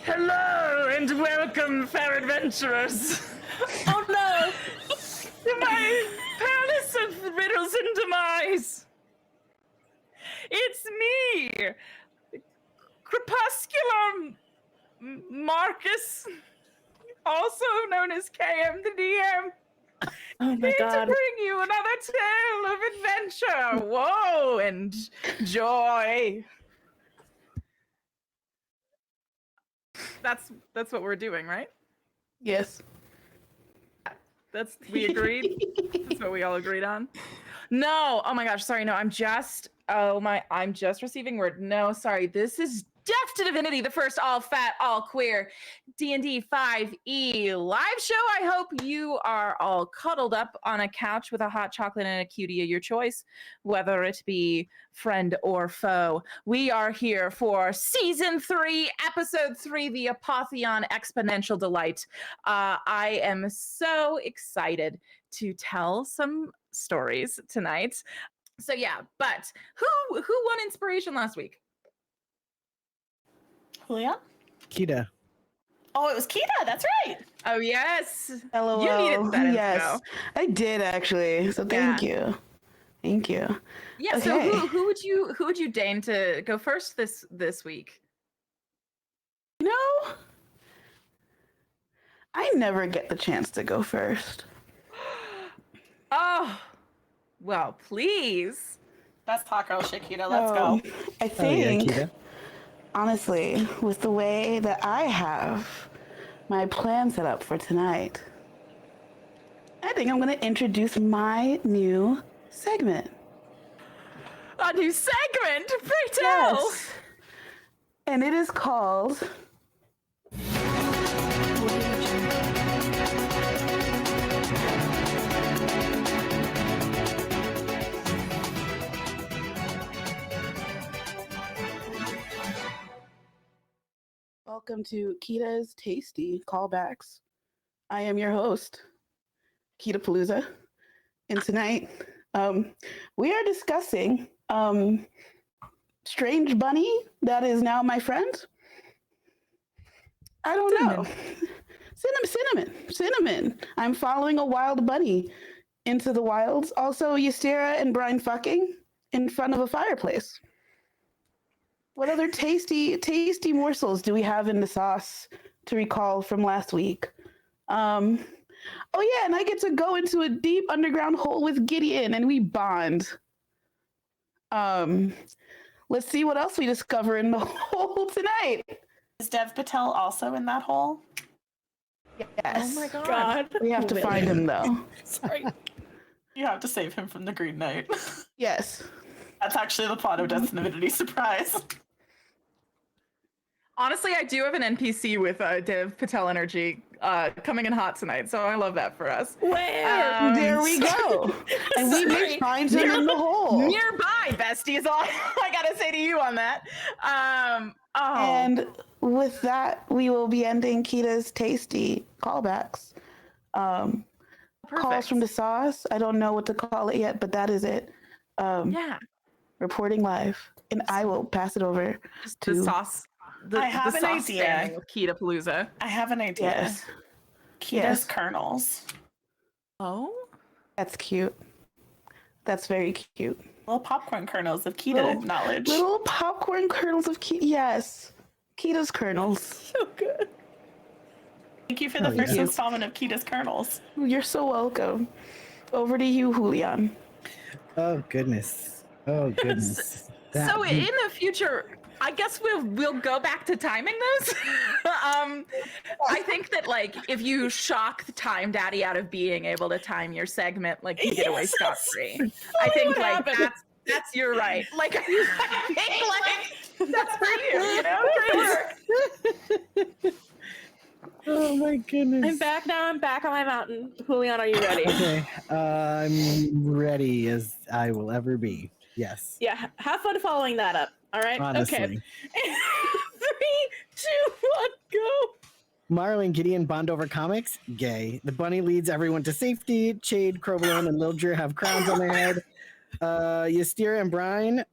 Hello and welcome, fair adventurers. Oh no! To my palace of riddles and demise. It's me, Crepuscular Marcus, also known as KM the DM. Oh my Here god. to bring you another tale of adventure, woe, and joy. That's what we're doing, right? Yes. We agreed. That's what we all agreed on. No, oh my gosh, sorry. No, I'm just receiving word. No, sorry. This is Death2Divinity, the first all fat, all queer D&D 5e live show. I hope you are all cuddled up on a couch with a hot chocolate and a cutie of your choice, whether it be friend or foe. We are here for season 3, episode 3, the Apotheon Exponential Delight. I am so excited to tell some stories tonight. So yeah, but who won inspiration last week? Julia? Kita. Oh, it was Kita. That's right. Oh yes. LOL. You needed that info. Yes, I did actually. So thank you. Thank you. Yeah. Okay. So who would you deign to go first this week? You know, I never get the chance to go first. Oh, well, please. That's Taco Shakita. Let's go. I think, Kita. honestly, with the way that I have my plan set up for tonight, I think I'm going to introduce my new segment. A new segment. Pray tell. Yes. And it is called Welcome to Kita's Tasty Callbacks. I am your host, Kita Palooza, and tonight we are discussing strange bunny that is now my friend. I don't know. Cinnamon. I'm following a wild bunny into the wilds. Also, Ystera and Brian fucking in front of a fireplace. What other tasty morsels do we have in the sauce to recall from last week? Oh yeah, and I get to go into a deep underground hole with Gideon and we bond. Let's see what else we discover in the hole tonight. Is Dev Patel also in that hole? Yes. Oh my god. We have to find him though. Sorry. You have to save him from the Green Knight. Yes. That's actually the plot of Death2Divinity. Surprise. Honestly, I do have an NPC with Dev Patel energy coming in hot tonight, so I love that for us. Where? There we go. And we may find him in the hole. Nearby, bestie, is all I gotta say to you on that. And with that, we will be ending Kita's Tasty Callbacks. Calls from the sauce. I don't know what to call it yet, but that is it. Yeah. Reporting live. And I will pass it over to The sauce. I have the an sauce idea. standing with Kita Palooza. I have an idea. Yes. Kita's Yes. kernels. Oh? That's cute. That's very cute. Little popcorn kernels of Kita knowledge. Little popcorn kernels of Kita. Yes. Kita's kernels. So good. Thank you for the first installment of Kita's kernels. You're so welcome. Over to you, Julian. Oh goodness. So in the future, I guess we'll go back to timing this. I think that like if you shock the time daddy out of being able to time your segment, like you get away scot-free. I think like that's your right. Like I think like that's for you, you know? Great work. Oh my goodness. I'm back now. I'm back on my mountain. Julian, are you ready? Okay. I'm ready as I will ever be. Yes. Yeah. Have fun following that up. All right. Honestly. Okay. 3, 2, 1, go. Marlon Gideon bond over comics. Gay. The bunny leads everyone to safety. Chade, Crobalone, and Lildre have crowns on their head. Ystera and Brian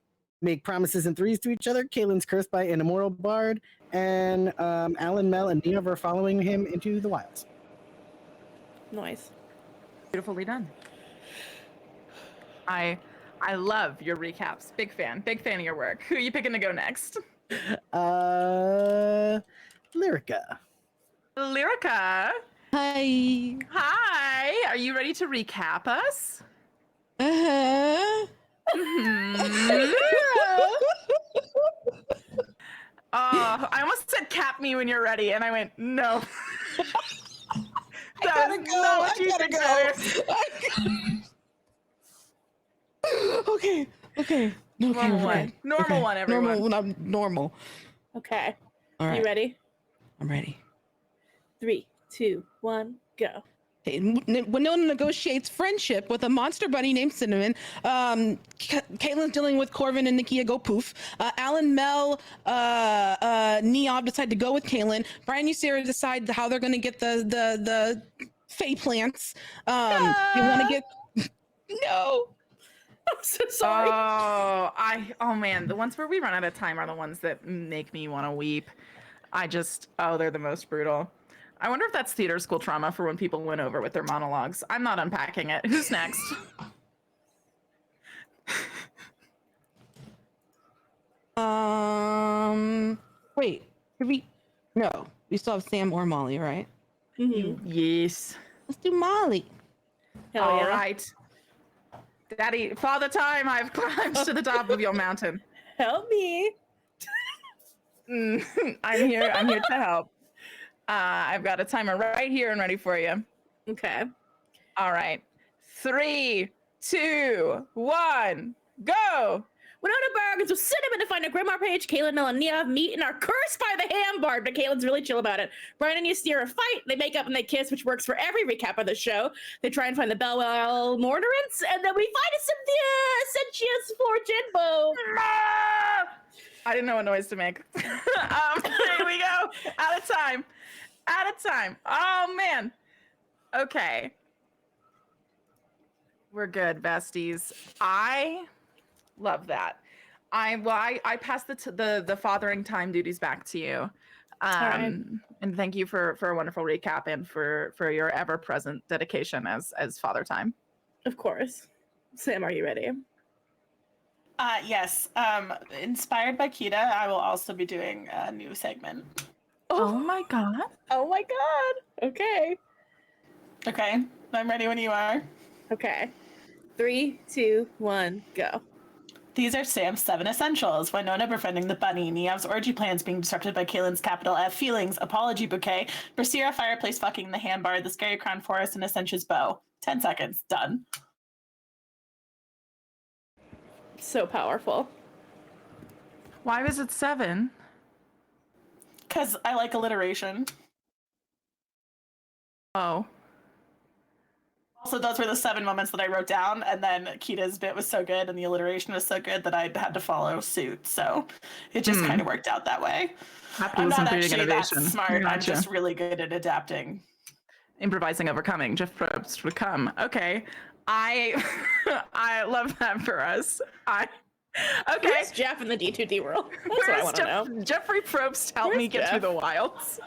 make promises in threes to each other. Kaylin's cursed by an immortal bard, and Alan, Mel, and Neov are following him into the wilds. Nice. Beautifully done. I love your recaps. Big fan of your work. Who are you picking to go next? Lyrica. Lyrica. Hi. Hi. Are you ready to recap us? Uh-huh. Mhm. Oh, I almost said cap me when you're ready, and I went, no. That gotta is go. not what I you gotta think go. that is. Okay. Normal we're one. good. Normal one, everyone. Normal. I'm normal. Okay. All right. You ready? I'm ready. 3, 2, 1, go. Okay, when no one negotiates friendship with a monster bunny named Cinnamon, Caitlin's dealing with Corvin and Nikia go poof. Alan, Mel, Neov decide to go with Caitlin. Brian and Sarah decide how they're going to get the Fey plants. They want to get no. I'm so sorry. Oh man, the ones where we run out of time are the ones that make me want to weep. They're the most brutal. I wonder if that's theater school trauma for when people went over with their monologues. I'm not unpacking it. Who's next? Wait, no, we still have Sam or Molly, right? Yes. Let's do Molly. Hell All yeah. right. Daddy, Father Time, I've climbed to the top of your mountain. Help me. I'm here to help. I've got a timer right here and ready for you. Okay. All right. 3, 2, 1, go. Winona bargains with Cinnamon to find a Grimoire page. Caitlin, Mel, and Neov meet and are cursed by the ham bard, but Caitlin's really chill about it. Brian and Ystera fight. They make up and they kiss, which works for every recap of the show. They try and find the Bellwell Mortarants, and then we find a Sentius Fortune Bow. I didn't know what noise to make. Here we go. Out of time. Oh, man. Okay. We're good, besties. I love that. I pass the fathering time duties back to you. Right. And thank you for a wonderful recap and for your ever-present dedication as father time. Of course. Sam, are you ready? Yes. Inspired by Kita, I will also be doing a new segment. Oh my god. Oh my god. Okay. Okay. I'm ready when you are. Okay. 3, 2, 1, go. These are Sam's 7 essentials. Winona befriending the bunny, Neov's orgy plans being disrupted by Kaylin's capital F feelings, apology bouquet, Brasira fireplace fucking the hand bar, the scary crown forest, and Essentia's bow. 10 seconds. Done. So powerful. Why was it 7? Because I like alliteration. Oh. Also, those were the 7 moments that I wrote down, and then Kita's bit was so good and the alliteration was so good that I had to follow suit. So it just kind of worked out that way. I'm not actually that smart. I'm just really good at adapting. Improvising, overcoming. Jeff Probst would come. Okay. I love that for us. Okay. Where's Jeff in the D2D world? That's what I want to know. Jeffrey Probst helped me get through the wilds.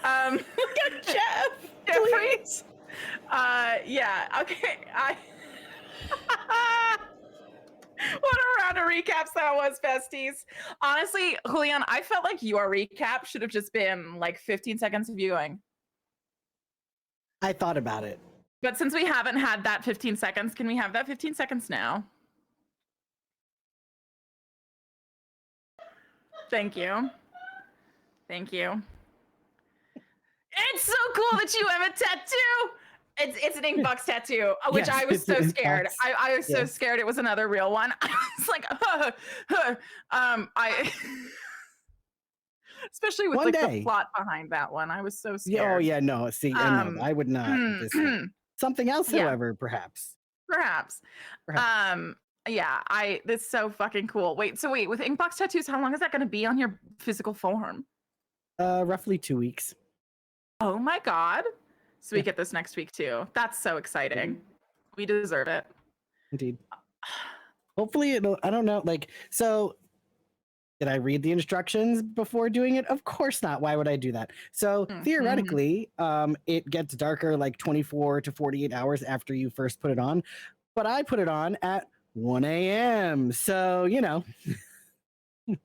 Jeff, Jeffrey. please. Yeah. Okay. What a round of recaps that was, besties. Honestly, Julian, I felt like your recap should have just been like 15 seconds of you going. I thought about it. But since we haven't had that 15 seconds, can we have that 15 seconds now? Thank you. Thank you. It's so cool that you have a tattoo. It's an Inkbox tattoo, which Yes, I was it's so an scared. Inkbox. I was so scared it was another real one. I was like, especially with One like day. the plot behind that one. I was so scared. Oh yeah, no. See, no, I would not. Something else, yeah. however, perhaps. Perhaps. Yeah, that's so fucking cool. Wait, with Inkbox tattoos, how long is that going to be on your physical form? Roughly 2 weeks. Oh my god. So we get this next week too. That's so exciting. We deserve it. Indeed. Hopefully it'll, I don't know, like, so did I read the instructions before doing it? Of course not. Why would I do that? So theoretically, it gets darker like 24 to 48 hours after you first put it on, but I put it on at 1 a.m. So, you know. It's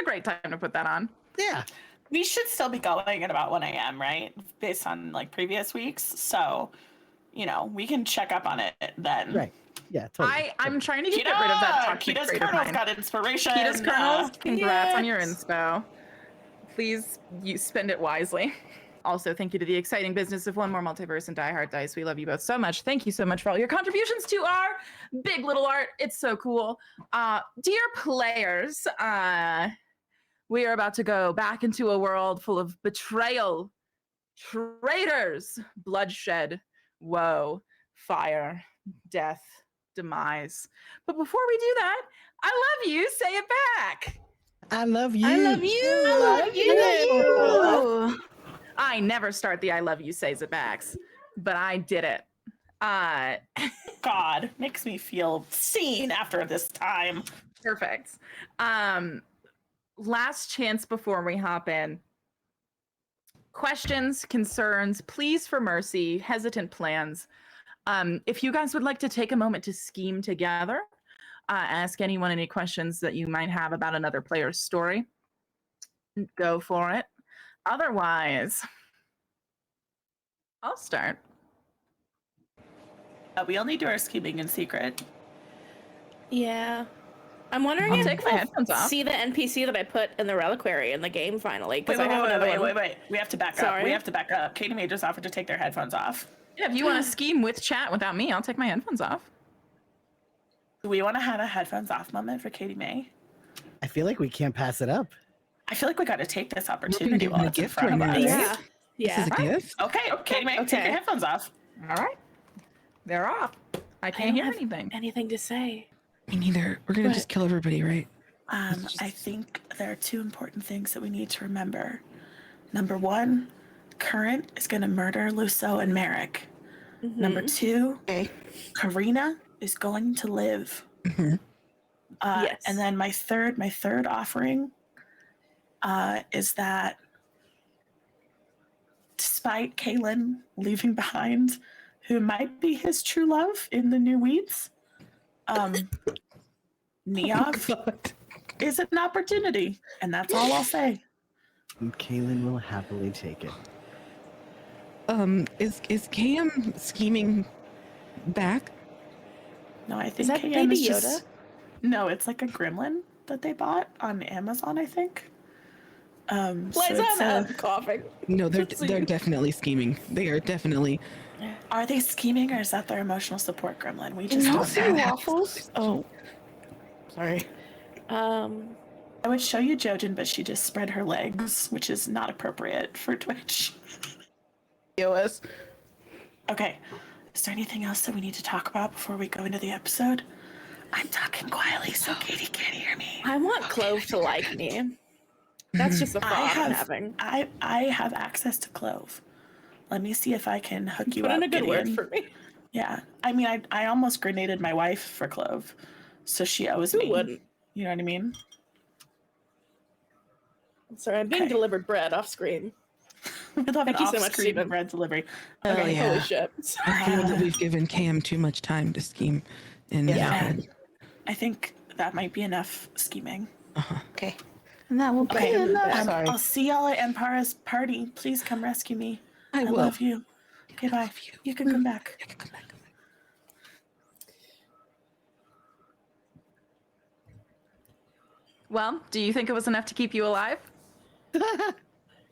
a great time to put that on. Yeah. We should still be going at about 1 a.m., right? Based on like previous weeks. So, you know, we can check up on it then. Right. Yeah, totally. I'm trying to get rid of that toxic Kita's trait of kernels mine. got inspiration. Kita's kernels, congrats on your yes. inspo. Please, you spend it wisely. Also, thank you to the exciting business of One More Multiverse and Die Hard Dice. We love you both so much. Thank you so much for all your contributions to our big little art. It's so cool. Dear players, we are about to go back into a world full of betrayal, traitors, bloodshed, woe, fire, death, demise. But before we do that, I love you. Say it back. I love you. I love you. I love you. I never start the I love you says it backs, but I did it. God, makes me feel seen after this time. Perfect. Last chance before we hop in. Questions, concerns, pleas for mercy, hesitant plans. If you guys would like to take a moment to scheme together, ask anyone any questions that you might have about another player's story, go for it. Otherwise, I'll start. We all need to do our scheming in secret. Yeah. I'm wondering I'll if take my we'll headphones off. see the NPC that I put in the reliquary in the game finally. Because Wait, I have another one. wait. We have to back up. Sorry? We have to back up. Katie May just offered to take their headphones off. Yeah, if you want to scheme with chat without me, I'll take my headphones off. Do we want to have a headphones off moment for Katie May? I feel like we can't pass it up. I feel like we got to take this opportunity given while a it's in gift front of right us. now, Yeah. Yeah. This is a gift. Okay, Katie May, take your headphones off. All right. They're off. I I can't don't hear have anything. anything to say. Me neither. We're gonna What? just kill everybody, right? I think there are two important things that we need to remember. Number one, Current is going to murder Lusso and Merrick. Number two, Okay. Karina is going to live. Yes. And then my third offering is that despite Kaylin leaving behind who might be his true love in the new weeds, Neov is an opportunity, and that's all I'll say. And Kaylin will happily take it. Is Cam scheming back? No, I think Is that KM Baby is Yoda? just... No, it's like a gremlin that they bought on Amazon, I think. Liza, I'm coughing. No, they're definitely scheming. They are definitely. Are they scheming, or is that their emotional support gremlin? We just No don't see know. waffles. Oh, sorry. I would show you Jojen, but she just spread her legs, which is not appropriate for Twitch. EOS. Okay, is there anything else that we need to talk about before we go into the episode? I'm talking quietly so Katie can't hear me. I want Clove to like me. That's just a thought I'm having. I have access to Clove. Let me see if I can hook you Put up. in a good word Gideon. for me. Yeah, I mean, I almost grenaded my wife for Clove, so she owes me. Who wouldn't? You know what I mean? Sorry, I'm being Okay. delivered bread off screen. We love Thank an you so much, off-screen Steven. bread delivery. Oh, Okay. yeah. Holy shit. I feel that we've given Cam too much time to scheme. And Yeah. I think that might be enough scheming. Okay. And that will be Okay, enough. Sorry. I'll see y'all at Empara's party. Please come rescue me. I will. love you. Okay, bye. You can come back. I can come back. Well, do you think it was enough to keep you alive?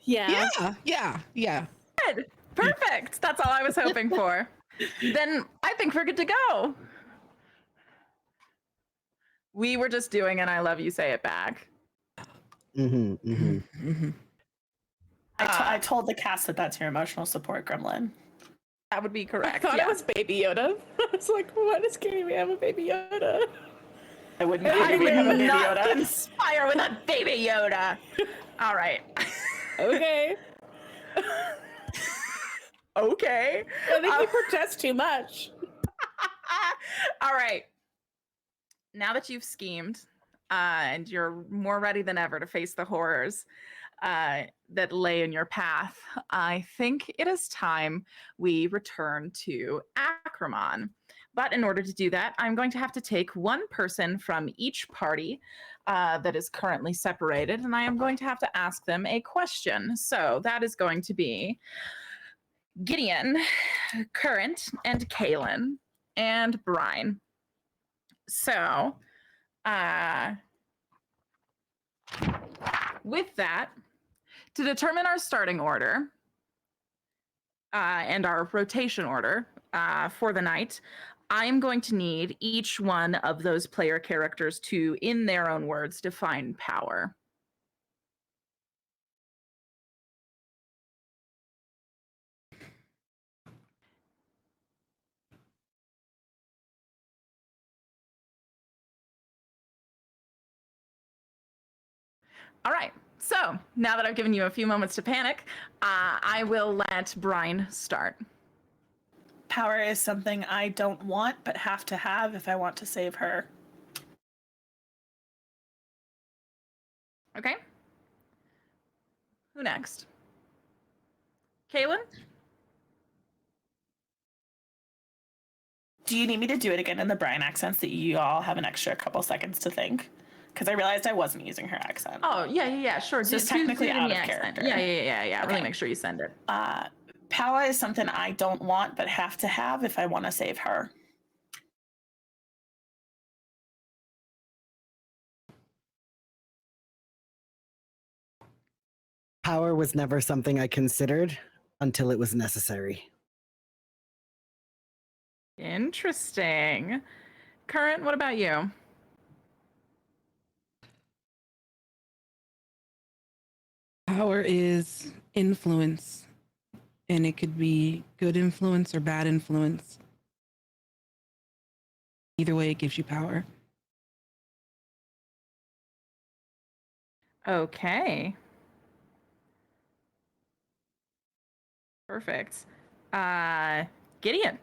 Yeah. Yeah. Good. Perfect. That's all I was hoping for. Then I think we're good to go. We were just doing an I love you, say it back. I told the cast that that's your emotional support gremlin. That would be I correct. thought yeah. it was Baby Yoda. I was like, why does Katie have a Baby Yoda? I wouldn't I we have a would Baby not Yoda. conspire with a baby Yoda. All right. Okay. Okay. I think you protest too much. All right. now that you've schemed and you're more ready than ever to face the horrors that lay in your path, I think it is time we return to Acramon. But in order to do that, I'm going to have to take one person from each party that is currently separated, and I am going to have to ask them a question. So that is going to be Gideon, Current, and Kaylin, and Brine. So, with that, to determine our starting order and our rotation order for the night, I'm going to need each one of those player characters to, in their own words, define power. All right, so now that I've given you a few moments to panic, I will let Brine start. Power is something I don't want, but have to have if I want to save her. Okay. Who next? Kaylin? Do you need me to do it again in the Brian accent so that you all have an extra couple seconds to think? Because I realized I wasn't using her accent. Oh, yeah, sure. Just technically out of character. Yeah. Okay. Really make sure you send it. Power is something I don't want, but have to have if I want to save her. Power was never something I considered until it was necessary. Interesting. Current, what about you? Power is influence, and it could be good influence or bad influence. Either way, it gives you power. Okay. Perfect. Gideon.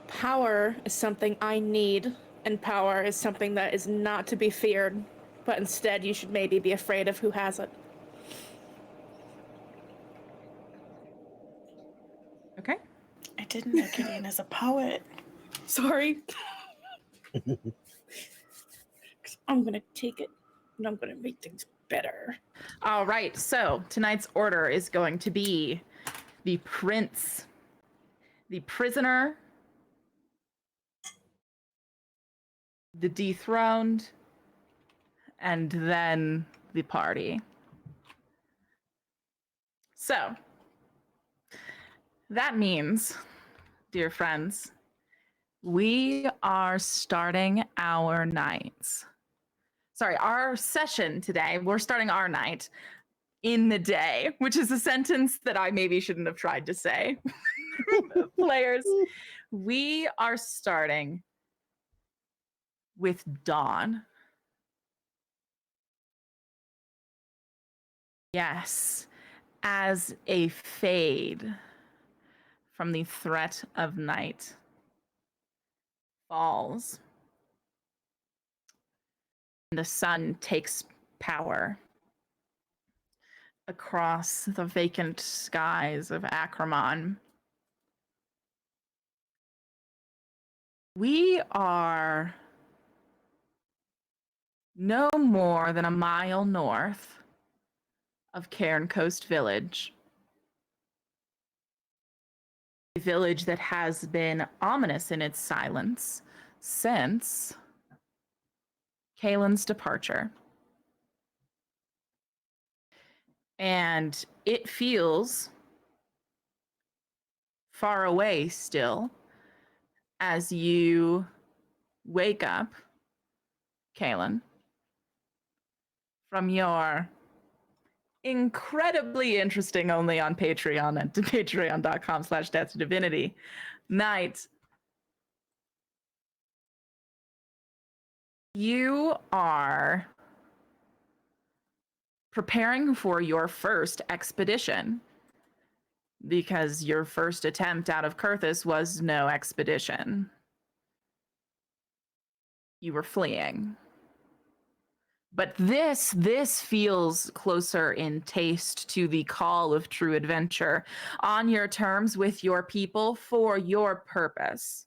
Power is something I need, and power is something that is not to be feared, but instead you should maybe be afraid of who has it. Okay. I didn't know Gideon as a poet. Sorry. I'm gonna take it, and I'm gonna make things better. All right. So tonight's order is going to be the prince, the prisoner, the dethroned, and then the party. So that means, dear friends, we are starting our nights. Sorry, our session today. We're starting our night in the day, which is a sentence that I maybe shouldn't have tried to say. Players, we are starting with dawn. Yes, as a fade from the threat of night falls. The sun takes power across the vacant skies of Acramon. We are no more than a mile north of Cairn Coast Village. A village that has been ominous in its silence since Kaylin's departure. And it feels far away still as you wake up, Kaylin, from your incredibly interesting only on Patreon at patreon.com/Death2Divinity night. You are preparing for your first expedition because your first attempt out of Kurthus was no expedition. you were fleeing. But this feels closer in taste to the call of true adventure, on your terms with your people for your purpose.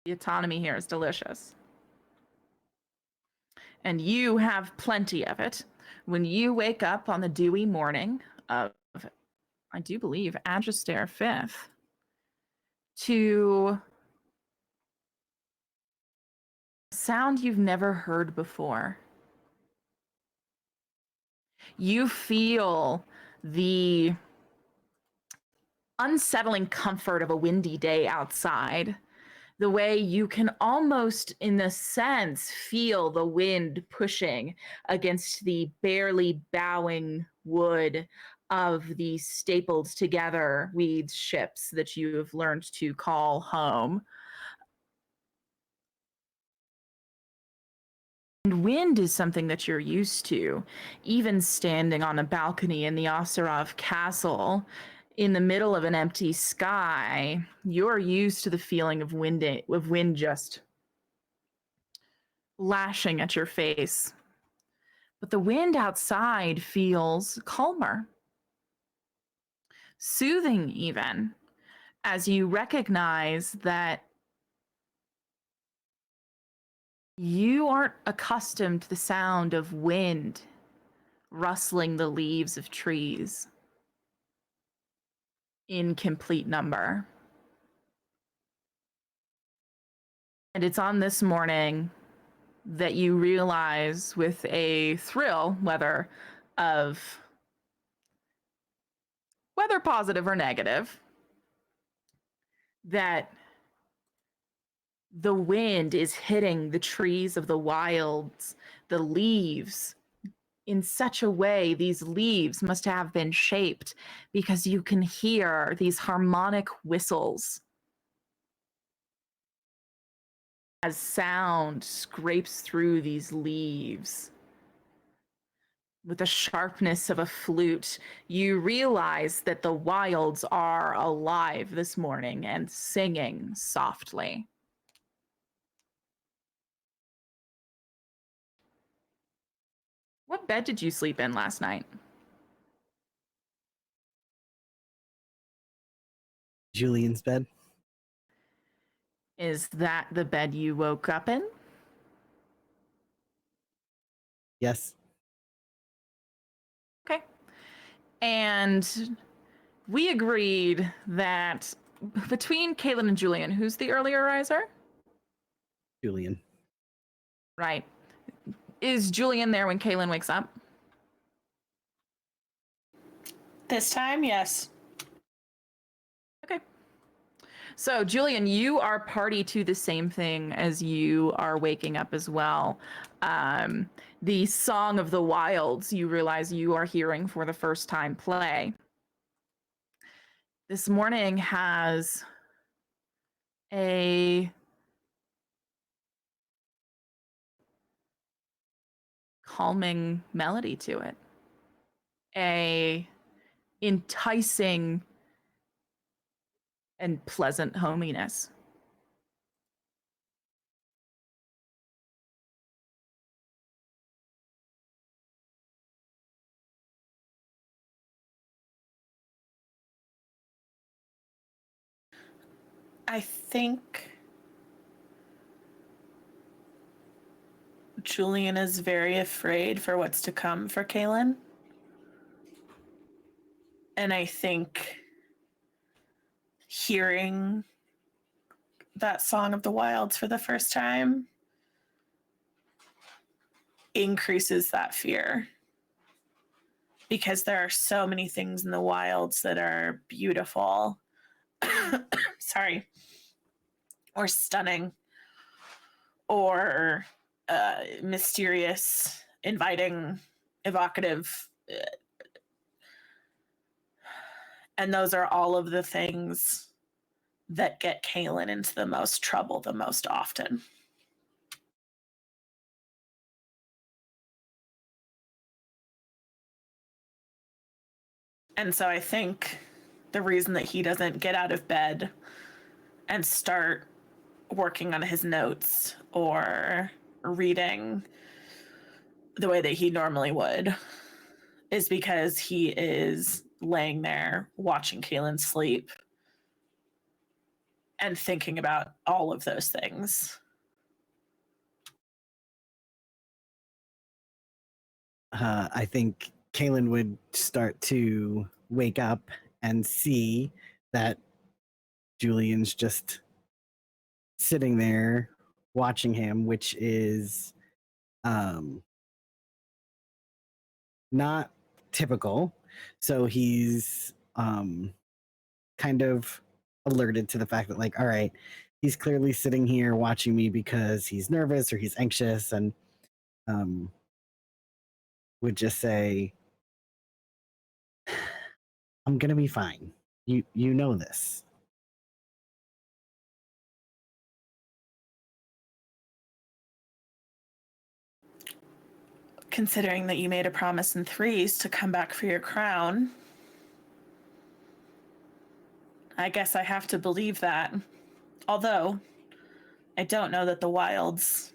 The autonomy here is delicious. And you have plenty of it when you wake up on the dewy morning of, I do believe, Agister 5th, to a sound you've never heard before. You feel the unsettling comfort of a windy day outside, the way you can almost, in a sense, feel the wind pushing against the barely bowing wood of the stapled together weed ships that you have learned to call home. And wind is something that you're used to, even standing on a balcony in the Oserov castle in the middle of an empty sky. You're used to the feeling of wind just lashing at your face. But the wind outside feels calmer, soothing even, as you recognize that you aren't accustomed to the sound of wind rustling the leaves of trees in complete number. And it's on this morning that you realize, with a thrill, whether positive or negative, that the wind is hitting the trees of the wilds, the leaves, in such a way these leaves must have been shaped, because you can hear these harmonic whistles as sound scrapes through these leaves. With the sharpness of a flute, you realize that the wilds are alive this morning and singing softly. What bed did you sleep in last night? Julian's bed. Is that the bed you woke up in? Yes. Okay. And we agreed that between Kaylin and Julian, who's the earlier riser? Julian. Right. Is Julian there when Kaylin wakes up? This time, yes. Okay. So, Julian, you are party to the same thing as you are waking up as well. The Song of the Wilds, you realize you are hearing for the first time play. This morning has a calming melody to it, a enticing and pleasant hominess. I think Julian is very afraid for what's to come for Kaylin. And I think hearing that Song of the Wilds for the first time increases that fear, because there are so many things in the wilds that are beautiful, sorry, or stunning, or mysterious, inviting, evocative. And those are all of the things that get Kaylin into the most trouble the most often. And so I think the reason that he doesn't get out of bed and start working on his notes or reading the way that he normally would is because he is laying there watching Kaylin sleep and thinking about all of those things. I think Kaylin would start to wake up and see that Julian's just sitting there watching him, which is not typical. So he's kind of alerted to the fact that, like, all right, he's clearly sitting here watching me because he's nervous or he's anxious, and would just say, I'm gonna be fine. You know this. Considering that you made a promise in threes to come back for your crown, I guess I have to believe that. Although, I don't know that the wilds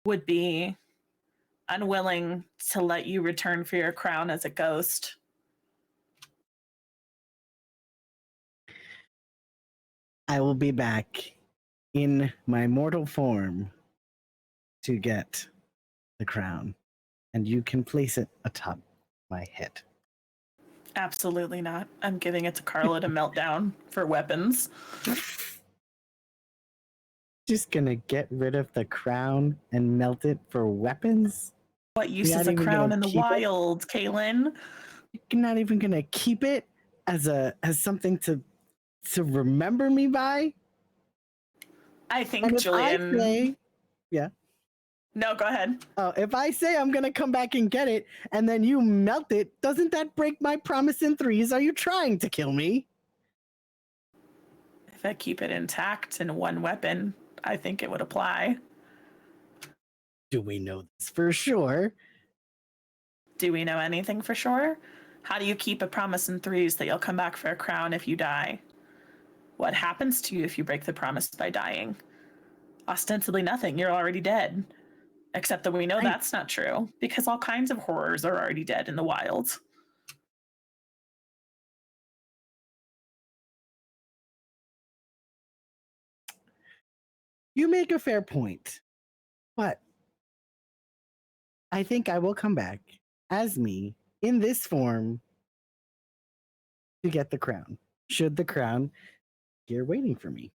would be unwilling to let you return for your crown as a ghost. I will be back in my mortal form to get the crown, and you can place it atop my head. Absolutely not. I'm giving it to Carla to melt down for weapons. Just gonna get rid of the crown and melt it for weapons? What use You're is not a even crown gonna in the keep it? wild, Kaylin? You're not even gonna keep it as something to remember me by? I think And if Julian. I say, yeah. No, go ahead. Oh, if I say I'm gonna come back and get it, and then you melt it, doesn't that break my promise in threes? Are you trying to kill me? If I keep it intact in one weapon, I think it would apply. Do we know this for sure? Do we know anything for sure? How do you keep a promise in threes that you'll come back for a crown if you die? What happens to you if you break the promise by dying? Ostensibly nothing. You're already dead. Except that we know that's not true, because all kinds of horrors are already dead in the wild. You make a fair point, but I think I will come back as me in this form to get the crown. Should the crown be here waiting for me?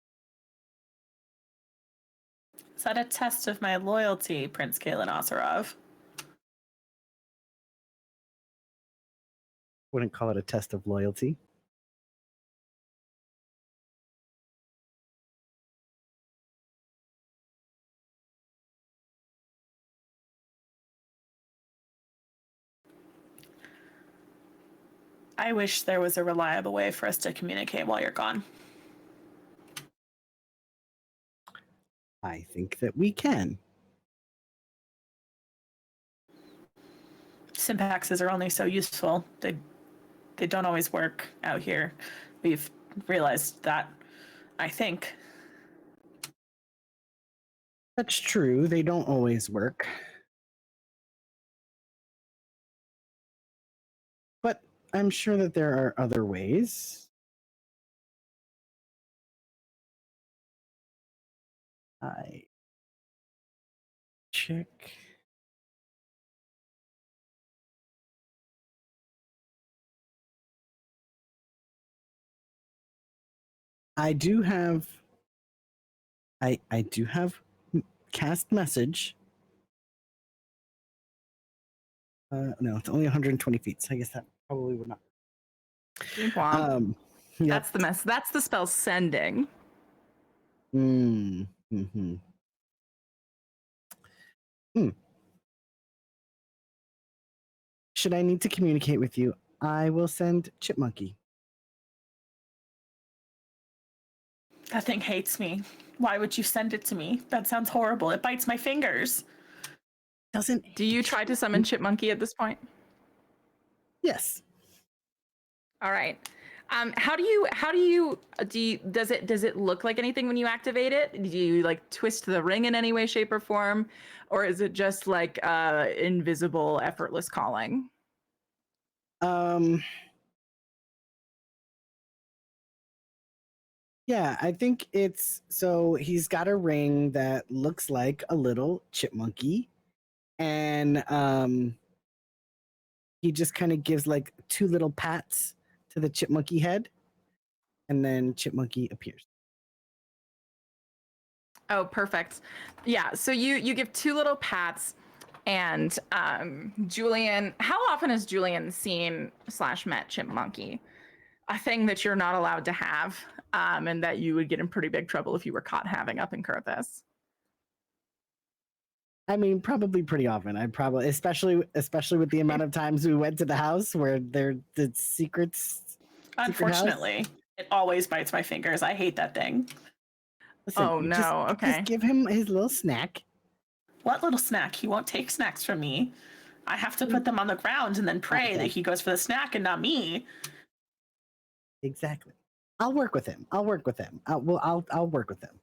Is that a test of my loyalty, Prince Kaelin Osirov? Wouldn't call it a test of loyalty. I wish there was a reliable way for us to communicate while you're gone. I think that we can. Sympaxes are only so useful. They don't always work out here. We've realized that, I think. That's true. They don't always work. But I'm sure that there are other ways. I check. I do have cast message. No, it's only 120 feet, so I guess that probably would not. Womp. Yep. That's the mess. That's the spell sending. Mm-hmm. Should I need to communicate with you, I will send Chipmonkey. That thing hates me. Why would you send it to me? That sounds horrible. It bites my fingers. Doesn't. Do you try to summon Chipmonkey at this point? Yes. All right. How do you does it look like anything when you activate it? Do you like twist the ring in any way, shape, or form, or is it just like invisible, effortless calling? Yeah, I think it's so he's got a ring that looks like a little chipmunky, and he just kind of gives like 2 little pats to the chipmunky head, and then chipmunky appears. Oh, perfect. Yeah, so you give 2 little pats, and Julian, how often has Julian seen / met chipmunky? A thing that you're not allowed to have, and that you would get in pretty big trouble if you were caught having up in Kurthis. I mean, probably pretty often. I probably, especially with the amount of times we went to the house where they're the secrets. Unfortunately, it always bites my fingers. I hate that thing. Listen, Oh no, okay. Just give him his little snack. What little snack? He won't take snacks from me. I have to put them on the ground and then pray that he goes for the snack and not me. Exactly. I'll work with him. I'll work with him. I'll work with him.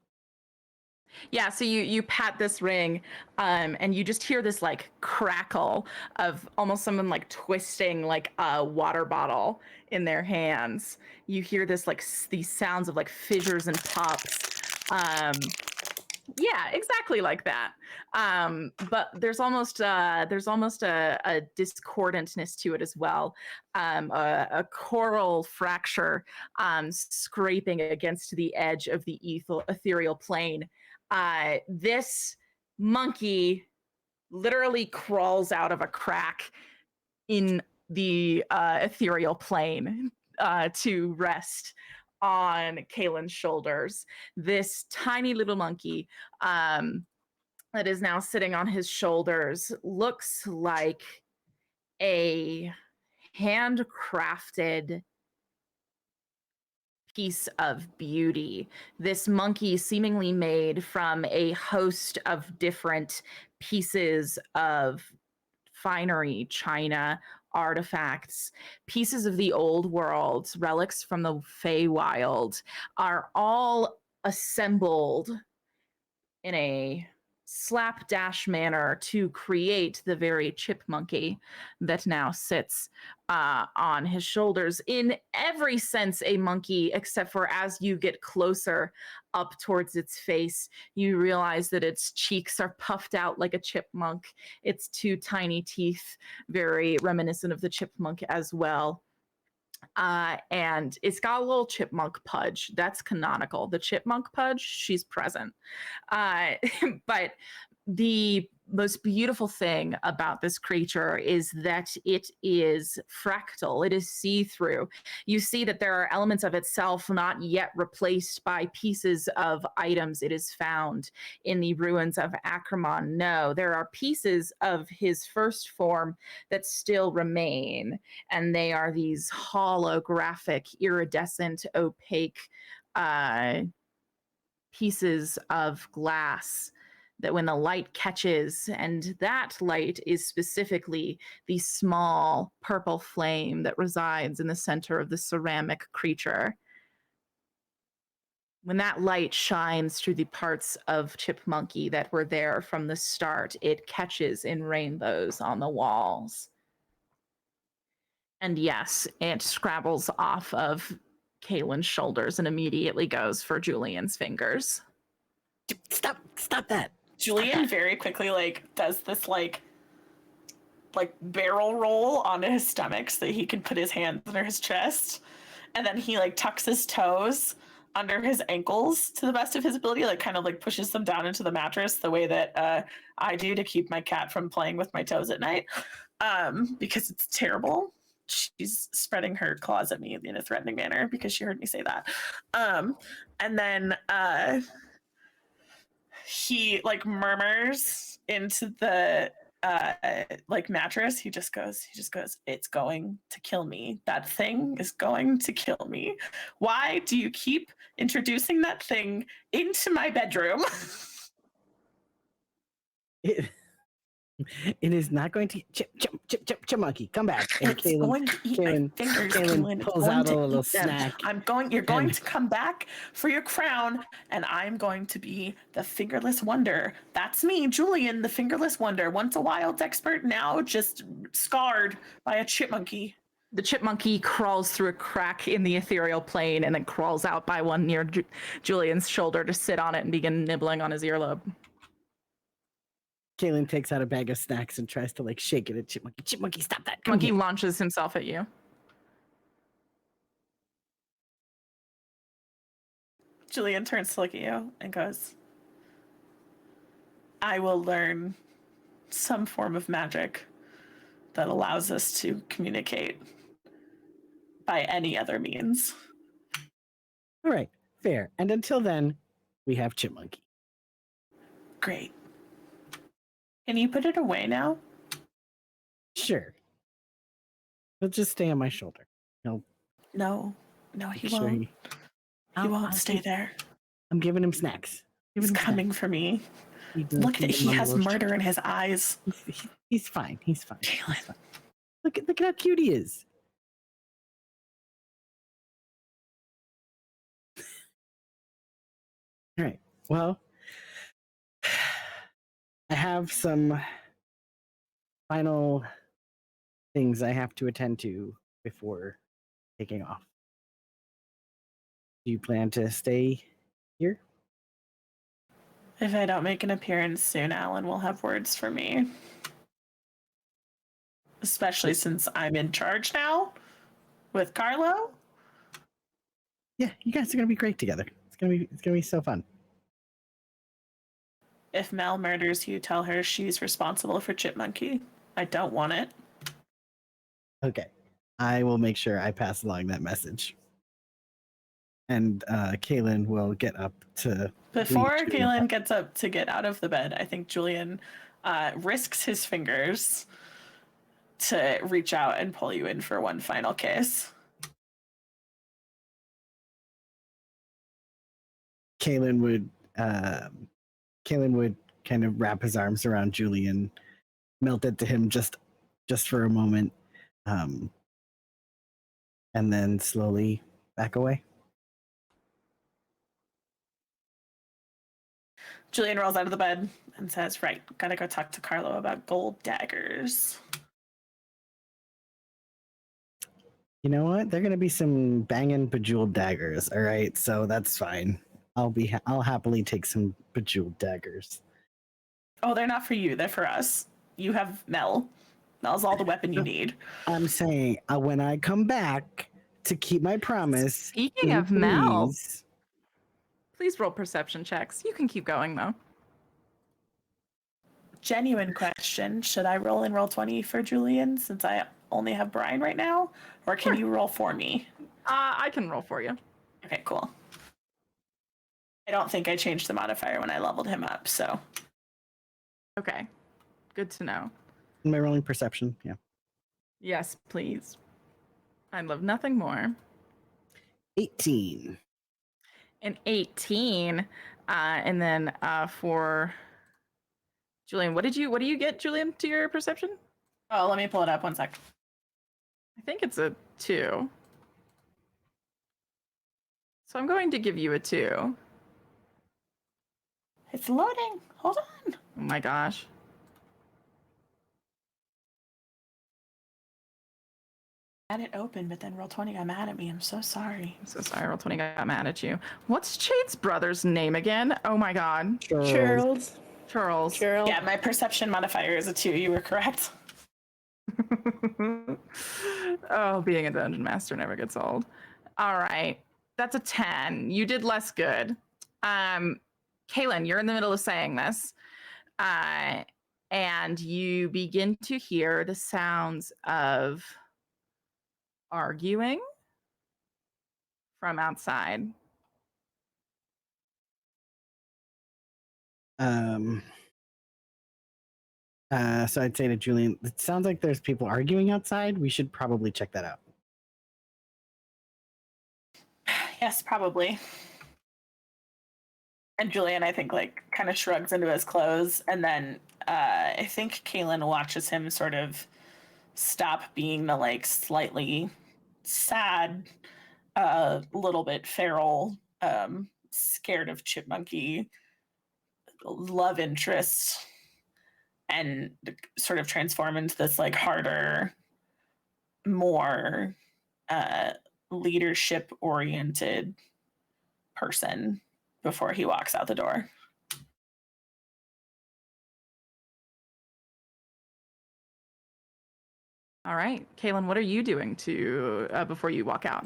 Yeah, so you pat this ring, and you just hear this like crackle of almost someone like twisting like a water bottle in their hands. You hear this like these sounds of like fissures and pops. Yeah, exactly like that. But there's almost a discordantness to it as well. A coral fracture scraping against the edge of the ethereal plane. This monkey literally crawls out of a crack in the ethereal plane to rest on Kalen's shoulders. This tiny little monkey that is now sitting on his shoulders looks like a handcrafted piece of beauty. This monkey seemingly made from a host of different pieces of finery, china, artifacts, pieces of the old world, relics from the Feywild, are all assembled in a slapdash manner to create the very chip monkey that now sits on his shoulders. In every sense, a monkey, except for as you get closer up towards its face, you realize that its cheeks are puffed out like a chipmunk. Its 2 tiny teeth, very reminiscent of the chipmunk as well. And it's got a little chipmunk pudge. That's canonical. The chipmunk pudge, she's present. But the most beautiful thing about this creature is that it is fractal. It is see-through. You see that there are elements of itself not yet replaced by pieces of items it has found in the ruins of Acramon. No, there are pieces of his first form that still remain, and they are these holographic, iridescent, opaque pieces of glass that when the light catches, and that light is specifically the small purple flame that resides in the center of the ceramic creature. When that light shines through the parts of Chipmunky that were there from the start, it catches in rainbows on the walls. And yes, it scrabbles off of Kalen's shoulders and immediately goes for Julian's fingers. Stop that. Julian very quickly like does this like barrel roll onto his stomach so that he can put his hands under his chest, and then he like tucks his toes under his ankles to the best of his ability, like kind of like pushes them down into the mattress the way that I do to keep my cat from playing with my toes at night, because it's terrible. She's spreading her claws at me in a threatening manner because she heard me say that. And then he like murmurs into the like mattress. He just goes, it's going to kill me. That thing is going to kill me. Why do you keep introducing that thing into my bedroom? It is not going to chipmunky. Come back. And It's going to eat my fingers, Kaylin. It's pulls going out to a little eat them. snack. You're going and- to come back for your crown, and I'm going to be the fingerless wonder. That's me, Julian, the fingerless wonder. Once a wild expert, now just scarred by a chipmunky. The chipmunky crawls through a crack in the ethereal plane and then crawls out by one near Julian's shoulder to sit on it and begin nibbling on his earlobe. Kaylin takes out a bag of snacks and tries to like shake it at Chipmunky. Chipmunky, stop that. Come Monkey here. launches himself at you. Julian turns to look at you and goes, I will learn some form of magic that allows us to communicate by any other means. All right, fair. And until then, we have Chipmunky. Great. Can you put it away now? Sure. He'll just stay on my shoulder. He'll No, he make sure won't. He won't stay there. I'm giving him snacks. He's coming for me. Look, he has murder in his eyes. He's fine. He's fine. Kaylin. He's fine. Look at how cute he is. All right. Well, I have some final things I have to attend to before taking off. Do you plan to stay here? If I don't make an appearance soon, Alan will have words for me. Especially since I'm in charge now with Carlo. Yeah, you guys are gonna be great together. It's gonna be so fun. If Mel murders you, tell her she's responsible for Chipmunky. I don't want it. Okay. I will make sure I pass along that message. And Kaylin will get up to Before greet Julian. Kaylin gets up to get out of the bed, I think Julian risks his fingers to reach out and pull you in for one final kiss. Kaylin would kind of wrap his arms around Julian, melt it to him just for a moment, and then slowly back away. Julian rolls out of the bed and says, right, gotta go talk to Carlo about gold daggers. You know what? They're gonna be some banging bejeweled daggers. All right, so that's fine. I'll happily take some bejeweled daggers. Oh, they're not for you, they're for us. You have Mel. Mel's all the weapon you need. I'm saying when I come back to keep my promise. Speaking of Mel, please- please roll perception checks. You can keep going though. Genuine question. Should I roll in roll 20 for Julian since I only have Brian right now? Or can you roll for me? I can roll for you. Okay, cool. I don't think I changed the modifier when I leveled him up, so. Okay. Good to know. Am I rolling perception? Yeah. Yes, please. I'd love nothing more. 18. An 18. And then for Julian, what do you get, Julian, to your perception? Oh, let me pull it up 1 sec. I think it's a 2. So I'm going to give you a 2. It's loading. Hold on. Oh my gosh. I had it open, but then Roll20 got mad at me. I'm so sorry. I'm so sorry, Roll20 got mad at you. What's Chade's brother's name again? Oh my god. Charles. Charles. Yeah, my perception modifier is a 2. You were correct. Oh, being a dungeon master never gets old. All right. That's a 10. You did less good. Kaylin, you're in the middle of saying this. And you begin to hear the sounds of arguing from outside. So I'd say to Julian, it sounds like there's people arguing outside. We should probably check that out. Yes, probably. And Julian, I think, like, kind of shrugs into his clothes, and then I think Kaylin watches him sort of stop being the, like, slightly sad, little bit feral, scared of chipmunky love interest, and sort of transform into this, like, harder, more leadership oriented person before he walks out the door. All right, Kaylin, what are you doing to before you walk out?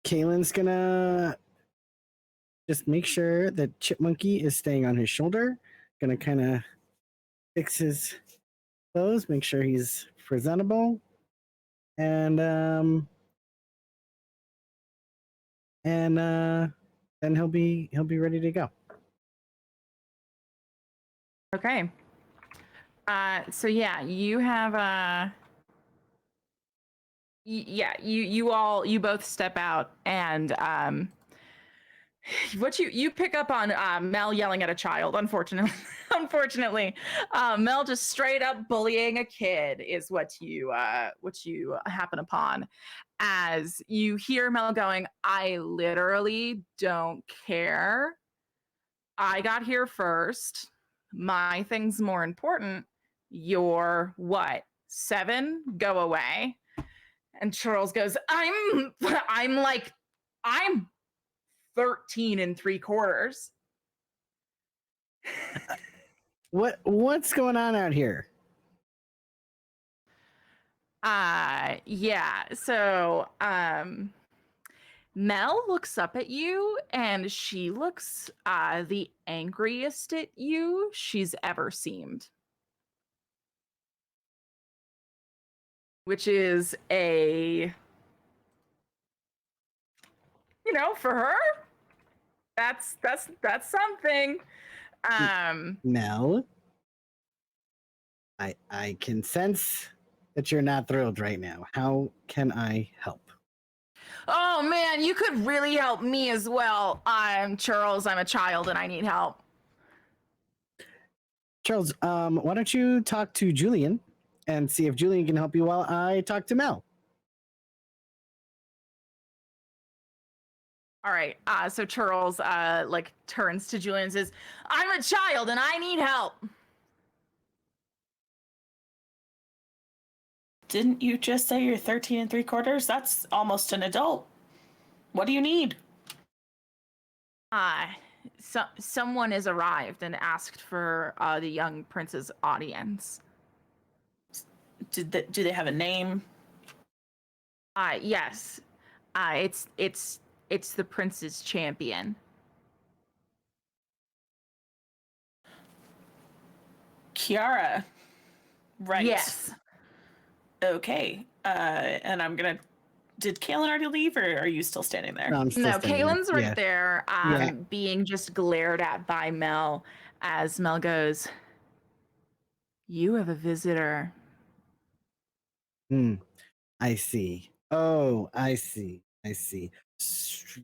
Kaylin's gonna just make sure that Chipmunky is staying on his shoulder. Gonna kind of fix his clothes, make sure he's presentable, and then he'll be ready to go. Okay. So yeah, you have you both step out, and what you pick up on Mel yelling at a child. Unfortunately, Mel just straight up bullying a kid is what you happen upon, as you hear Mel going, "I literally don't care. I got here first. My thing's more important. You're what? 7? Go away." And Charles goes, I'm 13 3/4. What's going on out here? Yeah. So Mel looks up at you, and she looks the angriest at you she's ever seemed. Which is for her, that's something. Mel, I can sense that you're not thrilled right now. How can I help? Oh man, you could really help me as well. I'm Charles. I'm a child and I need help. Charles, why don't you talk to Julian and see if Julian can help you while I talk to Mel? All right. So Charles turns to Julian and says, "I'm a child and I need help." Didn't you just say you're 13 3/4? That's almost an adult. What do you need? Someone has arrived and asked for the young prince's audience. Do they have a name? Yes. It's the prince's champion. Kiara. Right. Yes. Okay. And I'm gonna. Did Kaylin already leave, or are you still standing there? No, I'm still standing Kaylin's there. right there, being just glared at by Mel, as Mel goes, "You have a visitor." I see. Oh, I see.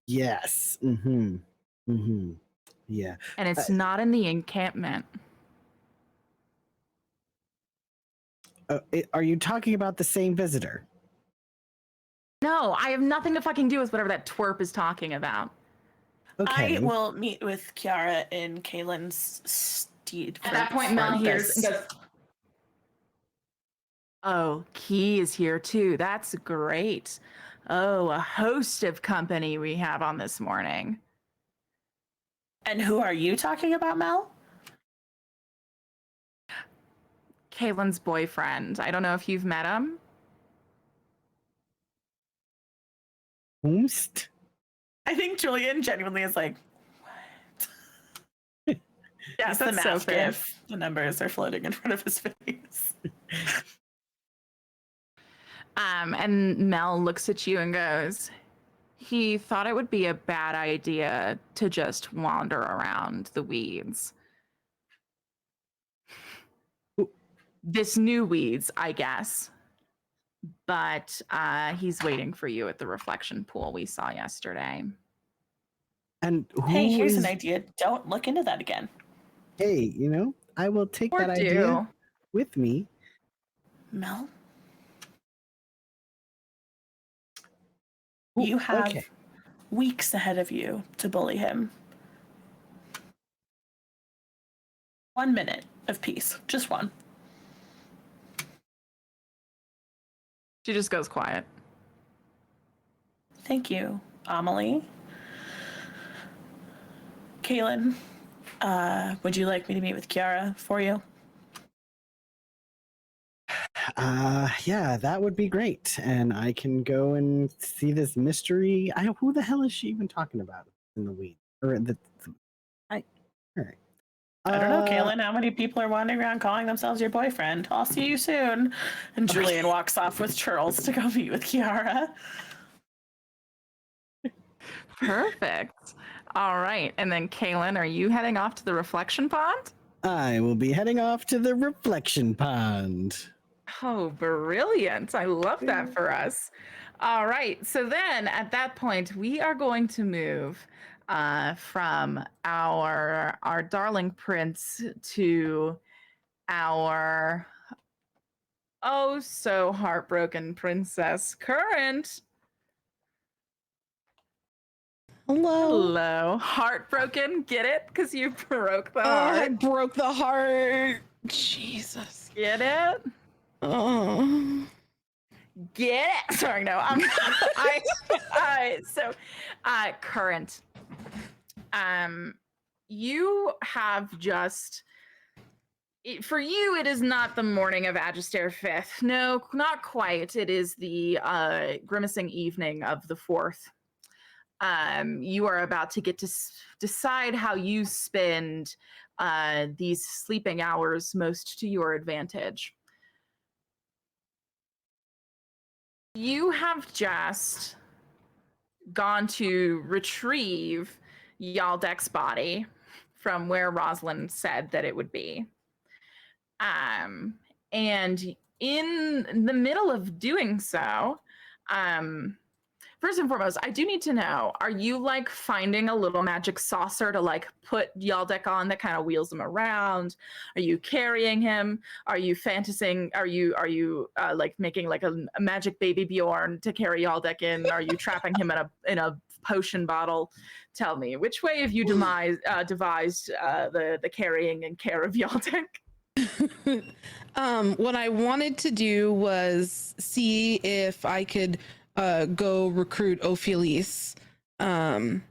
Yes. Yeah. And it's not in the encampment. Are you talking about the same visitor? No, I have nothing to fucking do with whatever that twerp is talking about. Okay. I will meet with Kiara in Kaylin's steed. At that point, Mel hears and goes, "Oh, Key is here too. That's great. Oh, a host of company we have on this morning." And who are you talking about, Mel? Kaylin's boyfriend. I don't know if you've met him. Whomst? I think Julian genuinely is like, what? Yes, the that's so math fair. gif. The numbers are floating in front of his face. And Mel looks at you and goes, "He thought it would be a bad idea to just wander around the weeds. This new weeds, I guess. But he's waiting for you at the reflection pool we saw yesterday." And Hey, who here's is? an idea. Don't look into that again. Hey, I will take Or that idea do. with me. Mel, Ooh, you have okay. weeks ahead of you to bully him. 1 minute of peace. Just one. She just goes quiet. Thank you, Amelie. Kaylin, would you like me to meet with Kiara for you? Yeah, that would be great. And I can go and see this mystery. Who the hell is she even talking about in the weed? Or all right. I don't know, Kaylin. How many people are wandering around calling themselves your boyfriend? I'll see you soon. And Julian walks off with Charles to go meet with Kiara. Perfect. All right. And then Kaylin, are you heading off to the reflection pond? I will be heading off to the reflection pond. Oh, brilliant. I love that for us. All right. So then at that point, we are going to move from our darling prince to our oh so heartbroken princess Current. Hello. Heartbroken. Get it? Because you broke the heart. I broke the heart. Jesus. Get it? Oh. Get it? Sorry, no. Current. You have just for you, it is not the morning of Agister 5th. No, not quite. It is the grimacing evening of the 4th. You are about to get to decide how you spend these sleeping hours most to your advantage. You have just gone to retrieve Yaldek's body from where Rosalind said that it would be. And in the middle of doing so, first and foremost, I do need to know, are you like finding a little magic saucer to like put Yaldek on that kind of wheels him around? Are you carrying him? Are you fantasizing? Are you like making like a magic baby Bjorn to carry Yaldek in? Are you trapping him in a potion bottle? Tell me, which way have you devised the carrying and care of Yaldek? What I wanted to do was see if I could go recruit Ophelis to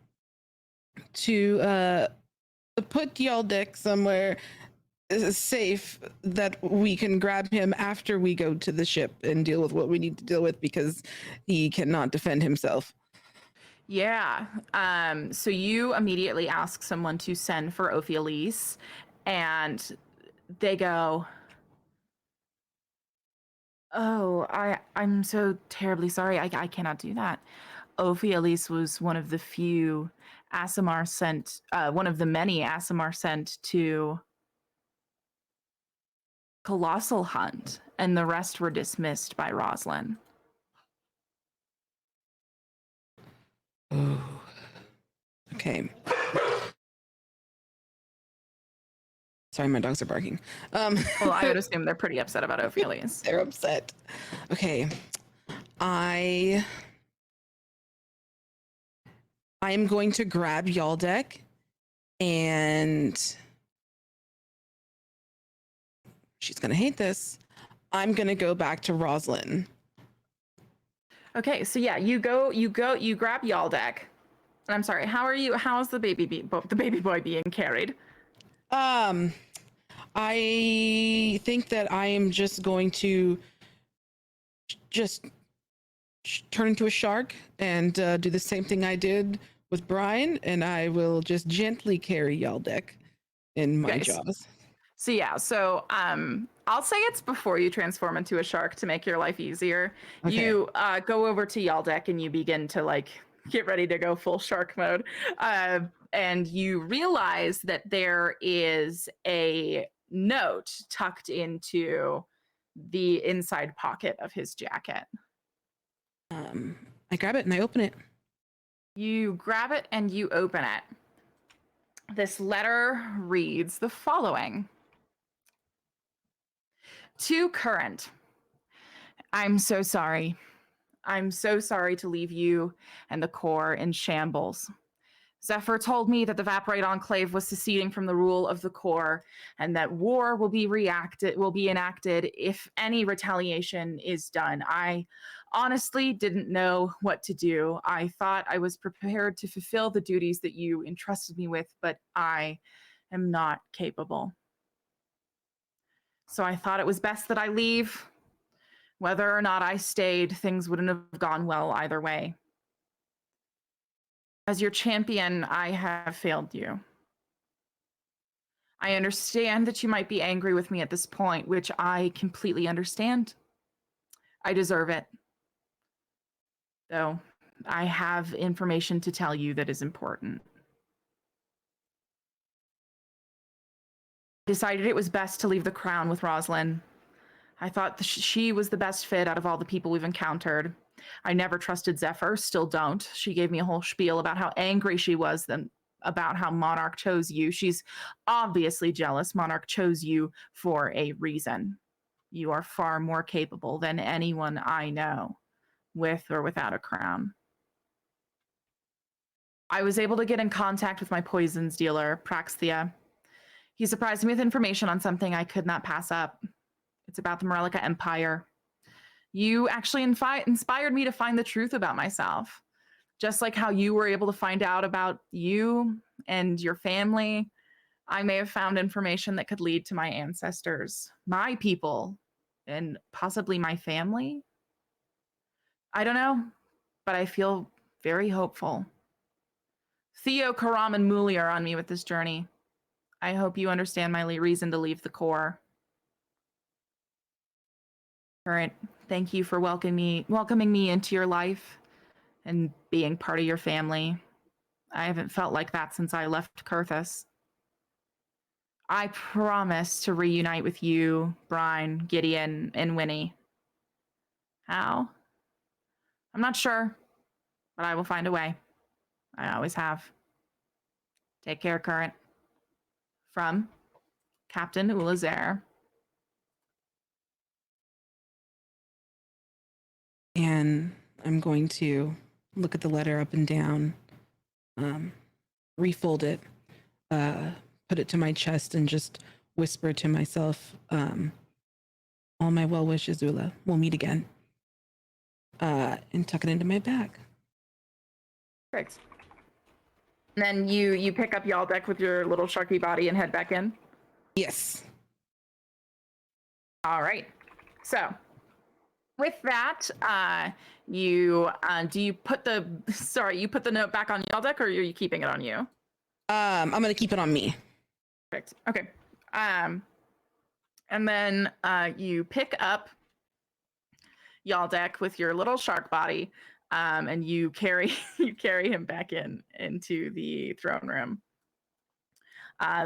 put Yaldek somewhere safe that we can grab him after we go to the ship and deal with what we need to deal with because he cannot defend himself. Yeah. So you immediately ask someone to send for Ophelis, and they go, "Oh, I'm so terribly sorry. I cannot do that. Ophelis was one of the few Asimar sent, one of the many Asimar sent to Colossal Hunt, and the rest were dismissed by Roslyn." Oh. Okay. Sorry, my dogs are barking. Well, I would assume they're pretty upset about Ophelis. They're upset. Okay. I am going to grab Yaldek and she's going to hate this. I'm going to go back to Roslyn. Okay, so yeah, you grab Yaldek. I'm sorry, how's the baby boy being carried? I think that I am just going to just turn into a shark and do the same thing I did with Brian, and I will just gently carry Yaldek in my jaws. So yeah, I'll say it's before you transform into a shark to make your life easier. Okay. You go over to Yaldek and you begin to like get ready to go full shark mode. And you realize that there is a note tucked into the inside pocket of his jacket. I grab it and I open it. You grab it and you open it. This letter reads the following. To Current, I'm so sorry. I'm so sorry to leave you and the Corps in shambles. Zephyr told me that the Vaporite Enclave was seceding from the rule of the Corps and that war will be enacted if any retaliation is done. I honestly didn't know what to do. I thought I was prepared to fulfill the duties that you entrusted me with, but I am not capable. So I thought it was best that I leave. Whether or not I stayed, things wouldn't have gone well either way. As your champion, I have failed you. I understand that you might be angry with me at this point, which I completely understand. I deserve it. Though, I have information to tell you that is important. I decided it was best to leave the crown with Rosalind. I thought she was the best fit out of all the people we've encountered. I never trusted Zephyr, still don't. She gave me a whole spiel about how angry she was about how Monarch chose you. She's obviously jealous. Monarch chose you for a reason. You are far more capable than anyone I know, with or without a crown. I was able to get in contact with my poisons dealer, Praxthea. He surprised me with information on something I could not pass up. It's about the Morelica Empire. You actually inspired me to find the truth about myself. Just like how you were able to find out about you and your family, I may have found information that could lead to my ancestors, my people, and possibly my family. I don't know, but I feel very hopeful. Theo, Karam, and Muli are on me with this journey. I hope you understand my reason to leave the Corps. Current, thank you for welcoming me into your life and being part of your family. I haven't felt like that since I left Kurthus. I promise to reunite with you, Brian, Gideon, and Winnie. How? I'm not sure, but I will find a way. I always have. Take care, Current. From Captain Ulazer. And I'm going to look at the letter up and down, refold it, put it to my chest, and just whisper to myself, all my well wishes, Ula. We'll meet again. And tuck it into my bag. Perfect. And then you pick up Yaldek with your little sharky body and head back in? Yes. All right. So with that, you put the note back on Yaldek, or are you keeping it on you? I'm gonna keep it on me. Perfect. Okay. And then you pick up Yaldek with your little shark body, and you carry him back into the throne room,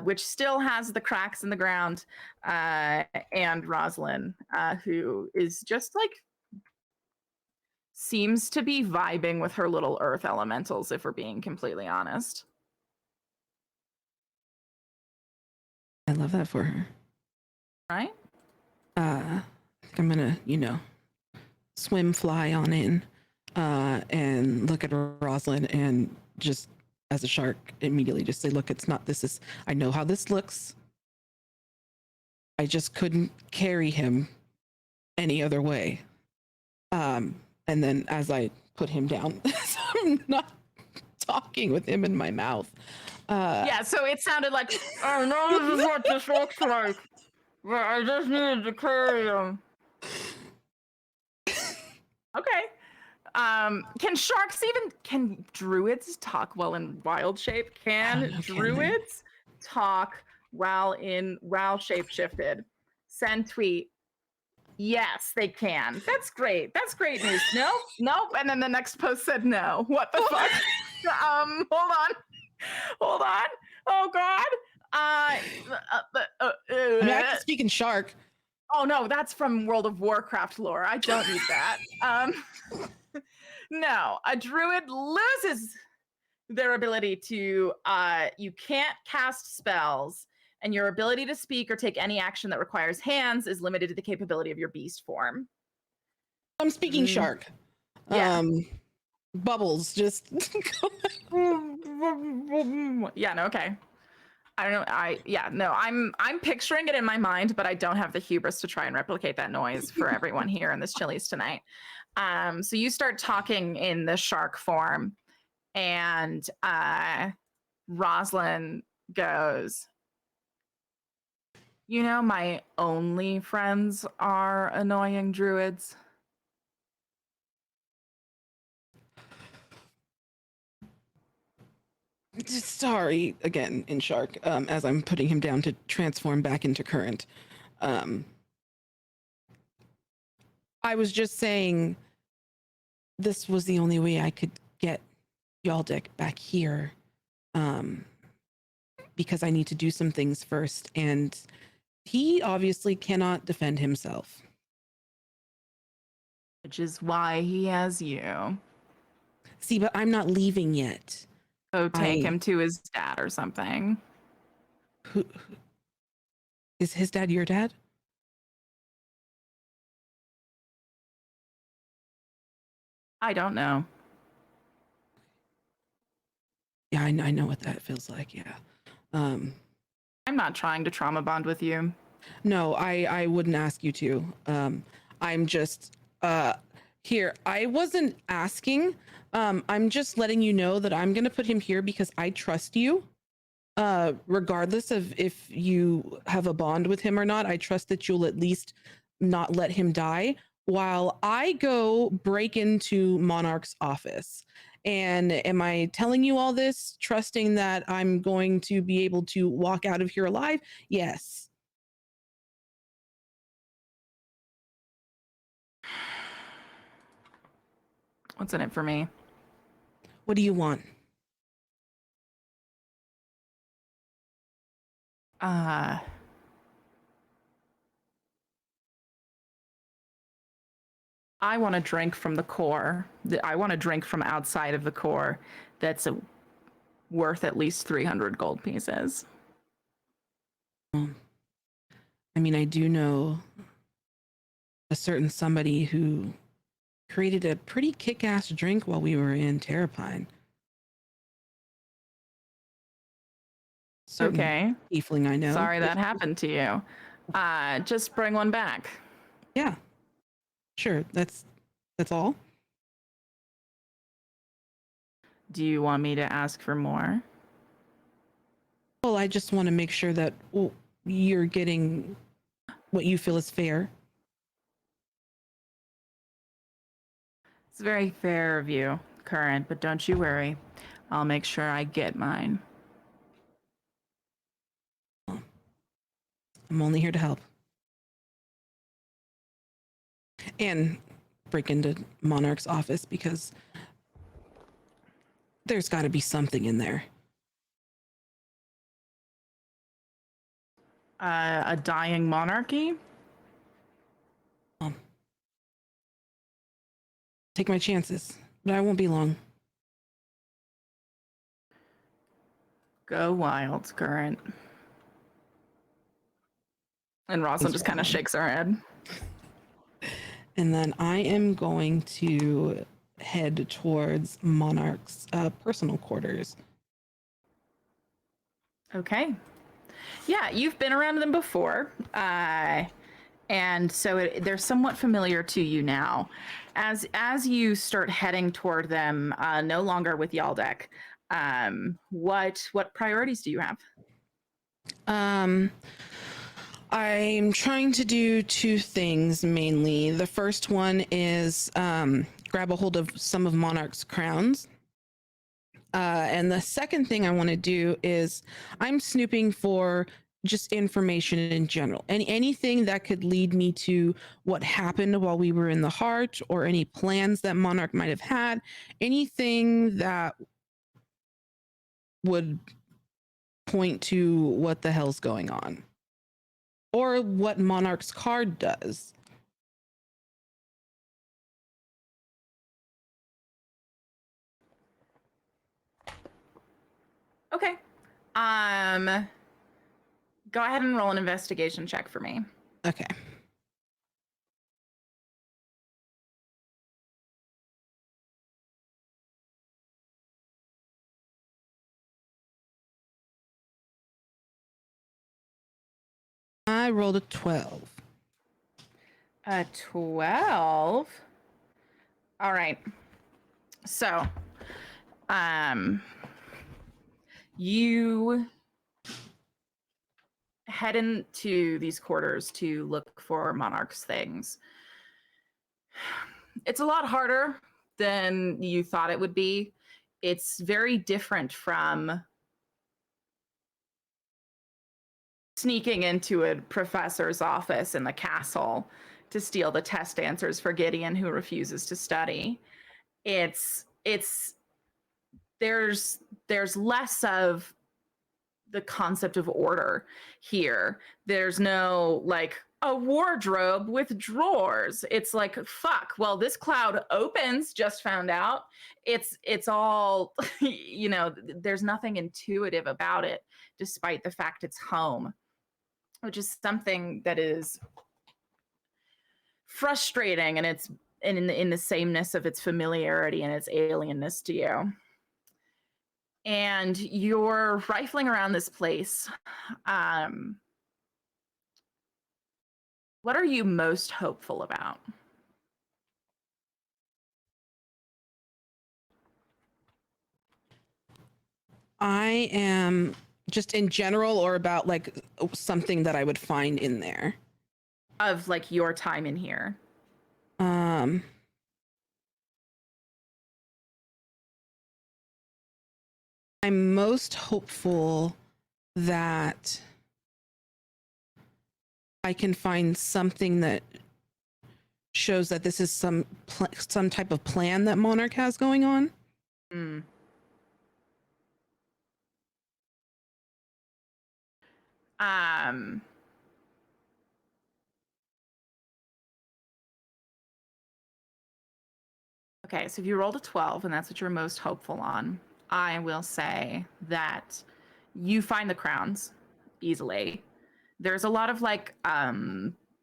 which still has the cracks in the ground, and Rosalind, who is just like seems to be vibing with her little earth elementals, if we're being completely honest. I love that for her. Right? I'm gonna, swim fly on in, and look at Rosalind and just as a shark immediately just say, look, I know how this looks. I just couldn't carry him any other way. And then as I put him down, so I'm not talking with him in my mouth. Yeah, so it sounded like, I know this is what this looks like, but I just needed to carry him. Okay. Can druids talk while in wild shape? Can druids talk while shape shifted? Send tweet. Yes, they can. That's great. That's great news. Nope. And then the next post said no. What the fuck? Hold on. Oh God. I mean, I can speak in shark. Oh no, that's from World of Warcraft lore. I don't need that. No, a druid loses their ability to you can't cast spells, and your ability to speak or take any action that requires hands is limited to the capability of your beast form. I'm speaking shark. Yeah. Bubbles, just Yeah, no, okay. I don't know. I'm picturing it in my mind, but I don't have the hubris to try and replicate that noise for everyone here in this Chili's tonight. So you start talking in the shark form, and Rosalind goes, "You know, my only friends are annoying druids." sorry again in shark, as I'm putting him down to transform back into current. I was just saying this was the only way I could get Yaldek back here, because I need to do some things first, and he obviously cannot defend himself. Which is why he has you. See, but I'm not leaving yet. Go take him to his dad or something. Who is his dad? Your dad? I don't know. Yeah, I know what that feels like. Yeah. I'm not trying to trauma bond with you. No, I wouldn't ask you to. I'm just here. I wasn't asking. I'm just letting you know that I'm gonna put him here because I trust you. Regardless of if you have a bond with him or not, I trust that you'll at least not let him die while I go break into Monarch's office. And am I telling you all this, trusting that I'm going to be able to walk out of here alive? Yes. What's in it for me? What do you want? I want to drink from the core. I want to drink from outside of the core that's worth at least 300 gold pieces. I mean, I do know a certain somebody who created a pretty kick-ass drink while we were in Terrapine. Certain Okay. tiefling I know. Sorry that happened to you. Just bring one back. Yeah. Sure. That's all. Do you want me to ask for more? Well, I just want to make sure that you're getting what you feel is fair. It's very fair of you, Current, but don't you worry. I'll make sure I get mine. I'm only here to help. And break into Monarch's office because there's got to be something in there. A dying monarchy? Take my chances, but I won't be long. Go wild, Current. And Rosalind just kind of shakes her head. And then I am going to head towards Monarch's personal quarters. Okay. Yeah, you've been around them before. And so they're somewhat familiar to you now. As you start heading toward them, no longer with Yaldek, what priorities do you have? I'm trying to do two things mainly. The first one is grab a hold of some of Monarch's crowns. And the second thing I want to do is I'm snooping for just information in general. Anything that could lead me to what happened while we were in the heart, or any plans that Monarch might have had, anything that would point to what the hell's going on. Or what Monarch's card does. Okay. Go ahead and roll an investigation check for me. Okay. I rolled a 12. A 12. All right. So, you head into these quarters to look for Monarch's things. It's a lot harder than you thought it would be. It's very different from sneaking into a professor's office in the castle to steal the test answers for Gideon, who refuses to study. There's less of the concept of order here. There's no like a wardrobe with drawers. It's like, fuck, well, this cloud opens, just found out. It's all, you know, there's nothing intuitive about it, despite the fact it's home, which is something that is frustrating, and it's in the sameness of its familiarity and its alienness to you. And you're rifling around this place. What are you most hopeful about? I am just in general, or about like something that I would find in there. Of like your time in here. I'm most hopeful that I can find something that shows that this is some type of plan that Monarch has going on. Mm. Okay, so if you rolled a 12 and that's what you're most hopeful on, I will say that you find the crowns easily. There's a lot of like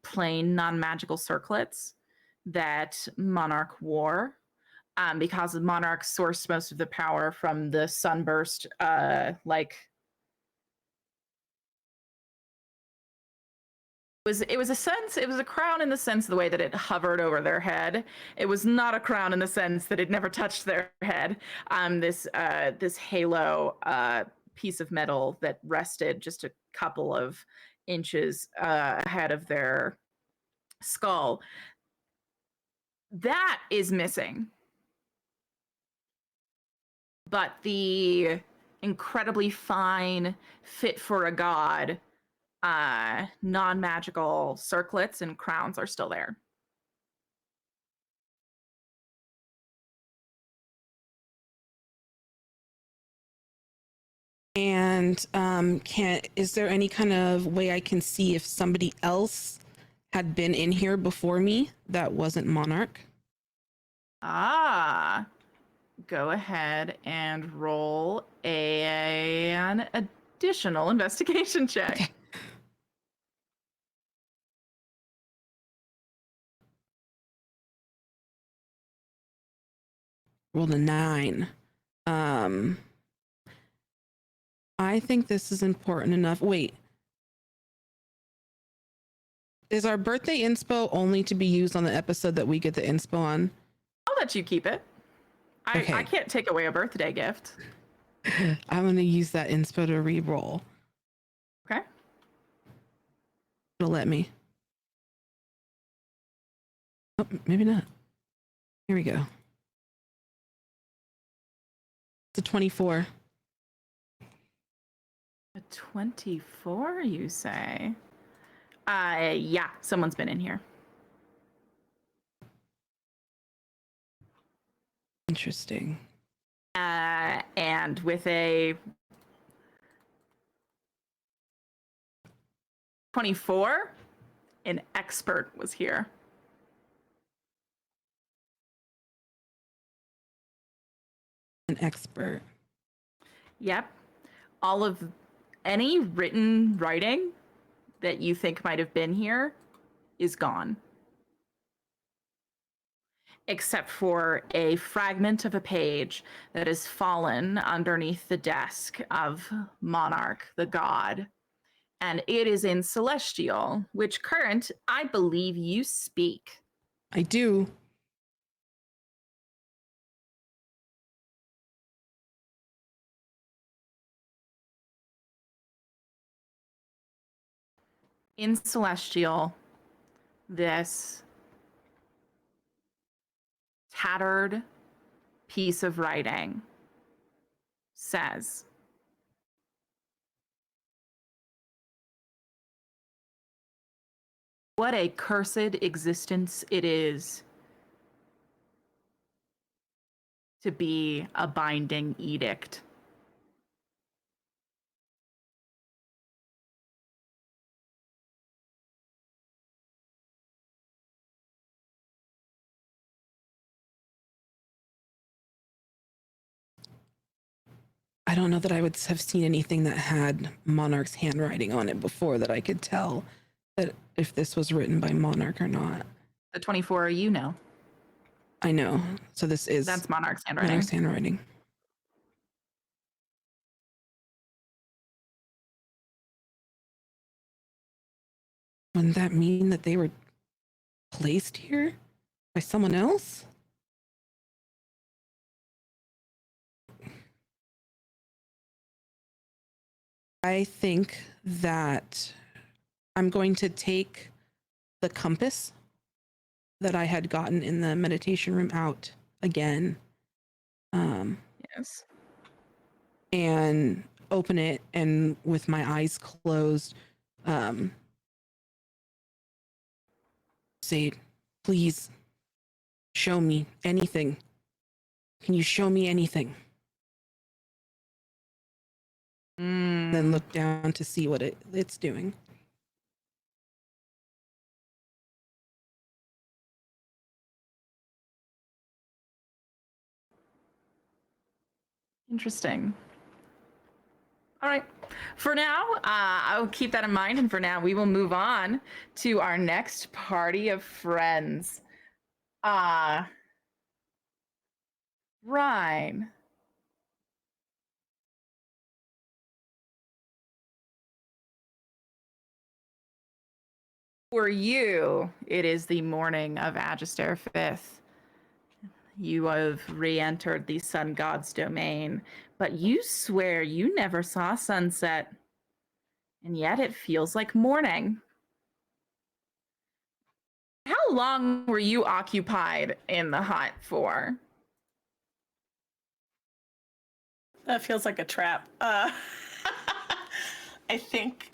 plain non-magical circlets that Monarch wore, because Monarch sourced most of the power from the sunburst, it was a crown in the sense of the way that it hovered over their head. It was not a crown in the sense that it never touched their head. This halo piece of metal that rested just a couple of inches ahead of their skull. That is missing. But the incredibly fine, fit for a god, non-magical circlets and crowns are still there. And is there any kind of way I can see if somebody else had been in here before me that wasn't Monarch? Go ahead and roll an additional investigation check. Okay. Rolled a 9. I think this is important enough. Wait. Is our birthday inspo only to be used on the episode that we get the inspo on? I'll let you keep it. Okay. I can't take away a birthday gift. I'm going to use that inspo to re-roll. Okay. It'll let me. Oh, maybe not. Here we go. It's a 24. A 24, you say? Yeah, someone's been in here. Interesting. And with a 24, an expert was here. An expert. Yep. all of any written writing that you think might have been here is gone. Except for a fragment of a page that has fallen underneath the desk of Monarch, the god. And it is in Celestial, which current, I believe you speak. I do. In Celestial, this tattered piece of writing says, "What a cursed existence it is to be a binding edict." I don't know that I would have seen anything that had Monarch's handwriting on it before that I could tell that if this was written by Monarch or not. The 24, you know. I know. So this is That's Monarch's handwriting. Monarch's handwriting. Wouldn't that mean that they were placed here by someone else? I think that I'm going to take the compass that I had gotten in the meditation room out again. Yes. And open it, and with my eyes closed, say, "Please show me anything. Can you show me anything?" Then look down to see what it's doing. Interesting. All right. For now, I'll keep that in mind. And for now, we will move on to our next party of friends. Ryan. For you, it is the morning of Agister 5th. You have re-entered the sun god's domain, but you swear you never saw sunset. And yet it feels like morning. How long were you occupied in the hut for? That feels like a trap. I think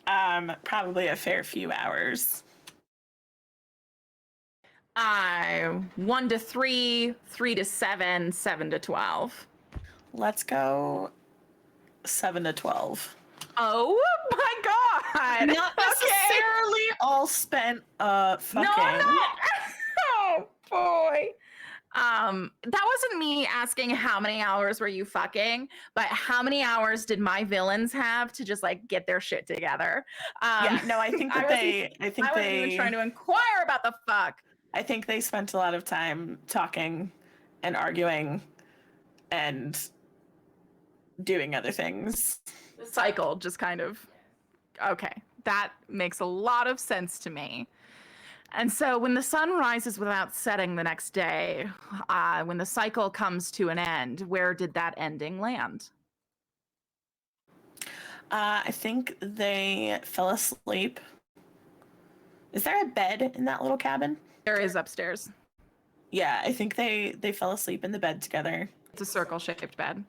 probably a fair few hours. 1 to 3, 3 to 7, 7 to 12. Let's go 7 to 12. Oh my god! Not necessarily all spent fucking. No, I'm not. Oh boy. That wasn't me asking how many hours were you fucking, but how many hours did my villains have to just like get their shit together? Yeah, no, I think that I wasn't even trying to inquire about the fuck. I think they spent a lot of time talking and arguing and doing other things. The cycle just kind of, okay, that makes a lot of sense to me. And so when the sun rises without setting the next day, when the cycle comes to an end, where did that ending land? I think they fell asleep. Is there a bed in that little cabin? There is upstairs. Yeah, I think they fell asleep in the bed together. It's a circle-shaped bed.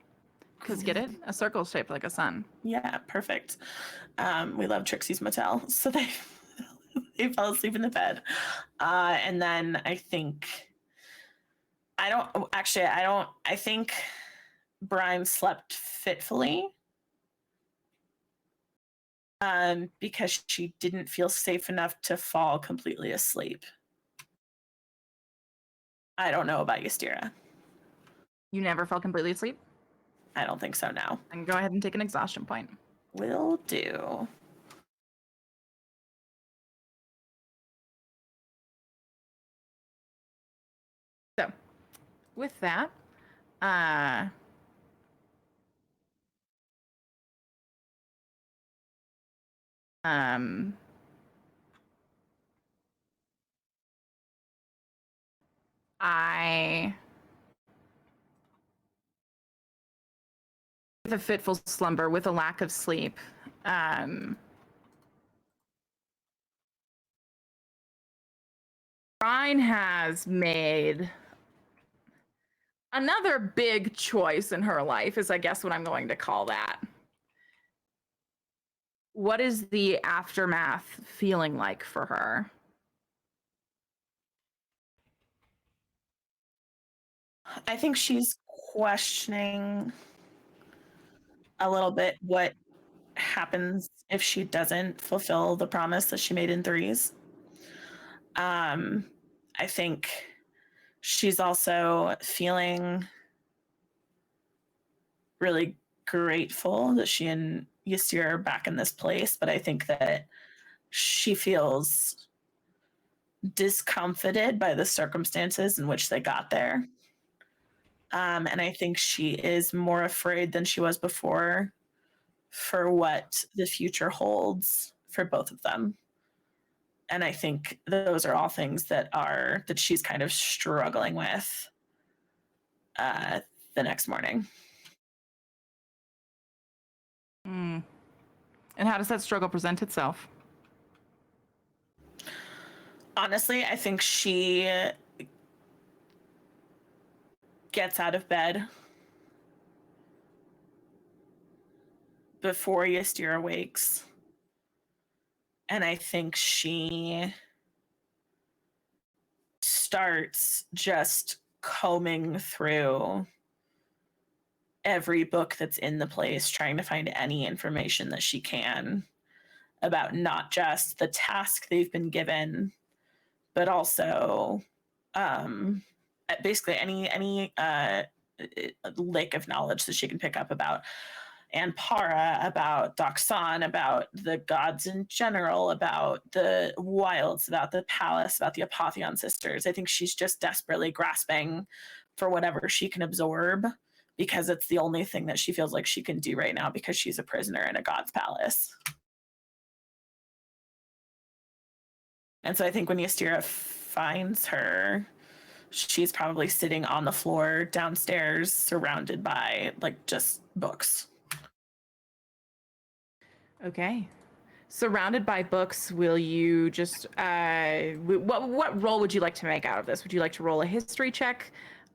Because get it? A circle shaped like a sun. Yeah, perfect. We love Trixie's Motel. So they fell asleep in the bed. And then I think Brian slept fitfully. Because she didn't feel safe enough to fall completely asleep. I don't know about Ystera. You never fell completely asleep? I don't think so, no. And go ahead and take an exhaustion point. Will do. So, with that, with a fitful slumber, with a lack of sleep, Ryan has made another big choice in her life, is I guess what I'm going to call that. What is the aftermath feeling like for her? I think she's questioning a little bit what happens if she doesn't fulfill the promise that she made in threes. I think she's also feeling really grateful that she and Ystir are back in this place, but I think that she feels discomfited by the circumstances in which they got there. And I think she is more afraid than she was before for what the future holds for both of them. And I think those are all things that she's kind of struggling with the next morning. And how does that struggle present itself? Honestly, I think she gets out of bed before Ystir awakes. And I think she starts just combing through every book that's in the place, trying to find any information that she can about not just the task they've been given, but also basically any lick of knowledge that she can pick up about Anpara, about Doxan, about the gods in general, about the wilds, about the palace, about the Apotheon sisters. I think she's just desperately grasping for whatever she can absorb, because it's the only thing that she feels like she can do right now, because she's a prisoner in a god's palace. And so I think when Ystir finds her, she's probably sitting on the floor downstairs, surrounded by like just books. Okay. Surrounded by books, will you just what role would you like to make out of this? Would you like to roll a history check,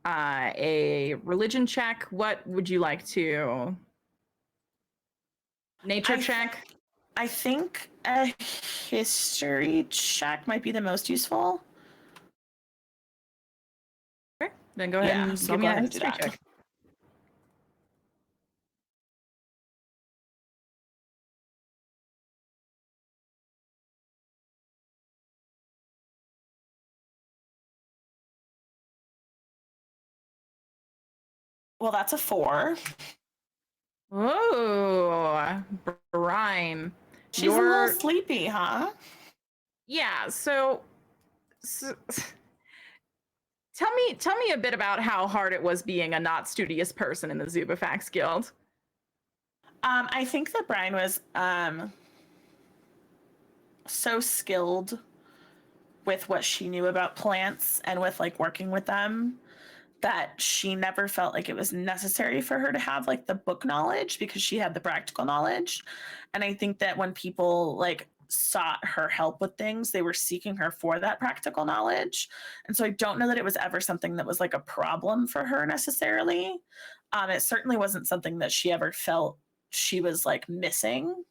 a religion check? What would you like to? Nature check? I think a history check might be the most useful. Okay, then go ahead and so give me go a ahead and do history that. check. Well, that's a 4. Oh, Brian. She's a little sleepy, huh? Yeah, so tell me a bit about how hard it was being a not studious person in the Zubafax Guild. I think that Brian was so skilled with what she knew about plants and with like working with them, that she never felt like it was necessary for her to have like the book knowledge, because she had the practical knowledge. And I think that when people like sought her help with things, they were seeking her for that practical knowledge. And so I don't know that it was ever something that was like a problem for her necessarily. It certainly wasn't something that she ever felt she was like missing.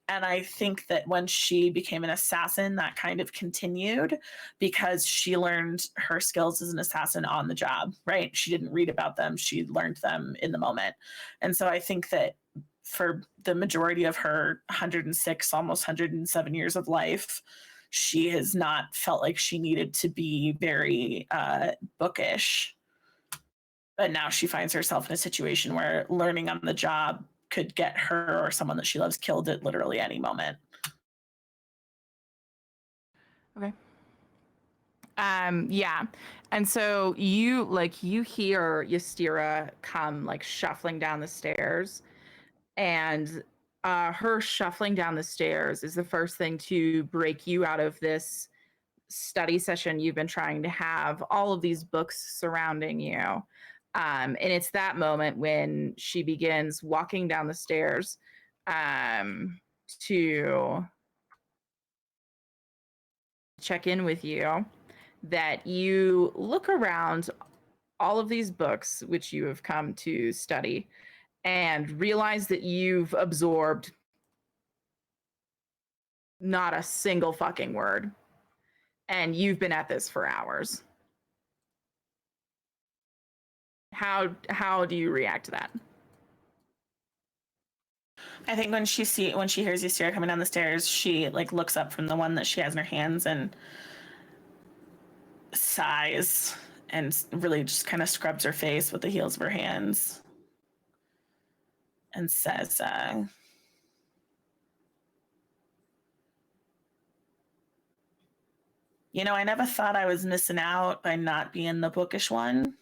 And I think that when she became an assassin, that kind of continued, because she learned her skills as an assassin on the job, right? She didn't read about them. She learned them in the moment. And so I think that for the majority of her 106, almost 107 years of life, she has not felt like she needed to be very bookish. But now she finds herself in a situation where learning on the job could get her or someone that she loves killed at literally any moment. Okay. Yeah. And so you hear Ystira come like shuffling down the stairs, and her shuffling down the stairs is the first thing to break you out of this study session you've been trying to have, all of these books surrounding you. And it's that moment when she begins walking down the stairs to check in with you, that you look around all of these books which you have come to study and realize that you've absorbed not a single fucking word, and you've been at this for hours. How do you react to that? I think when she hears Ystira coming down the stairs, she like looks up from the one that she has in her hands and sighs and really just kind of scrubs her face with the heels of her hands and says, you know, I never thought I was missing out by not being the bookish one.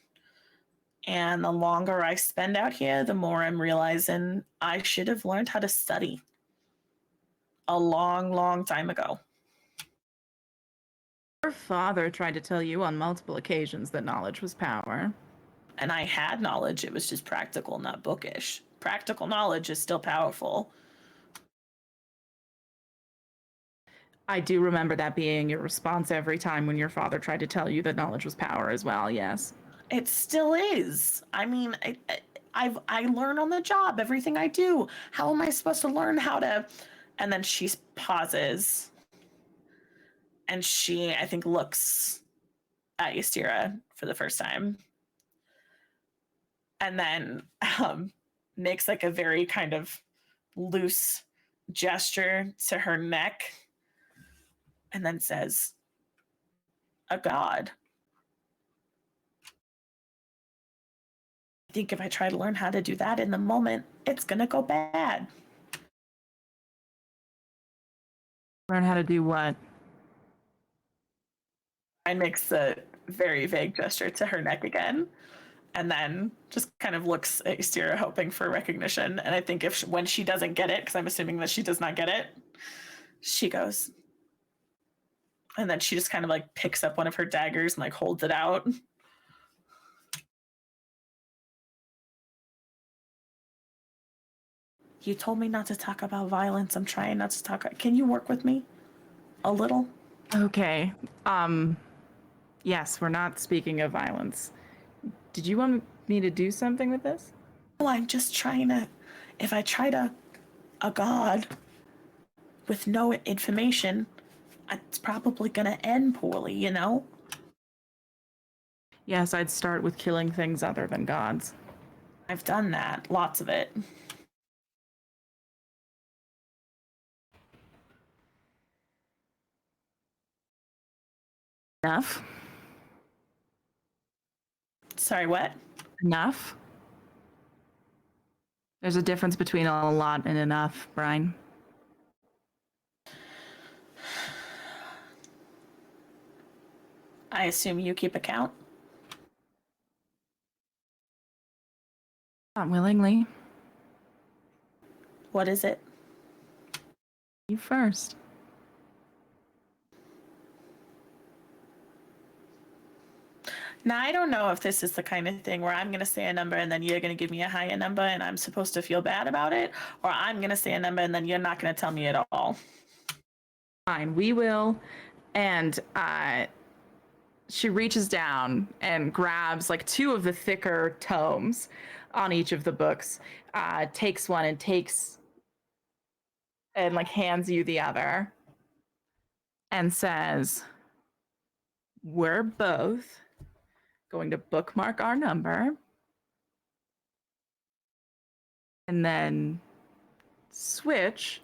And the longer I spend out here, the more I'm realizing I should have learned how to study a long, long time ago. Your father tried to tell you on multiple occasions that knowledge was power. And I had knowledge. It was just practical, not bookish. Practical knowledge is still powerful. I do remember that being your response every time when your father tried to tell you that knowledge was power as well, yes. It still is. I mean, I learn on the job everything I do. How am I supposed to learn how to? And then she pauses, and she, I think, looks at Ystira for the first time, and then makes like a very kind of loose gesture to her neck, and then says, "A god." I think if I try to learn how to do that in the moment, it's gonna go bad. Learn how to do what? I makes a very vague gesture to her neck again, and then just kind of looks at Ystira hoping for recognition. And I think when she doesn't get it, because I'm assuming that she does not get it, she goes, and then she just kind of like picks up one of her daggers and like holds it out. You told me not to talk about violence. I'm trying not to talk. Can you work with me a little? Okay. Yes, we're not speaking of violence. Did you want me to do something with this? Well, I'm just trying to. If I try to a god with no information, it's probably gonna end poorly, you know? Yes, I'd start with killing things other than gods. I've done that. Lots of it. Enough? Sorry, what? Enough? There's a difference between a lot and enough, Brian. I assume you keep account? Not willingly. What is it? You first. Now, I don't know if this is the kind of thing where I'm going to say a number and then you're going to give me a higher number and I'm supposed to feel bad about it, or I'm going to say a number and then you're not going to tell me at all. Fine, we will. And she reaches down and grabs like two of the thicker tomes on each of the books, takes one and like hands you the other and says, we're both going to bookmark our number and then switch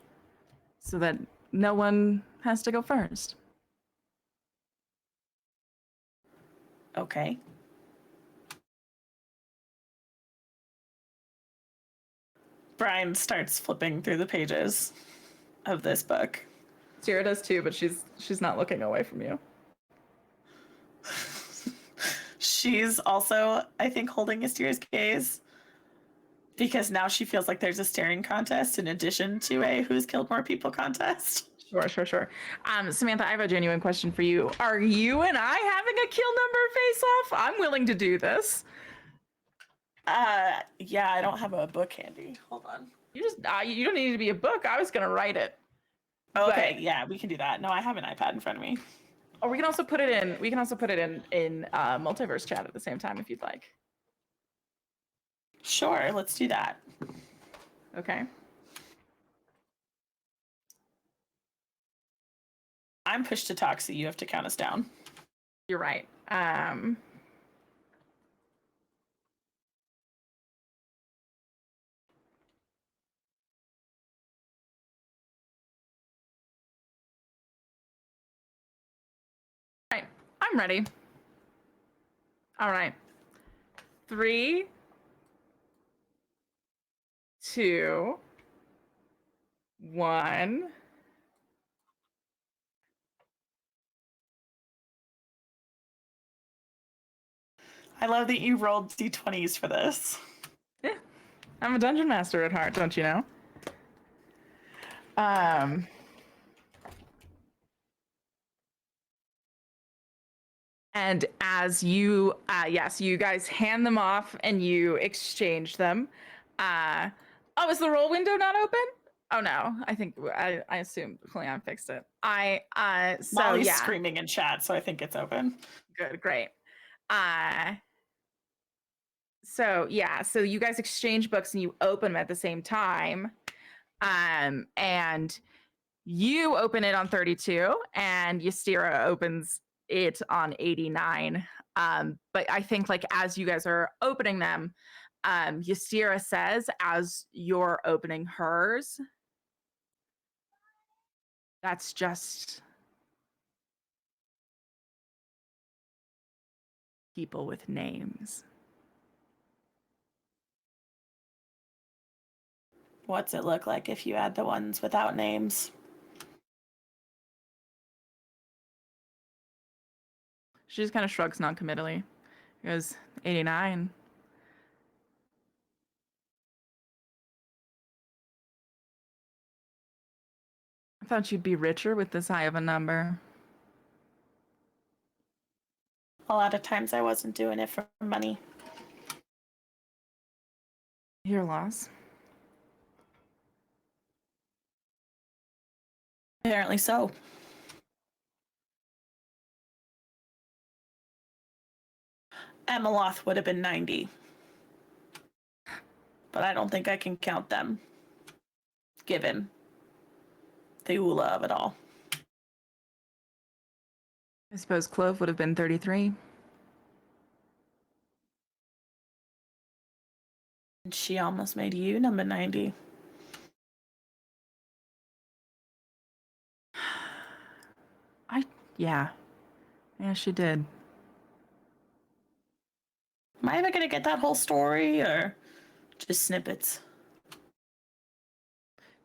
so that no one has to go first. Okay. Brian starts flipping through the pages of this book. Sierra does too, but she's not looking away from you. She's also, I think, holding Asteria's gaze because now she feels like there's a staring contest in addition to a who's killed more people contest. Sure. Samantha, I have a genuine question for you. Are you and I having a kill number face-off? I'm willing to do this. Yeah, I don't have a book handy. Hold on. You just you don't need to be a book. I was gonna write it. Okay, But, yeah, we can do that. No, I have an iPad in front of me. or we can also put it in. We can also put it in multiverse chat at the same time if you'd like. Sure, let's do that. Okay. I'm pushed to talk, so you have to count us down. You're right. Right. I'm ready. All right. 3, 2, 1. I love that you rolled d20s for this. Yeah, I'm a dungeon master at heart, don't you know? And as you, yes, you guys hand them off and you exchange them. Oh, is the roll window not open? Oh no, I think I assume Cleon fixed it. So Molly's yeah, screaming in chat, so I think it's open. good, great. So yeah, so you guys exchange books and you open them at the same time. And you open it on 32 and Ystira opens it on 89. But I think like as you guys are opening them, Ystira says as you're opening hers, that's just people with names. What's it look like if you add the ones without names? She just kind of shrugs non-committally. It goes 89. I thought you'd be richer with this high of a number. A lot of times I wasn't doing it for money. Your loss. Apparently so. Emeloth would have been 90. But I don't think I can count them, given the Ula of it all. I suppose Clove would have been 33. And she almost made you number 90. Yeah, she did. Am I ever going to get that whole story or just snippets?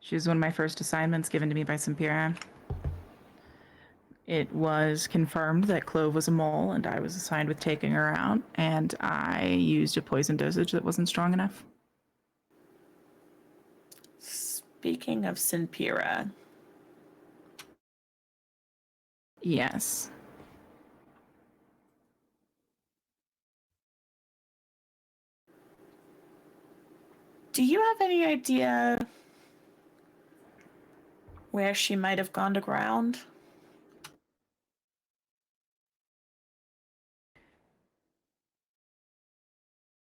She was one of my first assignments given to me by Sampira. It was confirmed that Clove was a mole, and I was assigned with taking her out, and I used a poison dosage that wasn't strong enough. Speaking of Sampira. Yes. Do you have any idea where she might have gone to ground?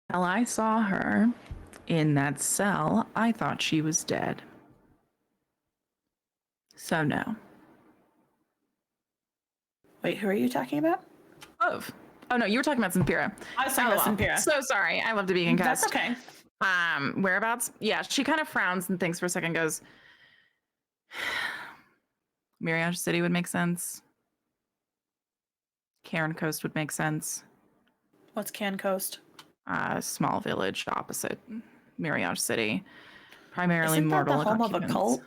While I saw her in that cell, I thought she was dead. So no. Wait, who are you talking about? Clove. Oh no, you were talking about Sampira. I was talking about Sampira. So sorry. I love to be concussed. That's okay. Whereabouts? Yeah, she kind of frowns and thinks for a second, goes, Mirage City would make sense. Cairn Coast would make sense. What's Can Coast? Small village opposite Mirage City. primarily Isn't that the mortal home of a occupants. cult?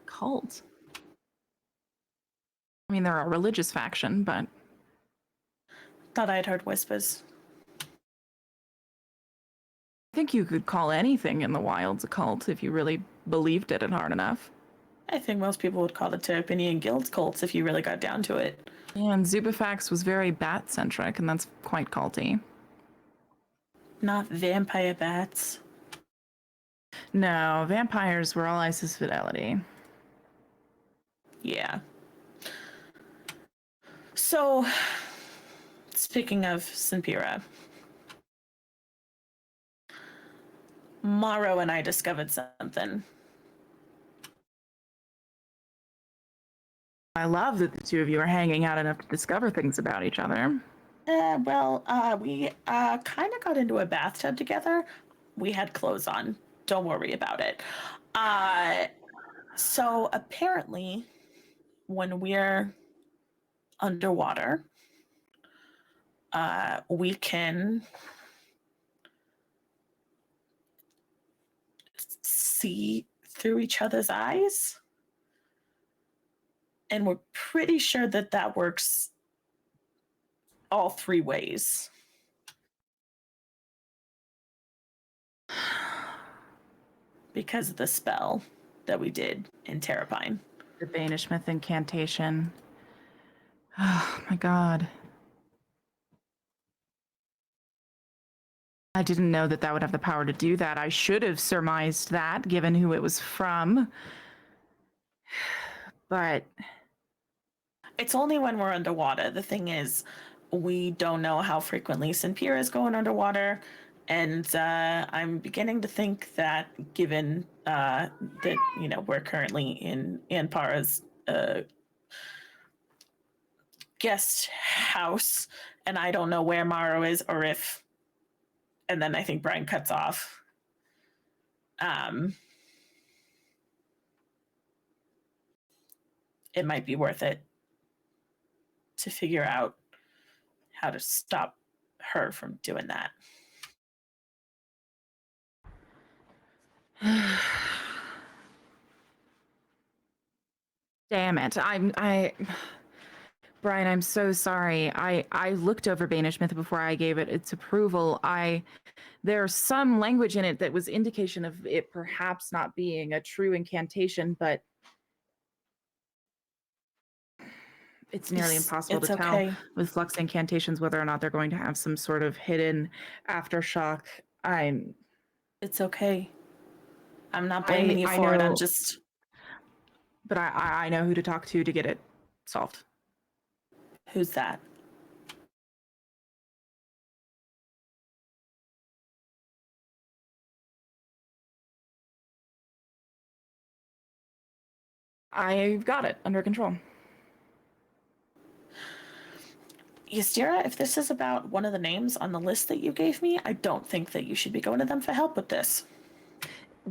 Cult? I mean, they're a religious faction, but Thought I'd heard whispers. I think you could call anything in the wilds a cult if you really believed it hard enough. I think most people would call the Terrapinian Guild's cults if you really got down to it. And Zubifax was very bat-centric, and that's quite culty. Not vampire bats. No, vampires were all Isis Fidelity. Yeah. So, speaking of Sinpira, Morrow and I discovered something. I love that the two of you are hanging out enough to discover things about each other. We kind of got into a bathtub together. We had clothes on. Don't worry about it. So apparently, when we're underwater, we can see through each other's eyes. And we're pretty sure that that works all three ways. Because of the spell that we did in Terrapine. The Banishment incantation. Oh my god. I didn't know that that would have the power to do that. I should have surmised that, given who it was from. But it's only when we're underwater. The thing is, we don't know how frequently Sinpira is going underwater. And I'm beginning to think that given that, we're currently in Anpara's guest house, and I don't know where Morrow is or if, and then I think Brian cuts off. It might be worth it to figure out how to stop her from doing that. damn it. Brian, I'm so sorry. I looked over Banishment before I gave it its approval. There's some language in it that was indication of it perhaps not being a true incantation, but it's nearly impossible to tell with flux incantations whether or not they're going to have some sort of hidden aftershock. It's okay. I'm not blaming you for it. I'm just. But I know who to talk to get it solved. Who's that? I've got it under control. Ystera, if this is about one of the names on the list that you gave me, I don't think that you should be going to them for help with this.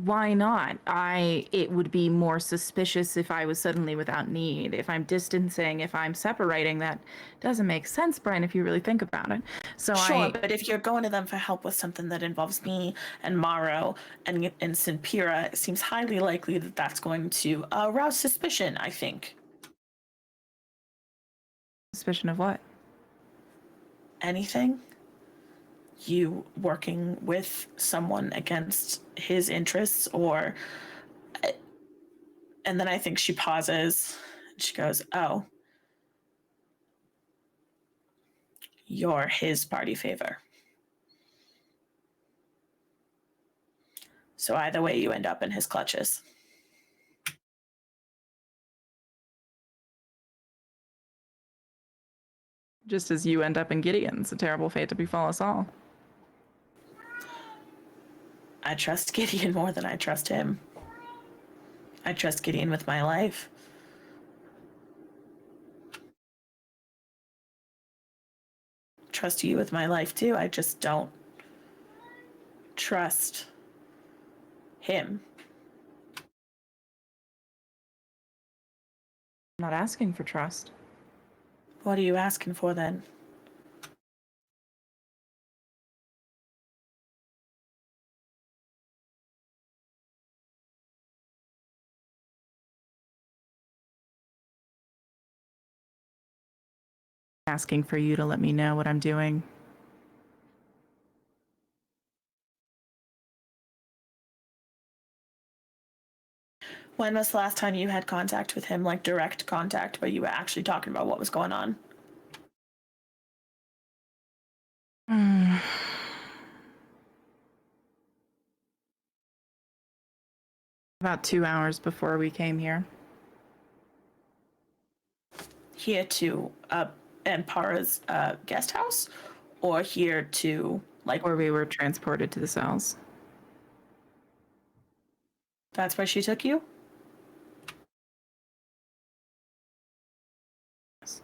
Why not? It would be more suspicious if I was suddenly without need. If I'm distancing, if I'm separating, that doesn't make sense, Brian, if you really think about it. So sure, but if you're going to them for help with something that involves me and Morrow and Sinpira, it seems highly likely that that's going to arouse suspicion, I think. Suspicion of what? Anything. You working with someone against his interests, or. And then I think she pauses. She goes, "Oh, you're his party favor. So either way, you end up in his clutches." Just as you end up in Gideon's, a terrible fate to befall us all. I trust Gideon more than I trust him. I trust Gideon with my life. Trust you with my life too. I just don't trust him. I'm not asking for trust. What are you asking for then? asking for you to let me know what I'm doing. When was the last time you had contact with him, like direct contact, where you were actually talking about what was going on? About 2 hours before we came here. Here to Ampara's guest house, or here to like Or we were transported to the cells. that's where she took you? Yes.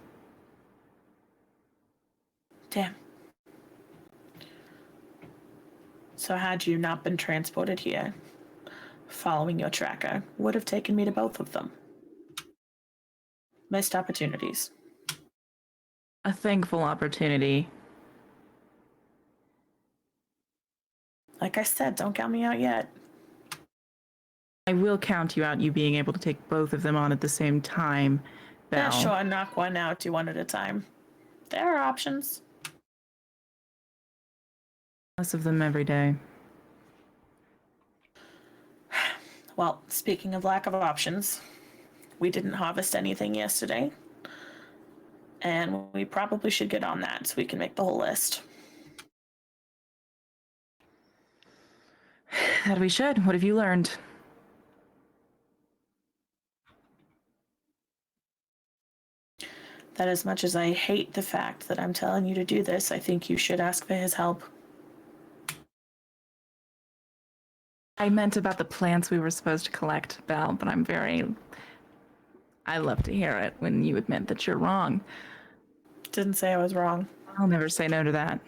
Damn. So had you not been transported here, following your tracker would have taken me to both of them. Missed opportunities. A thankful opportunity. Like I said, don't count me out yet. I will count you out, you being able to take both of them on at the same time, Belle. Yeah, sure, knock one out, do one at a time. There are options. Less of them every day. Well, speaking of lack of options, we didn't harvest anything yesterday. And we probably should get on that so we can make the whole list. That we should. What have you learned? That as much as I hate the fact that I'm telling you to do this, I think you should ask for his help. I meant about the plants we were supposed to collect, Belle, but I love to hear it when you admit that you're wrong. Didn't say I was wrong. I'll never say no to that.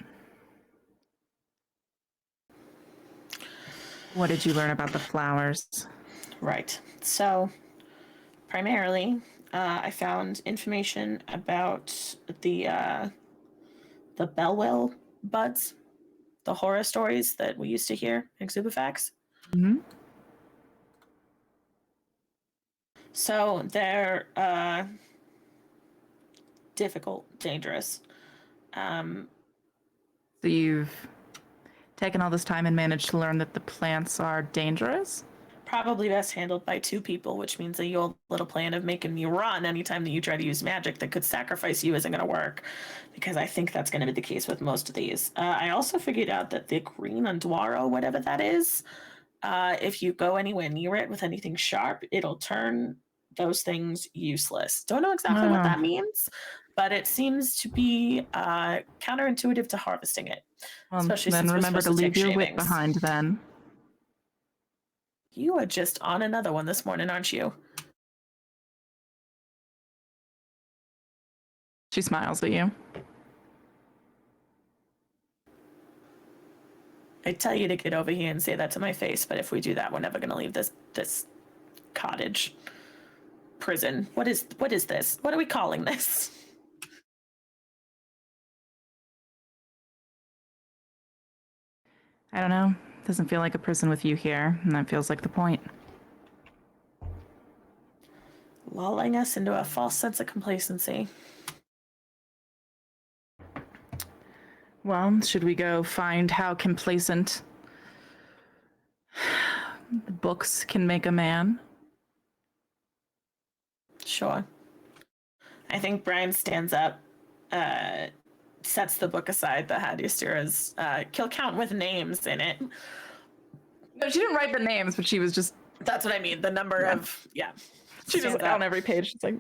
What did you learn about the flowers? Right. So, primarily, I found information about the Bellwell buds, the horror stories that we used to hear in Exubifax. Mm-hmm. So they're difficult, dangerous. So you've taken all this time and managed to learn that the plants are dangerous? Probably best handled by two people, which means that your little plan of making me run anytime that you try to use magic that could sacrifice you isn't going to work, because I think that's going to be the case with most of these. I also figured out that the green Anduaro, whatever that is, if you go anywhere near it with anything sharp, it'll turn those things useless. Don't know exactly what that means, but it seems to be counterintuitive to harvesting it. Well, Especially then since we're remember supposed to to leave take your wit shavings. behind then. You are just on another one this morning, aren't you? She smiles at you. I tell you to get over here and say that to my face, but if we do that, we're never going to leave this cottage, prison. What is this? What are we calling this? I don't know. Doesn't feel like a prison with you here, and that feels like the point. Lulling us into a false sense of complacency. Well, should we go find how complacent the books can make a man? Sure. I think Brian stands up, sets the book aside that had Ystira's kill count with names in it. No, she didn't write the names, but she was just... That's what I mean. The number of, yeah. She just, on every page, it's like,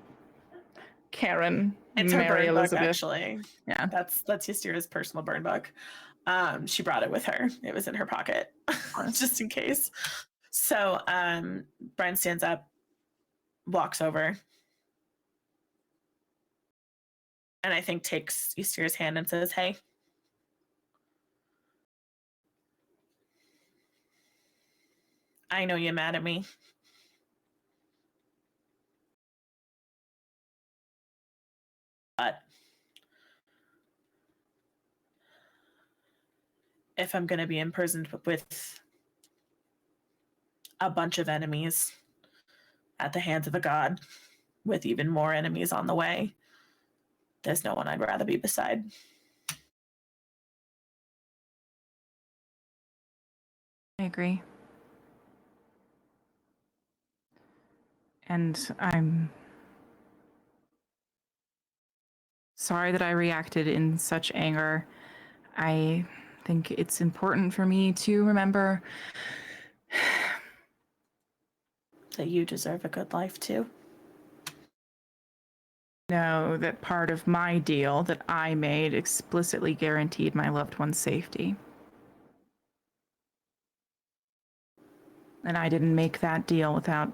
Karen, It's her Mary burn Elizabeth. book, actually. Yeah. That's Ystira's personal burn book. She brought it with her. It was in her pocket, just in case. So Brian stands up, walks over, and I think takes Ystira's hand and says, "Hey, I know you're mad at me. But if I'm going to be imprisoned with a bunch of enemies at the hands of a god, with even more enemies on the way, there's no one I'd rather be beside. I agree. And I'm sorry that I reacted in such anger. I think it's important for me to remember that you deserve a good life too. Know that part of my deal that I made explicitly guaranteed my loved one's safety. And I didn't make that deal without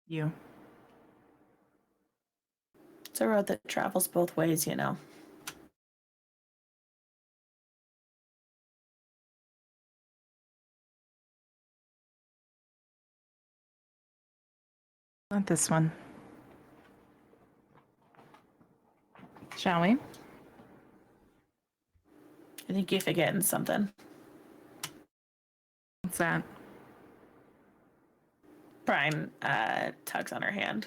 you. It's a road that travels both ways, you know. Not this one. Shall we? I think you're forgetting something. What's that? Brian tugs on her hand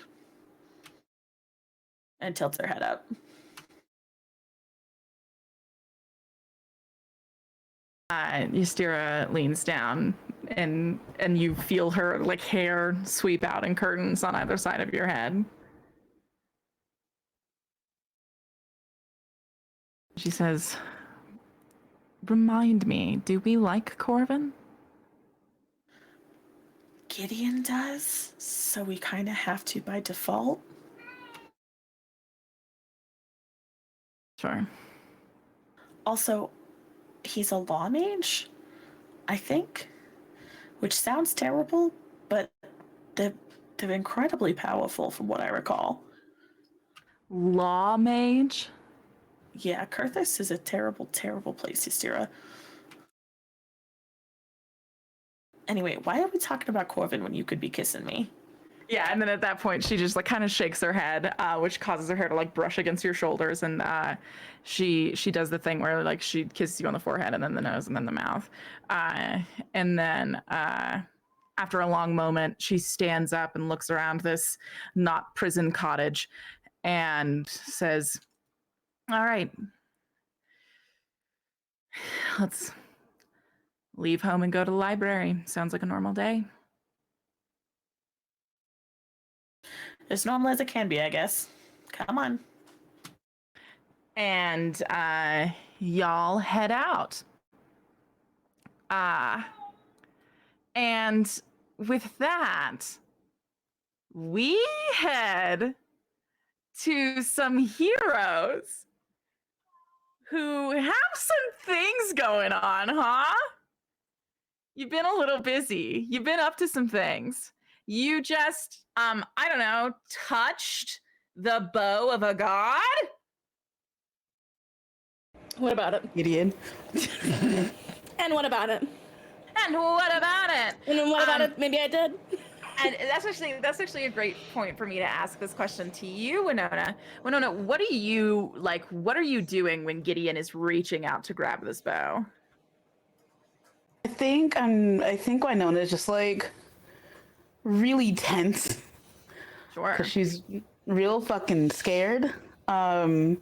and tilts her head up. Ystera leans down and you feel her like hair sweep out in curtains on either side of your head. She says, "Remind me, do we like Corvin?" Gideon does, so we kind of have to by default. Sure. Also, he's a law mage, I think, which sounds terrible, but they're incredibly powerful from what I recall. Law mage? Yeah, Kurthus is a terrible, terrible place, Ystera. Anyway, why are we talking about Corvin when you could be kissing me? Yeah, and then at that point, she just like kind of shakes her head, which causes her hair to like brush against your shoulders, and she does the thing where like she kisses you on the forehead and then the nose and then the mouth, and then after a long moment, she stands up and looks around this not prison cottage, and says, "All right, let's leave home and go to the library. Sounds like a normal day." As normal as it can be, I guess. Come on. And y'all head out. And with that, we head to some heroes who have some things going on, huh? You've been a little busy. You've been up to some things. You just, I don't know, touched the bow of a god? What about it? Gideon. And what about it? And what about it? And then what about it? Maybe I did. And that's actually a great point for me to ask this question to you, Winona. Winona, what are you doing when Gideon is reaching out to grab this bow? I think Winona is just like really tense. Sure. Because she's real fucking scared. And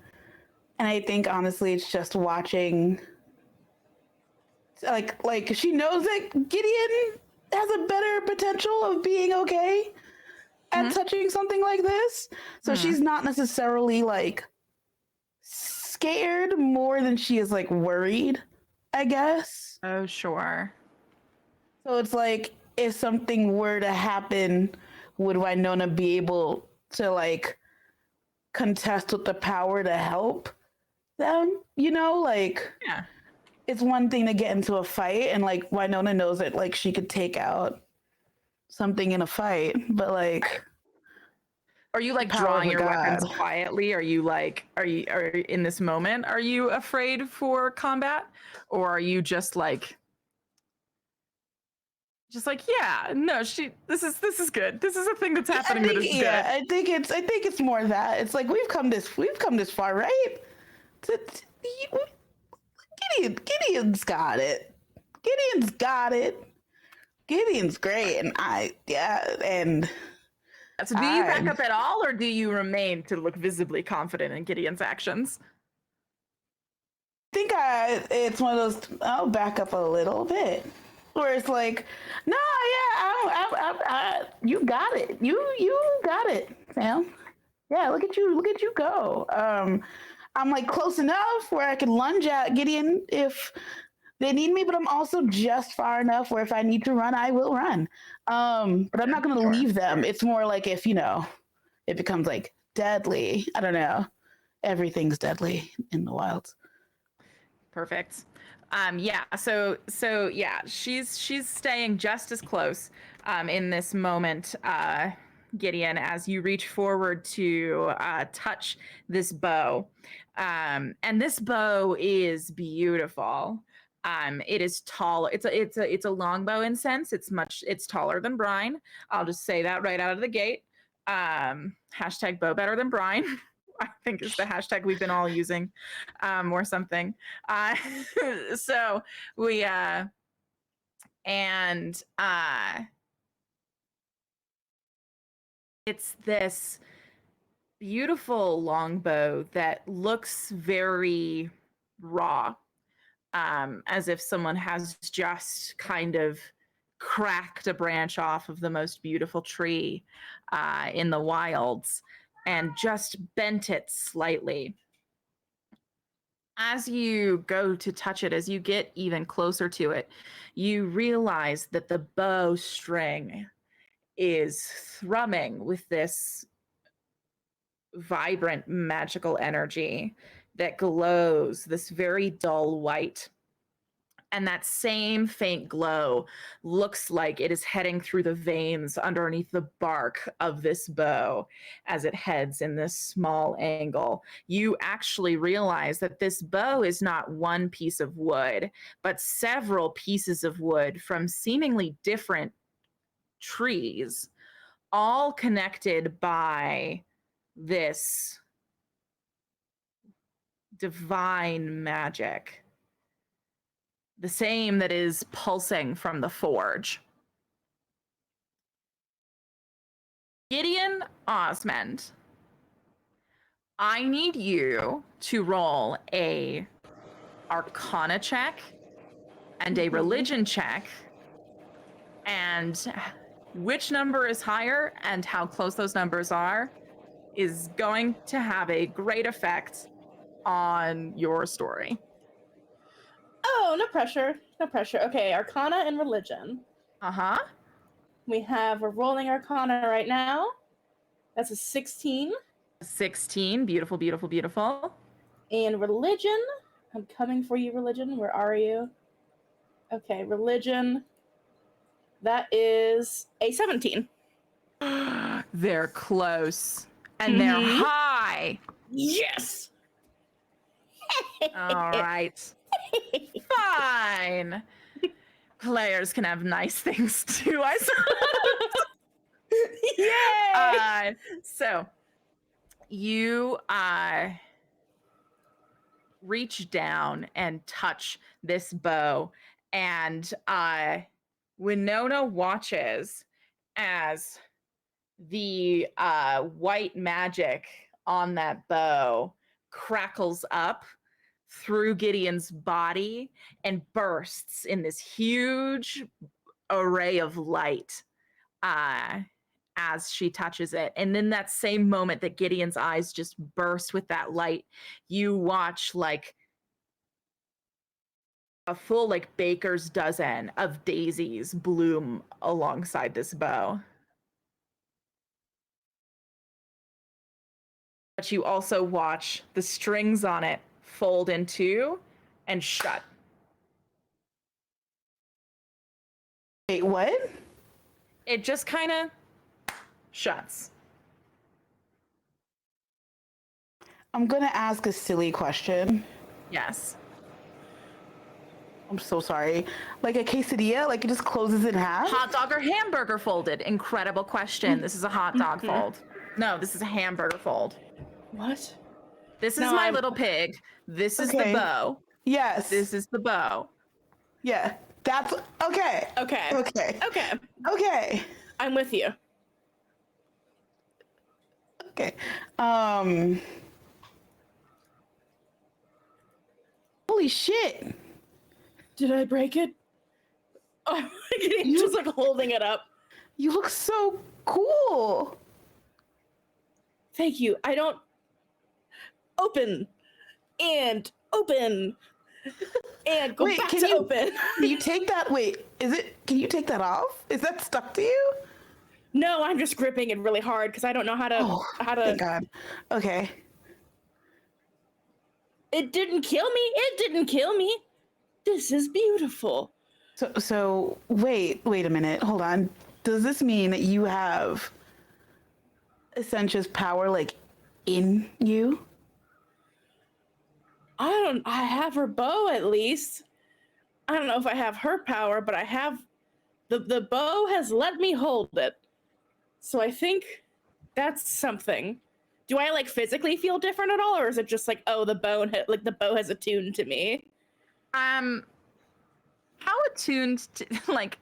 I think honestly it's just watching like she knows that Gideon has a better potential of being okay at touching something like this. So she's not necessarily like scared more than she is like worried, I guess. Oh, sure. So it's like if something were to happen, would Winona be able to like contest with the power to help them? You know, like Yeah. it's one thing to get into a fight, and like Winona knows that like she could take out something in a fight, but like Are you like power drawing of a your weapons god. quietly? Are you in this moment? Are you afraid for combat, or are you just like, yeah, no, this is good. This is a thing that's happening that is good. I think it's more that it's like we've come this far, right? Gideon's got it. Gideon's great, and So do you back I'm- up at all, or do you remain to look visibly confident in Gideon's actions? I think it's one of those. I'll back up a little bit, where it's like, no, yeah, you got it. You got it, Sam. Yeah, look at you go. I'm like close enough where I can lunge at Gideon if they need me, but I'm also just far enough where if I need to run, I will run. But I'm not going to leave them. It's more like if it becomes like deadly. I don't know. Everything's deadly in the wilds. Perfect. Yeah. So yeah, she's staying just as close in this moment, Gideon, as you reach forward to touch this bow. And this bow is beautiful. It is tall. It's a longbow in sense. It's taller than Brine. I'll just say that right out of the gate. Hashtag bow better than Brine. I think is the hashtag we've been all using, or something. So we it's this beautiful longbow that looks very raw, as if someone has just kind of cracked a branch off of the most beautiful tree in the wilds and just bent it slightly. As you go to touch it, as you get even closer to it, you realize that the bow string is thrumming with this vibrant magical energy that glows this very dull white. And that same faint glow looks like it is heading through the veins underneath the bark of this bow as it heads in this small angle. You actually realize that this bow is not one piece of wood, but several pieces of wood from seemingly different trees, all connected by this divine magic. The same that is pulsing from the forge. Gideon Osmond, I need you to roll a Arcana check and a religion check, and which number is higher and how close those numbers are is going to have a great effect on your story. Oh, no pressure. No pressure. Okay, Arcana and Religion. Uh-huh. We're rolling Arcana right now. That's a 16. 16. Beautiful, beautiful, beautiful. And Religion. I'm coming for you, Religion. Where are you? Okay, Religion. That is a 17. They're close. And they're high. Yes! All right. Fine. Players can have nice things too, I suppose. Yay! So you reach down and touch this bow, and Winona watches as the white magic on that bow crackles up through Gideon's body and bursts in this huge array of light as she touches it. And then that same moment that Gideon's eyes just burst with that light, you watch like a full like baker's dozen of daisies bloom alongside this bow. But you also watch the strings on it fold in two and shut. Wait, what? It just kind of shuts. I'm gonna ask a silly question. Yes. I'm so sorry. Like a quesadilla, like it just closes in half? Hot dog or hamburger folded? Incredible question. This is a hot dog fold. No, this is a hamburger fold. What? This is No, my I'm- little pig. This is Okay. the bow. Yes. This is the bow. Yeah. That's okay. Okay. Okay. Okay. Okay. I'm with you. Okay. Holy shit. Did I break it? Oh, You- just like holding it up. You look so cool. Thank you. I don't open and open and go Wait, back can to you- open. Can you take that? Wait, can you take that off? Is that stuck to you? No, I'm just gripping it really hard because I don't know how to Thank God. Okay. It didn't kill me. It didn't kill me. This is beautiful. So wait a minute. Hold on. Does this mean that you have Essentia's power like in you? I have her bow at least. I don't know if I have her power, but I have the bow has let me hold it. So I think that's something. Do I like physically feel different at all, or is it just like, oh, the bow has attuned to me? How attuned to like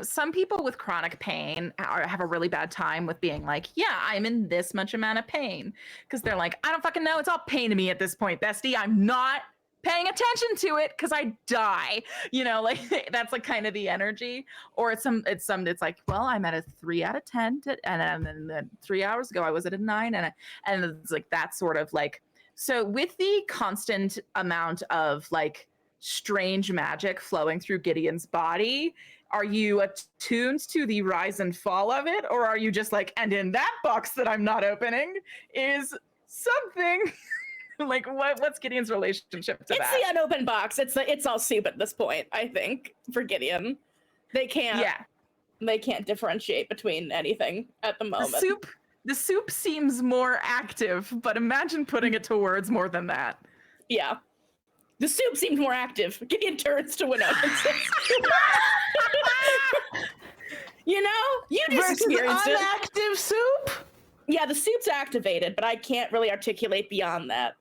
some people with chronic pain have a really bad time with being like, yeah, I'm in this much amount of pain, because they're like, I don't fucking know, it's all pain to me at this point, bestie. I'm not paying attention to it because I die, like that's like kind of the energy. Or it's like, well, I'm at a 3 out of 10 and then 3 hours ago I was at a 9, and it's like that sort of like. So with the constant amount of like strange magic flowing through Gideon's body, are you attuned to the rise and fall of it, or are you just like, and in that box that I'm not opening is something? Like what's Gideon's relationship to that? It's the unopened box. It's all soup at this point, I think, for Gideon. They can't differentiate between anything at the moment. The soup seems more active, but imagine putting it to words more than that. Yeah. The soup seemed more active. Gideon turns to Winona and says, you just experienced it. Unactive soup? Yeah, the soup's activated, but I can't really articulate beyond that.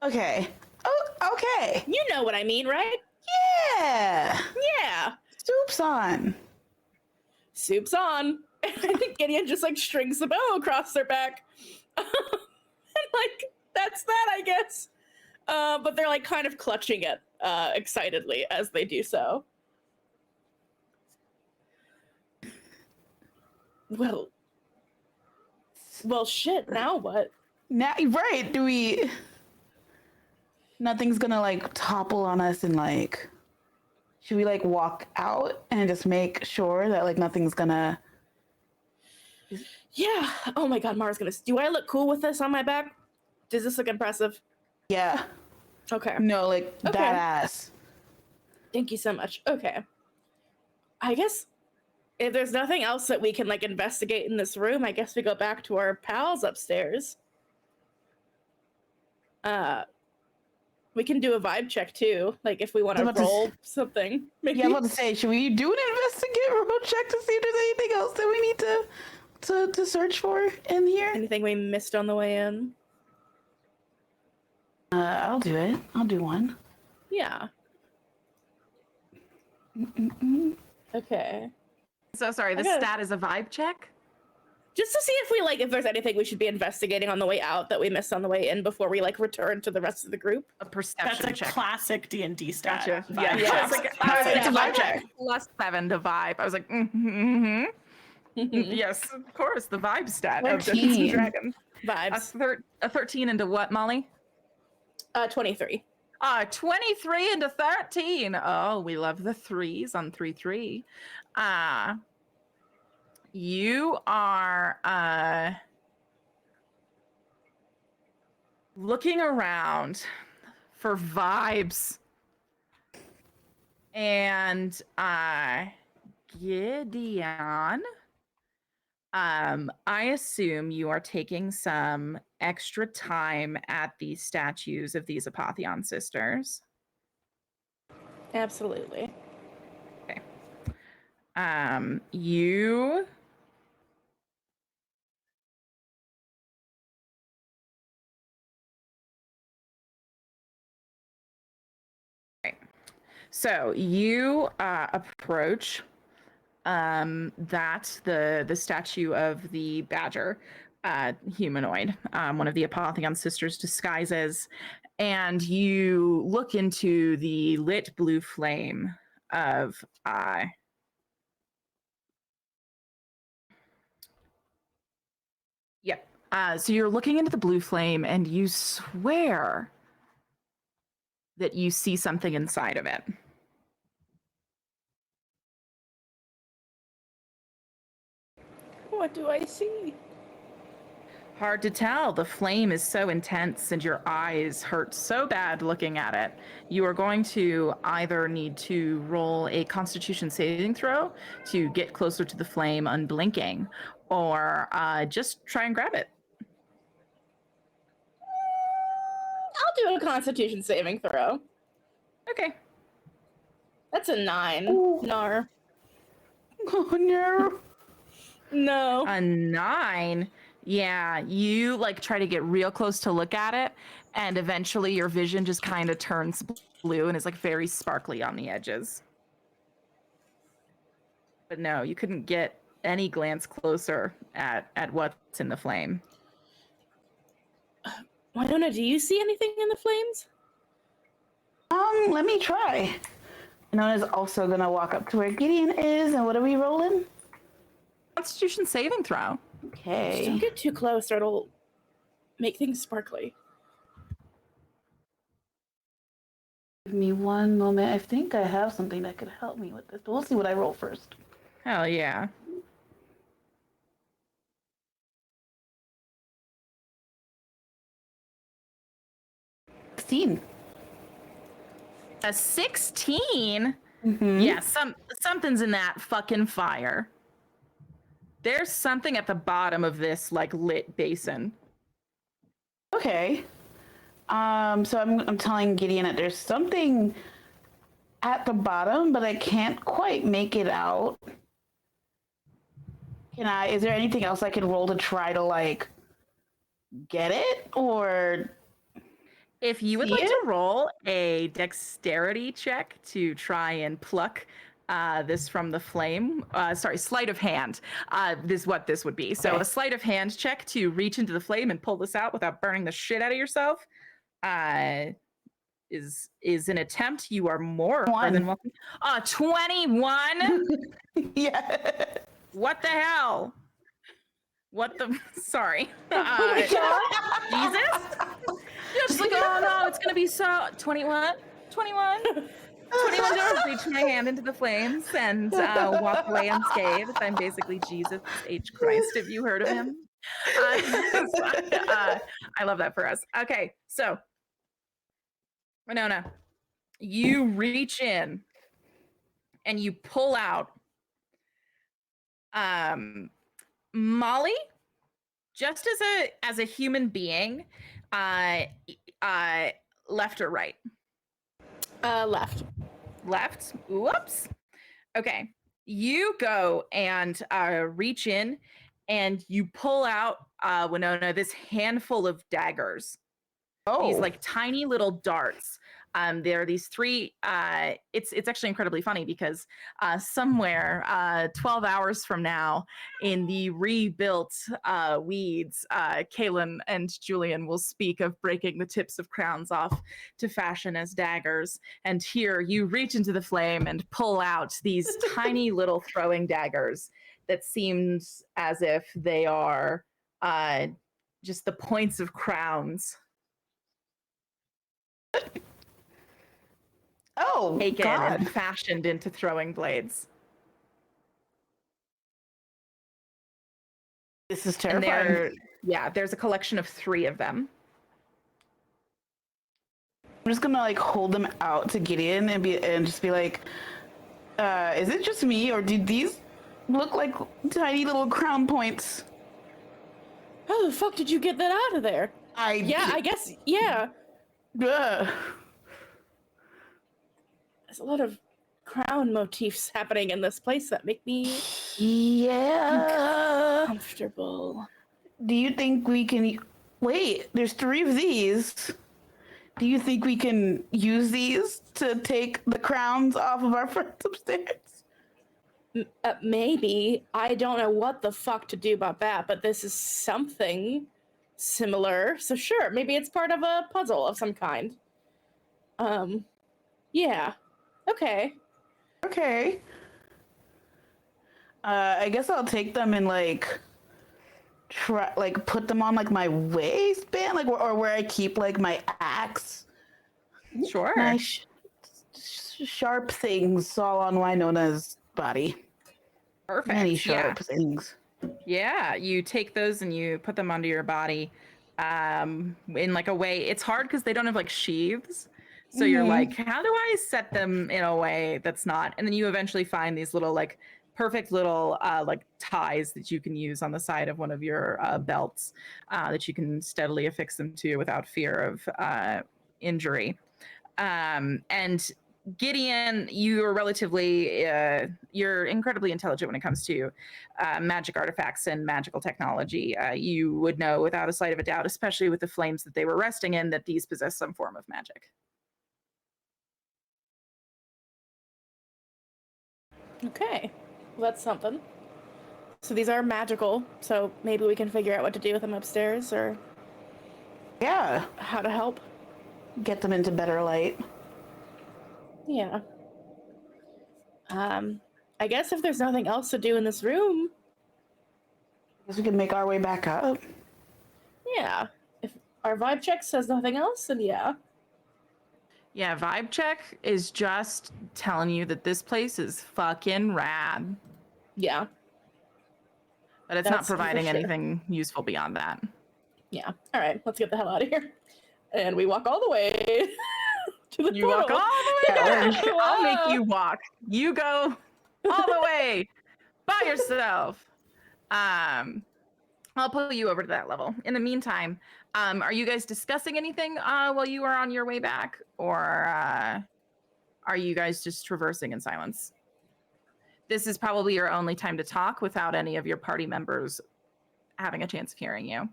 Okay. Oh, okay. You know what I mean, right? Yeah. Yeah. Soup's on. Soup's on. And I think Gideon just like strings the bow across their back. And like, that's that, I guess. But they're like kind of clutching it excitedly as they do so. Well, shit, now what? Now, right? Nothing's gonna like topple on us and like, should we like walk out and just make sure that like nothing's gonna? Yeah. Oh my God, Mara's gonna. Do I look cool with this on my back? Does this look impressive? Yeah. Okay. No, like Okay. badass. Thank you so much. Okay. I guess if there's nothing else that we can like investigate in this room, I guess we go back to our pals upstairs. We can do a vibe check too, like if we want to roll something. Maybe. Yeah, I was about to say, should we do an investigate roll check to see if there's anything else that we need to search for in here? Anything we missed on the way in? I'll do it. I'll do one. Yeah. Okay. So sorry, the stat is a vibe check? Just to see if there's anything we should be investigating on the way out that we missed on the way in before we like return to the rest of the group. A perception That's a check. classic D&D stat. Gotcha. Vibe Yeah. check. It's like, It's a vibe check. +7 to vibe. I was like, yes, of course, the vibe stat of Dungeons 13. and Dragons. Vibes. A 13 into what, Molly? 23. 23 into 13. Oh, we love the threes on 3-3. You are looking around for vibes. And Gideon, I assume you are taking some extra time at these statues of these Apotheon sisters. Absolutely. Okay. You So you approach that the statue of the badger humanoid, one of the Apotheon sisters disguises, and you look into the lit blue flame of yep. So you're looking into the blue flame, and you swear that you see something inside of it. What do I see? Hard to tell. The flame is so intense and your eyes hurt so bad looking at it. You are going to either need to roll a Constitution saving throw to get closer to the flame unblinking, or just try and grab it. I'll do a Constitution saving throw. Okay. That's a 9. Ooh. Nar. Oh no. No. A 9. Yeah, you like try to get real close to look at it, and eventually your vision just kind of turns blue and is like very sparkly on the edges. But no, you couldn't get any glance closer at what's in the flame. Winona, do you see anything in the flames? Let me try. Nona's also gonna walk up to where Gideon is, and what are we rolling? Constitution saving throw. Just Okay. don't get too close or it'll make things sparkly. Give me one moment. I think I have something that could help me with this, but we'll see what I roll first. Hell yeah. $16. A 16? Mm-hmm. Yeah, something's in that fucking fire. There's something at the bottom of this like lit basin. Okay. So I'm telling Gideon that there's something at the bottom, but I can't quite make it out. Is there anything else I can roll to try to like get it? Or If you would See like it? to roll a dexterity check to try and pluck this from the flame, sleight of hand, this is what this would be. So Okay. a sleight of hand check to reach into the flame and pull this out without burning the shit out of yourself is an attempt. You are more than welcome. 21? yeah. What the hell? What the? Sorry. Jesus? Just like, oh no, it's gonna be so 21. 21 doors. Reach my hand into the flames and walk away unscathed. I'm basically Jesus H. Christ. Have you heard of him? I love that for us. Okay, so Winona, you reach in and you pull out Molly, just as a human being, left or right? Left. Left. Whoops. Okay. You go and reach in and you pull out, Winona, this handful of daggers. Oh. These like tiny little darts. There are these 3. It's actually incredibly funny because somewhere 12 hours from now in the rebuilt weeds, Kaylin and Julian will speak of breaking the tips of crowns off to fashion as daggers. And here you reach into the flame and pull out these tiny little throwing daggers that seems as if they are just the points of crowns. Oh, Taken God. and fashioned into throwing blades. This is And terrifying. there's a collection of 3 of them. I'm just gonna like hold them out to Gideon and just be like, is it just me, or did these look like tiny little crown points? How the fuck did you get that out of there? I guess, yeah. Ugh. There's a lot of crown motifs happening in this place that make me comfortable. Do you think we can... Wait, there's 3 of these. Do you think we can use these to take the crowns off of our friends upstairs? Maybe. I don't know what the fuck to do about that, but this is something similar. So sure, maybe it's part of a puzzle of some kind. Yeah. Okay. Okay. I guess I'll take them and like try like put them on like my waistband, like or where I keep like my axe. Sure. My sharp things all on Winona's body. Perfect. Many sharp things. Yeah, you take those and you put them onto your body in like a way. It's hard because they don't have like sheaths. So you're like, how do I set them in a way that's not? And then you eventually find these little like perfect little like ties that you can use on the side of one of your belts that you can steadily affix them to without fear of injury. And Gideon, you're relatively, you're incredibly intelligent when it comes to magic artifacts and magical technology. You would know without a sight of a doubt, especially with the flames that they were resting in, that these possess some form of magic. Okay. Well, that's something. So these are magical, so maybe we can figure out what to do with them upstairs or Yeah. how to help. Get them into better light. Yeah. I guess if there's nothing else to do in this room, Guess we can make our way back up. yeah. If our vibe check says nothing else, then yeah. Yeah, vibe check is just telling you that this place is fucking rad. Yeah. But it's That's not for providing sure. anything useful beyond that. Yeah. All right, let's get the hell out of here. And we walk all the way to the You walk portal. all the way Yeah, back. I'll make you walk. You go all the way by yourself. I'll pull you over to that level. In the meantime, are you guys discussing anything while you are on your way back, or are you guys just traversing in silence? This is probably your only time to talk without any of your party members having a chance of hearing you.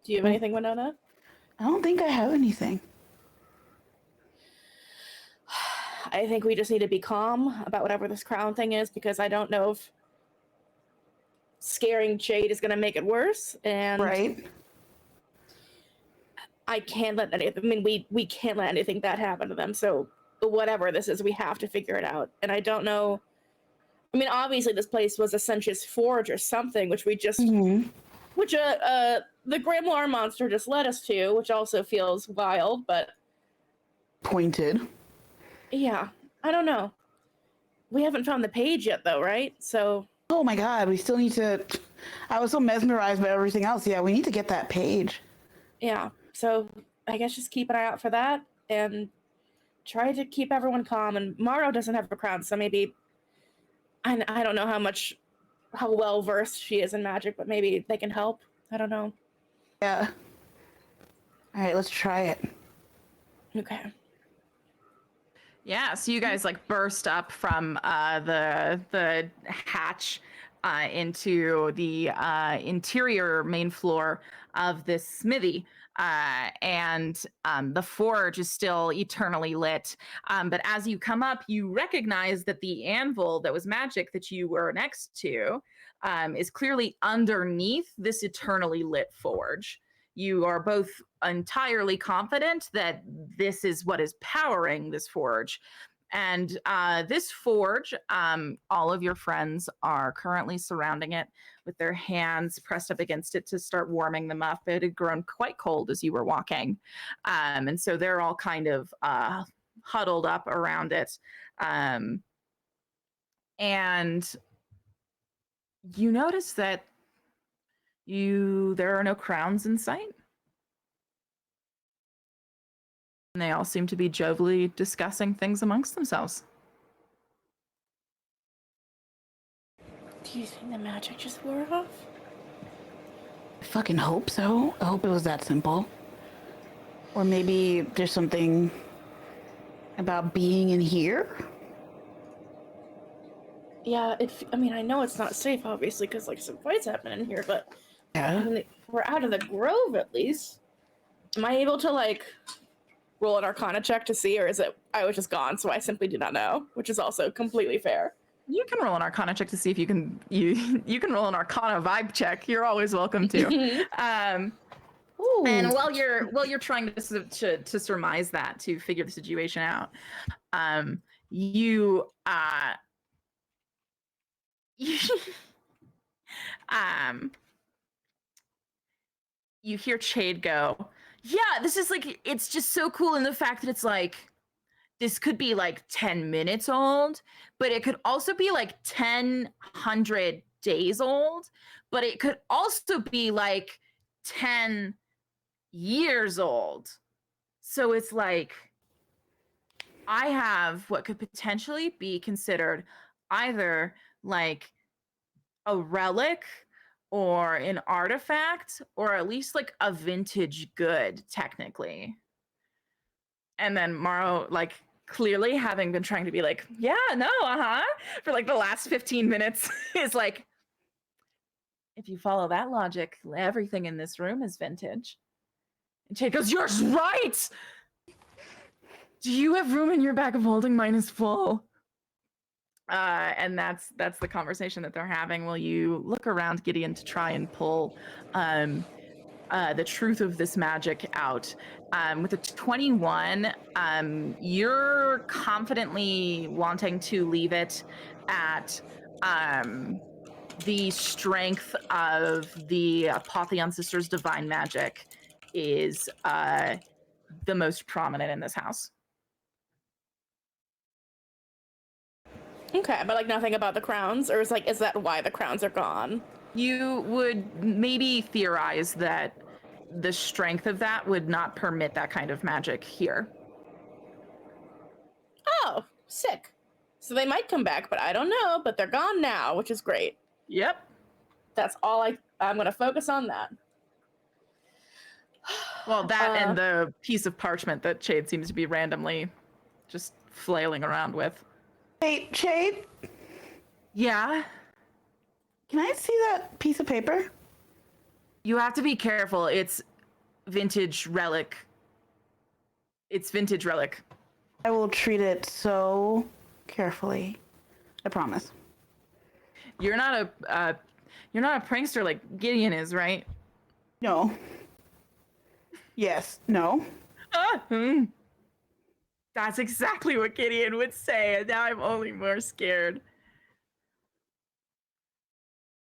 Do you have anything, Winona? I don't think I have anything. I think we just need to be calm about whatever this crown thing is, because I don't know if scaring Jade is going to make it worse. And Right. I can't let we can't let anything bad happen to them. So whatever this is, we have to figure it out. And I don't know. I mean, obviously this place was a Sentious Forge or something, which we just, which the Grimoire monster just led us to, which also feels wild, but Pointed. yeah, I don't know. We haven't found the page yet though, right? So Oh my god, we still need to. I was so mesmerized by everything else. Yeah, we need to get that page. yeah, so I guess just keep an eye out for that and try to keep everyone calm. And Maro doesn't have a crown, so maybe I don't know how well versed she is in magic, but maybe they can help. I don't know. Yeah. All right, let's try it. Okay. Yeah, so you guys like burst up from the hatch into the interior main floor of this smithy. And the forge is still eternally lit. But as you come up, you recognize that the anvil that was magic that you were next to is clearly underneath this eternally lit forge. You are both entirely confident that this is what is powering this forge. And this forge, all of your friends are currently surrounding it with their hands pressed up against it to start warming them up. It had grown quite cold as you were walking. And so they're all kind of huddled up around it. And you notice that there are no crowns in sight. And they all seem to be jovially discussing things amongst themselves. Do you think the magic just wore off? I fucking hope so. I hope it was that simple. Or maybe there's something about being in here. Yeah, I know it's not safe, obviously, because like some fights happen in here, but Yeah. we're out of the grove at least. Am I able to like roll an Arcana check to see, or is it I was just gone, so I simply do not know, which is also completely fair. You can roll an Arcana check to see if you can you can roll an Arcana vibe check. You're always welcome to. And while you're trying to surmise that, to figure the situation out, you you hear Chade go, yeah, this is like, it's just so cool in the fact that it's like, this could be like 10 minutes old, but it could also be like 100 days old, but it could also be like 10 years old. So it's like, I have what could potentially be considered either like a relic or an artifact, or at least like a vintage good, technically. And then Morrow, like, clearly having been trying to be like, yeah, no, for like the last 15 minutes, is like, if you follow that logic, everything in this room is vintage. And Chade goes, you're right! Do you have room in your bag of holding? Mine is full. And that's the conversation that they're having. While you look around, Gideon, to try and pull the truth of this magic out. With a 21, you're confidently wanting to leave it at the strength of the Apotheon Sisters' divine magic is the most prominent in this house. Okay, but like nothing about the crowns, or is that why the crowns are gone? You would maybe theorize that the strength of that would not permit that kind of magic here. Oh, sick. So they might come back, but I don't know, but they're gone now, which is great. Yep. That's all I'm going to focus on that. Well, that and the piece of parchment that Chade seems to be randomly just flailing around with. Wait, Chade? Yeah? Can I see that piece of paper? You have to be careful. It's vintage relic. It's vintage relic. I will treat it so carefully. I promise. You're not a prankster like Gideon is, right? No. Yes. No. That's exactly what Gideon would say, and now I'm only more scared.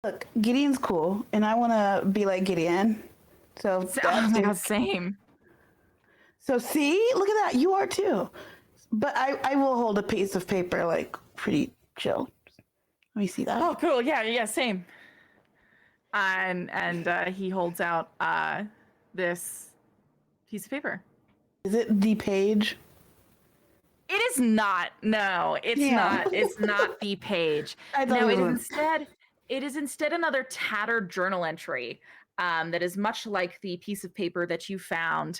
Look, Gideon's cool, and I want to be like Gideon. So that's same. So see, look at that. You are too. But I will hold a piece of paper like pretty chill. Let me see that. Oh, cool. Yeah, same. And he holds out this piece of paper. Is it the page? It is not. No, it's not. It's not the page. No, it is instead another tattered journal entry that is much like the piece of paper that you found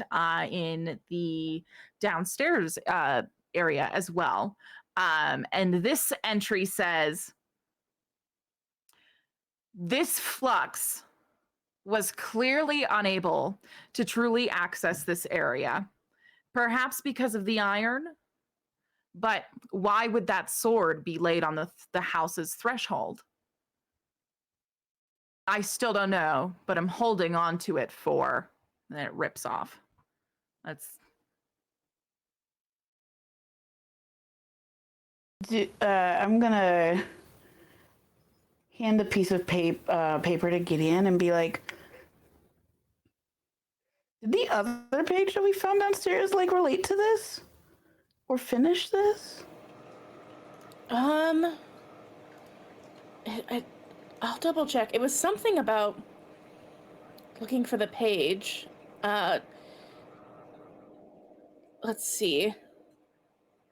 in the downstairs area as well. And this entry says, this flux was clearly unable to truly access this area, perhaps because of the iron. But why would that sword be laid on the house's threshold? I still don't know, but I'm holding on to it for... And then it rips off. I'm gonna hand a piece of paper to Gideon and be like, did the other page that we found downstairs like relate to this? Or finish this? I'll double check. It was something about looking for the page. Let's see.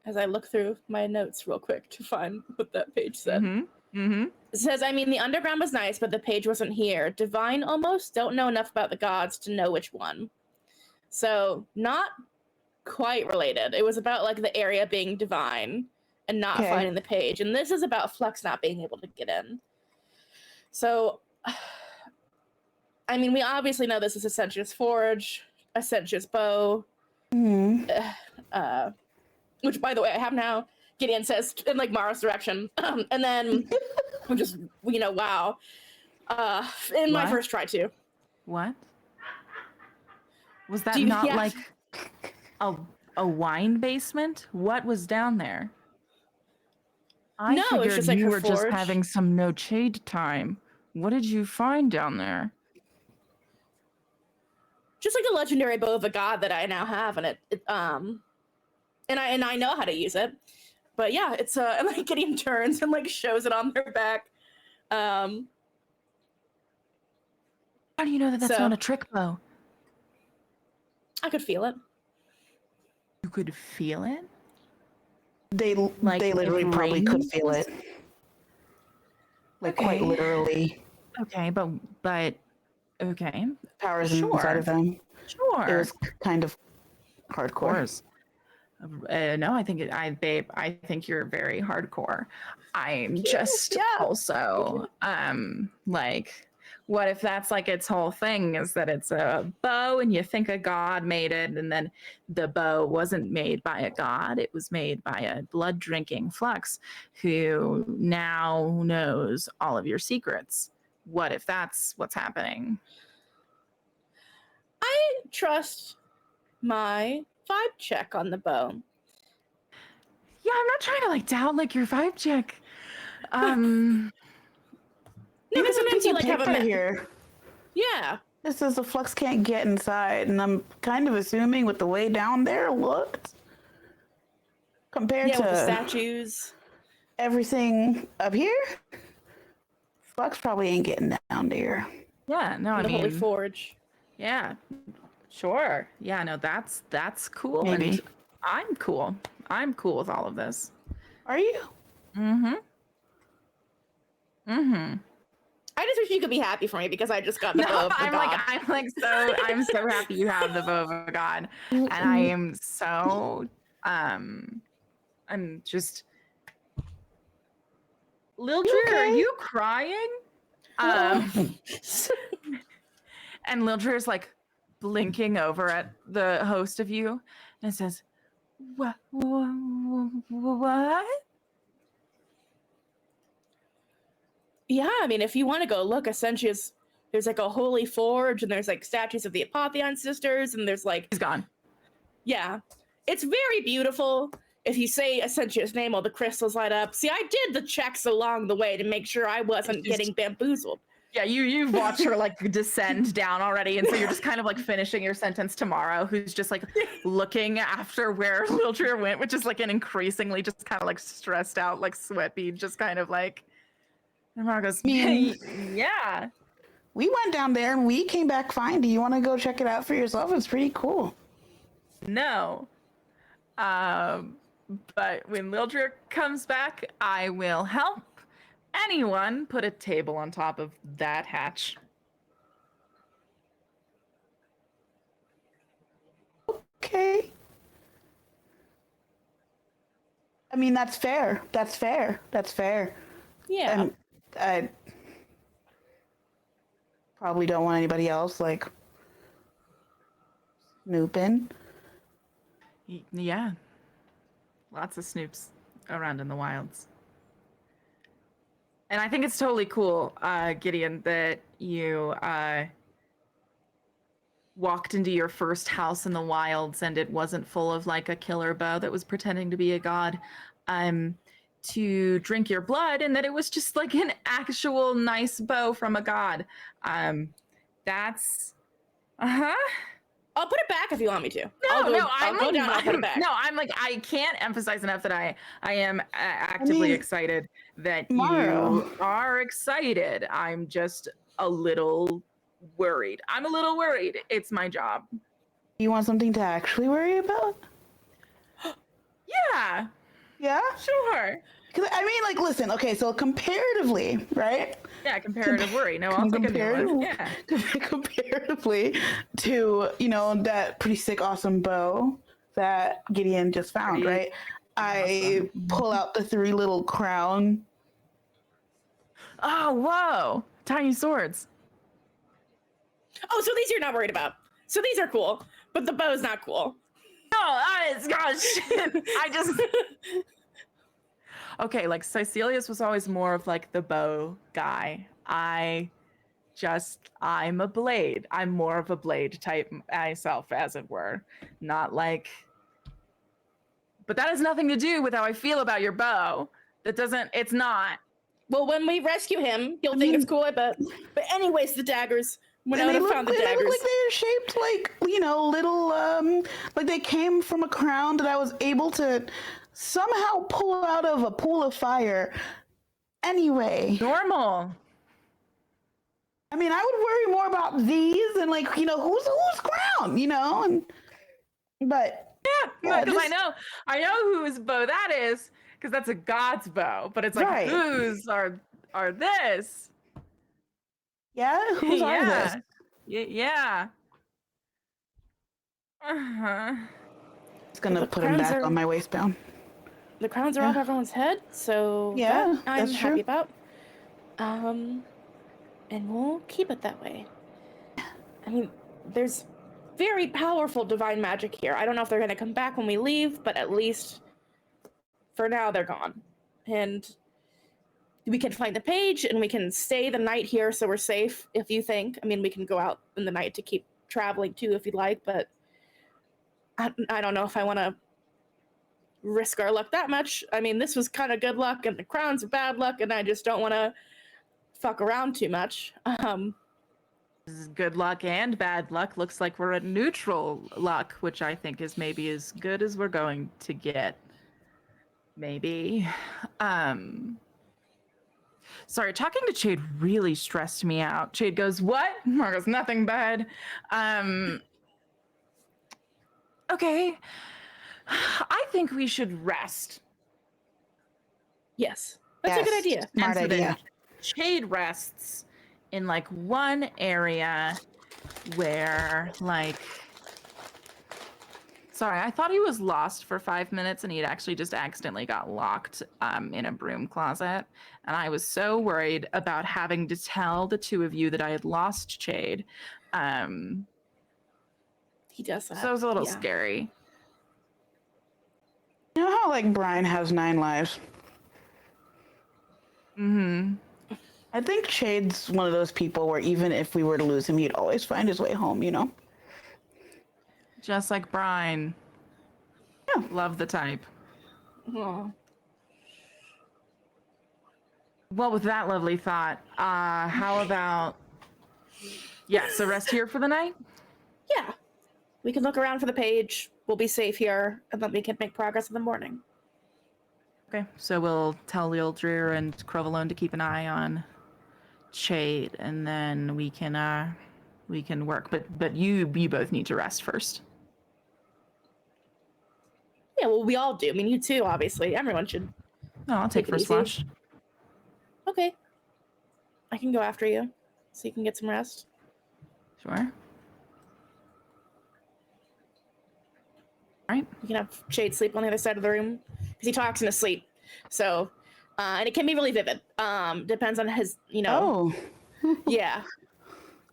As I look through my notes real quick to find what that page said. It says, I mean, the underground was nice, but the page wasn't here. Divine almost? Don't know enough about the gods to know which one. So, not quite related. It was about like the area being divine and not finding the page. And this is about Flux not being able to get in. So, I mean, we obviously know this is a sensuous forge, a sensuous bow. Which, by the way, I have now. Gideon says in like Mara's direction, and then I'm just, wow. In my What? first try too. What? Was that Do you- not yeah. like a wine basement? What was down there? I No, it's figured just like you her were just forge. having some no shade time. What did you find down there? Just like a legendary bow of a god that I now have, and and I know how to use it. But yeah, it's and like Gideon turns and like shows it on their back. How do you know that that's So- not a trick bow? I could feel it. You could feel it? They Like, they literally it probably could rains? feel it. Like quite Okay. literally. Okay, but okay. Powers Sure. inside of them. Sure. It was kind of Of hardcore. course. No, I think babe, I think you're very hardcore. I'm just Yeah. also like, what if that's like its whole thing is that it's a bow and you think a god made it, and then the bow wasn't made by a god, it was made by a blood drinking flux who now knows all of your secrets. What if that's what's happening? I trust my vibe check on the bow. Yeah, I'm not trying to like doubt like your vibe check. No, because sometimes you like have a picture here. Yeah. It says the flux can't get inside, and I'm kind of assuming with the way down there looked compared Yeah, with the to statues. everything up here, flux probably ain't getting down there. Yeah, no, I And the Holy mean, Forge. yeah, sure. Yeah, no, that's cool. Maybe. And I'm cool. I'm cool with all of this. Are you? Mm-hmm. I just wish you could be happy for me because I just got the bow No, of the god. I'm so happy you have the bow of a god. And I am so I'm just Lil Dreer, are okay? you crying? And Lil Dreer's like blinking over at the host of you and says, What? Yeah, I mean, if you want to go look, essentially, there's like a holy forge, and there's like statues of the Apotheon sisters, and there's like, He's gone. yeah, it's very beautiful. If you say Essentia's name, all the crystals light up. See, I did the checks along the way to make sure I wasn't She's- getting bamboozled. Yeah, you've watched her like descend down already, and so you're just kind of like finishing your sentence tomorrow. Who's just like looking after where Lil Dreer went, which is like an increasingly just kind of like stressed out, like sweaty, just kind of like. And Mara goes, yeah. We went down there and we came back fine. Do you want to go check it out for yourself? It's pretty cool. No. But when Lil Dreer comes back, I will help anyone put a table on top of that hatch. Okay. I mean, that's fair. That's fair. That's fair. Yeah. And I probably don't want anybody else like snooping. Yeah. Lots of snoops around in the wilds. And I think it's totally cool, Gideon, that you walked into your first house in the wilds and it wasn't full of like a killer bow that was pretending to be a god to drink your blood, and that it was just like an actual nice bow from a god. That's I'll put it back if you want me to. I'll go I'll down, I'll put it back. No, I'm like, I can't emphasize enough that I am actively mean, excited that Mario. you are excited. I'm just a little worried. I'm a little worried. It's my job. You want something to actually worry about? Yeah, Yeah? sure. 'Cause, I mean, like, listen, okay, so comparatively, right? Yeah, comparative worry. No, I'll take a new one. Yeah. Comparatively to, that pretty sick, awesome bow that Gideon just found, Pretty right? I pull out the 3 little crown. Oh, whoa. Tiny swords. Oh, so these you're not worried about. So these are cool, but the bow's not cool. gosh. I just okay, like Cecilius was always more of like the bow guy. I'm a blade. I'm more of a blade type myself, as it were. Not like, but that has nothing to do with how I feel about your bow. It's not. Well, when we rescue him, you'll think it's cool, I bet. But anyways, the daggers. When I found the They daggers. look like they're shaped like, little, like they came from a crown that I was able to somehow pull out of a pool of fire. Anyway. Normal. I mean, I would worry more about these and like, who's crown, but Yeah, because I know whose bow that is, because that's a god's bow. But it's like, Right. whose are this? Yeah, whose are this? Yeah. Uh-huh. It's gonna The put him crowns back are- on my waistband. The crowns are off everyone's head, so Yeah, that I'm that's happy true. about. And we'll keep it that way. I mean, there's very powerful divine magic here. I don't know if they're going to come back when we leave, but at least for now they're gone. And we can find the page and we can stay the night here so we're safe, if you think. I mean, we can go out in the night to keep traveling too if you'd like, but I don't know if I want to risk our luck that much. I mean, this was kind of good luck and the crowns are bad luck, and I just don't want to fuck around too much. This is good luck and bad luck. Looks like we're at neutral luck, which I think is maybe as good as we're going to get. Maybe. Sorry, talking to Jade really stressed me out. Jade goes, "What?" Mar goes, "Nothing, bud." Okay. I think we should rest. Yes, that's a good Yes. idea. Smart And so then idea. Jade rests in like one area where sorry, I thought he was lost for 5 minutes and he'd actually just accidentally got locked in a broom closet. And I was so worried about having to tell the two of you that I had lost Jade. He does that. So it was a little yeah. scary. You know how like Brian has 9 lives? Mm-hmm. I think Shade's one of those people where even if we were to lose him, he'd always find his way home, Just like Brian. Yeah. Love the type. Aw. Well, with that lovely thought, how about so rest here for the night? Yeah. We can look around for the page. We'll be safe here, and then we can make progress in the morning. Okay, so we'll tell Lildrir and Crovalone to keep an eye on Jade, and then we can work. But you both need to rest first. Yeah, well, we all do. I mean, you too, obviously. Everyone should. No, I'll take Take it first easy. watch. Okay. I can go after you, so you can get some rest. Sure. All right. You can have Shade sleep on the other side of the room because he talks in his sleep. So, and it can be really vivid. Depends on his, Oh. yeah.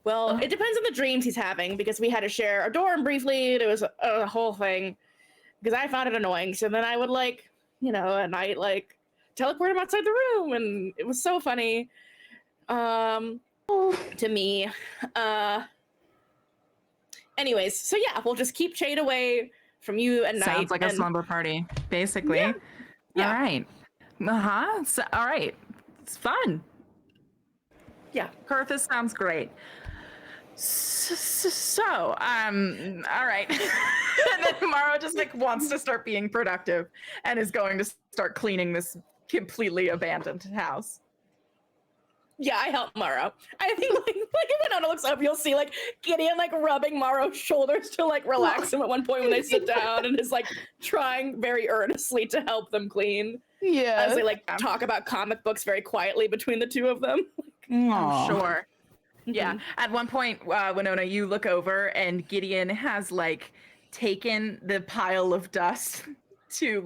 Well, it depends on the dreams he's having because we had to share a dorm briefly. It was a whole thing because I found it annoying. So then I would at night, teleport him outside the room, and it was so funny to me. Anyways, so yeah, we'll just keep Jade away from you at night. Sounds like a slumber party, basically. Yeah. All right. So, all right. It's fun. Yeah. Karthus sounds great. So, all right. And then Maro just wants to start being productive and is going to start cleaning this completely abandoned house. Yeah, I help Maro. I think if Winona looks up, you'll see Gideon rubbing Maro's shoulders to relax him at one point when they sit down, and is trying very earnestly to help them clean. Yeah. As they talk about comic books very quietly between the two of them. I'm sure. Yeah. Mhm. At one point, Winona, you look over and Gideon has taken the pile of dust to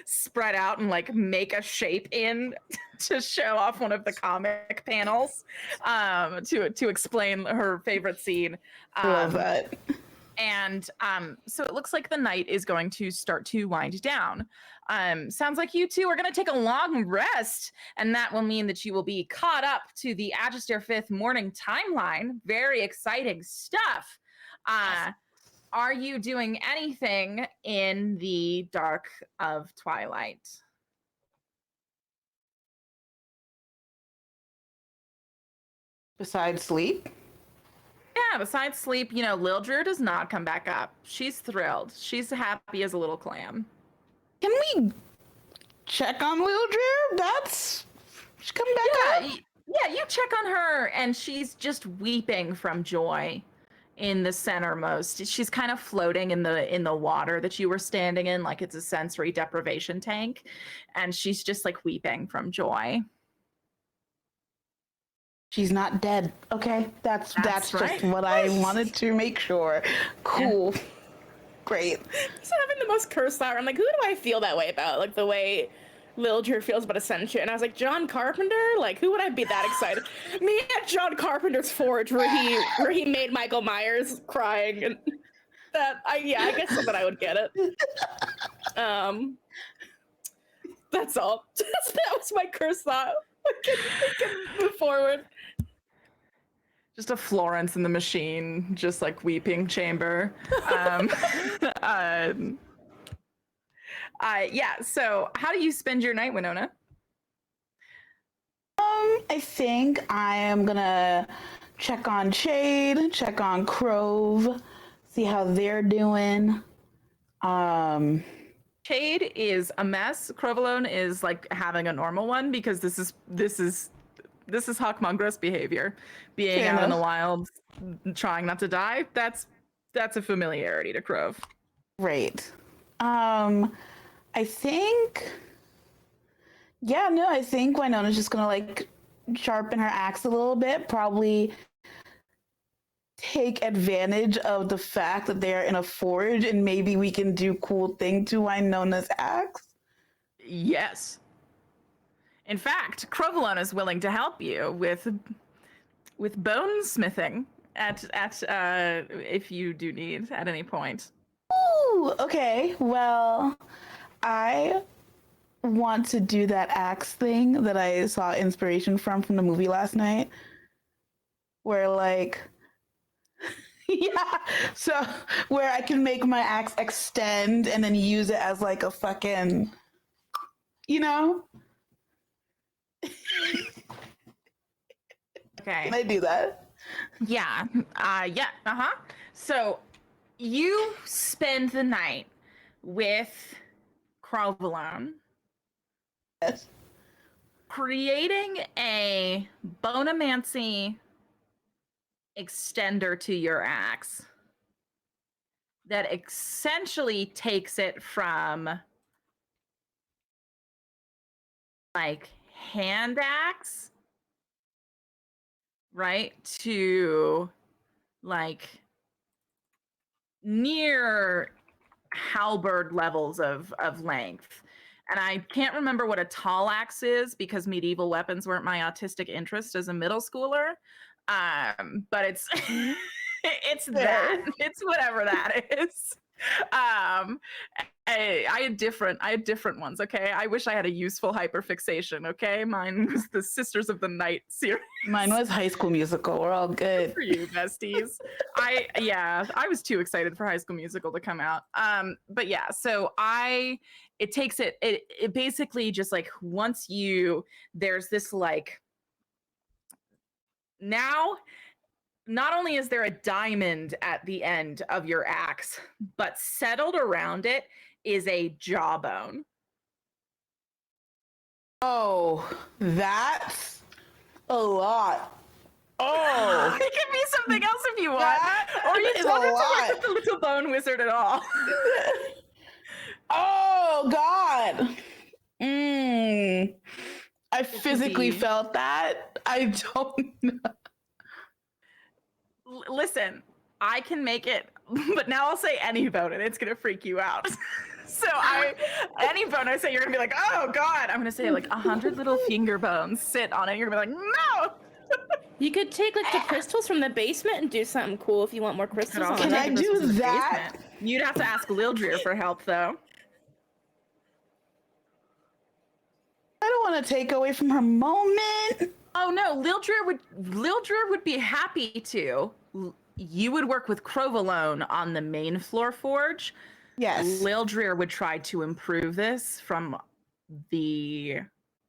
spread out and make a shape in to show off one of the comic panels to explain her favorite scene. I love that. And so it looks like the night is going to start to wind down. Sounds like you two are going to take a long rest, and that will mean that you will be caught up to the Agister 5th morning timeline. Very exciting stuff. Are you doing anything in the dark of twilight? Besides sleep? Yeah, besides sleep, you know, Lil Drew does not come back up. She's thrilled. She's happy as a little clam. Can we check on Lil Drew? She's coming back up. Yeah, you check on her, and she's just weeping from joy in the centermost. She's kind of floating in the water that you were standing in, like it's a sensory deprivation tank, and she's just like weeping from joy. She's not dead. Okay, that's right. just what I wanted to make sure. Cool. Yeah. Great. So having the most cursed hour, I'm like, who do I feel that way about? Like the way Lil Drew feels about Ascension. And I was like, John Carpenter? Like, who would I be that excited? Me at John Carpenter's Forge, where he made Michael Myers crying, and I guess that I would get it. That's all. That was my cursed thought. I can move forward. Just a Florence in the Machine, just like weeping chamber. Yeah, so how do you spend your night, Winona? I think I am gonna check on Shade, check on Crove, see how they're doing. Shade is a mess. Crovalone is like having a normal one, because this is Hawkmongress behavior. Being out in the wild, trying not to die, that's a familiarity to Crove. Right. I think Winona's just gonna like sharpen her axe a little bit, probably take advantage of the fact that they're in a forge, and maybe we can do cool thing to Winona's axe. Yes. In fact, Crovalone is willing to help you with bone smithing at if you do need at any point. Ooh, okay. Well, I want to do that axe thing that I saw inspiration from the movie last night, where like yeah, so where I can make my axe extend and then use it as like a fucking, you know. Okay. Can I do that? Yeah. So you spend the night with Crovalone, Yes. creating a bonomancy extender to your axe that essentially takes it from like hand axe, right, to like near halberd levels of length. And I can't remember what a tall axe is, because medieval weapons weren't my autistic interest as a middle schooler. But it's it's that. It's whatever that is. I had different ones, okay? I wish I had a useful hyperfixation, okay? Mine was the Sisters of the Night series. Mine was High School Musical. We're all good. For you, besties. I was too excited for High School Musical to come out. But yeah, so it basically just like once there's this like, now not only is there a diamond at the end of your axe, but settled around it is a jawbone. Oh, that's a lot. Oh, It can be something else if you want. Or you is don't a have to lot. work with the little bone wizard at all. Oh God. I physically be- felt that. I don't know. Listen, I can make it, but now I'll say any bone and it's gonna freak you out. So any bone I say, you're gonna be like, oh God. I'm gonna say like 100 little finger bones sit on it. You're gonna be like, no. You could take like the crystals from the basement and do something cool if you want more crystals. also On Can it. I take this do to the that? basement. You'd have to ask Lildrir for help, though. I don't want to take away from her moment. Oh no, Lildrir would be happy to. You would work with Crovalone on the main floor forge. Yes. Lildrir would try to improve this from the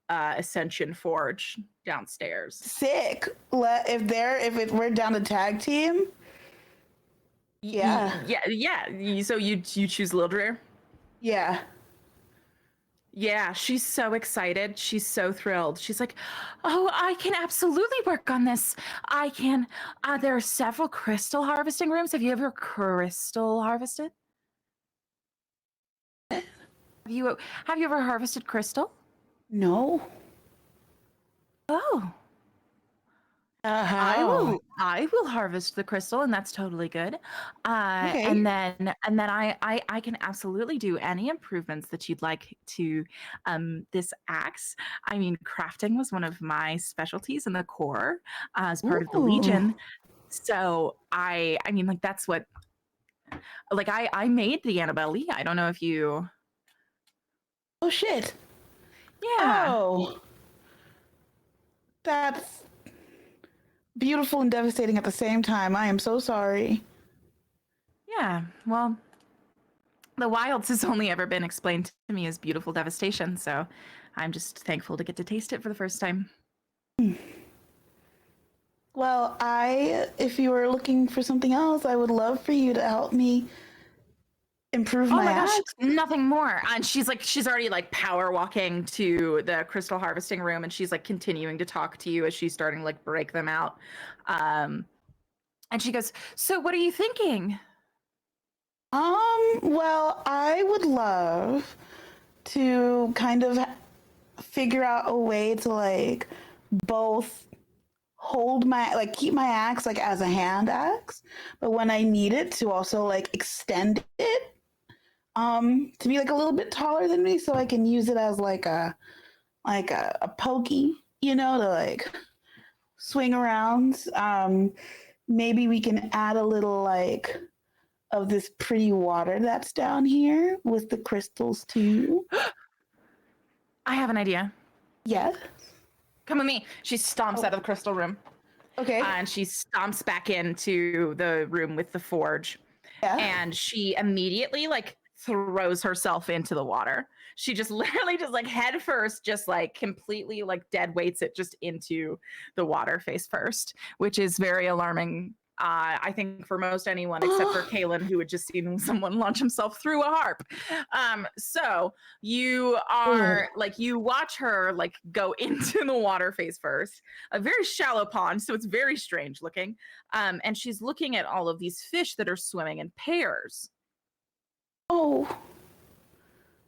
Ascension Forge downstairs. Sick. If we're down to tag team. Yeah. Yeah. So you choose Lildrir? Yeah. Yeah, she's so excited. She's so thrilled. She's like, "Oh, I can absolutely work on this. I can. There are several crystal harvesting rooms. Have you ever crystal harvested? Have you ever harvested crystal? No. Oh, I will harvest the crystal, and that's totally good. Okay. And then I can absolutely do any improvements that you'd like to this axe. I mean, crafting was one of my specialties in the core as part of the Legion. So I mean, like that's what like I made the Annabelle Lee. I don't know if you. Oh shit. Yeah. Oh. That's beautiful and devastating at the same time. I am so sorry. Yeah. Well, the wilds has only ever been explained to me as beautiful devastation, so I'm just thankful to get to taste it for the first time. Well, if you were looking for something else, I would love for you to help me improve Oh my my gosh, axe. nothing more. And she's already like power walking to the crystal harvesting room, and she's like continuing to talk to you as she's starting to like break them out. And she goes, "So what are you thinking?" Well, I would love to kind of figure out a way to like both keep my axe like as a hand axe, but when I need it to also like extend it to be like a little bit taller than me so I can use it as like a pokey, to like swing around. Maybe we can add a little like of this pretty water that's down here with the crystals too. I have an idea. Yes. Come with me. She stomps out of the crystal room. Okay. And she stomps back into the room with the forge. Yeah. And she immediately like throws herself into the water. She just literally just like head first, just like completely like dead weights it just into the water face first, which is very alarming. I think for most anyone except for Kaylin, who had just seen someone launch himself through a harp. So you are like, you watch her like go into the water face first, a very shallow pond, so it's very strange looking. And she's looking at all of these fish that are swimming in pairs. Oh.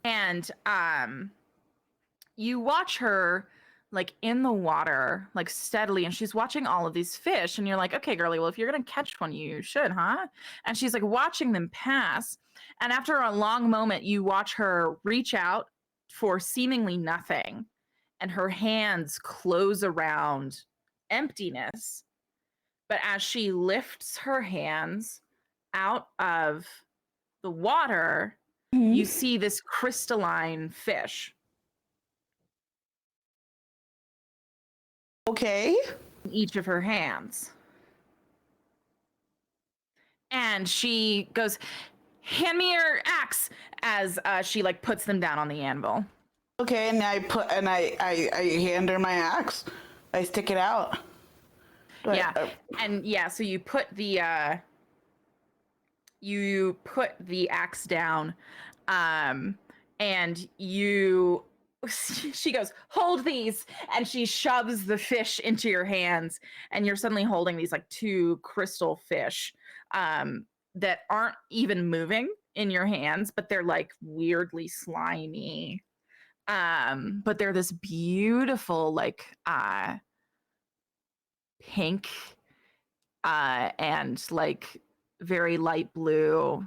And you watch her like in the water, like steadily, and she's watching all of these fish, and you're like, okay, girly, well, if you're gonna catch one, you should, huh? And she's like watching them pass, and after a long moment, you watch her reach out for seemingly nothing, and her hands close around emptiness. But as she lifts her hands out of the water, you see this crystalline fish. Okay. In each of her hands. And she goes, "Hand me your axe," as she like puts them down on the anvil. Okay, and I hand her my axe. I stick it out. So you put the axe down, and she goes, "Hold these," and she shoves the fish into your hands, and you're suddenly holding these like two crystal fish that aren't even moving in your hands, but they're like weirdly slimy. But they're this beautiful like pink and like very light blue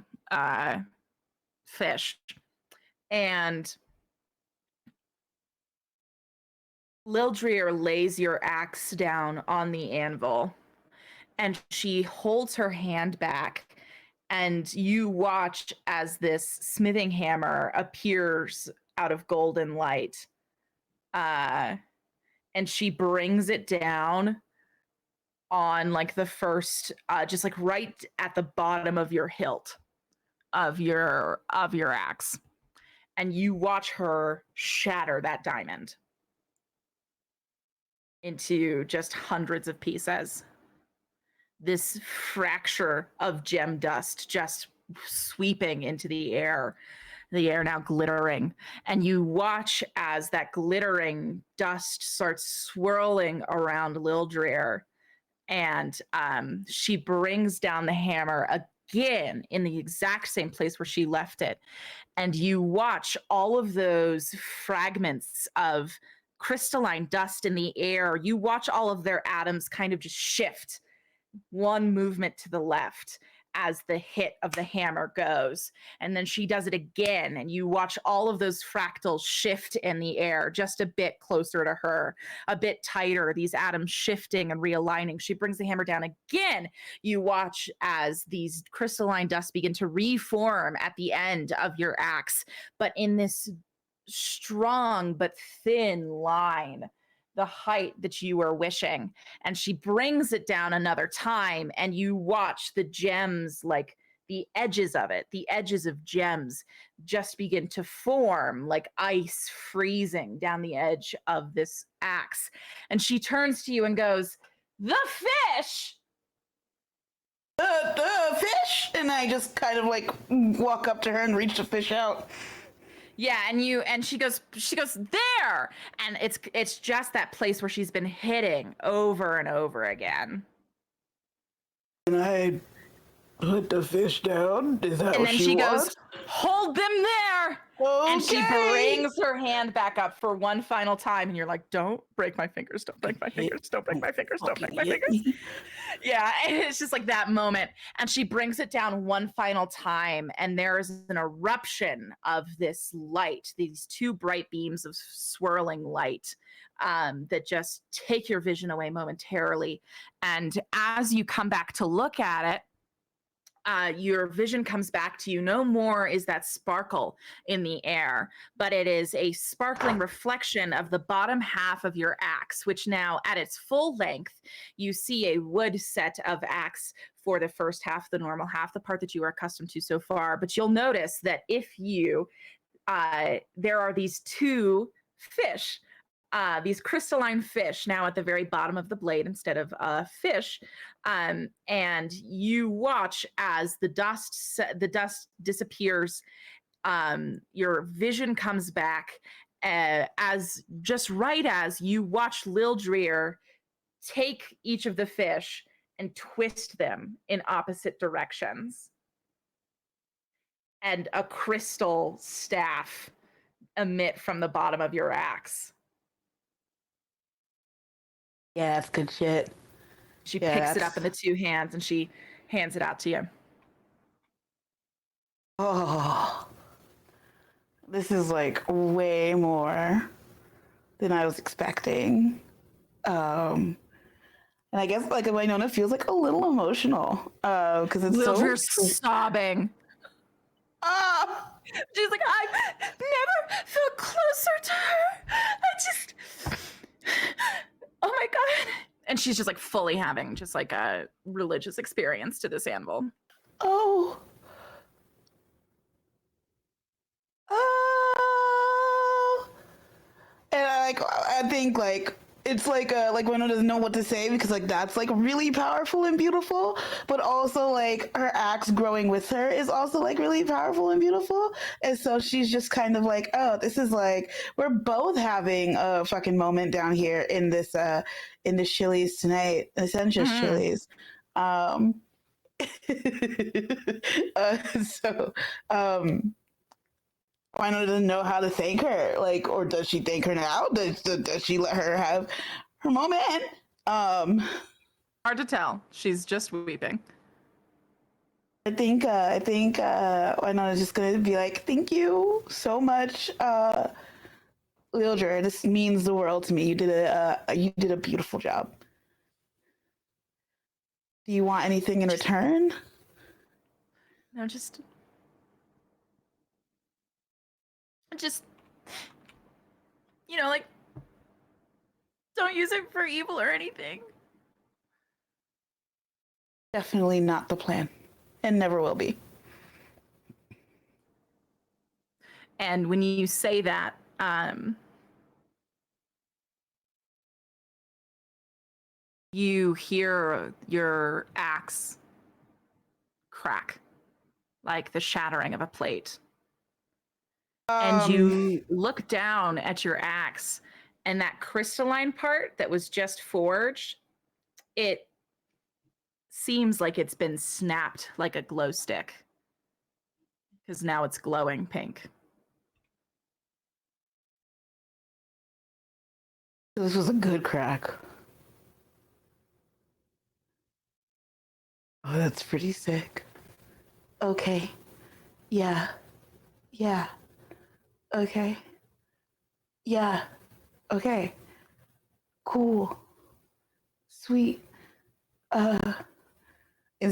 fish. And Lildrir lays your axe down on the anvil, and she holds her hand back, and you watch as this smithing hammer appears out of golden light. And she brings it down on like the first, just like right at the bottom of your hilt of your axe. And you watch her shatter that diamond into just hundreds of pieces. This fracture of gem dust just sweeping into the air now glittering. And you watch as that glittering dust starts swirling around Lildrir. And she brings down the hammer again in the exact same place where she left it. And you watch all of those fragments of crystalline dust in the air. You watch all of their atoms kind of just shift one movement to the left as the hit of the hammer goes. And then she does it again, and you watch all of those fractals shift in the air just a bit closer to her, a bit tighter, these atoms shifting and realigning. She brings the hammer down again. You watch as these crystalline dust begin to reform at the end of your axe, but in this strong but thin line, the height that you were wishing. And she brings it down another time, and you watch the gems, like the edges of it, the edges of gems just begin to form like ice freezing down the edge of this axe. And she turns to you and goes, "The fish!" The fish! And I just kind of like walk up to her and reach the fish out. Yeah, and she goes there, and it's just that place where she's been hitting over and over again. Can I put the fish down? Is that and what then she goes, "Hold them there!" Okay. And she brings her hand back up for one final time, and you're like, "Don't break my fingers! Don't break my fingers! Don't break my fingers! Don't break my fingers!" Yeah, and it's just like that moment. And she brings it down one final time, and there's an eruption of this light, these two bright beams of swirling light that just take your vision away momentarily. And as you come back to look at it, your vision comes back to you. No more is that sparkle in the air, but it is a sparkling reflection of the bottom half of your axe, which now at its full length, you see a wood set of axe for the first half, the normal half, the part that you are accustomed to so far. But you'll notice that if you, there are these two fish, these crystalline fish now at the very bottom of the blade instead of fish. And you watch as the dust disappears. Your vision comes back as just right as you watch Lildrir take each of the fish and twist them in opposite directions. And a crystal staff emit from the bottom of your axe. Yeah, that's good shit. She picks it up in the two hands and she hands it out to you. Oh, this is like way more than I was expecting. And I guess like Winona feels like a little emotional because it's Lildrir's sobbing. She's like, "I've never felt closer to her. Oh my God." And she's just like fully having just like a religious experience to this anvil. Oh. And I think like it's like Winona doesn't know what to say because like that's like really powerful and beautiful, but also like her axe growing with her is also like really powerful and beautiful. And so she's just kind of like, oh, this is like we're both having a fucking moment down here in this Chili's tonight, Essentials Chili's. Winona doesn't know how to thank her, like, or does she thank her now? Does she let her have her moment? Hard to tell. She's just weeping. I think Winona's just gonna be like, "Thank you so much, Lildrir, Wildra, this means the world to me. You did a beautiful job. Do you want anything in return? No, just like, don't use it for evil or anything. Definitely not the plan, and never will be. And when you say that, you hear your axe crack, like the shattering of a plate. And you look down at your axe, and that crystalline part that was just forged, it seems like it's been snapped like a glow stick, because now it's glowing pink. This was a good crack. Oh, that's pretty sick. Okay. Yeah. Yeah. Okay. Yeah. Okay. Cool. Sweet. And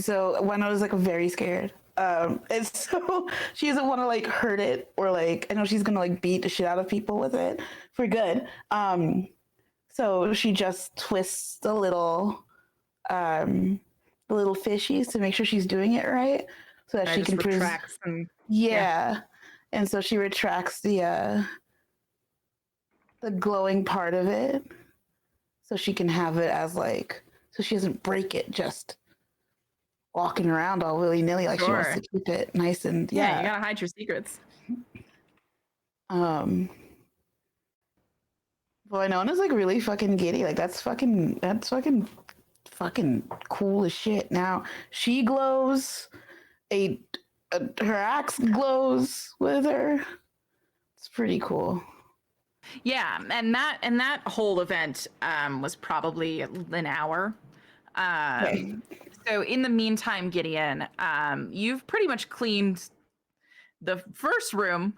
so when I was like very scared. And so she doesn't want to like hurt it or like I know she's gonna like beat the shit out of people with it for good. So she just twists the little fishies to make sure she's doing it right, so that she can retract and yeah. And so she retracts the glowing part of it, so she can have it as like so she doesn't break it just walking around all willy nilly like she wants to keep it nice and yeah. You gotta hide your secrets. Winona's like really fucking giddy. Like that's fucking cool as shit. Now she glows. Her axe glows with her. It's pretty cool. Yeah, and that whole event was probably an hour. Okay. So in the meantime, Gideon, you've pretty much cleaned the first room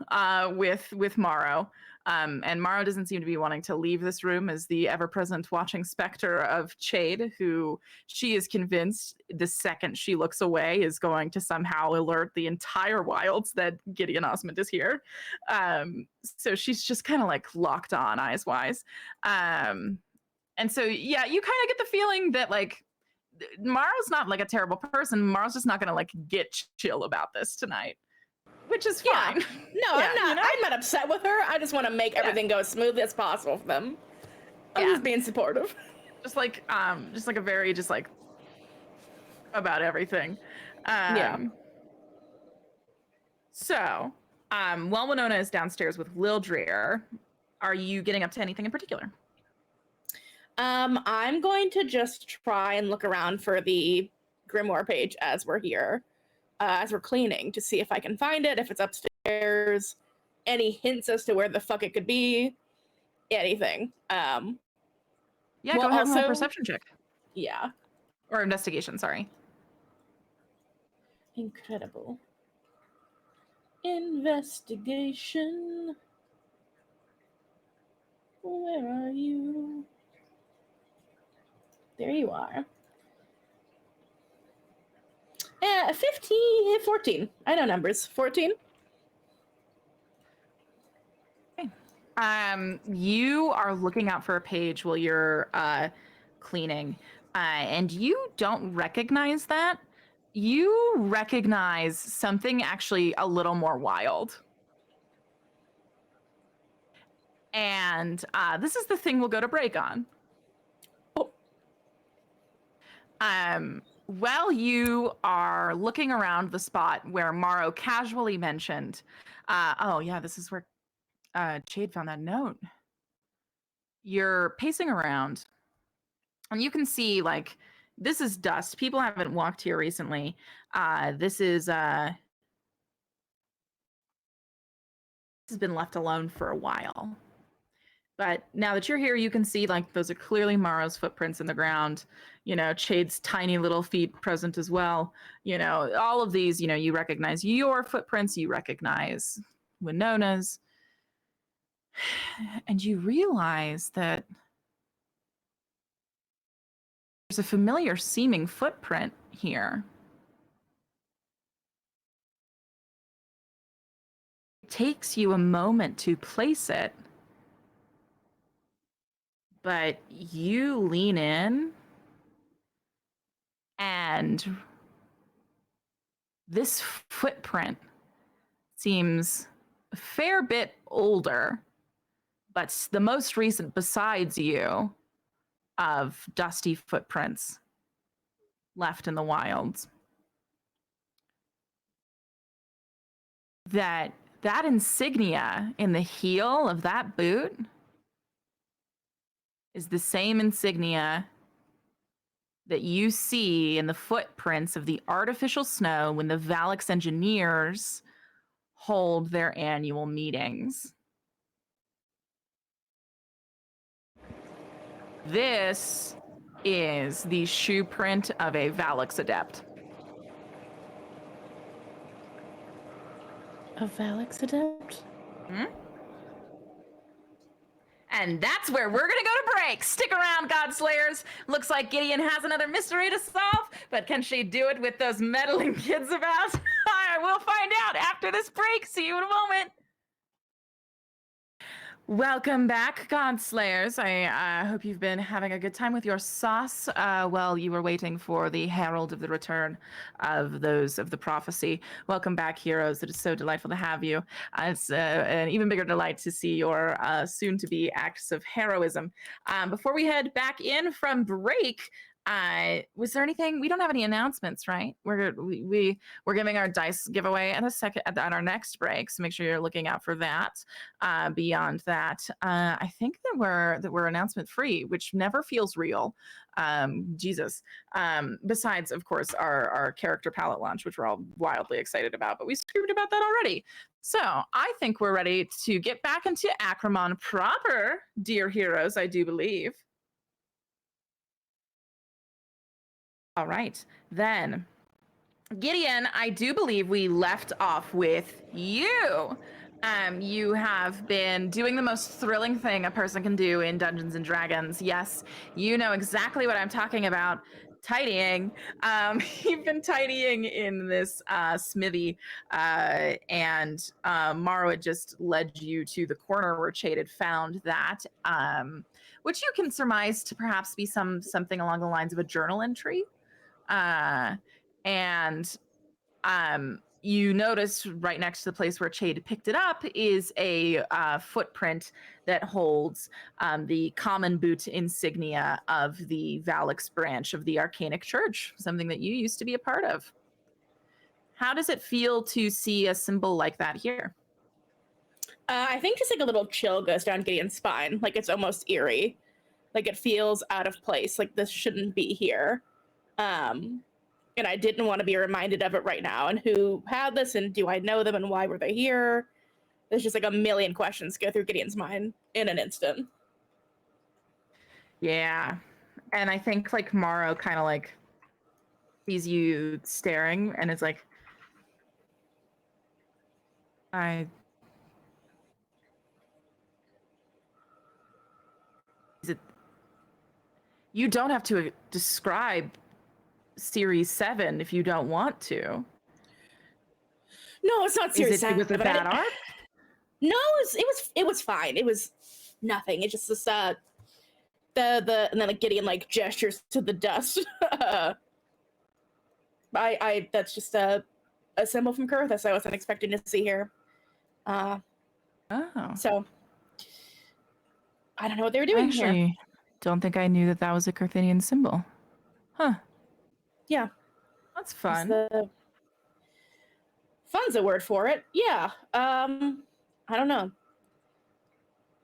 with Morrow. And Morrow doesn't seem to be wanting to leave this room as the ever-present watching specter of Chade, who she is convinced the second she looks away is going to somehow alert the entire wilds that Gideon Osmond is here. So she's just kind of like locked on eyes-wise. And so, yeah, you kind of get the feeling that like Morrow's not like a terrible person. Morrow's just not going to like get chill about this tonight. Which is fine. No, yeah, I'm not. I'm not upset with her. I just want to make everything go as smoothly as possible for them. I'm just being supportive. Just like a very just like about everything. So, while Winona is downstairs with Lildrir, are you getting up to anything in particular? I'm going to just try and look around for the grimoire page as we're here. As we're cleaning to see if I can find it, if it's upstairs, any hints as to where the fuck it could be, anything. Yeah, go ahead and roll a perception check. Yeah. Or investigation, sorry. Incredible. Investigation. Where are you? There you are. 14. I know numbers. 14. Okay. You are looking out for a page while you're cleaning, and you don't recognize that. You recognize something actually a little more wild. And this is the thing we'll go to break on. While you are looking around the spot where Morrow casually mentioned, this is where Chade found that note. You're pacing around, and you can see, like, this is dust. People haven't walked here recently. This has been left alone for a while. But now that you're here, you can see, like, those are clearly Morrow's footprints in the ground. You know, Chade's tiny little feet present as well. You know, all of these, you know, you recognize your footprints, you recognize Winona's. And you realize that there's a familiar seeming footprint here. It takes you a moment to place it, but you lean in, and this footprint seems a fair bit older, but the most recent besides you of dusty footprints left in the wilds. That insignia in the heel of that boot is the same insignia that you see in the footprints of the artificial snow when the Valix engineers hold their annual meetings. This is the shoe print of a Valix adept. A Valix adept? Hmm? And that's where we're gonna go to break. Stick around, Godslayers. Looks like Gideon has another mystery to solve, but can she do it with those meddling kids about? I will find out after this break. See you in a moment. Welcome back, Godslayers. I hope you've been having a good time with your sauce while you were waiting for the herald of the return of those of the prophecy. Welcome back, heroes. It is so delightful to have you. It's an even bigger delight to see your soon-to-be acts of heroism. Before we head back in from break, was there anything? We don't have any announcements, right? We're giving our dice giveaway at our next break, so make sure you're looking out for that. Beyond that, I think that we're announcement free, which never feels real. Jesus. Besides, of course, our character palette launch, which we're all wildly excited about, but we screamed about that already. So I think we're ready to get back into Acrimon proper, dear heroes. I do believe. All right, then. Gideon, I do believe we left off with you. You have been doing the most thrilling thing a person can do in Dungeons and Dragons. Yes, you know exactly what I'm talking about. Tidying. You've been tidying in this smithy, and Maro had just led you to the corner where Chade had found that, which you can surmise to perhaps be something along the lines of a journal entry. And you notice right next to the place where Chade picked it up is a footprint that holds the common boot insignia of the Valix branch of the Arcanic Church, something that you used to be a part of. How does it feel to see a symbol like that here? I think just like a little chill goes down Gideon's spine. Like it's almost eerie. Like it feels out of place. Like this shouldn't be here. And I didn't want to be reminded of it right now. And who had this, and do I know them, and why were they here? There's just like a million questions go through Gideon's mind in an instant. Yeah. And I think like Maro kind of like sees you staring and is like, you don't have to describe Series 7 if you don't want to. No, it's not Series 7. Was it bad art? No, it was fine. It was nothing. It's just this and then like Gideon like gestures to the dust. That's just a symbol from Kurthus I wasn't expecting to see here. So I don't know what they were doing here. Don't think I knew that was a Kurthinian symbol. Huh. Yeah. That's fun. Fun's a word for it. Yeah. I don't know.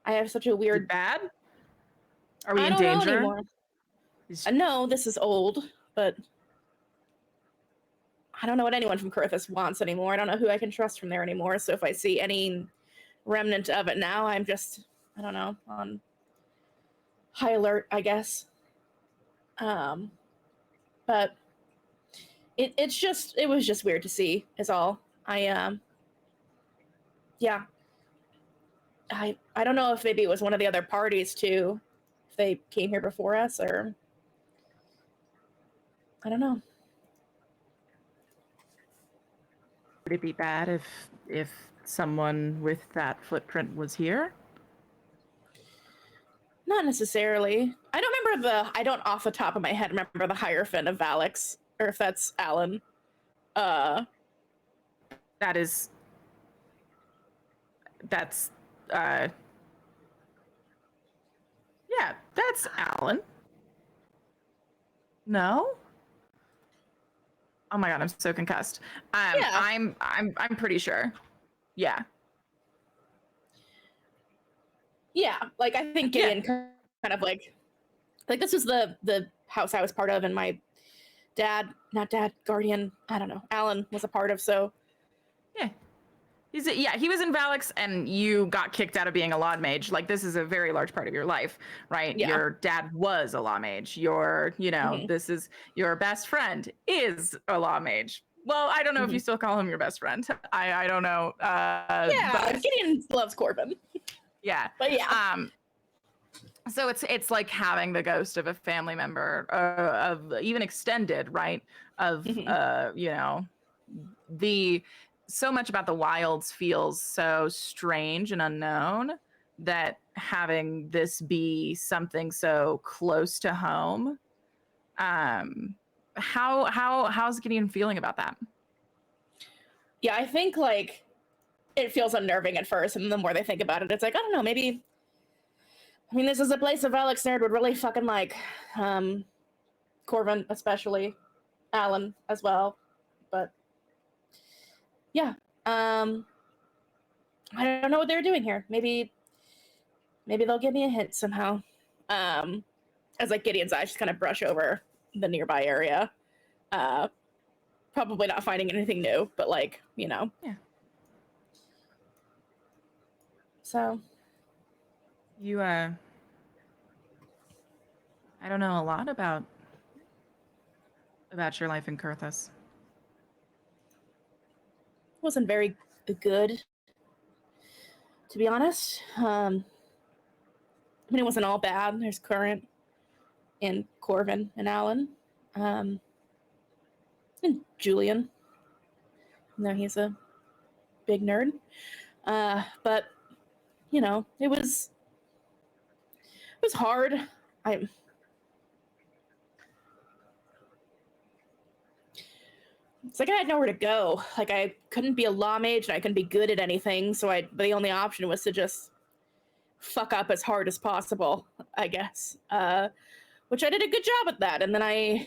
I have such a weird... Bad? Are we in danger? I don't know anymore. No, this is old, but I don't know what anyone from Kurthus wants anymore. I don't know who I can trust from there anymore. So if I see any remnant of it now, I'm just, I don't know, on high alert, I guess. But it was just weird to see, is all. Yeah. I don't know if maybe it was one of the other parties too, if they came here before us, or I don't know. Would it be bad if someone with that footprint was here? Not necessarily. I don't off the top of my head remember the Hierophant of Valix, or if that's Alan. That's yeah, that's Alan. No? Oh my god, I'm so concussed. Yeah. I'm pretty sure. Yeah. Yeah, like I think Gideon kind of like this was the house I was part of, and my guardian, I don't know, Alan was a part of, so Yeah. He was in Valix, and you got kicked out of being a law mage. Like, this is a very large part of your life, right? Yeah. Your dad was a law mage. This is your best friend is a law mage. Well, I don't know if you still call him your best friend. I don't know. But Gideon loves Corbin. Yeah. But yeah. So it's like having the ghost of a family member, of even extended, right? Of so much about the wilds feels so strange and unknown that having this be something so close to home. How's Gideon feeling about that? Yeah, I think like it feels unnerving at first, and the more they think about it, it's like, I don't know, maybe. I mean, this is a place a Valix nerd would really fucking like. Corvin, especially. Alan as well. But yeah. I don't know what they're doing here. Maybe they'll give me a hint somehow. As like Gideon's eyes just kind of brush over the nearby area. Probably not finding anything new, but like, Yeah. So You I don't know a lot about your life in Kurthus. wasn't very good, to be honest. I mean, it wasn't all bad. There's Current and Corvin and Alan, and Julian. No, he's a big nerd. But it was hard. It's like I had nowhere to go. Like I couldn't be a law mage and I couldn't be good at anything. So the only option was to just fuck up as hard as possible, I guess. Which I did a good job at that. And then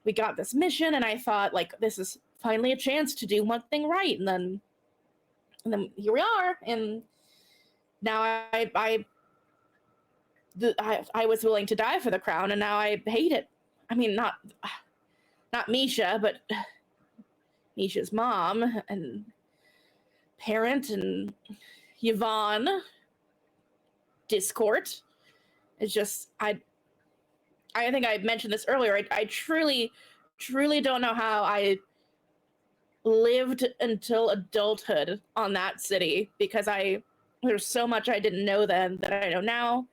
we got this mission, and I thought, like, this is finally a chance to do one thing right. And then here we are. And now I was willing to die for the crown, and now I hate it. I mean, not Misha, but Misha's mom and parent and Yvonne. Discord. It's just I think I mentioned this earlier. I truly don't know how I lived until adulthood on that city, because there's so much I didn't know then that I know now.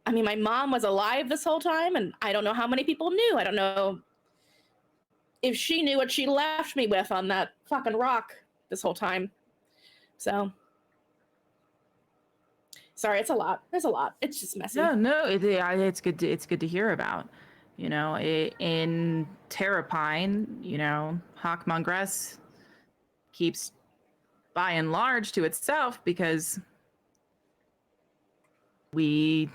I mean, my mom was alive this whole time, and I don't know how many people knew. I don't know if she knew what she left me with on that fucking rock this whole time. So, sorry, it's a lot. There's a lot. It's just messy. No, it's good to hear about. In Terrapine, Hawk Mongress keeps by and large to itself because we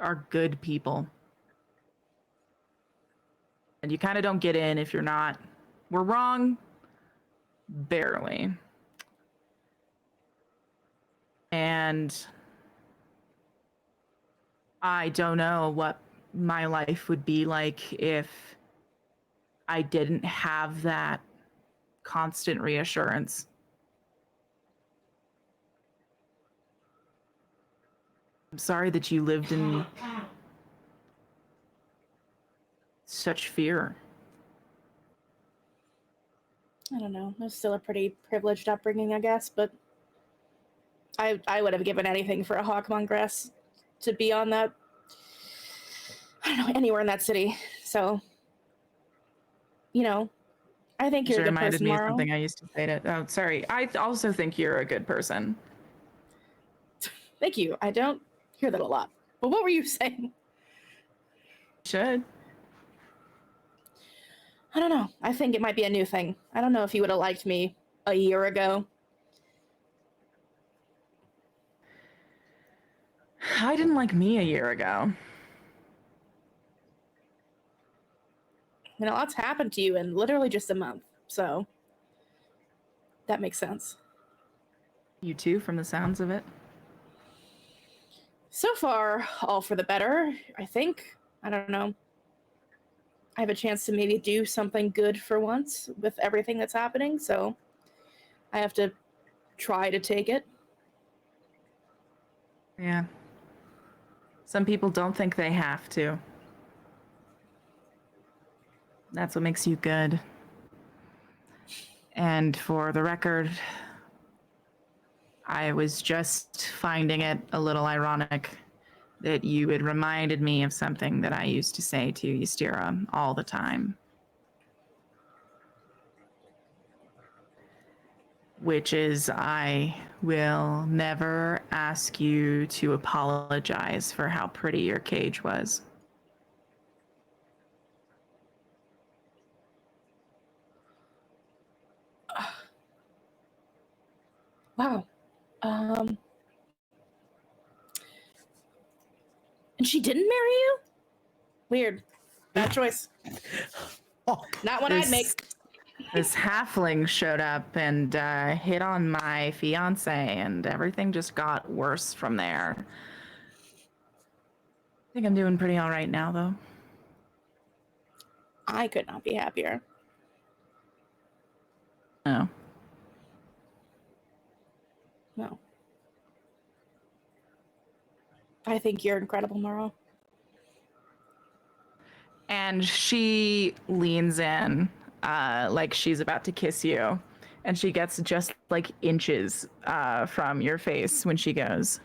are good people. And you kind of don't get in if you're not. We're wrong, barely. And I don't know what my life would be like if I didn't have that constant reassurance. I'm sorry that you lived in such fear. I don't know. It was still a pretty privileged upbringing, I guess, but I would have given anything for a Hawkmon grass to be on that. I don't know, anywhere in that city. So, I think you're a good reminded person, me of Morrow. something I used to say to. Oh, sorry. I also think you're a good person. Thank you. I don't hear that a lot. But what were you saying? Should. I don't know. I think it might be a new thing. I don't know if you would have liked me a year ago. I didn't like me a year ago. A lot's happened to you in literally just a month. So that makes sense. You too, from the sounds of it. So far, all for the better, I think. I don't know. I have a chance to maybe do something good for once with everything that's happening, so I have to try to take it. Yeah. Some people don't think they have to. That's what makes you good. And for the record, I was just finding it a little ironic that you had reminded me of something that I used to say to Ystera all the time. Which is, I will never ask you to apologize for how pretty your cage was. Wow. And she didn't marry you? Weird. Bad choice. Oh, Not one I'd make. This halfling showed up and hit on my fiance, and everything just got worse from there. I think I'm doing pretty all right now, though. I could not be happier. No. No. I think you're incredible, Morrow. And she leans in, like she's about to kiss you, and she gets just like inches from your face when she goes,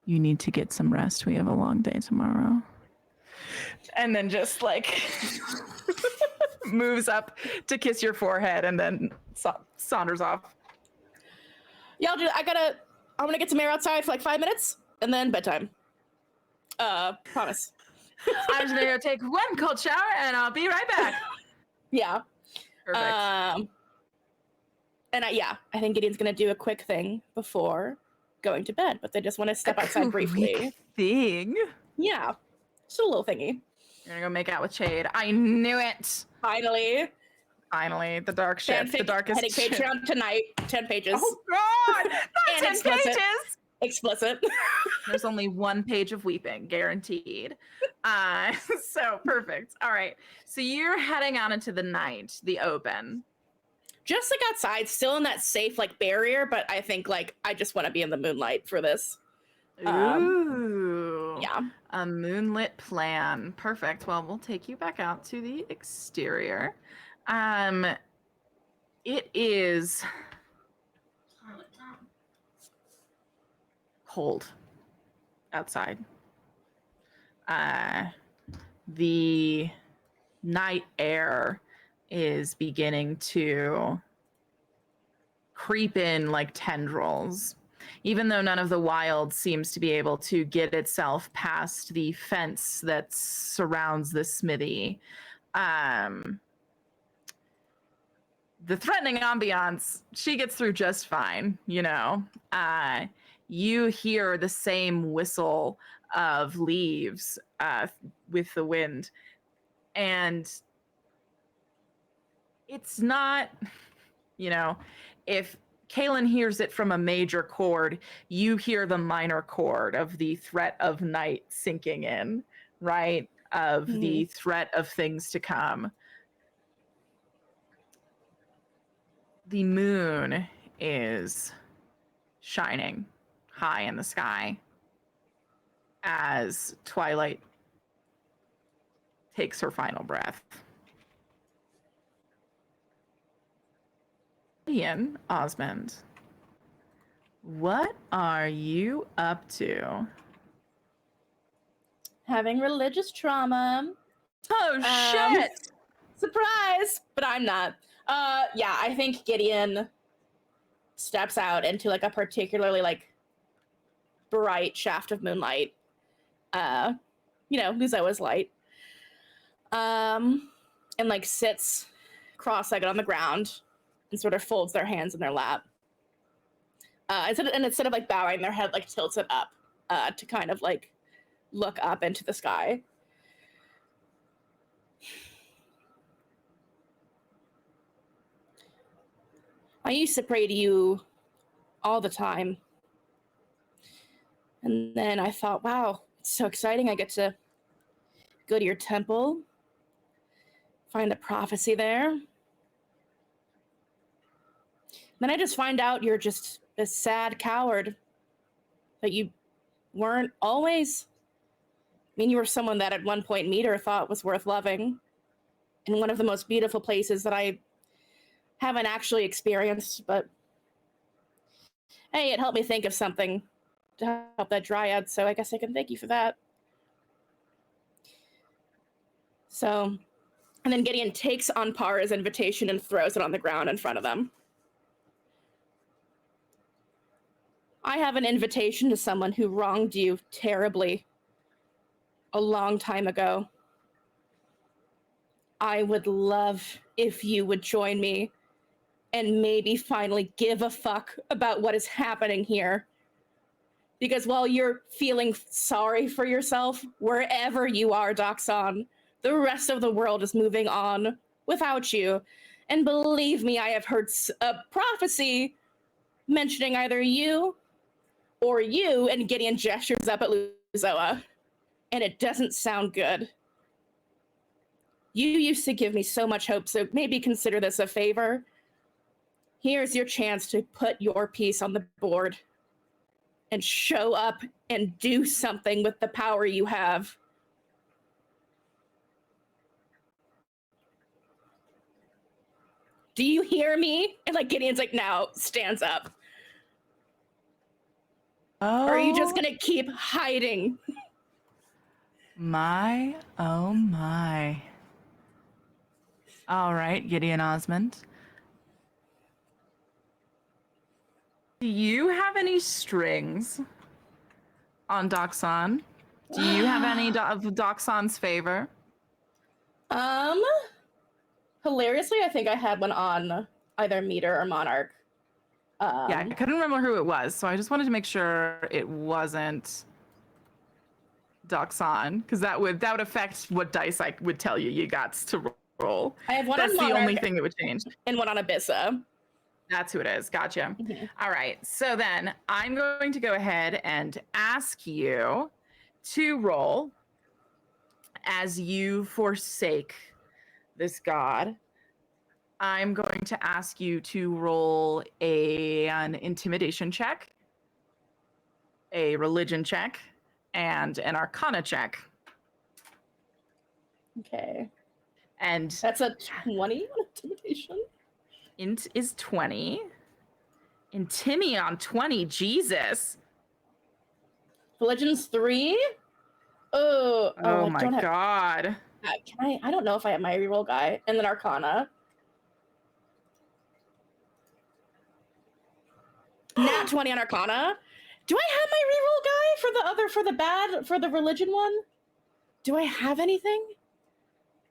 "You need to get some rest. We have a long day tomorrow." And then just like moves up to kiss your forehead and then saunters off. Yeah, I'm gonna get some air outside for like 5 minutes and then bedtime. Promise. I'm just gonna go take one cold shower and I'll be right back. Yeah. Perfect. I think Gideon's gonna do a quick thing before going to bed, but they just want to step outside briefly. Quick thing. Yeah. Just a little thingy. You're gonna go make out with Chade. I knew it. Finally, the dark ship, the darkest heading ship. Patreon tonight. 10 pages. Oh God! Not 10 explicit. pages. Explicit. There's only 1 page of weeping, guaranteed. So perfect. All right. So you're heading out into the night, the open. Just like outside, still in that safe like barrier, but I think like I just want to be in the moonlight for this. Ooh. Yeah. A moonlit plan. Perfect. Well, we'll take you back out to the exterior. It is cold outside. The night air is beginning to creep in like tendrils. Even though none of the wild seems to be able to get itself past the fence that surrounds the smithy, the threatening ambiance, she gets through just fine, you know. You hear the same whistle of leaves with the wind, and it's not, you know, if Kaylin hears it from a major chord, you hear the minor chord of the threat of night sinking in, right? Of the threat of things to come. The moon is shining high in the sky as Twilight takes her final breath. Ian Osmond, What are you up to? Having religious trauma. Oh, shit! Surprise! But I'm not. Yeah, I think Gideon steps out into like a particularly like bright shaft of moonlight. Luzoa's light. And like sits cross-legged on the ground and sort of folds their hands in their lap. Instead of like bowing, their head like tilts it up to kind of like look up into the sky. I used to pray to you all the time. And then I thought, wow, it's so exciting. I get to go to your temple, find the prophecy there. Then I just find out you're just a sad coward, that you weren't always. I mean, you were someone that at one point Meter thought was worth loving in one of the most beautiful places that I haven't actually experienced, but hey, it helped me think of something to help that dryad, so I guess I can thank you for that. So, and then Gideon takes Anpara's invitation and throws it on the ground in front of them. I have an invitation to someone who wronged you terribly a long time ago. I would love if you would join me and maybe finally give a fuck about what is happening here. Because while you're feeling sorry for yourself, wherever you are, Doxon, the rest of the world is moving on without you. And believe me, I have heard a prophecy mentioning either you or you, and Gideon gestures up at Luzoa, and it doesn't sound good. You used to give me so much hope, so maybe consider this a favor. Here's your chance to put your piece on the board and show up and do something with the power you have. Do you hear me? And like Gideon's like now stands up. Oh, Or are you just gonna keep hiding? My, oh my. All right, Gideon Osmond. Do you have any strings on Doxon? Do you have any of Doxon's favor? Hilariously, I think I had one on either Meter or Monarch. Yeah, I couldn't remember who it was, so I just wanted to make sure it wasn't Doxon, because that would affect what dice I would tell you got to roll. I have one That's on Monarch the only thing that would change. and one on Abyssa. That's who it is. Gotcha. Mm-hmm. All right. So then I'm going to go ahead and ask you to roll as you forsake this god. I'm going to ask you to roll an intimidation check, a religion check, and an arcana check. Okay. And That's a 20 on intimidation. Int is 20. Intimi on 20. Jesus. Religion's 3. Oh my god. Can I don't know if I have my reroll guy. And then Arcana. Nat 20 on Arcana. Do I have my reroll guy for the religion one? Do I have anything?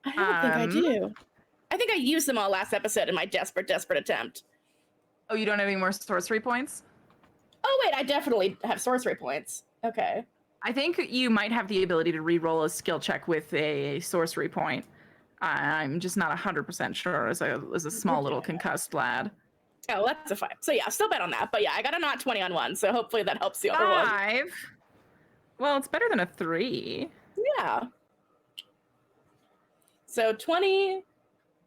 I don't think I do. I think I used them all last episode in my desperate attempt. Oh, you don't have any more sorcery points? Oh, wait, I definitely have sorcery points. Okay. I think you might have the ability to re-roll a skill check with a sorcery point. I'm just not 100% sure as a small little concussed lad. Oh, that's a 5. So yeah, still bet on that. But yeah, I got a not 20 on one, so hopefully that helps the other one. 5? Well, it's better than a 3. Yeah. So 20,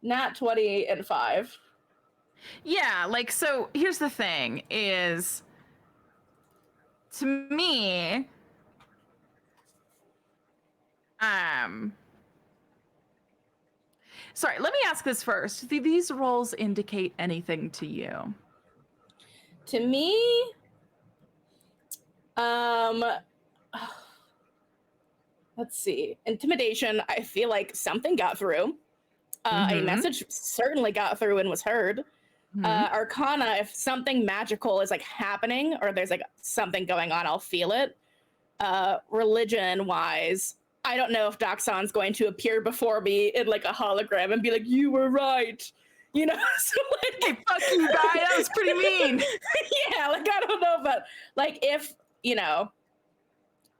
nat 20, and 5. Yeah, like, so here's the thing is, to me, sorry, let me ask this first. Do these rolls indicate anything to you? To me, Um, let's see. Intimidation, I feel like something got through. A message certainly got through and was heard. Arcana, if something magical is like happening or there's like something going on, I'll feel it. Religion wise, I don't know if Doxon's going to appear before me in like a hologram and be like, "You were right," you know. So like, hey, fuck you, guy. That was pretty mean. yeah, like I don't know, but like if you know,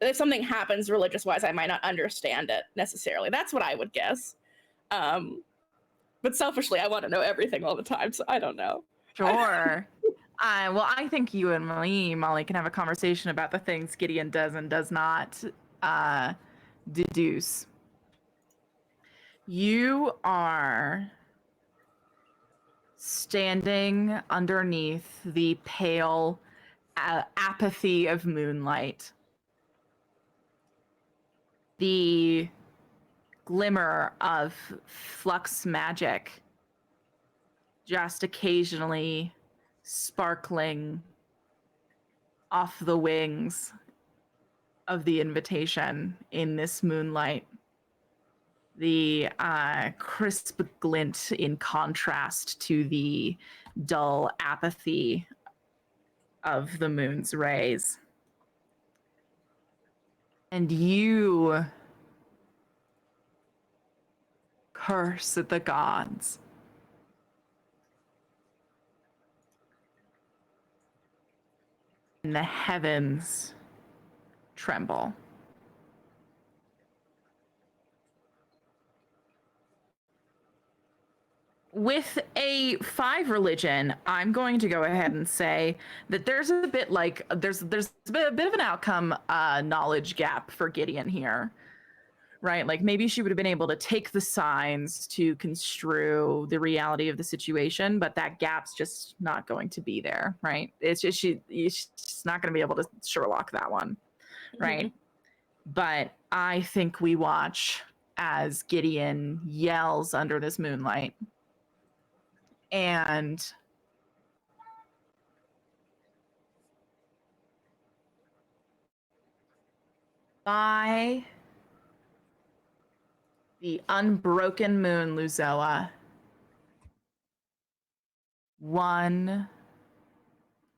if something happens religious wise, I might not understand it necessarily. That's what I would guess. But selfishly, I want to know everything all the time, so I don't know. Sure. Well, I think you and me, Molly, can have a conversation about the things Gideon does and does not deduce. You are standing underneath the pale apathy of moonlight. The glimmer of flux magic just occasionally sparkling off the wings of the invitation in this moonlight. The crisp glint in contrast to the dull apathy of the moon's rays. And you curse at the gods. And the heavens tremble. With a 5 religion, I'm going to go ahead and say that there's a bit like there's a bit of an outcome knowledge gap for Gideon here, right? Like maybe she would have been able to take the signs to construe the reality of the situation, but that gap's just not going to be there, right? It's just she's not going to be able to Sherlock that one, right? But I think we watch as Gideon yells under this moonlight. And by the unbroken moon, Luzoa, 1,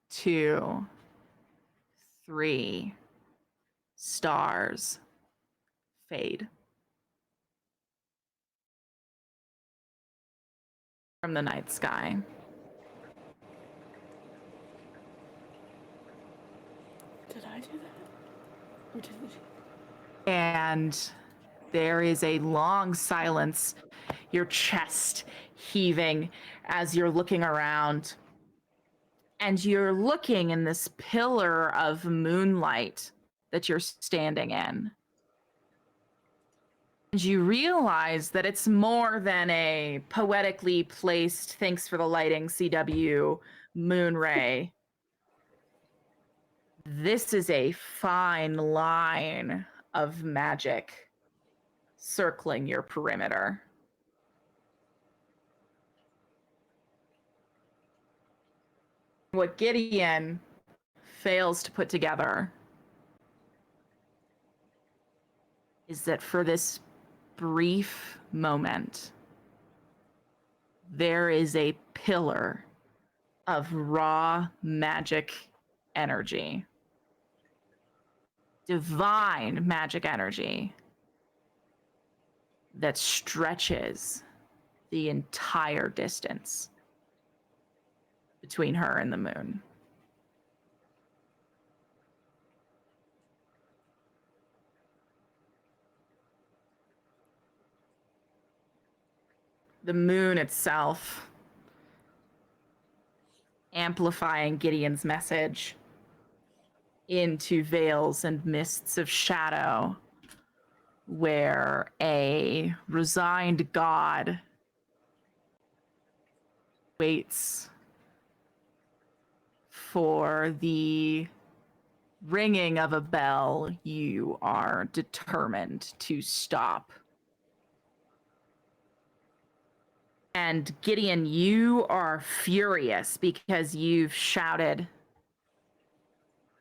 2, 3 stars fade from the night sky. Did I do that? Or did we? And there is a long silence, your chest heaving as you're looking around. And you're looking in this pillar of moonlight that you're standing in. And you realize that it's more than a poetically placed thanks for the lighting CW moon ray. This is a fine line of magic circling your perimeter. What Gideon fails to put together is that for this brief moment, there is a pillar of raw magic energy, divine magic energy that stretches the entire distance between her and the moon. The moon itself amplifying Gideon's message into veils and mists of shadow, where a resigned god waits for the ringing of a bell you are determined to stop. And Gideon, you are furious because you've shouted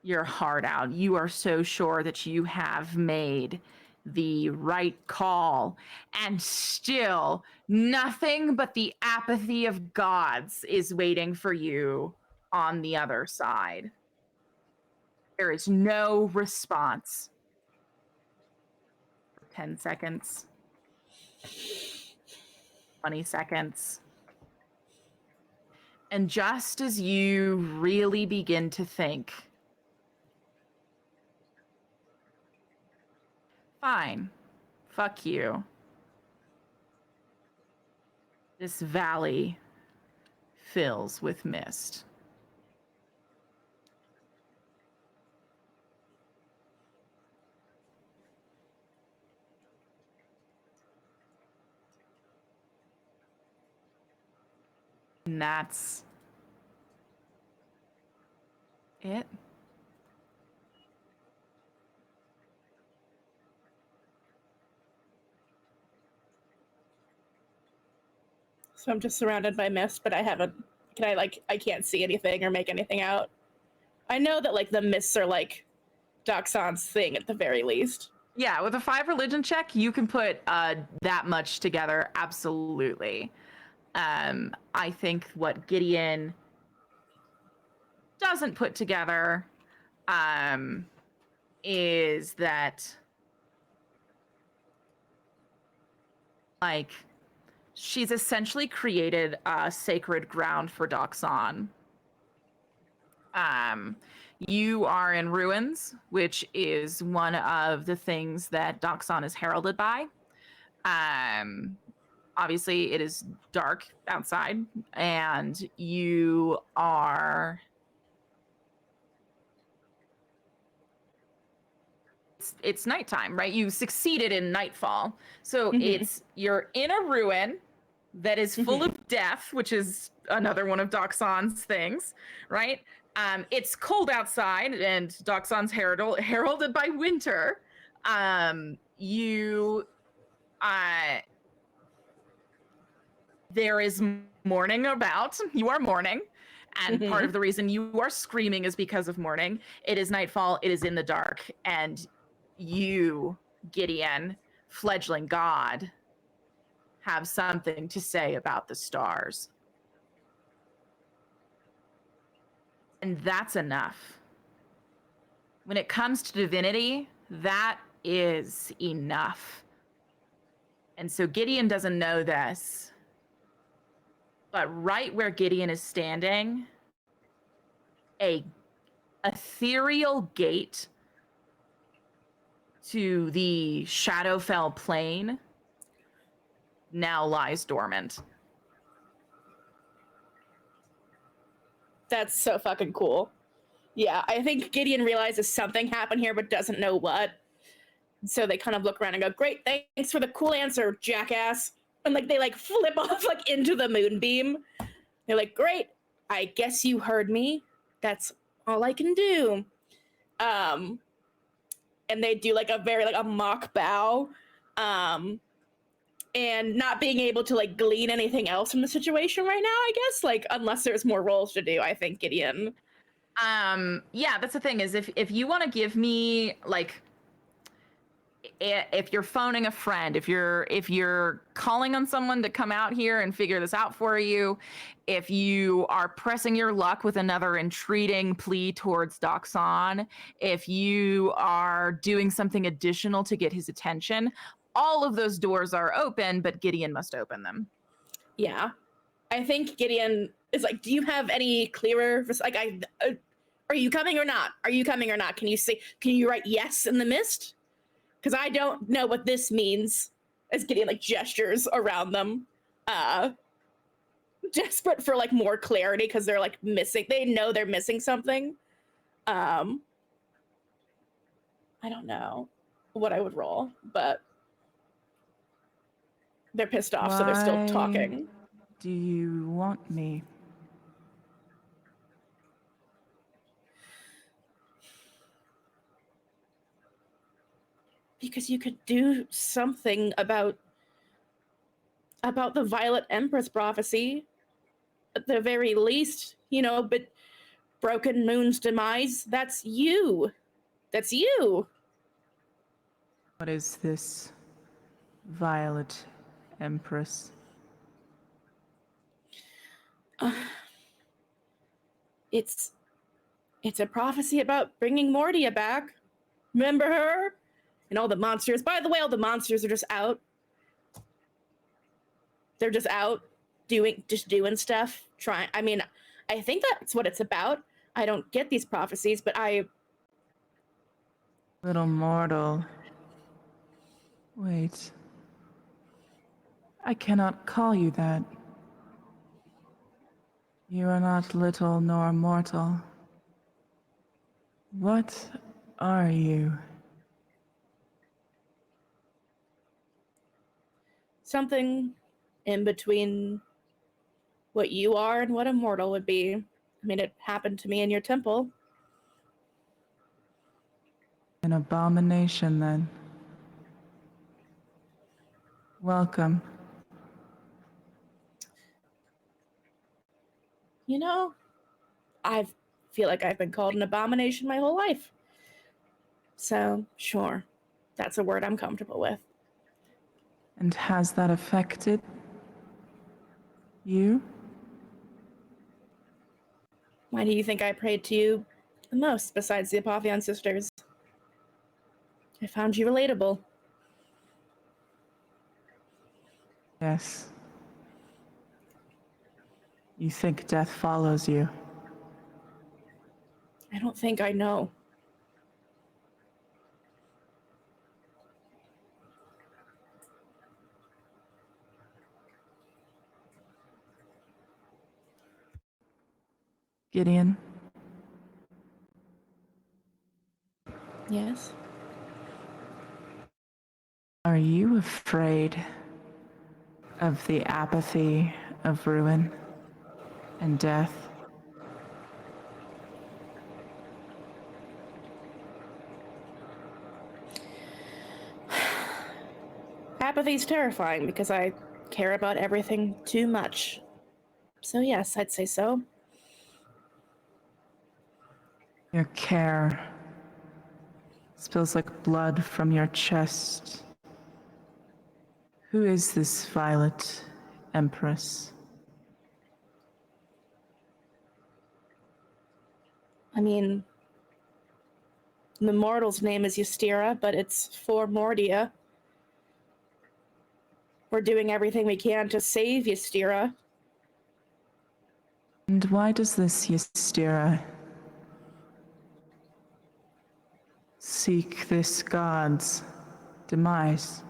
your heart out. You are so sure that you have made the right call, and still nothing but the apathy of gods is waiting for you on the other side. There is no response for 10 seconds, 20 seconds. And just as you really begin to think, fine, fuck you, this valley fills with mist. And that's it. So I'm just surrounded by mist, but I can't see anything or make anything out. I know that like the mists are like Doxon's thing at the very least. Yeah, with a 5 religion check, you can put that much together. Absolutely. I think what Gideon doesn't put together is that, like, she's essentially created a sacred ground for Doxon. You are in ruins, which is one of the things that Doxon is heralded by. Obviously, it is dark outside, and you are... It's nighttime, right? You succeeded in nightfall. So you're in a ruin that is full of death, which is another one of Doxon's things, right? It's cold outside, and Doxon's heralded by winter. There is mourning about. You are mourning. And part of the reason you are screaming is because of mourning. It is nightfall. It is in the dark. And you, Gideon, fledgling god, have something to say about the stars. And that's enough. When it comes to divinity, that is enough. And so Gideon doesn't know this, but right where Gideon is standing, a ethereal gate to the Shadowfell plane now lies dormant. That's so fucking cool. Yeah, I think Gideon realizes something happened here, but doesn't know what. So they kind of look around and go, "Great, thanks for the cool answer, jackass." And like they like flip off like into the moonbeam. They're like, "Great, I guess you heard me. That's all I can do." And they do like a very like a mock bow. And not being able to like glean anything else from the situation right now, I guess, like unless there's more roles to do, I think Gideon. Yeah, that's the thing is if you want to give me like, if you're phoning a friend, if you're calling on someone to come out here and figure this out for you, if you are pressing your luck with another entreating plea towards Doxon, if you are doing something additional to get his attention, all of those doors are open, but Gideon must open them. Yeah, I think Gideon is like, "Do you have any clearer, like, are you coming or not? Are you coming or not? Can you write yes in the mist? Because I don't know what this means." As Gideon like gestures around them, desperate for like more clarity because they're like missing. They know they're missing something. I don't know what I would roll, but they're pissed off, so they're still talking. Do you want me? Because you could do something about the Violet Empress prophecy, at the very least, you know, but Broken Moon's demise. That's you. That's you. What is this, Violet Empress? It's a prophecy about bringing Mordia back. Remember her? And all the monsters. By the way, all the monsters are just out. They're just out doing stuff. I think that's what it's about. I don't get these prophecies, but Little mortal. Wait. I cannot call you that. You are not little nor mortal. What are you? something in between what you are and what a mortal would be. I mean, it happened to me in your temple. An abomination, then. Welcome. You know, I feel like I've been called an abomination my whole life. So, sure, that's a word I'm comfortable with. And has that affected you? Why do you think I prayed to you the most besides the Apotheon sisters? I found you relatable. Yes. You think death follows you? I don't think I know. Gideon? Yes? Are you afraid of the apathy of ruin and death? Apathy's terrifying because I care about everything too much. So yes, I'd say so. Your care spills like blood from your chest. Who is this Violet Empress? I mean, the mortal's name is Ystera, but it's for Mordia. We're doing everything we can to save Ystera. And why does this Ystera seek this god's demise?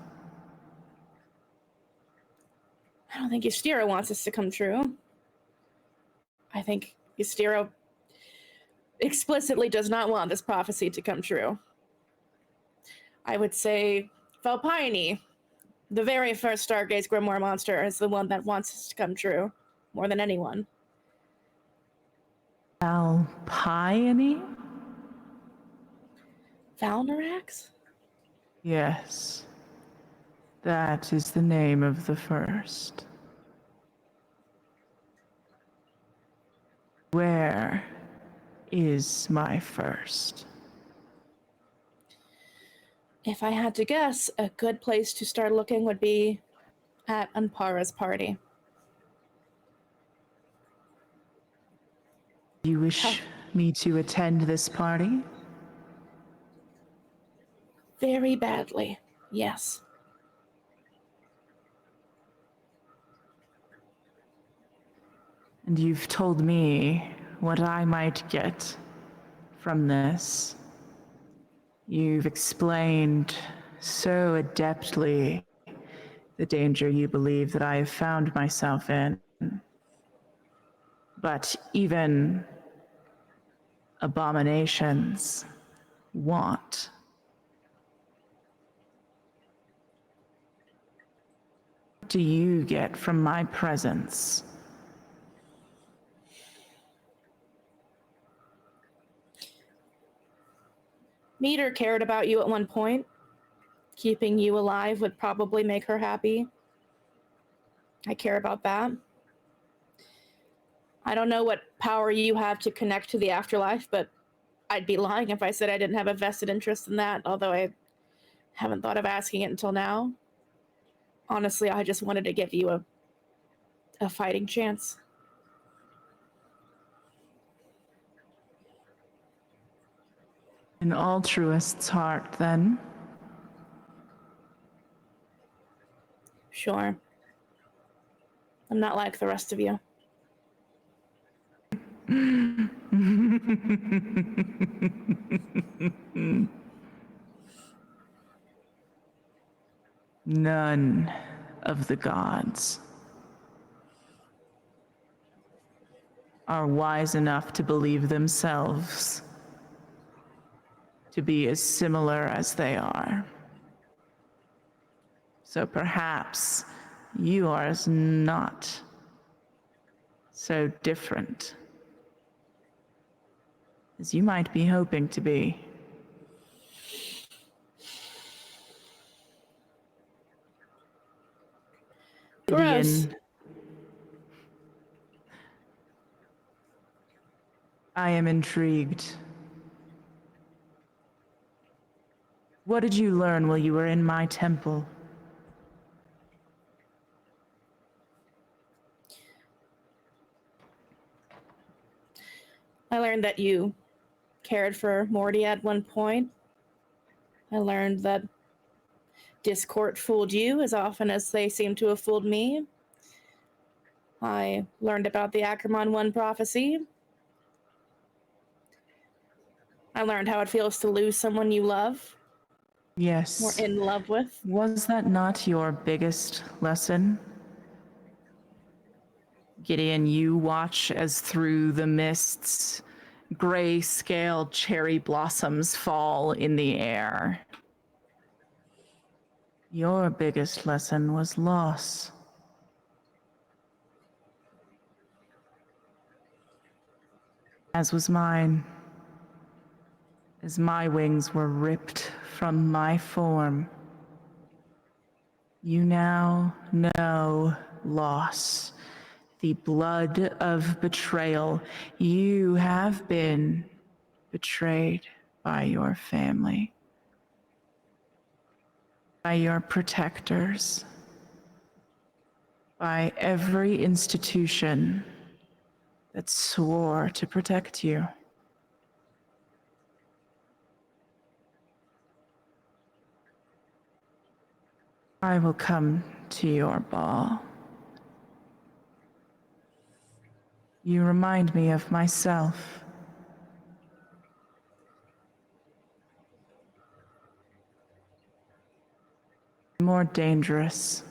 I don't think Ystera wants this to come true. I think Ystera explicitly does not want this prophecy to come true. I would say Valpine, the very first Stargaze Grimoire monster, is the one that wants this to come true more than anyone. Valpine? Valnorax? Yes. That is the name of the first. Where is my first? If I had to guess, a good place to start looking would be at Anpara's party. You wish me to attend this party? Very badly, yes. And you've told me what I might get from this. You've explained so adeptly the danger you believe that I have found myself in. But even abominations want. What do you get from my presence? Meter cared about you at one point. Keeping you alive would probably make her happy. I care about that. I don't know what power you have to connect to the afterlife, but I'd be lying if I said I didn't have a vested interest in that, although I haven't thought of asking it until now. Honestly, I just wanted to give you a fighting chance. An altruist's heart, then. Sure. I'm not like the rest of you. None of the gods are wise enough to believe themselves to be as similar as they are. So perhaps you are not so different as you might be hoping to be. Gross. Gideon, I am intrigued. What did you learn while you were in my temple? I learned that you cared for Morty at one point. I learned that Discord fooled you as often as they seem to have fooled me. I learned about the Ackerman 1 prophecy. I learned how it feels to lose someone you love Yes. or in love with. Was that not your biggest lesson? Gideon, you watch as through the mists, gray-scaled cherry blossoms fall in the air. Your biggest lesson was loss. As was mine. As my wings were ripped from my form. You now know loss. The blood of betrayal. You have been betrayed by your family, by your protectors, by every institution that swore to protect you. I will come to your ball. You remind me of myself. More dangerous.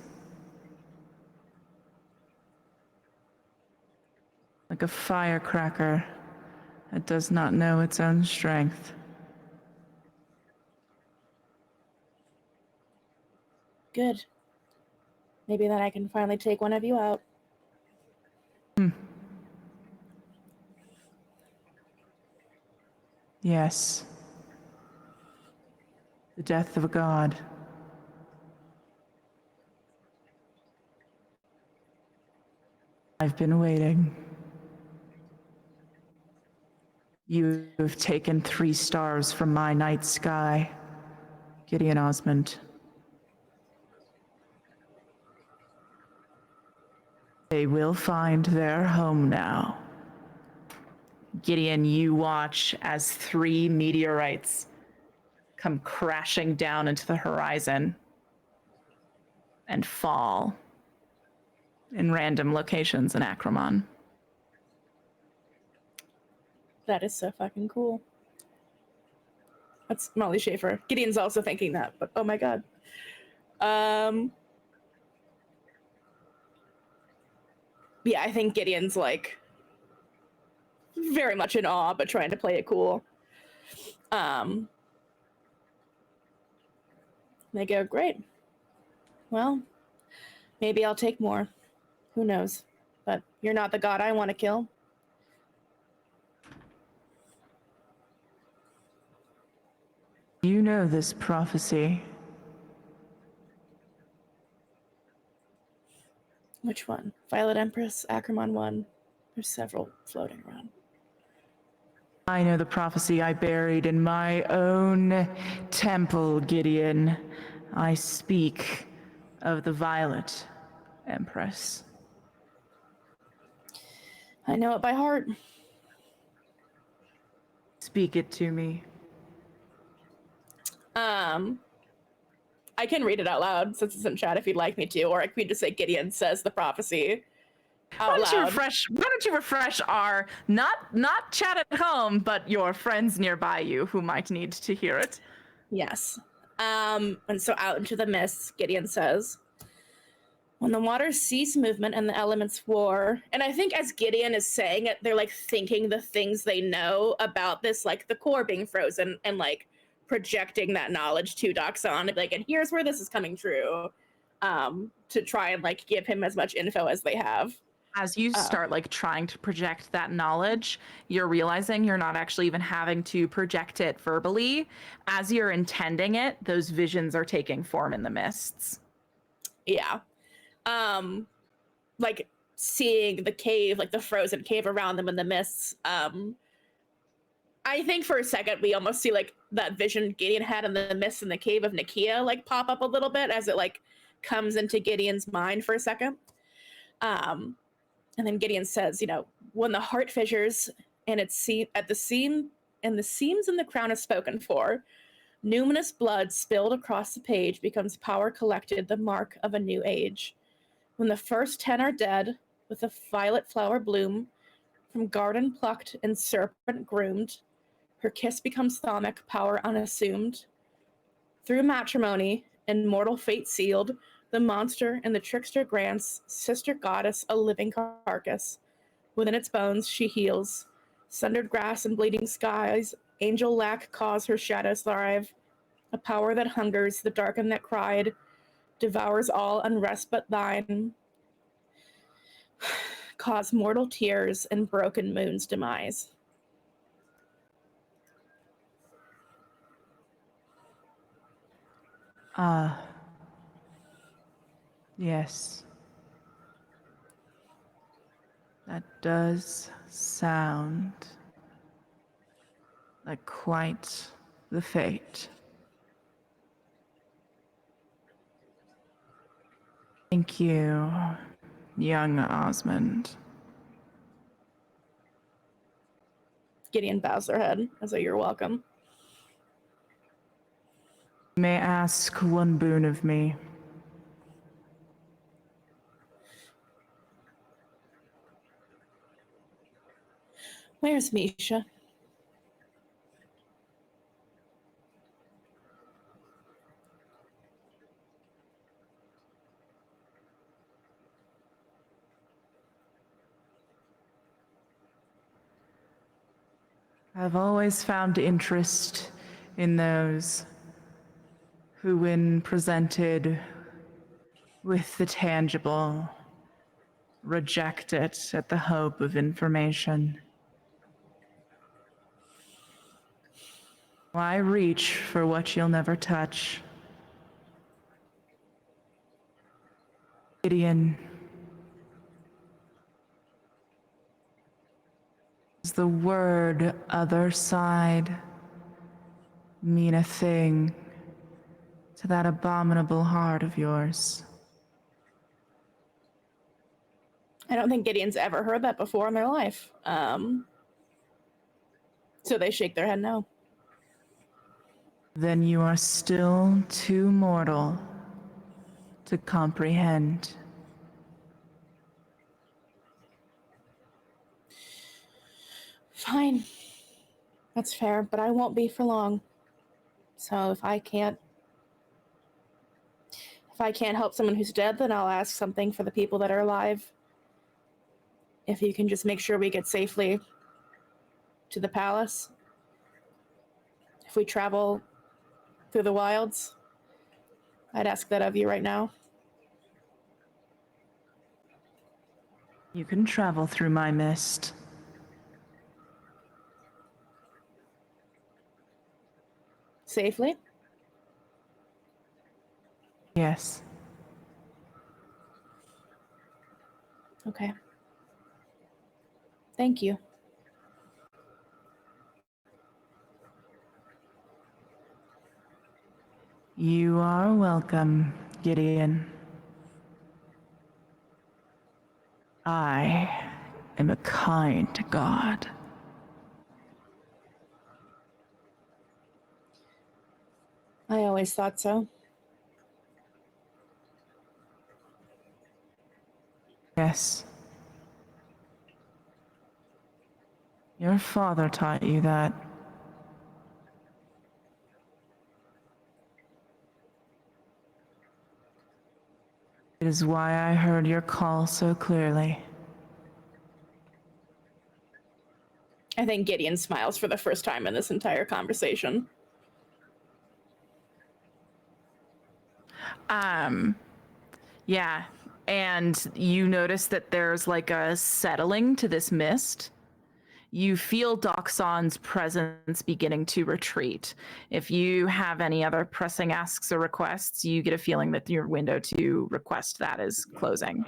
Like a firecracker that does not know its own strength. Good. Maybe then I can finally take one of you out. Yes. The death of a god. I've been waiting. You have taken 3 stars from my night sky, Gideon Osmond. They will find their home now. Gideon, you watch as 3 meteorites come crashing down into the horizon and fall in random locations in Ackerman. That is so fucking cool. That's Molly Schaefer. Gideon's also thinking that, but oh my god. Yeah, I think Gideon's like very much in awe, but trying to play it cool. They go, great. Well, maybe I'll take more. Who knows? But you're not the god I want to kill. You know this prophecy. Which one? Violet Empress, Ackerman 1. There's several floating around. I know the prophecy I buried in my own temple, Gideon. I speak of the Violet Empress. I know it by heart. Speak it to me. I can read it out loud since it's in chat if you'd like me to, or I can just say Gideon says the prophecy out loud. Why don't you refresh our not chat at home, but your friends nearby you who might need to hear it? Yes. And so out into the mists, Gideon says, when the waters cease movement and the elements war, and I think as Gideon is saying it, they're like thinking the things they know about this, like the core being frozen, and like projecting that knowledge to Doxon, like, and here's where this is coming true, to try and like give him as much info as they have. As you start like trying to project that knowledge, you're realizing you're not actually even having to project it verbally. As you're intending it, those visions are taking form in the mists. Yeah. Like seeing the cave, like the frozen cave around them in the mists. I think for a second we almost see like that vision Gideon had in the mists in the cave of Nakia like pop up a little bit as it like comes into Gideon's mind for a second. And then Gideon says, you know, when the heart fissures and the seams in the crown is spoken for, numinous blood spilled across the page becomes power collected, the mark of a new age. When the first 10 are dead, with a violet flower bloom, from garden plucked and serpent groomed, her kiss becomes thaumic, power unassumed. Through matrimony and mortal fate sealed, the monster and the trickster grants sister goddess a living carcass. Within its bones she heals. Sundered grass and bleeding skies, angel lack cause her shadows thrive. A power that hungers, the darken that cried, devours all unrest but thine. Cause mortal tears and broken moon's demise. Yes. That does sound like quite the fate. Thank you, young Osmond. Gideon bows their head as though you're welcome. You may ask one boon of me. Where's Misha? I've always found interest in those who, when presented with the tangible, reject it at the hope of information. Why reach for what you'll never touch? Gideon, does the word other side mean a thing to that abominable heart of yours? I don't think Gideon's ever heard that before in their life. So they shake their head no. Then you are still too mortal to comprehend. Fine. That's fair, but I won't be for long. So if I can't help someone who's dead, then I'll ask something for the people that are alive. If you can just make sure we get safely to the palace. If we travel through the wilds, I'd ask that of you right now. You can travel through my mist. Safely? Yes. Okay. Thank you. You are welcome, Gideon. I am a kind god. I always thought so. Yes. Your father taught you that. It is why I heard your call so clearly. I think Gideon smiles for the first time in this entire conversation. Yeah, and you notice that there's like a settling to this mist. You feel Doxon's presence beginning to retreat. If you have any other pressing asks or requests, you get a feeling that your window to request that is closing.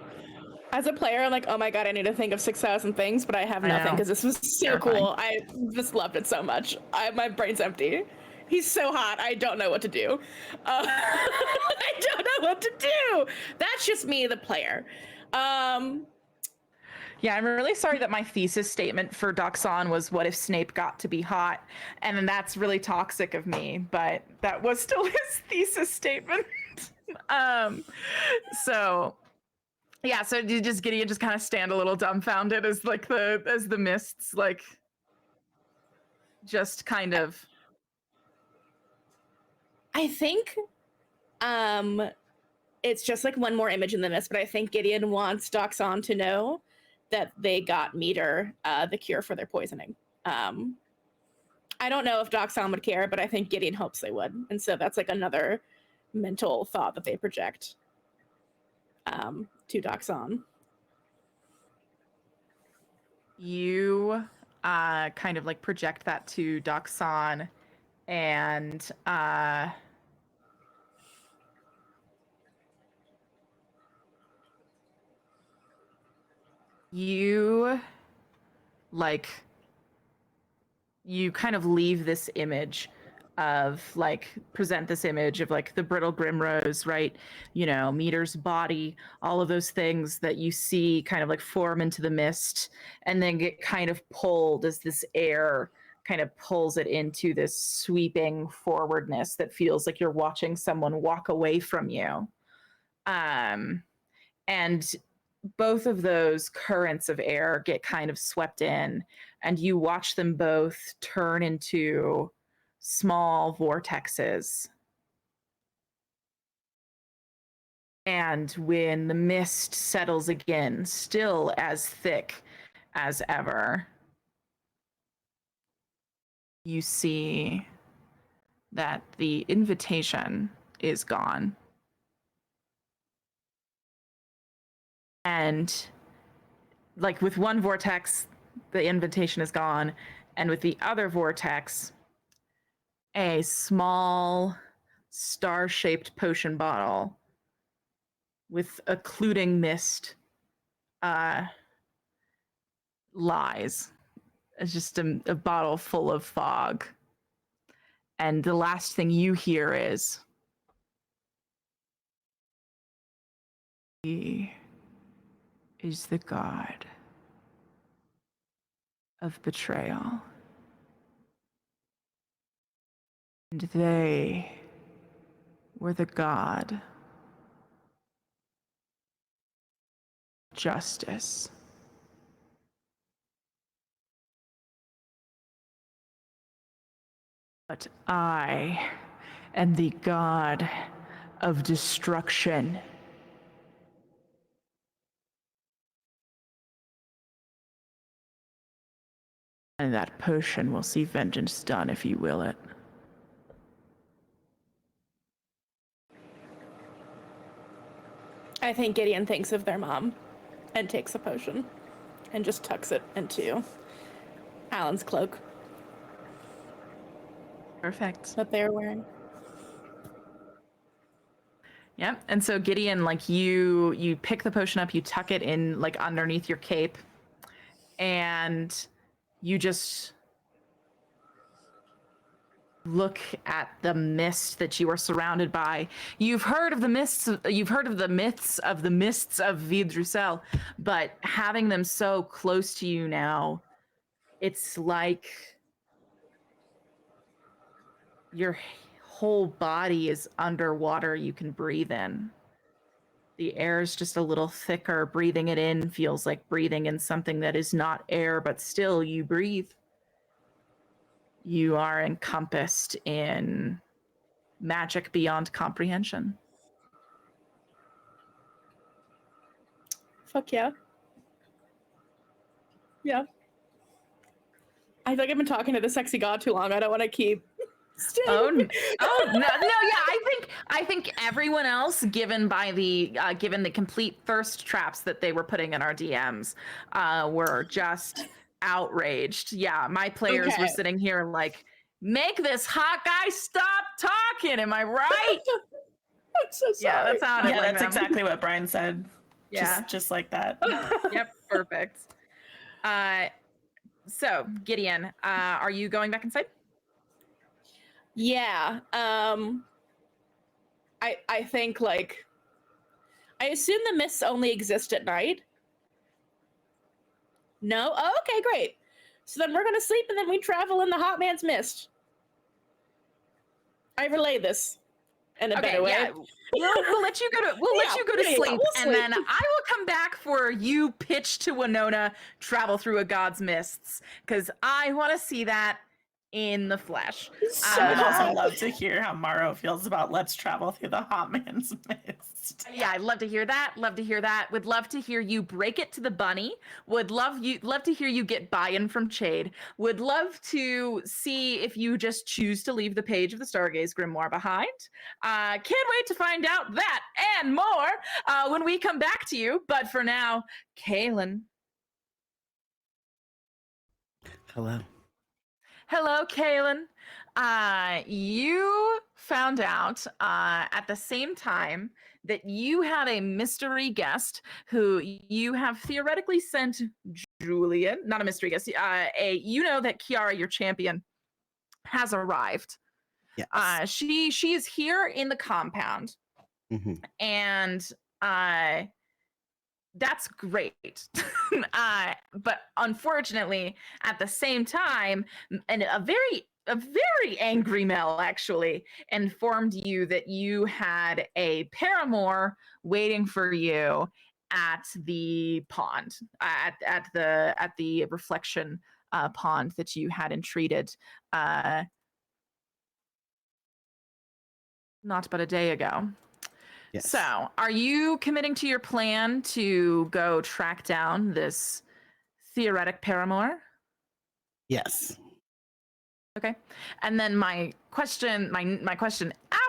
As a player, I'm like, oh my god, I need to think of 6,000 things, but I have nothing because this was so Terrifying. cool. I just loved it so much. My brain's empty. He's so hot. I don't know what to do. I don't know what to do. That's just me, the player. Yeah, I'm really sorry that my thesis statement for Doxon was what if Snape got to be hot? And that's really toxic of me, but that was still his thesis statement. So yeah, so you just Gideon just kind of stand a little dumbfounded as like as the mists like just kind of. I think it's just like one more image in the mist, but I think Gideon wants Doxon to know that they got Meter the cure for their poisoning. I don't know if Doxon would care, but I think Gideon hopes they would. And so that's like another mental thought that they project to Doxon. You kind of like project that to Doxon, and you kind of leave this image of like present this image of like the brittle Grimrose, right? You know, Meter's body, all of those things that you see kind of like form into the mist and then get kind of pulled as this air kind of pulls it into this sweeping forwardness that feels like you're watching someone walk away from you. And both of those currents of air get kind of swept in, and you watch them both turn into small vortexes. And when the mist settles again, still as thick as ever, you see that the invitation is gone. And like with one vortex, the invitation is gone. And with the other vortex, a small star-shaped potion bottle with occluding mist lies. It's just a bottle full of fog. And the last thing you hear is, he is the god of betrayal. And they were the god of justice. But I am the god of destruction. And that potion will see vengeance done if you will it. I think Gideon thinks of their mom and takes a potion and just tucks it into Alan's cloak. Perfect. That they're wearing. Yep. And so Gideon, like you pick the potion up, you tuck it in like underneath your cape, and you just look at the mist that you are surrounded by. You've heard of the mists. You've heard of the myths of Vidrussel, but having them so close to you now, it's like your whole body is underwater. You can breathe in. The air is just a little thicker. Breathing it in feels like breathing in something that is not air, but still you breathe. You are encompassed in magic beyond comprehension. Fuck yeah. Yeah. I feel like I've been talking to the sexy god too long. I don't want to keep staying. Oh no, yeah. I think everyone else, given the complete thirst traps that they were putting in our DMs, were just outraged. Yeah, my players were sitting here like, make this hot guy stop talking. Am I right? I'm so sorry. Yeah, that sounded Yeah, like that's them. exactly what Brian said. Yeah, Just like that. yep, perfect. So Gideon, are you going back inside? Yeah. I think like I assume the mists only exist at night. No? Oh, okay, great. So then we're gonna sleep and then we travel in the hot man's mist. I relay this in a better way. Yeah. We'll let you go to let you go to sleep, and then I will come back for you pitch to Winona, travel through a god's mists, because I want to see that in the flesh. I would also love to hear how Maro feels about let's travel through the hot man's mist. Yeah, I'd love to hear that. Love to hear that. Would love to hear you break it to the bunny. Would love to hear you get buy-in from Chade. Would love to see if you just choose to leave the page of the Stargaze Grimoire behind. Can't wait to find out that and more when we come back to you. But for now, Kaylin. Hello. Hello, Kaylin. You found out at the same time that you had a mystery guest who you have theoretically sent Julian, not a mystery guest, you know that Kiara, your champion, has arrived. Yes. She is here in the compound, and that's great. But unfortunately, at the same time, and a very angry Mel actually informed you that you had a paramour waiting for you at the pond, at the reflection pond that you had entreated not but a day ago. Yes. So, are you committing to your plan to go track down this theoretic paramour? Yes. Okay. And then my question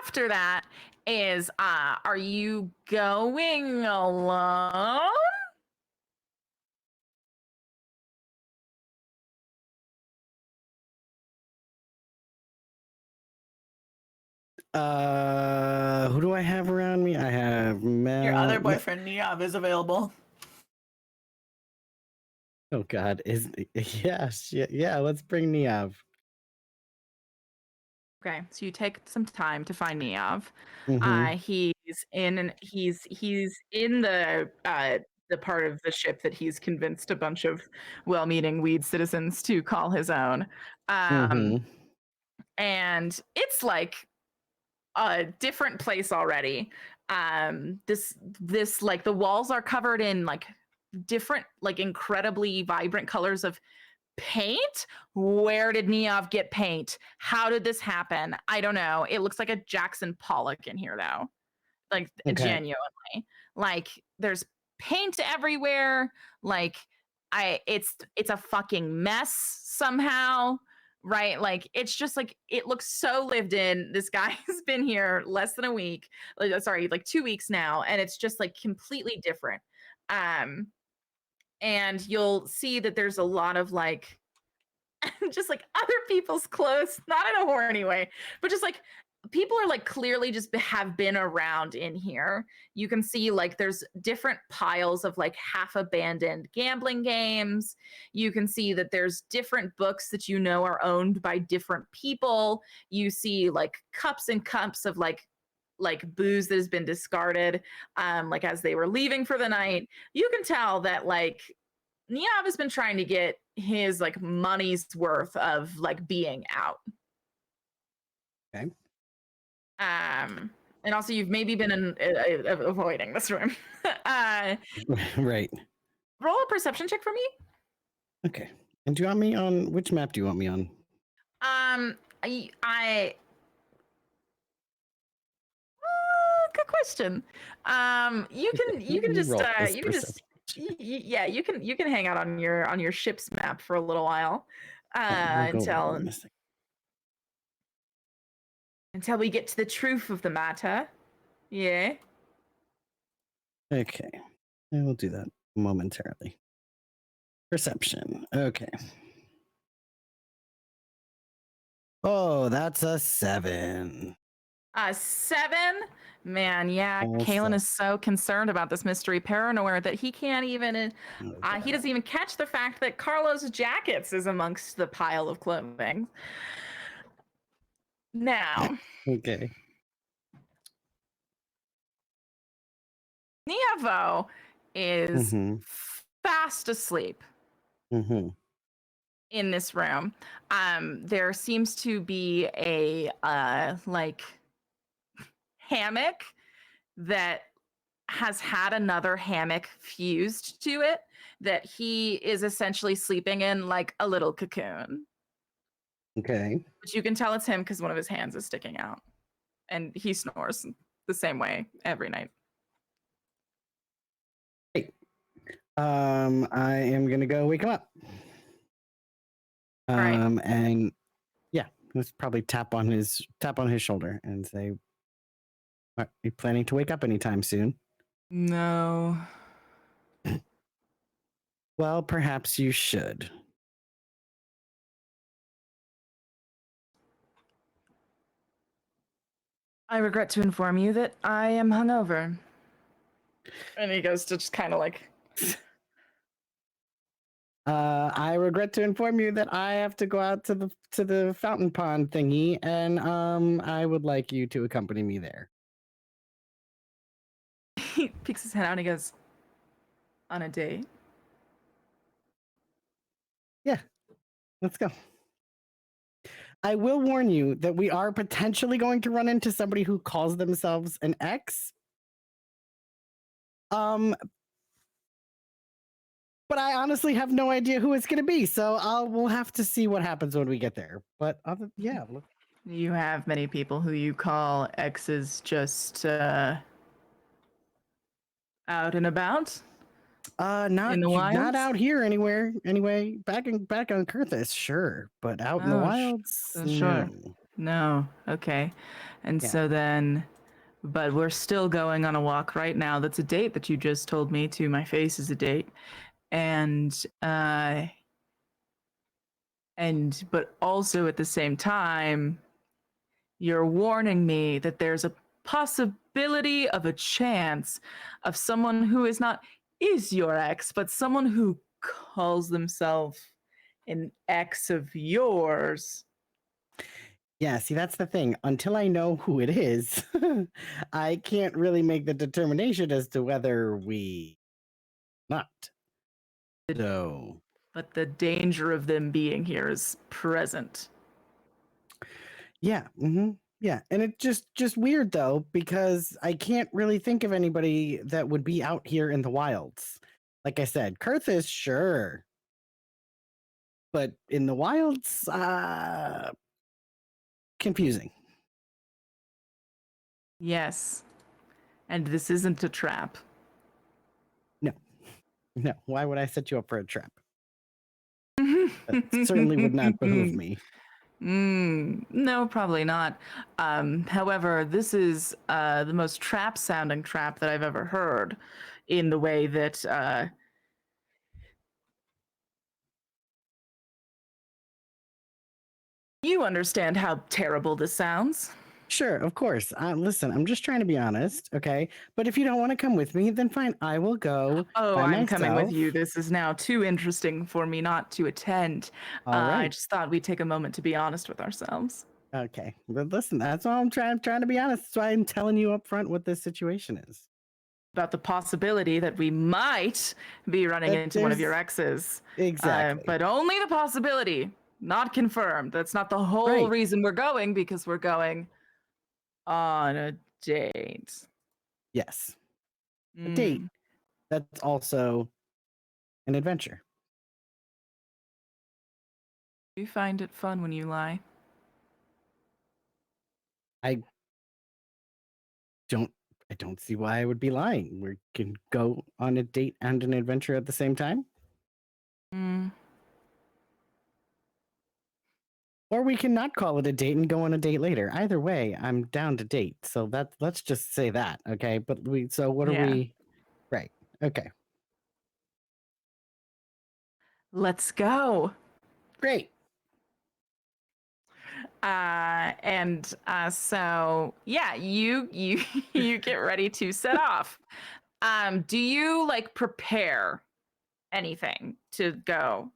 after that is, are you going alone? Who do I have around me? I have Mel. Your other boyfriend, Niav, is available. Oh God, yeah. Let's bring Niav. Okay, so you take some time to find Niav. Mhm. He's in the part of the ship that he's convinced a bunch of well-meaning weed citizens to call his own. And it's like a different place already. This like the walls are covered in like different, like incredibly vibrant colors of paint. Where did Niav get paint? How did this happen? I don't know. It looks like a Jackson Pollock in here though. Like genuinely. Like there's paint everywhere. Like it's a fucking mess somehow. Right? Like it's just like it looks so lived in. This guy has been here less than a week. Like 2 weeks now, and it's just like completely different. And you'll see that there's a lot of like just like other people's clothes, not in a horny way, but just like people are like clearly just have been around in here. You can see like there's different piles of like half abandoned gambling games. You can see that there's different books that you know are owned by different people. You see like cups and cups of like booze that has been discarded like as they were leaving for the night. You can tell that like Niav has been trying to get his like money's worth of like being out. Okay. And also you've maybe been avoiding this room. Right. Roll a perception check for me. Okay. And do you want me on which map do you want me on? Good question. You can just yeah, you can hang out on your ship's map for a little while until we get to the truth of the matter. Yeah. Okay. I will do that momentarily. Perception. Okay. Oh, that's a 7. A 7? Man, yeah. Almost Kalen up. is so concerned about this mystery paranoia that he can't even Oh, he doesn't even catch the fact that Carlos Jackets is amongst the pile of clothing. Now, okay. Niavo is Mhm. fast asleep Mhm. in this room. There seems to be a like hammock that has had another hammock fused to it that he is essentially sleeping in like a little cocoon. Okay. But you can tell it's him because one of his hands is sticking out. And he snores the same way every night. I am gonna go wake him up. Right. And yeah, let's probably tap on his shoulder and say, "Are you planning to wake up anytime soon?" No. Well, perhaps you should. I regret to inform you that I am hungover. And he goes to just kind of like. I regret to inform you that I have to go out to the fountain pond thingy, and I would like you to accompany me there. He peeks his head out and he goes, on a date? Yeah, let's go. I will warn you that we are potentially going to run into somebody who calls themselves an X. But I honestly have no idea who it's going to be, so we'll have to see what happens when we get there. But yeah, look. You have many people who you call exes just out and about? Not out here anywhere. Anyway, back on Kurthis, sure, but out in the wilds, sure. no. No, okay. And Yeah. so then, but we're still going on a walk right now. That's a date that you just told me to my face is a date. And but also at the same time, you're warning me that there's a possibility of a chance of someone who is your ex, but someone who calls themselves an ex of yours. Yeah, see, that's the thing. Until I know who it is, I can't really make the determination as to whether we not. So, But the danger of them being here is present. yeah, yeah, and it's just weird though because I can't really think of anybody that would be out here in the wilds. Like I said, Kurthis, sure, but in the wilds, confusing. Yes. And this isn't a trap. No, why would I set you up for a trap? That certainly would not behoove me. No, probably not. However, this is the most trap-sounding trap that I've ever heard, in the way that you understand how terrible this sounds. Sure, of course. Listen, I'm just trying to be honest, okay? But if you don't want to come with me, then fine. I will go Oh, by I'm coming with myself. you. This is now too interesting for me not to attend. All I right. just thought we'd take a moment to be honest with ourselves Okay. But listen, that's all I'm trying to be honest. That's why I'm telling you up front what this situation is. about the possibility that we might be running That into one of your there's- exes. Exactly. But only the possibility, not confirmed. That's not the whole Right. reason we're going, because we're going on a date. Yes. A date. Mm. That's also an adventure. Do you find it fun when you lie? I don't see why I would be lying. We can go on a date and an adventure at the same time. Mm. Or we can not call it a date and go on a date later. Either way, I'm down to date. So let's just say that, okay? But what are Yeah. we? Right. Okay. Let's go. Great. So yeah, you you get ready to set off. Do you like prepare anything to go?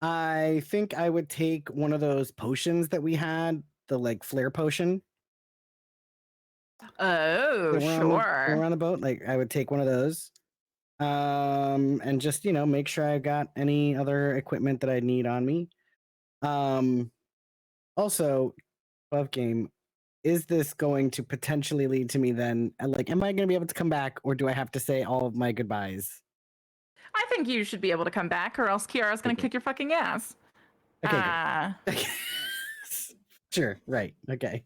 I think I would take one of those potions that we had, the like flare potion. Oh, that sure. we're on the boat. Like I would take one of those. And just, make sure I got any other equipment that I need on me. Also, above game, is this going to potentially lead to me then? Like, am I going to be able to come back, or do I have to say all of my goodbyes? I think you should be able to come back, or else Kiara's gonna Okay. kick your fucking ass. Okay, good. Sure, right. Okay.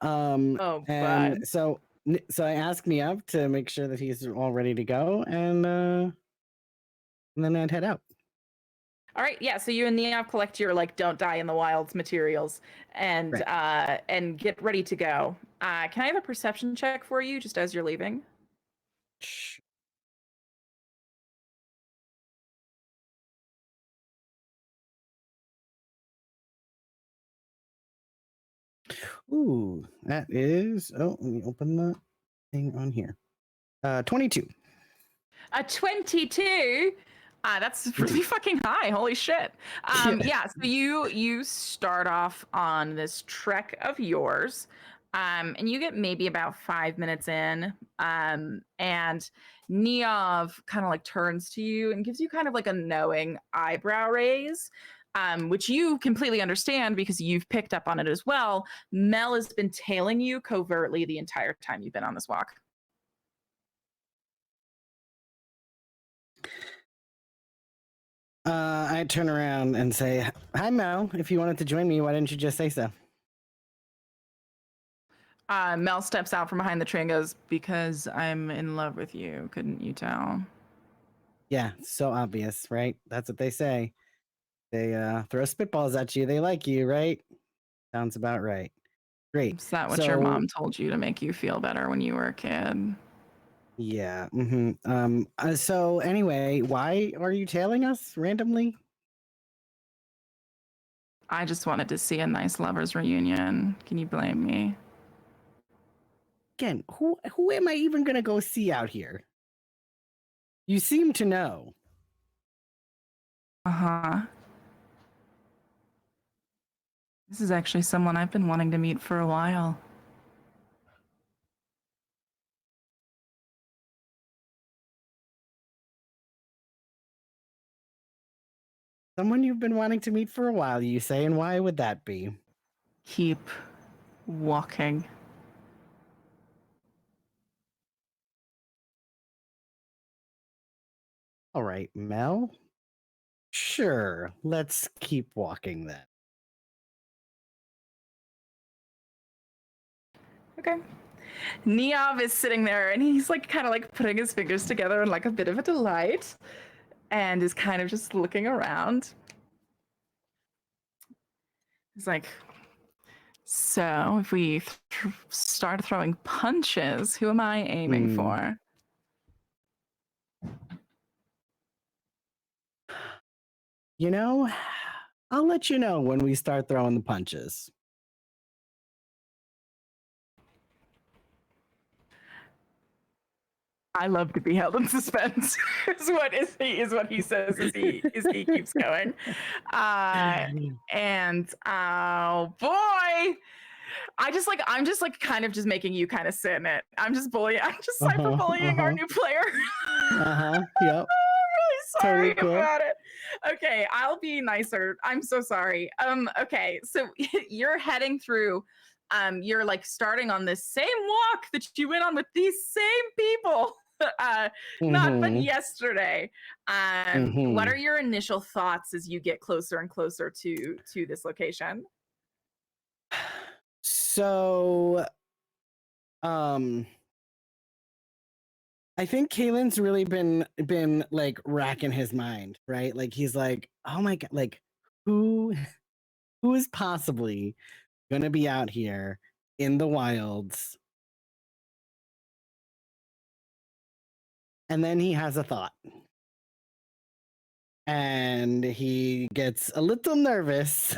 Oh, And bud. so I ask Niav to make sure that he's all ready to go, and then I'd head out. All right, yeah. So you and Neov collect your like "Don't Die in the Wilds" materials and Right. and get ready to go. Can I have a perception check for you just as you're leaving? Shh. Ooh, that is. Oh, let me open the thing on here. 22. A 22. That's really fucking high. Holy shit. Yeah. So you start off on this trek of yours, and you get maybe about 5 minutes in, and Neov kind of like turns to you and gives you kind of like a knowing eyebrow raise. Which you completely understand because you've picked up on it as well. Mel has been tailing you covertly the entire time you've been on this walk. I turn around and say, "Hi, Mel. If you wanted to join me, why didn't you just say so?" Mel steps out from behind the tree and goes, "Because I'm in love with you. Couldn't you tell?" Yeah, so obvious, right? That's what they say. They throw spitballs at you. They like you, right? Sounds about right. Great. Is that what your mom told you to make you feel better when you were a kid? Yeah. Mm-hmm. So anyway, why are you tailing us randomly? I just wanted to see a nice lovers reunion. Can you blame me? Again, who am I even gonna go see out here? You seem to know. Uh-huh. This is actually someone I've been wanting to meet for a while. Someone you've been wanting to meet for a while, you say, and why would that be? Keep walking. All right, Mel. Sure, let's keep walking then. Okay. Neov is sitting there and he's like kind of like putting his fingers together in like a bit of a delight and is kind of just looking around. He's like, so if we start throwing punches, who am I aiming for? You know, I'll let you know when we start throwing the punches. I love to be held in suspense. is what he says as he keeps going. And oh boy, I'm just like kind of just making you kind of sit in it. I'm just cyberbullying our new player. Yep. I'm really sorry Totally cool. about it. Okay, I'll be nicer. I'm so sorry. Okay, so you're heading through. You're like starting on this same walk that you went on with these same people. Not but yesterday. What are your initial thoughts as you get closer and closer to this location? So, I think Kalen's really been like racking his mind, right? Like he's like, oh my god, like who is possibly gonna be out here in the wilds? And then he has a thought. And he gets a little nervous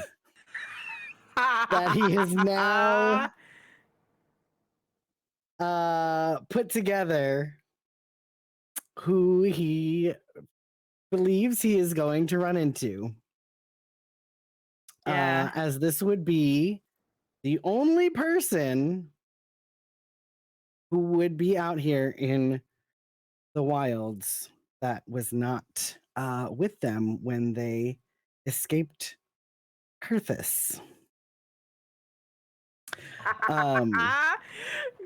that he has now put together who he believes he is going to run into. Yeah. As this would be the only person who would be out here in the wilds that was not with them when they escaped Kurthus.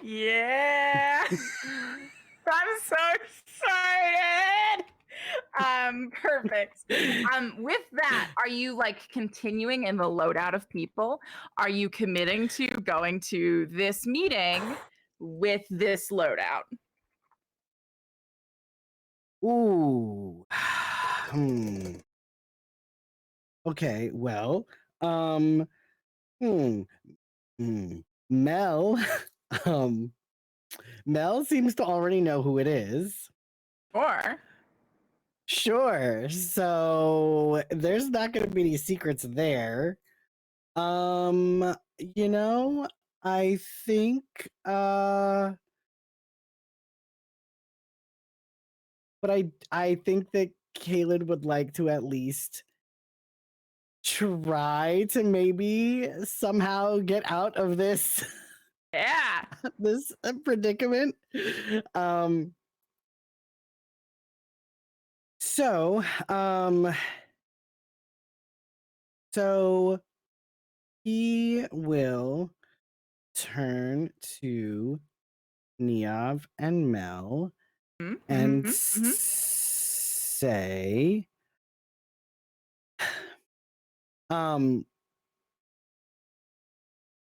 Yeah. I'm so excited. Perfect. With that, are you like continuing in the loadout of people? Are you committing to going to this meeting with this loadout? Ooh. Okay, well, Mel, Mel seems to already know who it is. Or Sure. So there's not going to be any secrets there. You know, I think but I think that Kalen would like to at least try to maybe somehow get out of this yeah. this predicament. So he will turn to Neov and Mel and say,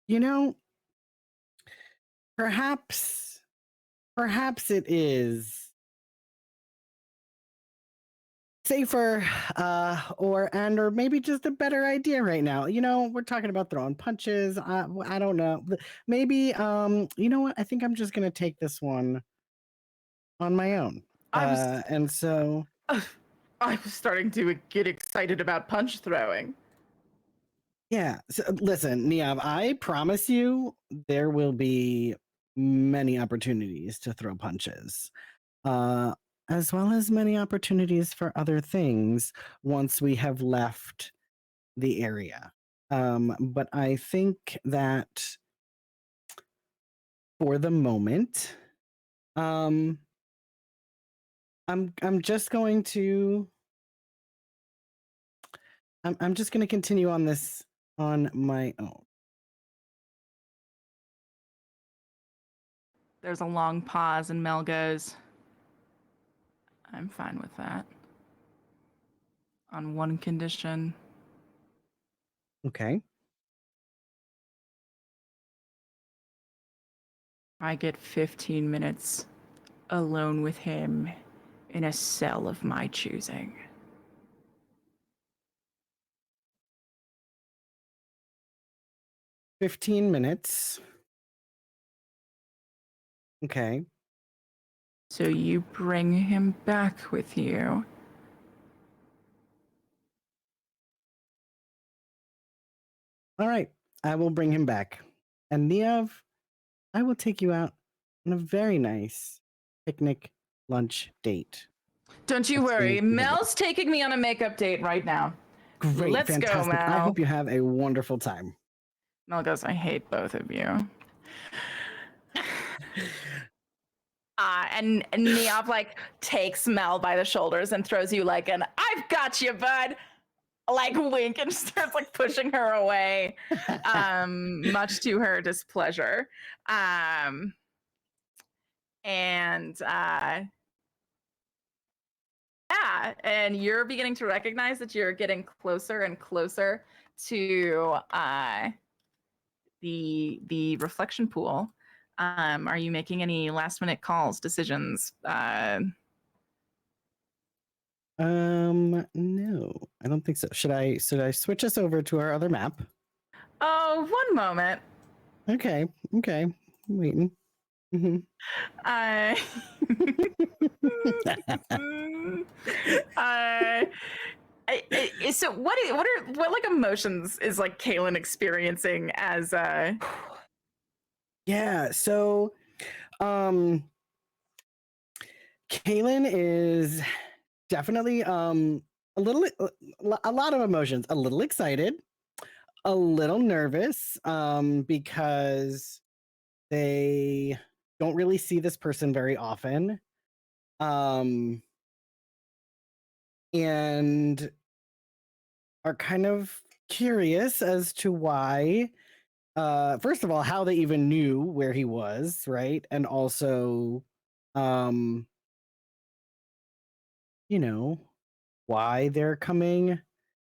you know, perhaps it is safer or maybe just a better idea right now. You know, we're talking about throwing punches. I don't know. Maybe you know what? I think I'm just gonna take this one on my own. And so I was starting to get excited about punch throwing. yeah. So, listen, Neov, I promise you there will be many opportunities to throw punches. As well as many opportunities for other things once we have left the area. But I think that for the moment, I'm just going to I'm just going to continue on this on my own. There's a long pause and Mel goes, I'm fine with that. On one condition. Okay. I get 15 minutes alone with him in a cell of my choosing. 15 minutes. Okay. So you bring him back with you. All right, I will bring him back. And Neov, I will take you out on a very nice picnic lunch date. Don't you That's gonna worry. be lovely. Mel's taking me on a makeup date right now. Great, Let's go, fantastic. I Mel. hope you have a wonderful time. Mel goes, I hate both of you. And Neov like takes Mel by the shoulders and throws you like an "I've got you, bud," like wink, and starts like pushing her away, much to her displeasure. Yeah, and you're beginning to recognize that you're getting closer and closer to the reflection pool. Are you making any last minute calls, decisions? No, I don't think so. Should I switch us over to our other map? Oh, one moment. Okay, I'm waiting. Mm-hmm. So what like emotions is like Kaylin experiencing as Yeah, so Kaylin is definitely a lot of emotions, a little excited, a little nervous, because they don't really see this person very often. And are kind of curious as to why, first of all, how they even knew where he was, right? And also, you know, why they're coming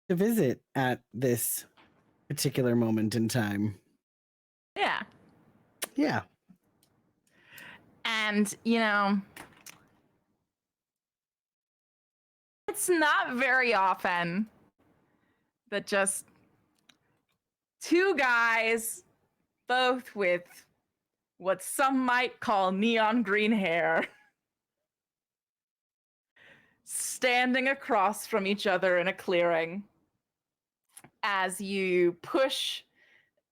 to visit at this particular moment in time. yeah. Yeah. And it's not very often that just two guys, both with what some might call neon green hair, standing across from each other in a clearing as you push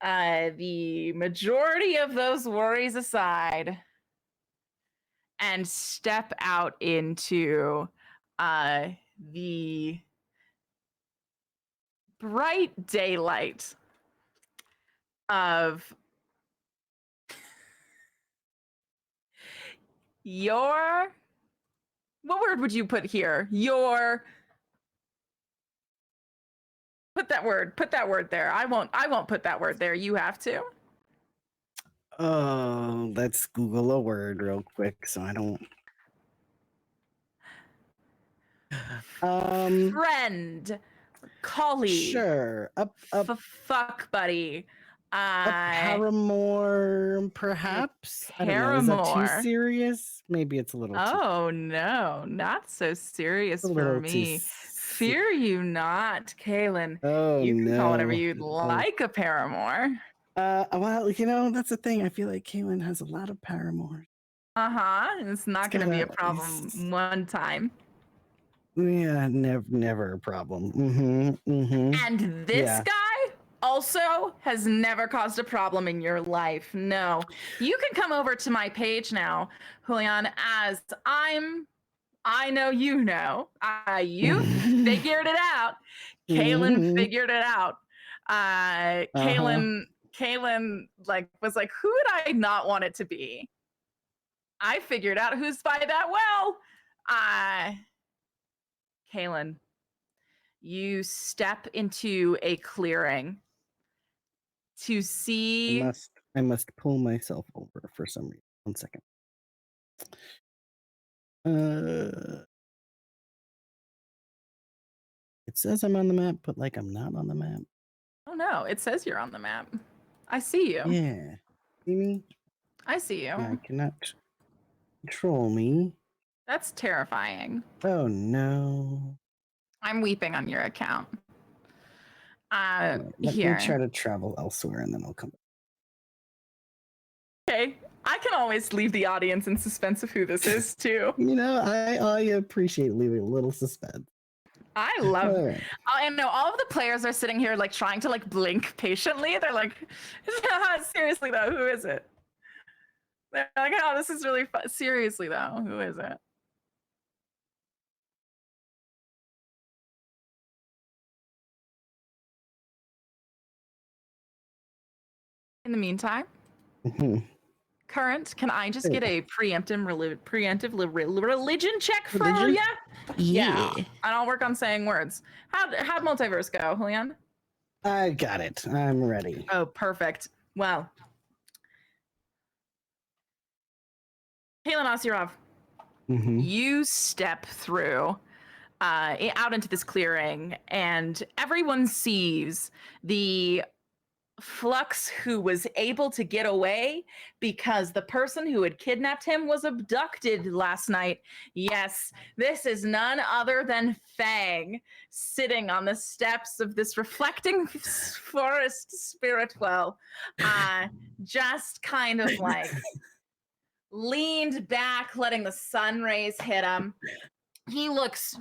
the majority of those worries aside and step out into the bright daylight of your, what word would you put here? Put that word there. I won't put that word there. You have to. Oh, let's Google a word real quick so I don't. Friend, colleague, Sure. fuck buddy, a paramour, perhaps. I don't know. Is that too serious? Maybe it's a little. Oh no, not so serious for me. Fear you not, Kaylin. Oh, you can no. call whatever you'd like a paramour. Well, that's the thing. I feel like Kaylin has a lot of paramours. It's not going to be a problem one time. Yeah, never a problem. And this guy also has never caused a problem in your life. No. You can come over to my page now, Julian, as I know you know. You figured it out. Kaylin figured it out. Kaylin like was like, who would I not want it to be? I figured out who's by that well. Kaylin, you step into a clearing to see. I must pull myself over for some reason. 1 second. It says I'm on the map, but like I'm not on the map. Oh no, it says you're on the map. I see you. Yeah. See me? I see you. Yeah, I cannot control me. That's terrifying. Oh no. I'm weeping on your account. Let me try to travel elsewhere and then I'll come back. Okay. I can always leave the audience in suspense of who this is too. I appreciate leaving a little suspense. I love. All right. I know all of the players are sitting here like trying to like blink patiently. They're like, seriously though, who is it? They're like, oh, this is really fun. Seriously though, who is it? In the meantime, Mhm. Current, can I just get a preemptive religion check for Religion? ya? Yeah. And I'll work on saying words. How'd multiverse go, Julian? I got it. I'm ready. Oh, perfect. Well, Kalen Osirov, Mhm. you step through out into this clearing, and everyone sees the Flux who was able to get away because the person who had kidnapped him was abducted last night. Yes, this is none other than Fang sitting on the steps of this reflecting forest spirit well, just kind of like leaned back, letting the sun rays hit him. He looks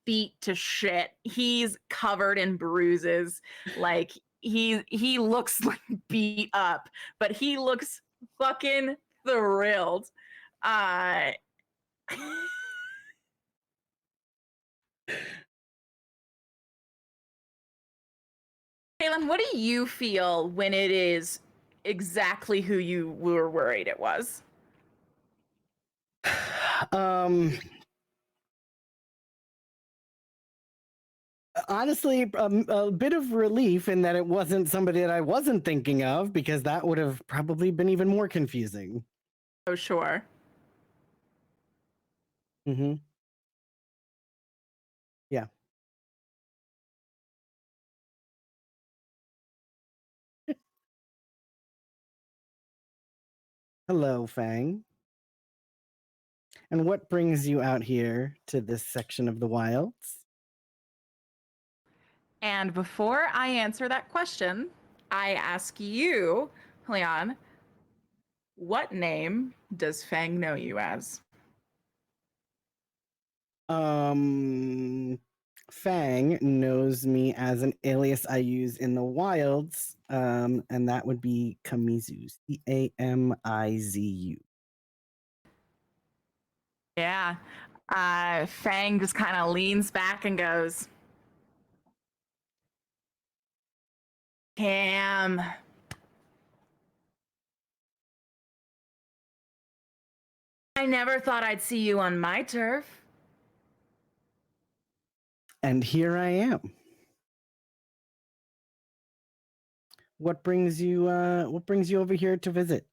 beat to shit. He's covered in bruises. Like he looks like beat up, but he looks fucking thrilled. Uh Kaylin, what do you feel when it is exactly who you were worried it was? Honestly, a bit of relief in that it wasn't somebody that I wasn't thinking of, because that would have probably been even more confusing. Oh, sure. Mm-hmm. Yeah. Hello, Fang. And what brings you out here to this section of the wilds? And before I answer that question, I ask you, Leon, what name does Fang know you as? Fang knows me as an alias I use in the wilds, and that would be Kamizu. Camizu. Yeah. Fang just kind of leans back and goes, Cam. I never thought I'd see you on my turf. And here I am. What brings you over here to visit?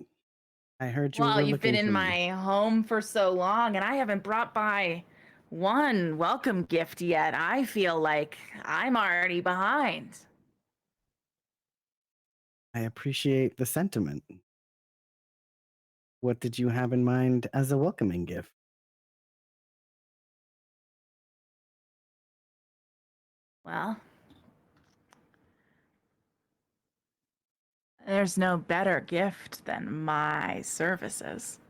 I heard you Well, were you've been looking in for my me. home for so long, and I haven't brought by one welcome gift yet. I feel like I'm already behind. I appreciate the sentiment. What did you have in mind as a welcoming gift? Well, there's no better gift than my services.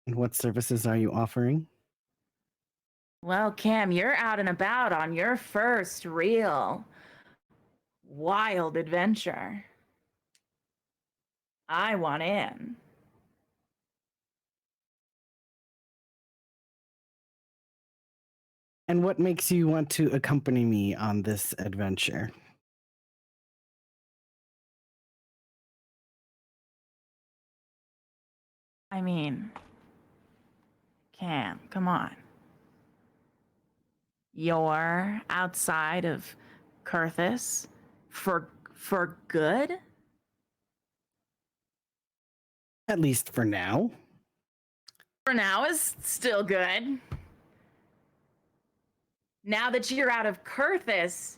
And what services are you offering? Well, Cam, you're out and about on your first real wild adventure. I want in. And what makes you want to accompany me on this adventure? I mean, Cam, come on. You're outside of Kurthis for good? At least for now. For now is still good. Now that you're out of Kurthis,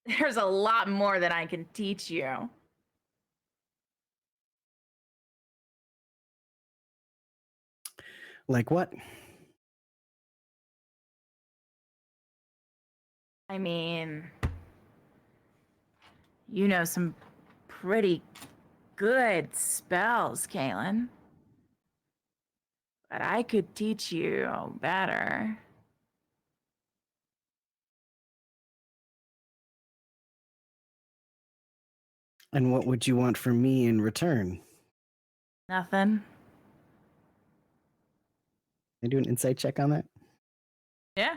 there's a lot more that I can teach you. Like what? I mean, you know some pretty good spells, Kaylin. but I could teach you better. And what would you want from me in return? Nothing. Can I do an insight check on that? Yeah.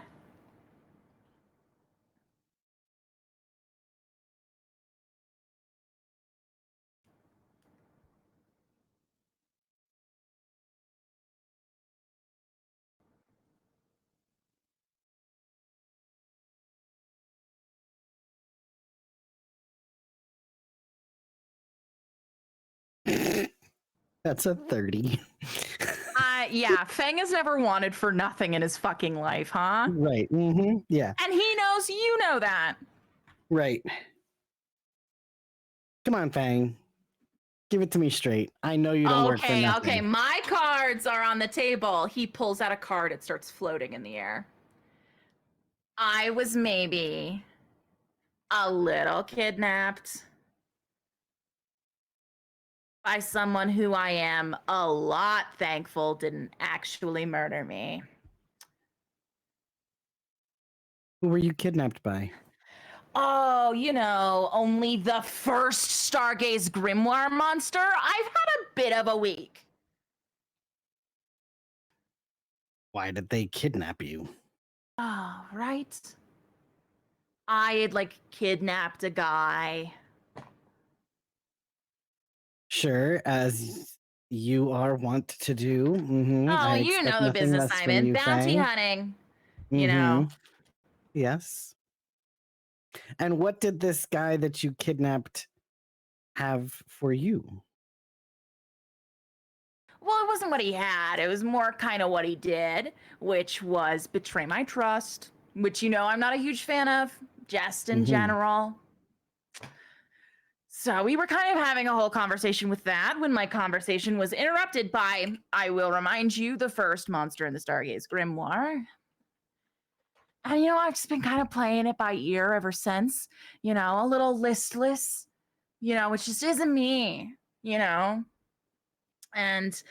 That's a 30. Yeah, Fang has never wanted for nothing in his fucking life, huh? Right. Mm-hmm. Yeah. And he knows you know that. Right. Come on, Fang. Give it to me straight. I know you don't work for nothing. Okay, my cards are on the table. He pulls out a card, it starts floating in the air. I was maybe a little kidnapped by someone who I am a lot thankful didn't actually murder me. Who were you kidnapped by? Oh, only the first Stargaze Grimoire monster. I've had a bit of a week. Why did they kidnap you? Oh, right. I had kidnapped a guy. Sure, as you are wont to do. Mm-hmm. Oh, you know the business I'm in. Bounty hunting. Mm-hmm. Yes. And what did this guy that you kidnapped have for you? Well, it wasn't what he had. It was more kind of what he did, which was betray my trust, which I'm not a huge fan of, just in general. So we were kind of having a whole conversation with that when my conversation was interrupted by, I will remind you, the first monster in the Stargaze Grimoire. And I've just been kind of playing it by ear ever since, a little listless, which just isn't me, And,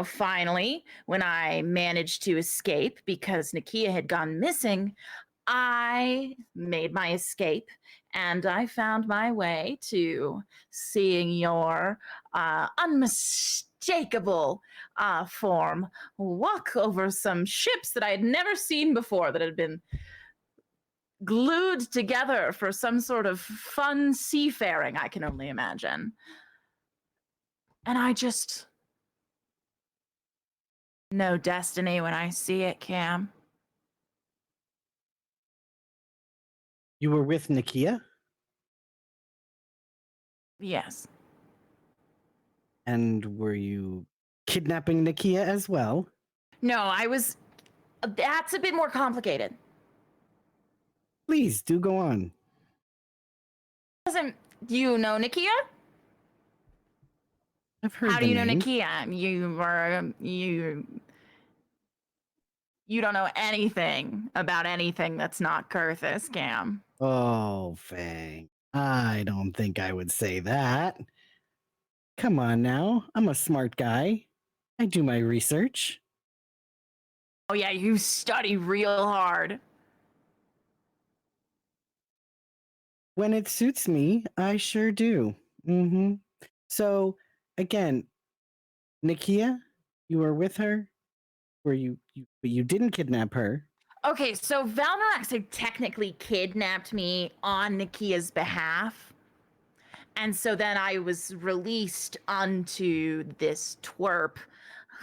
finally, when I managed to escape because Nakia had gone missing, I made my escape and I found my way to seeing your unmistakable form walk over some ships that I had never seen before that had been glued together for some sort of fun seafaring, I can only imagine. And I just know destiny when I see it, Cam. You were with Nakia? Yes. And were you kidnapping Nakia as well? No, I was. That's a bit more complicated. Please do go on. Doesn't you know Nakia? I've heard. How do you know Nakia? You don't know anything about anything that's not Kurthis, Cam. Oh, Fang. I don't think I would say that. Come on now. I'm a smart guy. I do my research. Oh yeah, you study real hard. When it suits me, I sure do. Mm-hmm. So, again, Nakia, you were with her? But you didn't kidnap her? Okay, so Valnorax had technically kidnapped me on Nakia's behalf. And so then I was released onto this twerp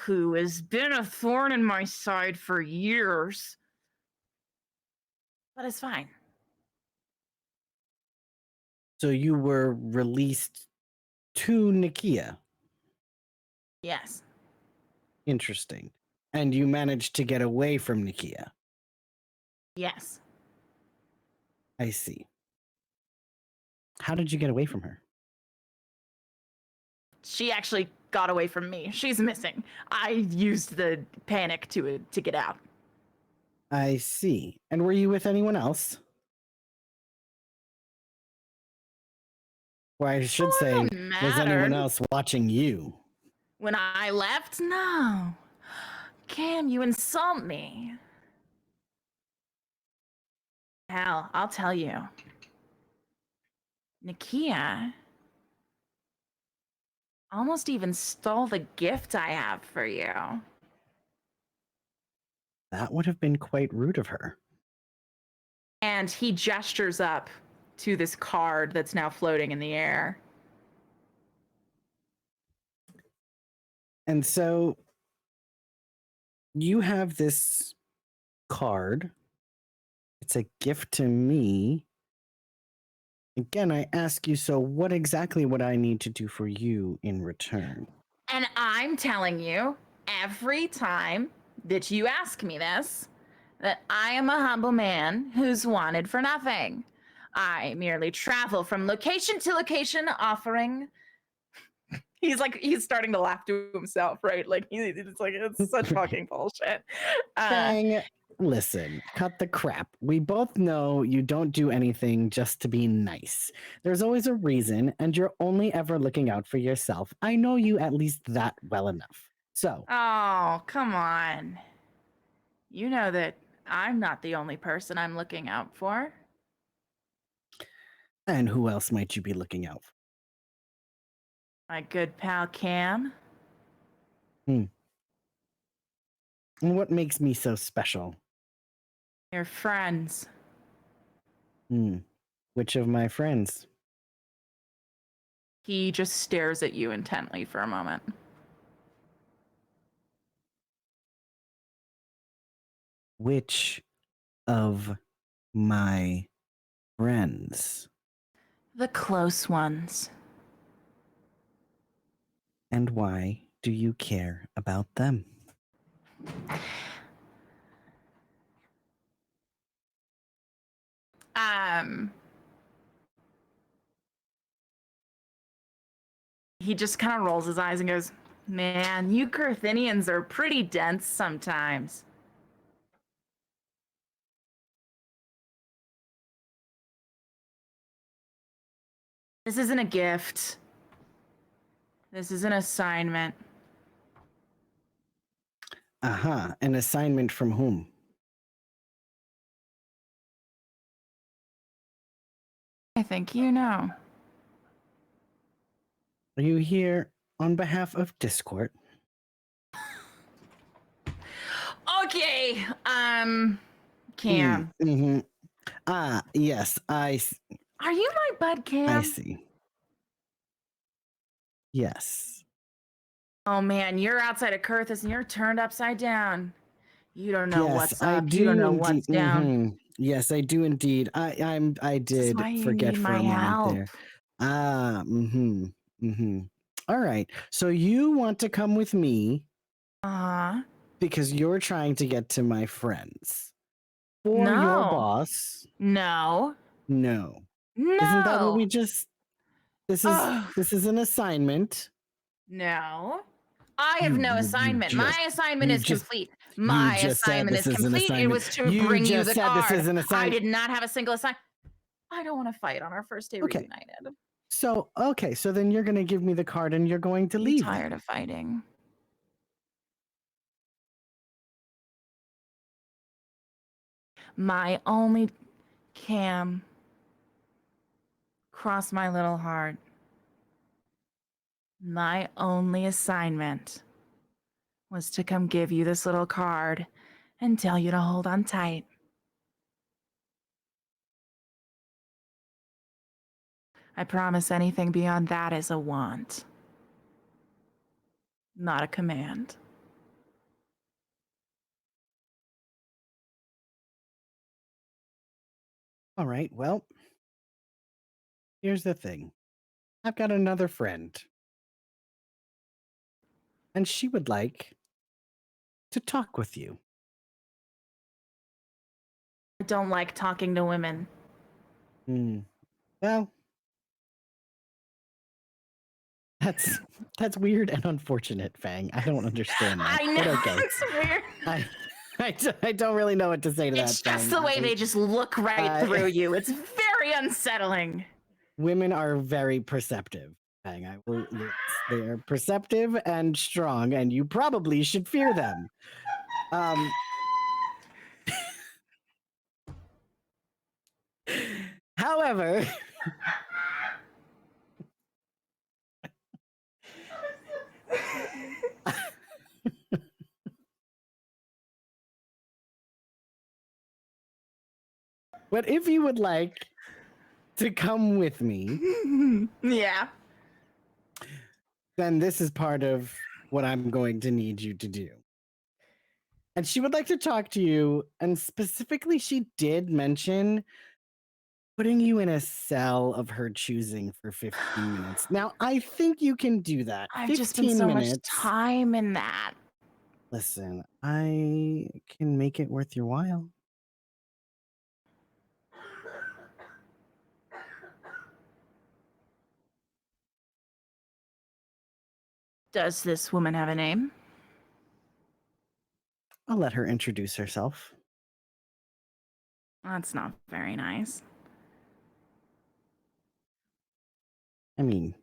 who has been a thorn in my side for years. But it's fine. So you were released to Nakia? Yes. Interesting. And you managed to get away from Nakia? Yes. I see. How did you get away from her? She actually got away from me. She's missing. I used the panic to get out. I see. And were you with anyone else? Or I should say, was anyone else watching you? When I left? No. Cam, you insult me. Hell, I'll tell you. Nakia almost even stole the gift I have for you. That would have been quite rude of her. And he gestures up to this card that's now floating in the air. And so you have this card. It's a gift to me. Again, I ask you, so what exactly would I need to do for you in return? And I'm telling you, every time that you ask me this, that I am a humble man who's wanted for nothing. I merely travel from location to location offering. He's starting to laugh to himself, right? Like it's such fucking bullshit. Fang, listen, cut the crap. We both know you don't do anything just to be nice. There's always a reason, and you're only ever looking out for yourself. I know you at least that well enough. So. Oh, come on. You know that I'm not the only person I'm looking out for. And who else might you be looking out for? My good pal Cam. And what makes me so special? Your friends. Which of my friends? He just stares at you intently for a moment. Which of my friends? The close ones. And why do you care about them? He just kind of rolls his eyes and goes, "Man, you Girthinians are pretty dense sometimes." This isn't a gift. This is an assignment. An assignment from whom? I think you know. Are you here on behalf of Discord? Okay, Cam. Yes, Are you my bud, Cam? I see. Yes. Oh man, you're outside of Kurthus and you're turned upside down. You don't know Yes, what's I up. do You don't know indeed. what's down. Yes, I do indeed. I This is did why you forget need for my a moment help. there. All right. So you want to come with me because you're trying to get to my friends. For your No. boss. No. No. No. Isn't that what we just this is an assignment. No. I have no assignment. My assignment is complete. You My just said assignment this is is an complete. It assignment. was to You bring you just the said this card. is an I assignment. did not have a single assignment. I don't want to fight on our first day Okay. reunited. So, okay, so then you're going to give me the card and you're going to leave. I'm tired of fighting. My only Cam, cross my little heart. My only assignment was to come give you this little card and tell you to hold on tight. I promise anything beyond that is a want, not a command. All right, well, here's the thing. I've got another friend. And she would like to talk with you. I don't like talking to women. Well, that's weird and unfortunate, Fang. I don't understand that. I know, But okay. it's weird. I don't really know what to say to that. It's just Fang. the way they just look right through you. It's very unsettling. Women are very perceptive. Fang, yes, they are perceptive and strong, and you probably should fear them. However, but if you would like to come with me, Yeah. then this is part of what I'm going to need you to do. And she would like to talk to you, and specifically, she did mention putting you in a cell of her choosing for 15 minutes. Now, I think you can do that. I've just spent so much time in that. Listen, I can make it worth your while. Does this woman have a name? I'll let her introduce herself. That's not very nice. I mean,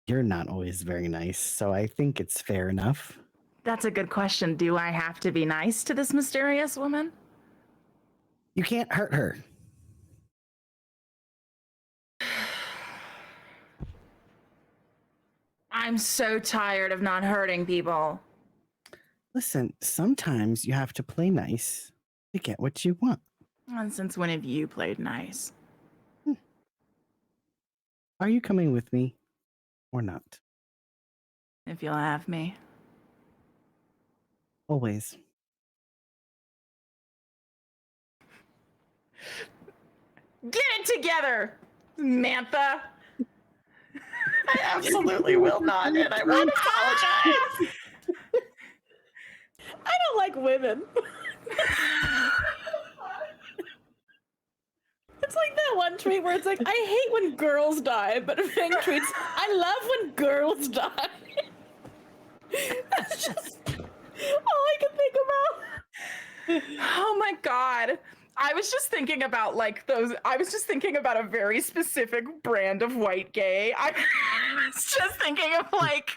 you're not always very nice, so I think it's fair enough. That's a good question. Do I have to be nice to this mysterious woman? You can't hurt her. I'm so tired of not hurting people. Listen, sometimes you have to play nice to get what you want. And since when have you played nice? Are you coming with me or not? If you'll have me. Always. Get it together, Mantha. I absolutely will not, and I won't apologize. I don't like women. It's like that one tweet where it's like, I hate when girls die, but Fang tweets, I love when girls die. That's just all I can think about. Oh my god. I was just thinking about a very specific brand of white gay. I was just thinking of like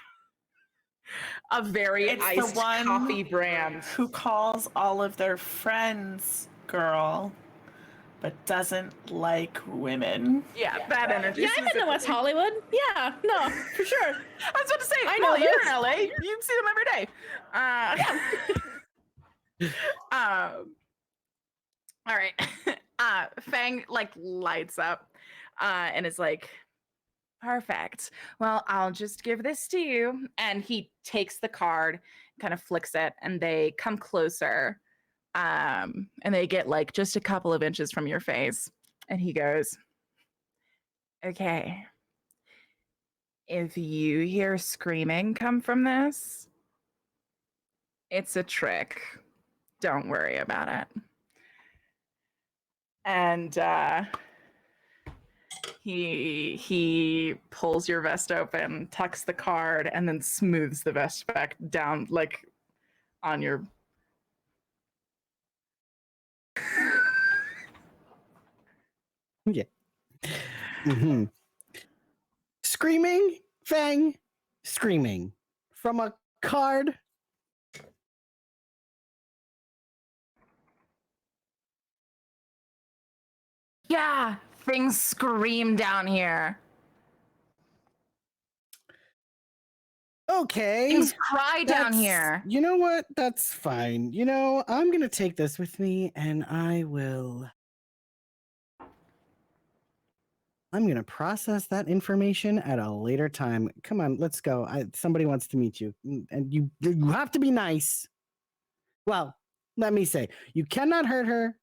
a very It's iced the one coffee brand. who calls all of their friends girl, but doesn't like women. Yeah, that energy. Yeah, I'm in the West Hollywood. Yeah, no, for sure. I was about to say, I know well, you're this. in LA. You see them every day. All right. Fang like lights up and is like, perfect. Well, I'll just give this to you. And he takes the card, kind of flicks it, and they come closer. And they get like just a couple of inches from your face. And he goes, okay. If you hear screaming come from this, it's a trick. Don't worry about it. And he pulls your vest open, tucks the card, and then smooths the vest back down like on your. Yeah. Mm-hmm. Screaming, Fang, screaming from a card. Yeah, things scream down here. Okay. Things cry down That's- here. You know what? That's fine. You know, I'm going to take this with me and I'm going to process that information at a later time. Come on, let's go. Somebody wants to meet you. And you have to be nice. Well, let me say, you cannot hurt her.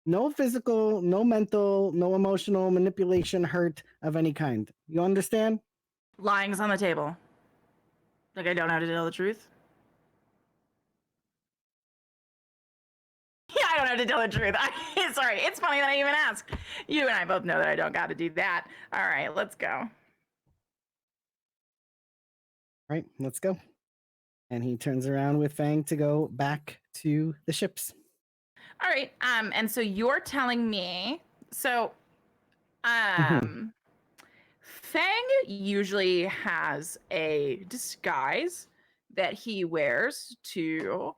No physical, no mental, no emotional manipulation, hurt of any kind. You understand? Lying's on the table. Like I don't know how to tell the truth. Yeah, I don't have to tell the truth. Sorry, it's funny that I even asked. You and I both know that I don't got to do that. All right, let's go. All right, let's go. And he turns around with Fang to go back to the ships. All right, and so you're telling me, so, Fang usually has a disguise that he wears to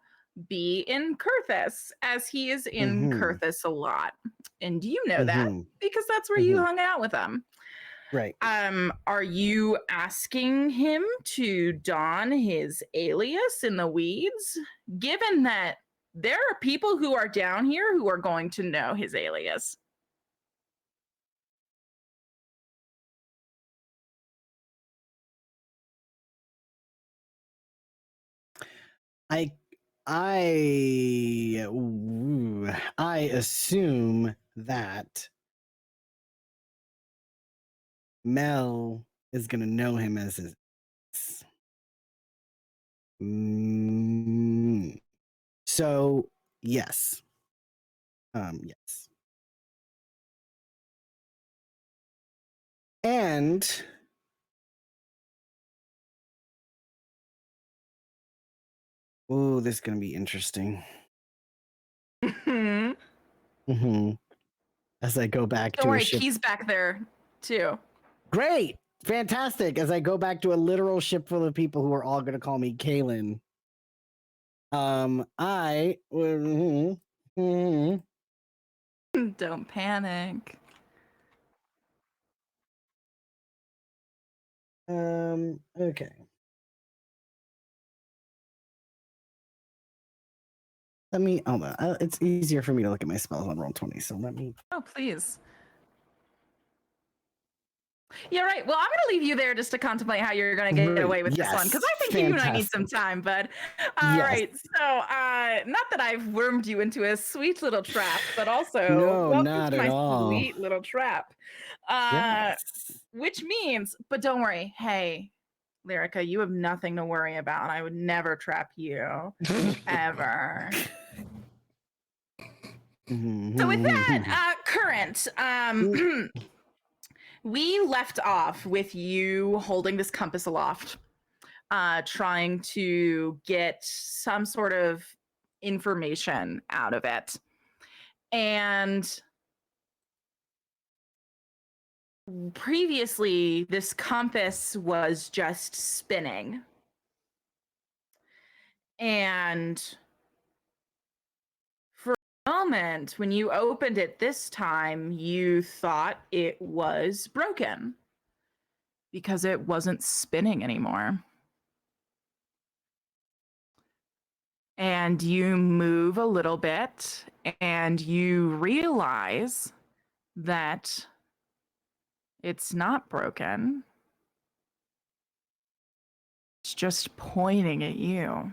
be in Kurthis, as he is in Kurthis a lot. And you know that because that's where you hung out with him. Right. Are you asking him to don his alias in the weeds? Given that there are people who are down here who are going to know his alias. I assume that Mel is gonna know him as his. So yes, yes, and oh, this is gonna be interesting. As I go back Don't to worry, a ship. Key's back there too. Great, fantastic. As I go back to a literal ship full of people who are all gonna call me Kaylin. I Don't panic. Okay. Let me, hold on. It's easier for me to look at my spells on Roll20, so let me. Oh, please. Yeah, right. Well, I'm going to leave you there just to contemplate how you're going to get away with this one, because I think you and I need some time, bud. All right. So, not that I've wormed you into a sweet little trap, but also No, welcome not to at my all. sweet little trap. Yes. Which means, but don't worry. Hey, Lyrica, you have nothing to worry about. I would never trap you, ever. So with that, Current, we left off with you holding this compass aloft, trying to get some sort of information out of it. And previously, this compass was just spinning. And for a moment, when you opened it this time, you thought it was broken because it wasn't spinning anymore. And you move a little bit and you realize that it's not broken. It's just pointing at you.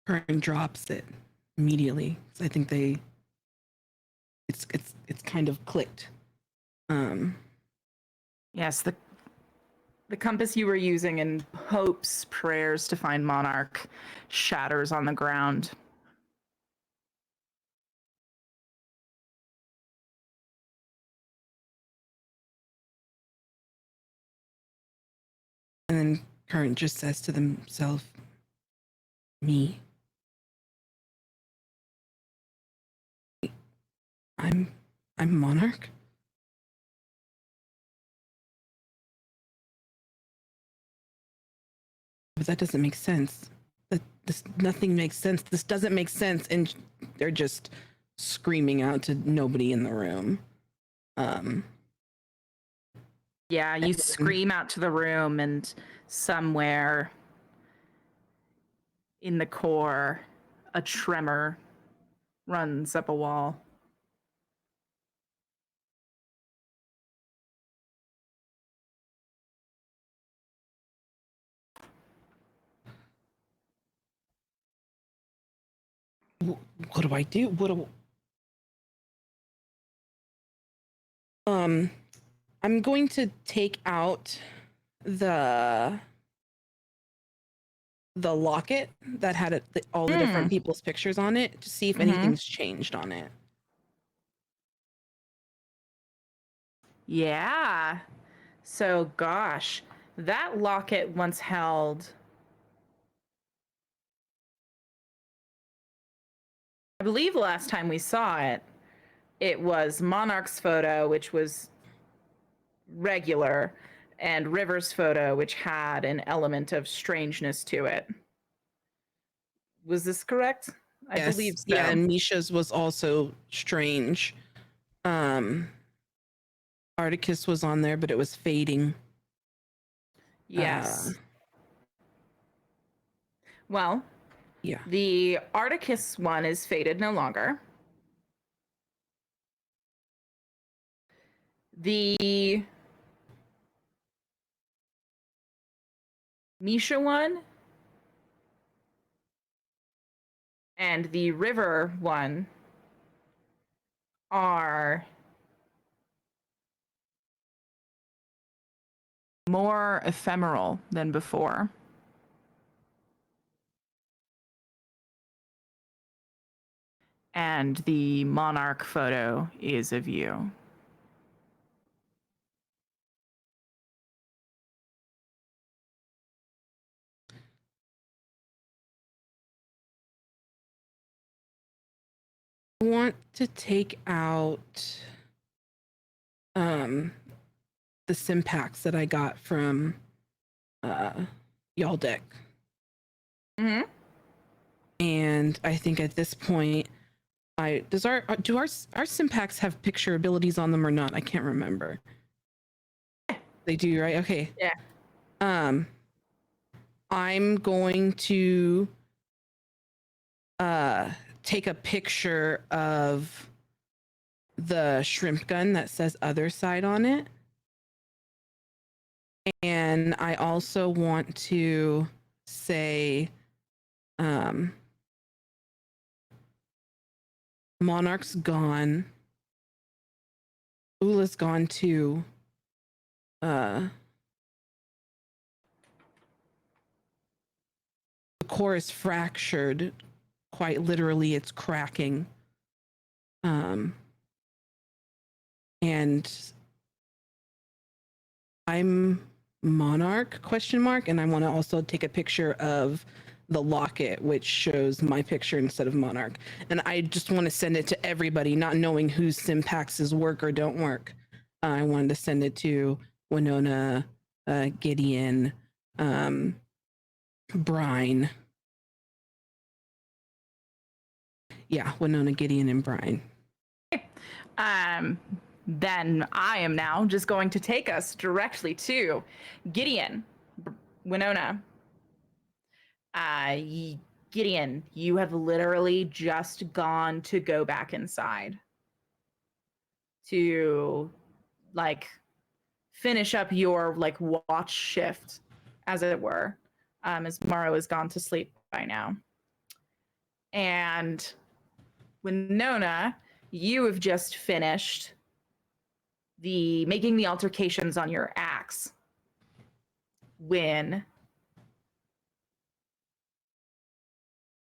Current drops it immediately. I think it's kind of clicked. Yes, the compass you were using in hopes, prayers to find Monarch shatters on the ground. And then Current just says to themselves, me. I'm Monarch. But that doesn't make sense. Nothing makes sense. This doesn't make sense. And they're just screaming out to nobody in the room. Yeah, you scream out to the room, and somewhere in the core, a tremor runs up a wall. What do I do? I'm going to take out the locket that had all the different people's pictures on it to see if anything's changed on it. Yeah. So, gosh, that locket once held I believe the last time we saw it, it was Monarch's photo, which was regular, and River's photo, which had an element of strangeness to it. Was this correct? I Yes, believe so. yeah, and Misha's was also strange. Articus was on there, but it was fading. Yes. Well, Yeah. the Articus one is faded no longer. The Misha one and the River one are more ephemeral than before. And the Monarch photo is of you. I want to take out the sim packs that I got from y'all deck. Mm-hmm. And I think at this point, do our sim packs have picture abilities on them or not? I can't remember. They do, right? Okay. Yeah. I'm going to take a picture of the shrimp gun that says other side on it. And I also want to say Monarch's gone. Ula's gone too. The core is fractured. Quite literally, it's cracking. And I'm Monarch ? And I want to also take a picture of the locket, which shows my picture instead of Monarch. And I just want to send it to everybody, not knowing whose Sympaxes work or don't work. I wanted to send it to Winona, Gideon, Brine. Yeah, Winona, Gideon, and Brine. Then I am now just going to take us directly to Gideon, Winona. Gideon, you have literally just gone to go back inside to like finish up your like watch shift, as it were, as Morrow has gone to sleep by now. And Winona, you have just finished making the altercations on your axe when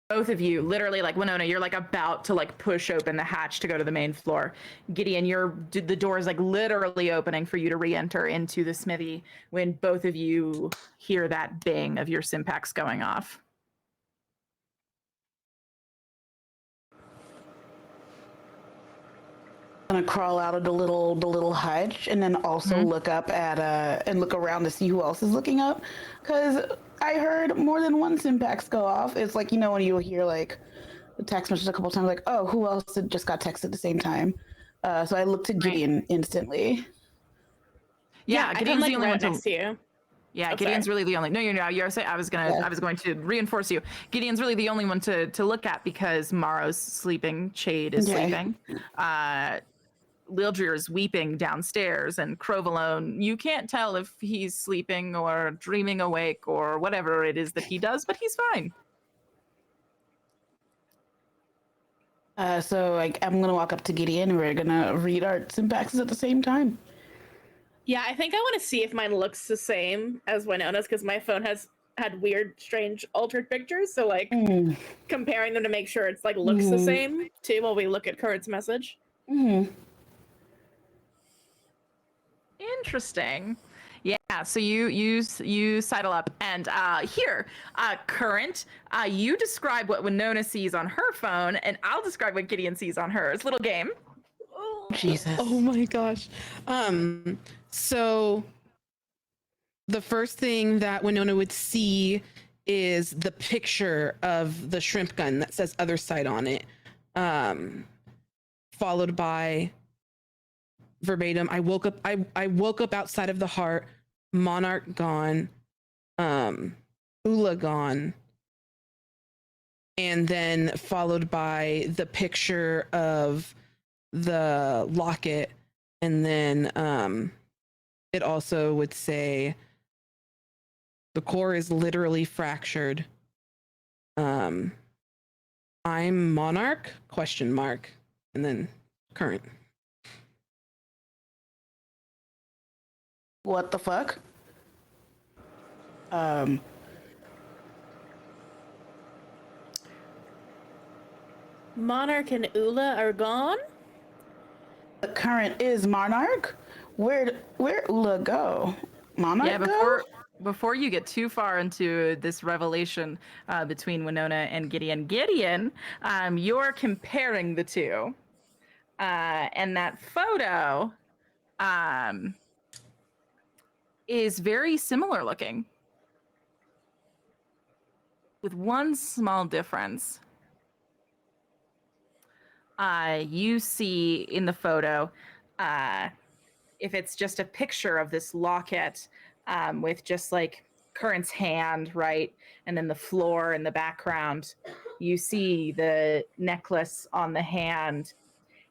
both of you, literally, like Winona, you're like about to like push open the hatch to go to the main floor. Gideon, the door is like literally opening for you to re-enter into the smithy when both of you hear that bing of your Sympax going off. Gonna crawl out of the little hutch and then also look up at and look around to see who else is looking up, because I heard more than one Sympax go off. It's like, you know, when you hear like the text message a couple times, like, oh, who else had just got texted at the same time? So I looked to Gideon instantly. Yeah, Gideon's I'm, the only right one to. next to you. Yeah, Oh, Gideon's sorry. really the only. No, you're saying I was going to reinforce you. Gideon's really the only one to look at because Morrow's sleeping, Chade is sleeping. Lildrir is weeping downstairs, and Crovalone, you can't tell if he's sleeping or dreaming awake or whatever it is that he does, but he's fine. So I'm gonna walk up to Gideon and we're gonna read our Sympaxes at the same time. Yeah, I think I want to see if mine looks the same as Winona's, because my phone has had weird, strange, altered pictures. So like comparing them to make sure it's like looks the same too while we look at Kurt's message. Interesting. Yeah, so you sidle up, and here, Current, you describe what Winona sees on her phone, and I'll describe what Gideon sees on hers. Little game. Jesus. Oh my gosh. So the first thing that Winona would see is the picture of the shrimp gun that says other side on it. Followed by verbatim, I woke up outside of the heart, Monarch gone, Ula gone, and then followed by the picture of the locket, and then it also would say the core is literally fractured. I'm Monarch ? And then Current. What the fuck? Monarch and Ula are gone? The Current is Monarch? Where Ula go? Monarch Yeah, before you get too far into this revelation between Winona and Gideon, you're comparing the two. And that photo is very similar looking, with one small difference. You see in the photo, if it's just a picture of this locket with just like Current's hand, right? And then the floor in the background, you see the necklace on the hand,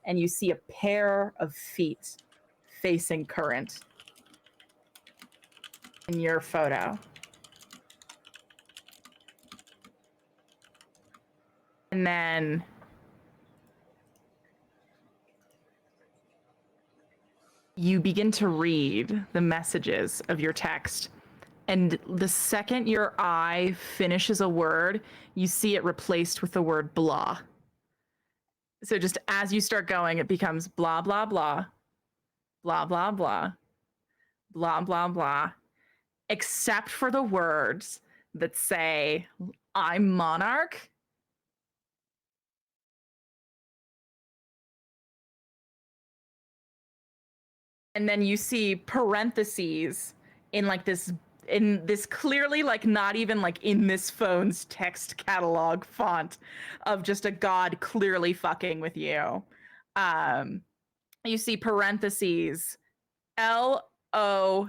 and you see a pair of feet facing Current in your photo. And then you begin to read the messages of your text. And the second your eye finishes a word, you see it replaced with the word blah. So just as you start going, it becomes blah, blah, blah, blah, blah, blah, blah, blah, blah, except for the words that say, I'm Monarch. And then you see parentheses in this clearly like not even like in this phone's text catalog font of just a god clearly fucking with you. You see parentheses, LOL,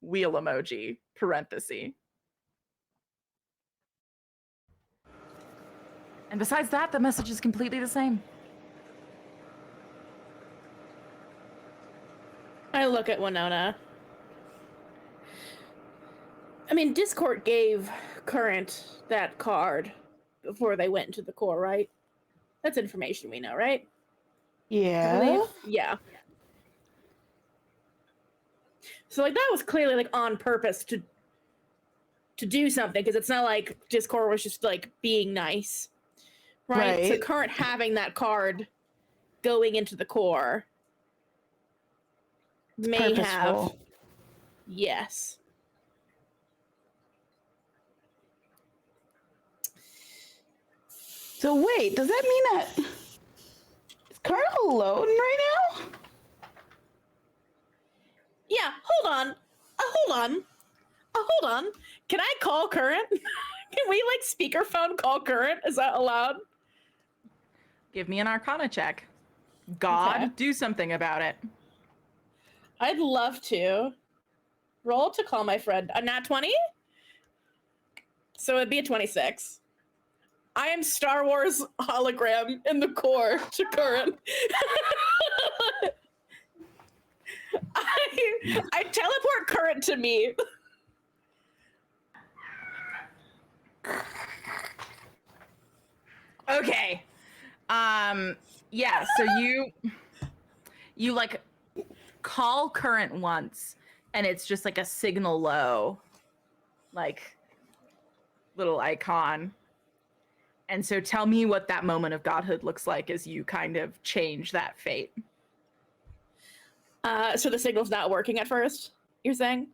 wheel emoji, parenthesis. And besides that, the message is completely the same. I look at Winona. I mean, Discord gave Current that card before they went into the core, right? That's information we know, right? I Yeah. believe. Yeah. So like that was clearly like on purpose to do something, because it's not like Discord was just like being nice. Right? So Right. Current having that card going into the core may have. Purposeful. Yes. So wait, does that mean that is Current alone right now? Yeah, hold on. Hold on. Can I call Current? Can we like speakerphone call Current? Is that allowed? Give me an Arcana check. God, Okay. do something about it. I'd love to. Roll to call my friend. A nat 20? So it'd be a 26. I am Star Wars hologram in the core to Current. I teleport Current to me. Okay. Yeah, so you like call Current once, and it's just like a signal low, like little icon. And so tell me what that moment of godhood looks like as you kind of change that fate. So the signal's not working at first? you're saying.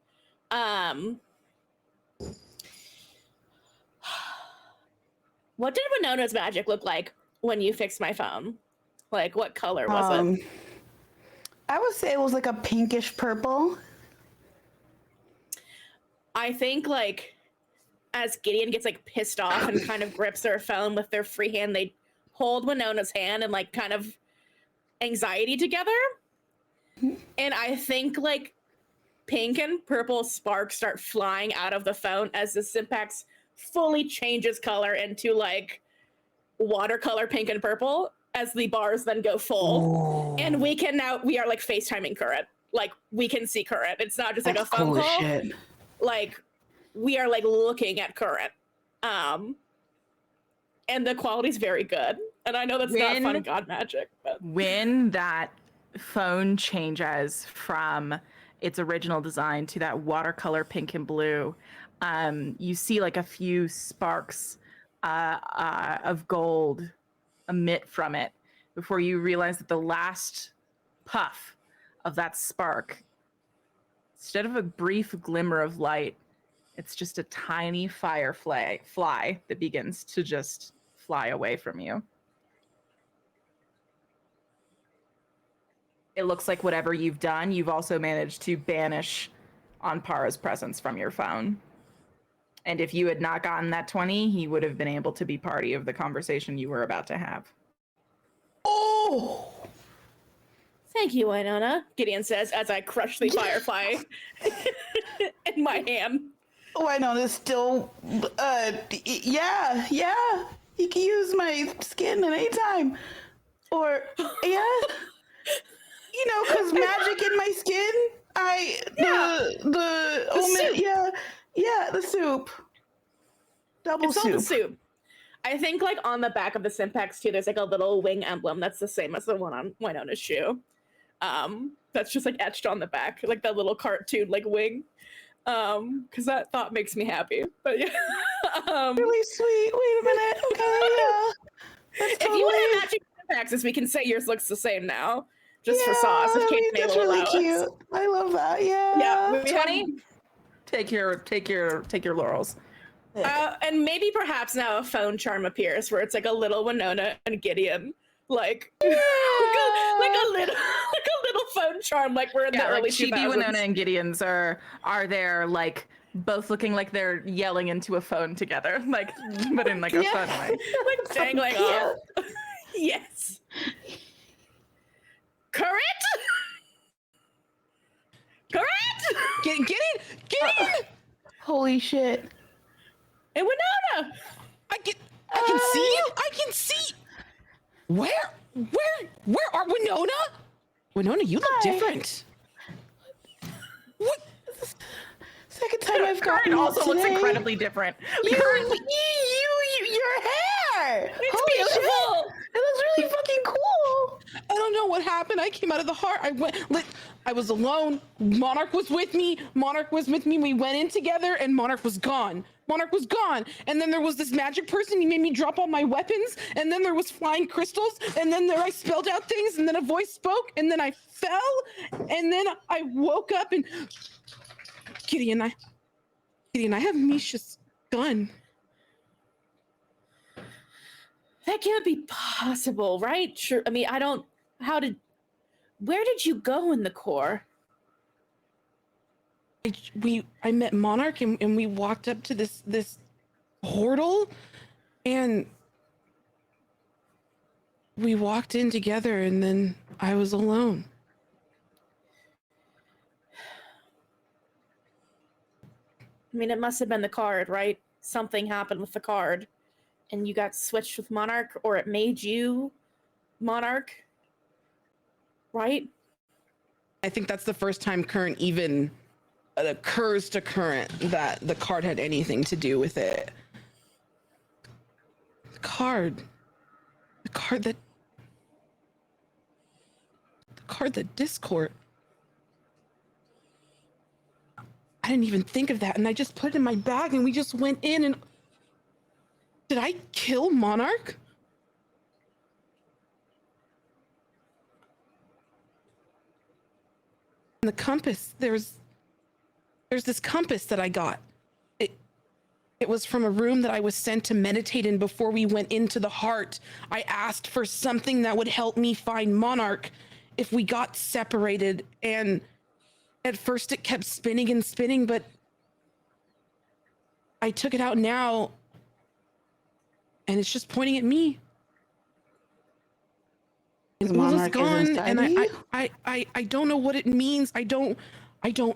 What did Winona's magic look like when you fixed my phone? Like, what color was it? I would say it was like a pinkish purple. I think, like, as Gideon gets, like, pissed off and kind of grips their phone with their free hand, they hold Winona's hand and, like, kind of anxiety together. And I think, like, pink and purple sparks start flying out of the phone as the Sympax fully changes color into, like, watercolor pink and purple as the bars then go full. Ooh. And we are, like, FaceTiming Current. Like, we can see Current. It's not just, like, a phone call. Shit. Like, we are, like, looking at Current. And the quality's very good. And I know that's not fun god magic, but when that phone changes from its original design to that watercolor pink and blue, you see like a few sparks of gold emit from it before you realize that the last puff of that spark, instead of a brief glimmer of light, it's just a tiny firefly that begins to just fly away from you. It looks like whatever you've done, you've also managed to banish Anpara's presence from your phone. And if you had not gotten that 20, he would have been able to be party of the conversation you were about to have. Oh! Thank you, Winona, Gideon says as I crush the firefly in my hand. Winona's still, yeah. You can use my skin at any time. Or, yeah. You know, because magic in my skin, the soup. Double soup. The soup. I think, like, on the back of the Sympax, too, there's, like, a little wing emblem that's the same as the one on Winona's shoe. That's just, like, etched on the back, like that little cartoon, like, wing. Because that thought makes me happy. But, yeah. Really sweet. Wait a minute. Okay, yeah. If you want to match Sympaxes, we can say yours looks the same now. Just for sauce. That's really cute. I love that. Yeah. 20. Take your laurels. And maybe perhaps now a phone charm appears where it's like a little Winona and Gideon, like like a little phone charm, like we're in the early 2000s. Chibi, Winona, and Gideon's are there, like both looking like they're yelling into a phone together, like but in like a fun way, like dangling off. Yes. Correct. Get in! Holy shit! And Winona, I can see you. I can see. Where are Winona? Winona, you look different. What? Second time I've gotten also looks incredibly different. Your hair. It's beautiful. It looks really fucking cool. I don't know what happened. I came out of the heart. I was alone. Monarch was with me. We went in together, and Monarch was gone. And then there was this magic person. He made me drop all my weapons. And then there was flying crystals. And then I spelled out things. And then a voice spoke. And then I fell. And then I woke up and Gideon, I have Misha's gun. That can't be possible, right? Sure. I mean, where did you go in the core? I met Monarch and we walked up to this portal and we walked in together and then I was alone. I mean, it must have been the card, right? Something happened with the card and you got switched with Monarch, or it made you Monarch, right? I think that's the first time Current even occurs to Current that the card had anything to do with it. The card that Discord. I didn't even think of that, and I just put it in my bag and we just went in and did I kill Monarch? And the compass, there's there's this compass that I got. It was from a room that I was sent to meditate in before we went into the heart. I asked for something that would help me find Monarch if we got separated. And at first it kept spinning and spinning, but I took it out now and it's just pointing at me. And Ula's gone, and I don't know what it means. I don't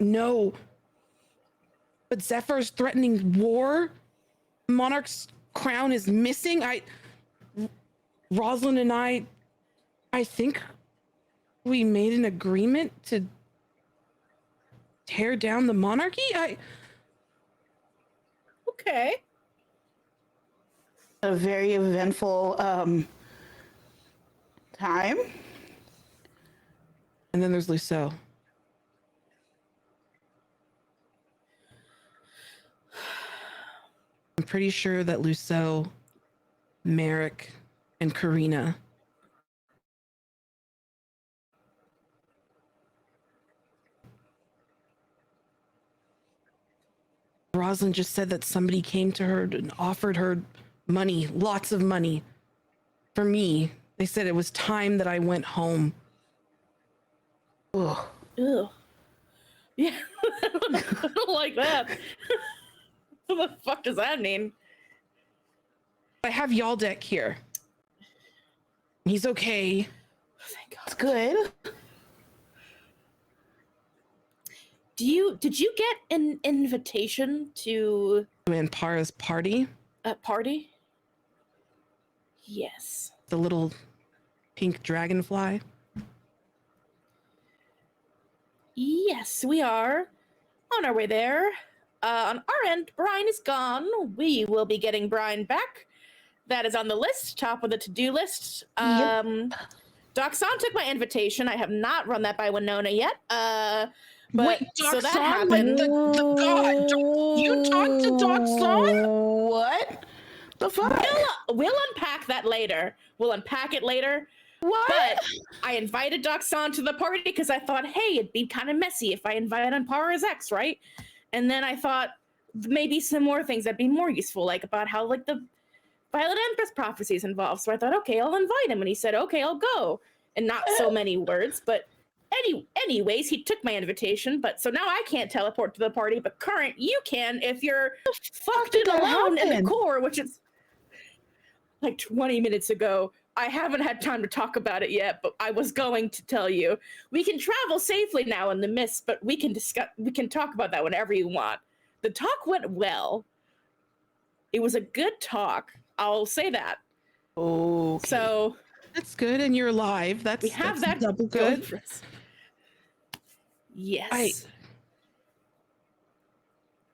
know. But Zephyr's threatening war. Monarch's crown is missing. Rosalind and I think we made an agreement to tear down the monarchy. Okay. A very eventful time. And then there's Lucille. I'm pretty sure that Lucille, Merrick, and Karina Rosalind just said that somebody came to her and offered her money, lots of money. For me, they said it was time that I went home. Ugh. Ew. Yeah, I don't like that. What the fuck does that mean? I have Yaldek here. He's okay. Thank God. It's good. Did you get an invitation to Anpara's party. a party? Yes. The little pink dragonfly. Yes, we are on our way there. On our end, Brian is gone. We will be getting Brian back. That is on the list, top of the to-do list. Doxon took my invitation. I have not run that by Winona yet. But Wait, so that Doxon? happened. The god. You talked to Doxon? What? The fuck? We'll unpack that later. We'll unpack it later. What? But I invited Doxon to the party because I thought, hey, it'd be kind of messy if I invite Anpara's ex, right? And then I thought maybe some more things that'd be more useful, like about how like the Violet Empress prophecy is involved. So I thought, okay, I'll invite him. And he said, okay, I'll go. And not so many words, but anyways, he took my invitation. But so now I can't teleport to the party, but Current, you can if you're fucked in alone in the core, which is like 20 minutes ago. I haven't had time to talk about it yet, but I was going to tell you. We can travel safely now in the mist, but we can talk about that whenever you want. The talk went well. It was a good talk. I'll say that. Okay. So That's good, and you're alive. we have that double going good. for us. Yes.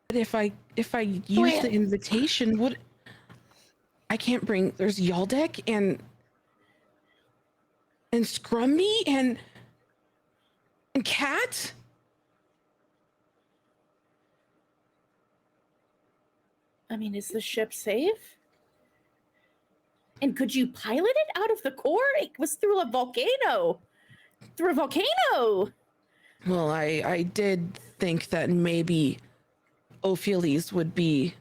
But if I use the invitation, would I can't bring? There's Yaldek and Scrumby and Cat. I mean, is the ship safe? And could you pilot it out of the core? It was through a volcano. Through a volcano. Well, I did think that maybe Opheles would be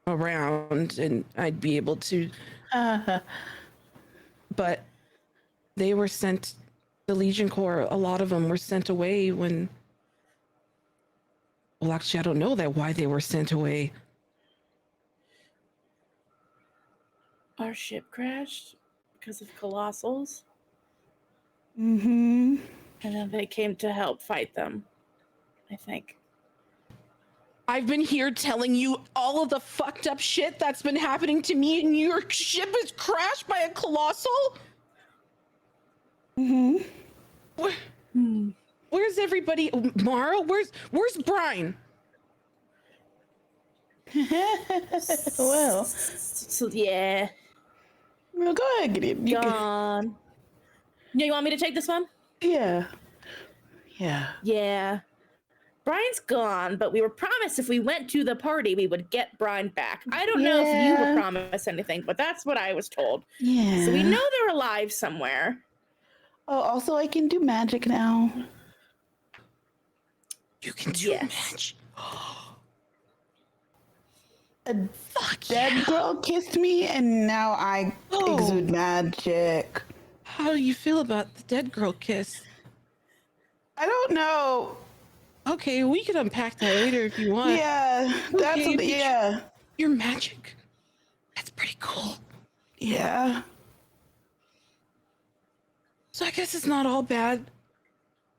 around and I'd be able to. But they were sent. The Legion Corps, a lot of them were sent away when. Well, actually, I don't know why they were sent away. Our ship crashed because of colossals. Mm-hmm. And then they came to help fight them, I think. I've been here telling you all of the fucked up shit that's been happening to me, and your ship is crashed by a colossal? Mm-hmm. Where's everybody? Mara, where's Brian? Well, So yeah, well, go ahead, Gideon. gone. Yeah, you want me to take this one? Yeah. Yeah. Brian's gone, but we were promised if we went to the party, we would get Brian back. I don't know if you were promised anything, but that's what I was told. Yeah. So we know they're alive somewhere. Oh, also, I can do magic now. You can do Yes. magic. A Fuck dead yeah. girl kissed me, and now I Oh. exude magic. How do you feel about the dead girl kiss? I don't know. Okay, we can unpack that later if you want. Yeah, that's Okay, but yeah, your magic. That's pretty cool. yeah. So I guess it's not all bad,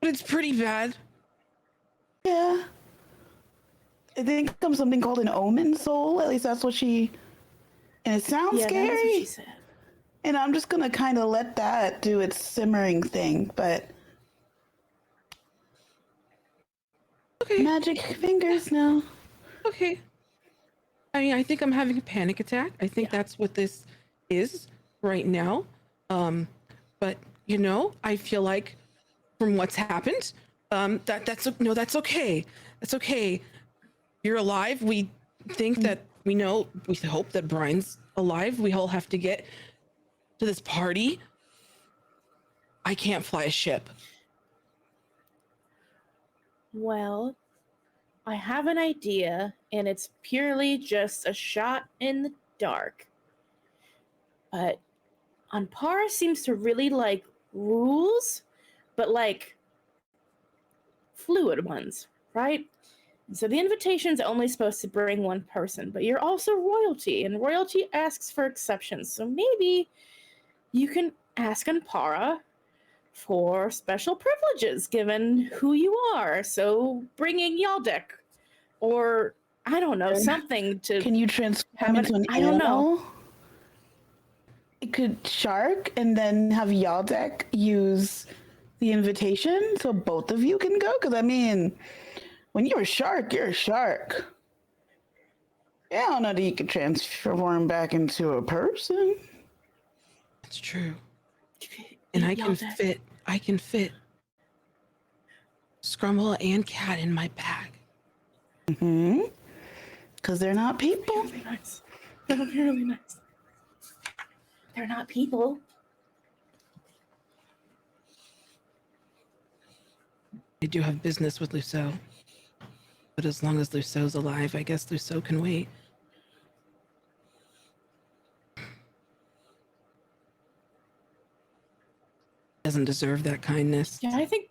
but it's pretty bad. Yeah. I think I'm something called an omen soul. At least that's what she. And it sounds Yeah, scary. that's what she said. And I'm just gonna kind of let that do its simmering thing. But Okay. magic fingers now. Okay. I mean, I think I'm having a panic attack. I think that's what this is right now. But you know, I feel like from what's happened, that's okay. That's okay. You're alive. We think that we hope that Brian's alive. We all have to get to this party. I can't fly a ship. Well, I have an idea, and it's purely just a shot in the dark. But Ampara seems to really like rules, but like fluid ones, right? So the invitation's only supposed to bring one person, but you're also royalty, and royalty asks for exceptions. So maybe you can ask Ampara for special privileges given who you are. So bringing Yaldek, or I don't know, something to. Can you transform into an I don't animal? know. It could shark and then have Yaldek use the invitation so both of you can go. Because I mean, when you're a shark, you're a shark. Yeah, I don't know that you could transform back into a person. That's true. And I can fit Scrumble and Cat in my bag. Mm-hmm. Because they're not people. Really nice. That would be really nice. They're not people. I do have business with Luceau. But as long as Luceau's alive, I guess Luceau can wait. Doesn't deserve that kindness. Yeah, I think.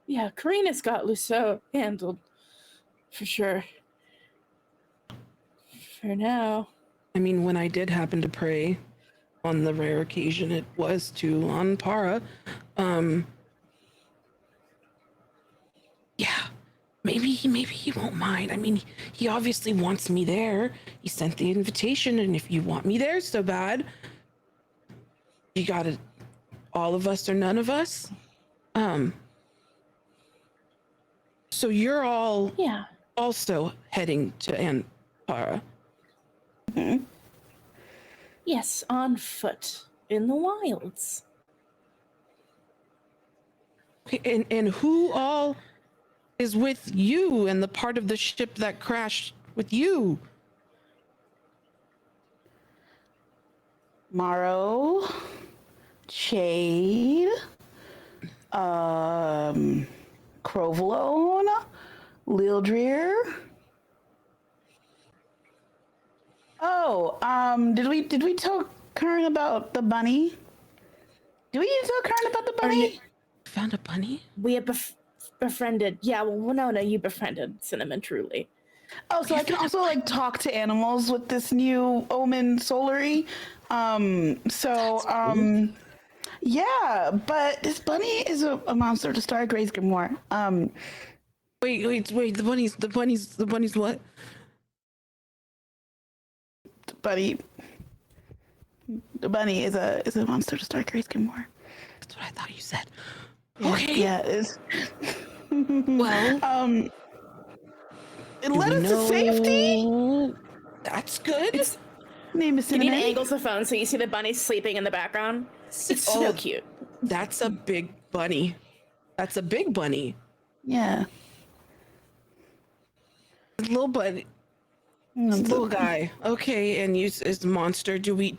Yeah, Karina's got Luceau handled. For sure. For now. I mean, when I did happen to pray, on the rare occasion it was to Ampara, yeah, maybe he won't mind. I mean, he obviously wants me there. He sent the invitation, and if you want me there so bad, you gotta, all of us or none of us. So you're all also heading to Ampara. Mm-hmm. Yes, on foot in the wilds. Okay, and who all is with you and the part of the ship that crashed with you? Morrow, Jade, Crovolone, Lildrir. Oh, did we tell Kern about the bunny? Did we tell Kern about the bunny? Found a bunny? We have befriended. Yeah, well, no, you befriended Cinnamon Truly. Oh, so I can also like talk to animals with this new Omen Solary. Yeah, but this bunny is a monster to Star Gray's Grimoire. Wait, the bunny's what? The bunny is a monster to Star Gray's Grimoire. That's what I thought you said. Yeah, Okay. yeah, it is. Well, it led us to safety. That's good. Name is Can you Cinnamon. angles the phone so you see the bunny sleeping in the background? It's so cute. That's a big bunny. That's a big bunny. Yeah. Little bunny. Little guy. Okay, and you is the monster. Do we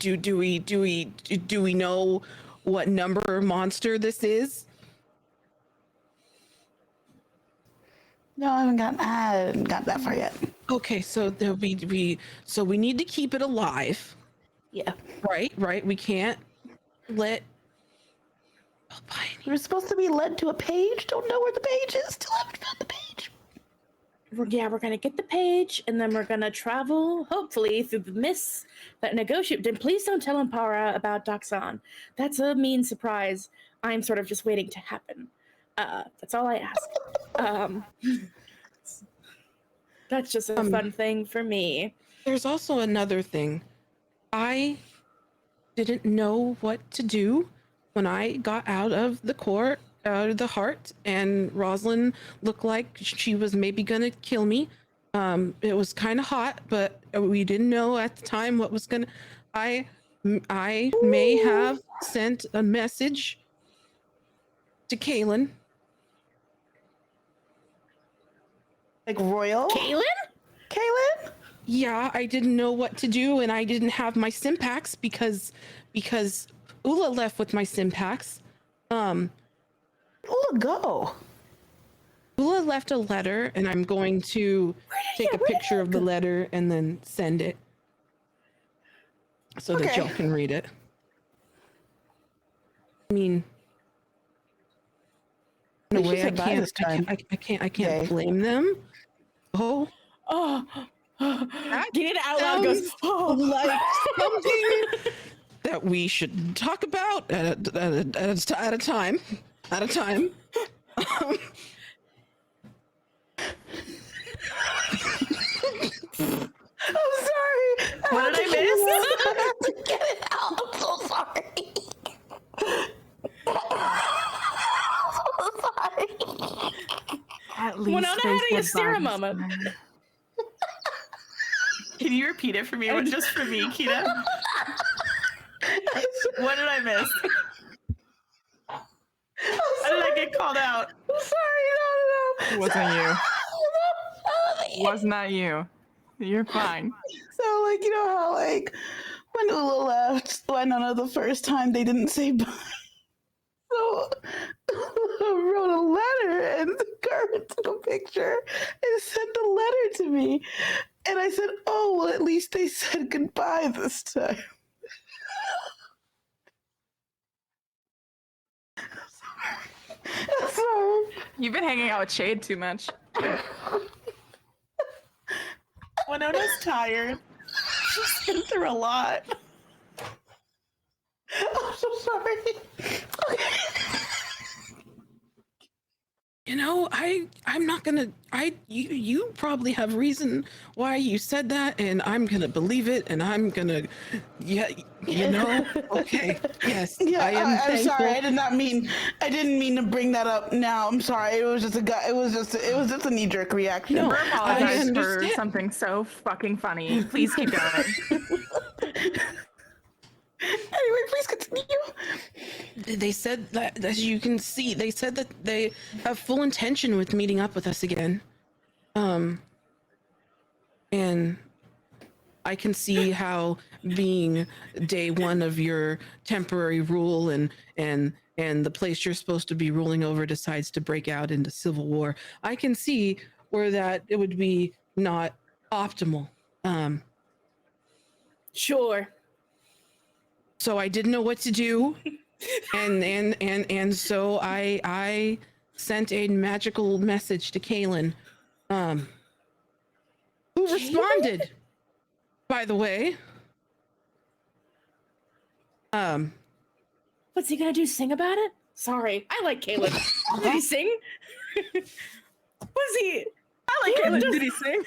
know what number monster this is? No, I haven't got that far yet. Okay, so we need to keep it alive. Yeah. Right. We can't let. We're supposed to be led to a page. Don't know where the page is. Still haven't found the page. We're gonna get the page, and then we're gonna travel, hopefully, through the mists that negotiate. And please don't tell Ampara about Doxon. That's a mean surprise. I'm sort of just waiting to happen. That's all I ask. That's just a fun thing for me. There's also another thing. I didn't know what to do when I got out of the court, out of the heart, and Rosalind looked like she was maybe gonna kill me. It was kind of hot, but we didn't know at the time what was gonna. I may have sent a message to Kaylin. Like royal? Kaylin? Kaylin? I didn't know what to do, and I didn't have my Simpacks because Ula left with my Simpacks. Ula, go. Ula left a letter, and I'm going to take a picture of the letter and then send it so that y'all can read it. I mean, in a way, I can't blame them. Oh, get it out loud. Goes like something that we should talk about at a time. I'm sorry. What did I miss? To get it out. I'm so sorry. I'm so sorry. At least Winona had a Ystera moment. Can you repeat it for me? Just for me, Kita? What did I miss? How did I get called out? I'm sorry. No. It wasn't you. Was not you. You're fine. So, like, you know how, like, when Ula left, Winona the first time, they didn't say bye. So, Ula wrote a letter, and Carmen took a picture and sent the letter to me. And I said, oh, well, at least they said goodbye this time. I'm sorry. You've been hanging out with Shade too much. Winona's tired. She's been through a lot. I'm so sorry. You know, I'm not gonna. You probably have reason why you said that, and I'm gonna believe it, and I'm gonna. Yeah, you know. Okay. Yes. Yeah, I'm thankful. sorry. I didn't mean to bring that up now. I'm sorry. It was just a knee-jerk reaction. No, We're I apologizing for understand. something so fucking funny. Please keep going. Anyway, please continue. They said that, as you can see, they said that they have full intention with meeting up with us again. And I can see how being day one of your temporary rule and the place you're supposed to be ruling over decides to break out into civil war. I can see where that it would be not optimal. Sure. So I didn't know what to do. And so I sent a magical message to Kaylin, who responded, by the way. What's he gonna do? Sing about it? Sorry, I like Caleb. Did he sing? Was he? I like Caleb. Did he sing?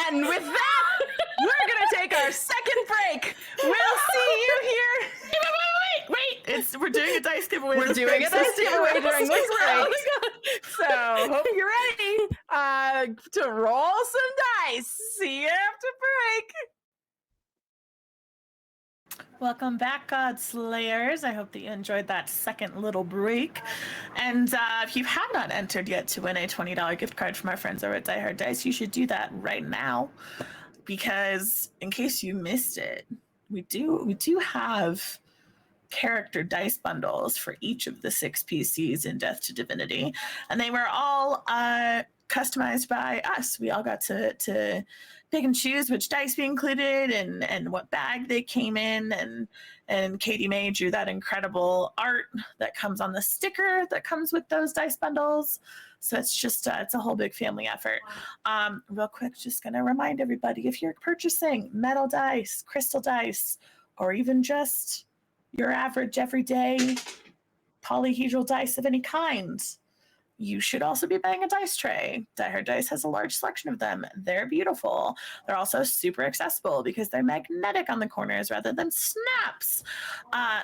And with that, we're gonna take our second break. We'll see you here. Wait. We're doing a dice giveaway. We're doing a dice giveaway during this break. So hope you're ready to roll some dice. See you after break. Welcome back, God Slayers. I hope that you enjoyed that second little break. And if you have not entered yet to win a $20 gift card from our friends over at Die Hard Dice, you should do that right now. Because in case you missed it, we do have character dice bundles for each of the 6 PCs in Death2Divinity, and they were all customized by us. We all got to pick and choose which dice we included and what bag they came in, and Katie May drew that incredible art that comes on the sticker that comes with those dice bundles. So it's just it's a whole big family effort. Real quick, just gonna remind everybody, if you're purchasing metal dice, crystal dice, or even just your average everyday polyhedral dice of any kind, you should also be buying a dice tray. Die Hard Dice has a large selection of them. They're beautiful. They're also super accessible because they're magnetic on the corners rather than snaps.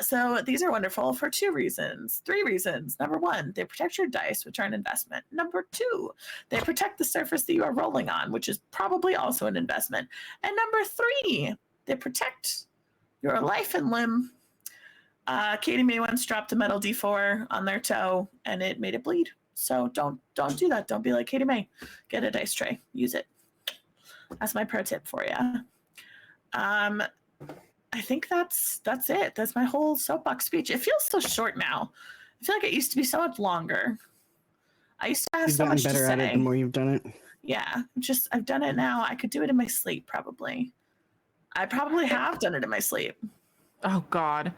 So these are wonderful for 3 reasons. Number 1, they protect your dice, which are an investment. Number 2, they protect the surface that you are rolling on, which is probably also an investment. And number 3, they protect your life and limb. Katie May once dropped a metal D4 on their toe and it made it bleed. So don't do that. Don't be like Katie May. Get a dice tray. Use it. That's my pro tip for you. I think that's it. That's my whole soapbox speech. It feels so short now. I feel like it used to be so much longer. I used to have so much to say. You've gotten better at it the more you've done it. Yeah, I've done it now. I could do it in my sleep probably. I probably have done it in my sleep. Oh God.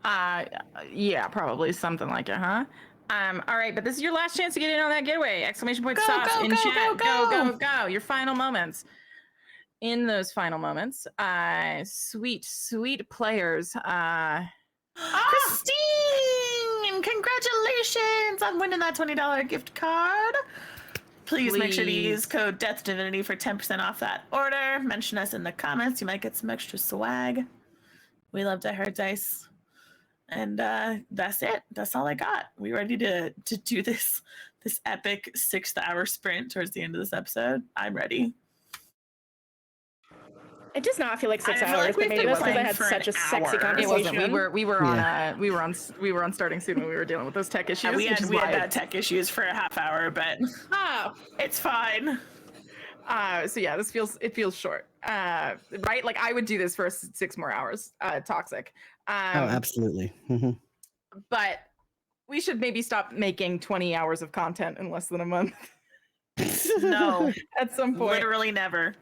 Yeah, probably something like it, huh? All right, but this is your last chance to get in on that getaway! Exclamation point sauce in chat. Go! Your final moments. In those final moments, sweet players. Christine, congratulations on winning that $20 gift card. Please make sure to use code Death2Divinity for 10% off that order. Mention us in the comments. You might get some extra swag. We love Die Hard Dice. And that's it. That's all I got. We ready to do this epic 6-hour sprint towards the end of this episode? I'm ready. It does not feel like 6 I feel hours, like but we've maybe been that's because I playing had for such a an sexy hour. conversation. It wasn't. We were on starting soon when we were dealing with those tech issues. We had bad tech issues for a half hour, but it's fine. So yeah, it feels short. Right? Like I would do this for 6 more hours. Toxic. Absolutely. But we should maybe stop making 20 hours of content in less than a month. No. At some point. Literally never.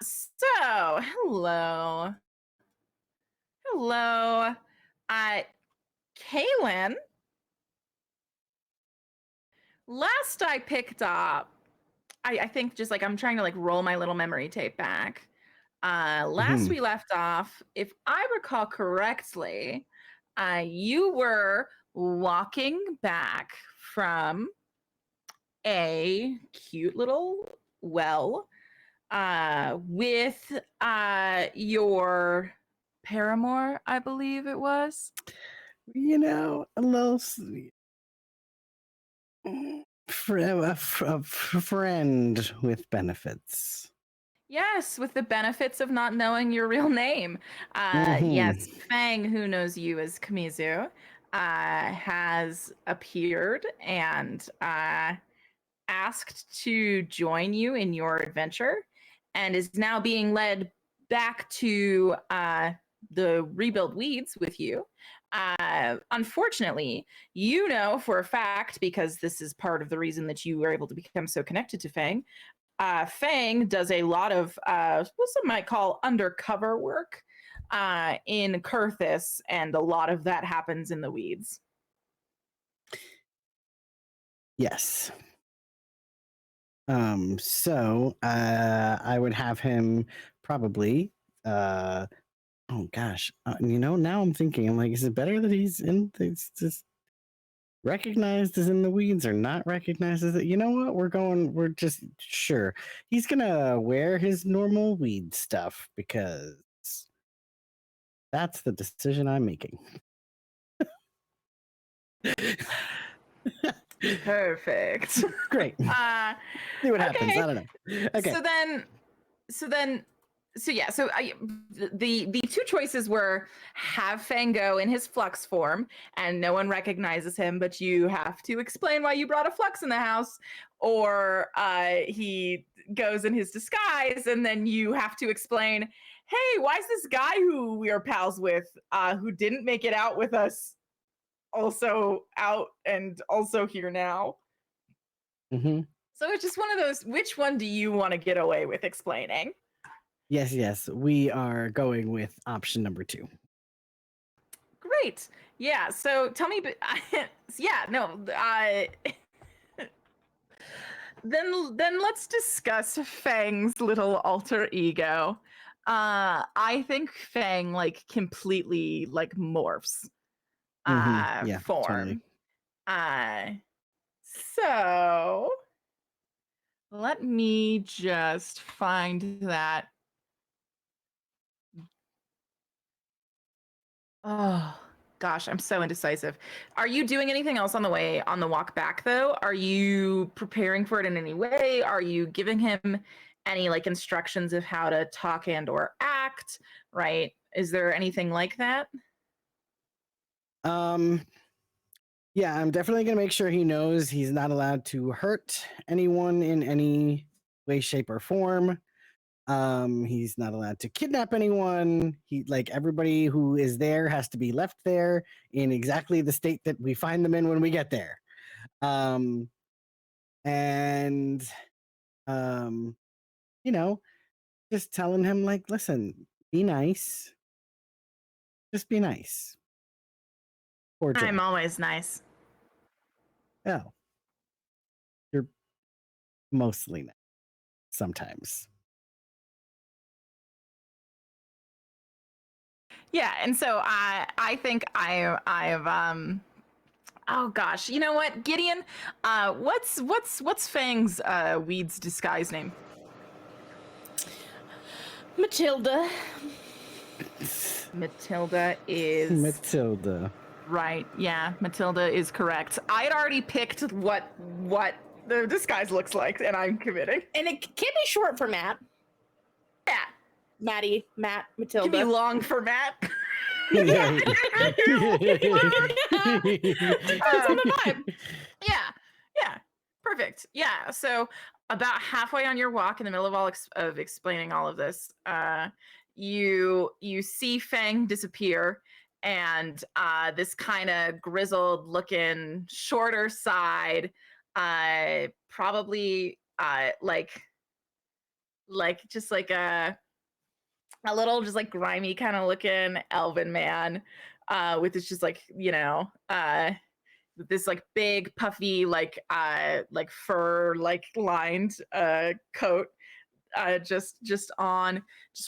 So hello. Kaylin. Last I picked up, I think just like I'm trying to like roll my little memory tape back. Last we left off, if I recall correctly, you were walking back from a cute little well with your paramour, I believe it was. You know, a little a friend with benefits. Yes, with the benefits of not knowing your real name. Yes, Fang, who knows you as Kamizu, has appeared and asked to join you in your adventure and is now being led back to the rebuild weeds with you. Unfortunately, you know for a fact, because this is part of the reason that you were able to become so connected to Fang, Fang does a lot of what some might call undercover work in Kurthis, and a lot of that happens in the weeds. Yes. So I would have him probably oh gosh, now I'm thinking, I'm like, is it better that he's in this recognized as in the weeds or not recognized as it? You know what? We're just sure he's gonna wear his normal weed stuff because that's the decision I'm making. Perfect. Great. See what happens. I don't know. Okay. So the two choices were have Fang go in his flux form and no one recognizes him, but you have to explain why you brought a flux in the house, or he goes in his disguise and then you have to explain, hey, why is this guy who we are pals with, who didn't make it out with us, also out and also here now? Mm-hmm. So it's just one of those, which one do you want to get away with explaining? Yes. We are going with option number 2. Great. Yeah. So tell me, yeah, no, then let's discuss Fang's little alter ego. I think Fang like completely like morphs Yeah, form. totally. So let me just find that. Oh gosh, I'm so indecisive. Are you doing anything else on the walk back though? Are you preparing for it in any way? Are you giving him any like instructions of how to talk and or act, right? Is there anything like that? Yeah, I'm definitely gonna make sure he knows he's not allowed to hurt anyone in any way, shape, or form. He's not allowed to kidnap anyone. He like everybody who is there has to be left there in exactly the state that we find them in when we get there. And you know, just telling him like, listen, be nice. Just be nice. Cordial. I'm always nice. Oh, you're mostly nice. Sometimes. Yeah, and so I think I've oh gosh, you know what, Gideon? What's Fang's weed's disguise name? Matilda. Matilda is Matilda. right. Yeah, Matilda is correct. I had already picked what the disguise looks like, and I'm committing. And it can be short for Matt. Yeah, Matt, it Matilda. can be long for Matt. Yeah. Depends on the vibe. Yeah, perfect. Yeah, so about halfway on your walk, in the middle of of explaining all of this, you see Fang disappear, and this kind of grizzled looking, shorter side, probably just like a little just like grimy kind of looking elven man, with this just like with this like big puffy like fur like lined coat, just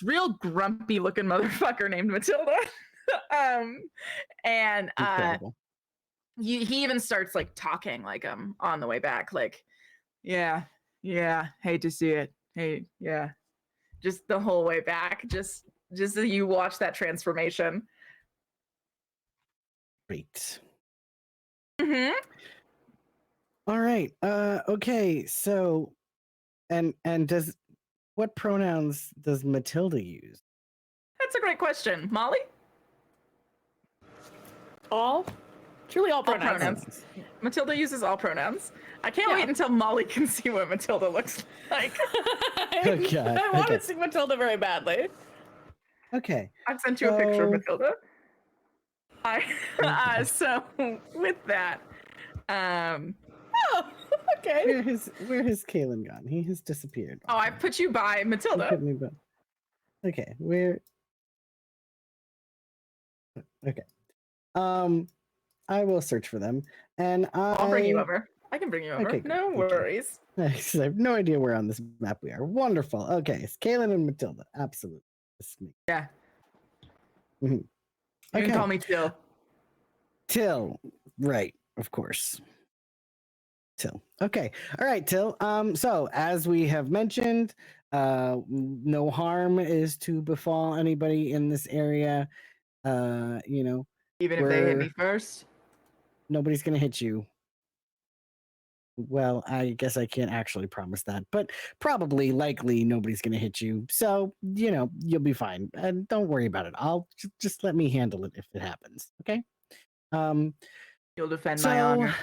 real grumpy looking motherfucker named Matilda. And Incredible. he even starts like talking like on the way back, like, yeah, hate to see it, hey, yeah, just the whole way back, just so you watch that transformation. Great. Mm-hmm. All right. Okay. So, and what pronouns does Matilda use? That's a great question, Molly. All? Truly all All pronouns. pronouns. Matilda uses all pronouns. I can't Yeah. wait until Molly can see what Matilda looks like. Okay, I want okay. to see Matilda very badly. Okay. I've sent you a picture of So- Matilda. Okay. So with that, Oh, okay. Where has Kalen gone? He has disappeared. oh, I put you by You Matilda. put me back. Okay. Where? Okay. I will search for them, and I'll bring you over. I can bring you over. Okay, good. No Thank you. worries. I have no idea where on this map we are. Wonderful. Okay, it's Kalen and Matilda. Absolutely. It's me. Yeah. Mhm. You Okay. can call me Till. Till. Right, of course. Till. Okay. All right, Till. So as we have mentioned, no harm is to befall anybody in this area. Even if they hit me first. Nobody's gonna hit you. Well, I guess I can't actually promise that, but probably, likely, nobody's gonna hit you. So you'll be fine, and don't worry about it. I'll just let me handle it if it happens. Okay. You'll defend my honor.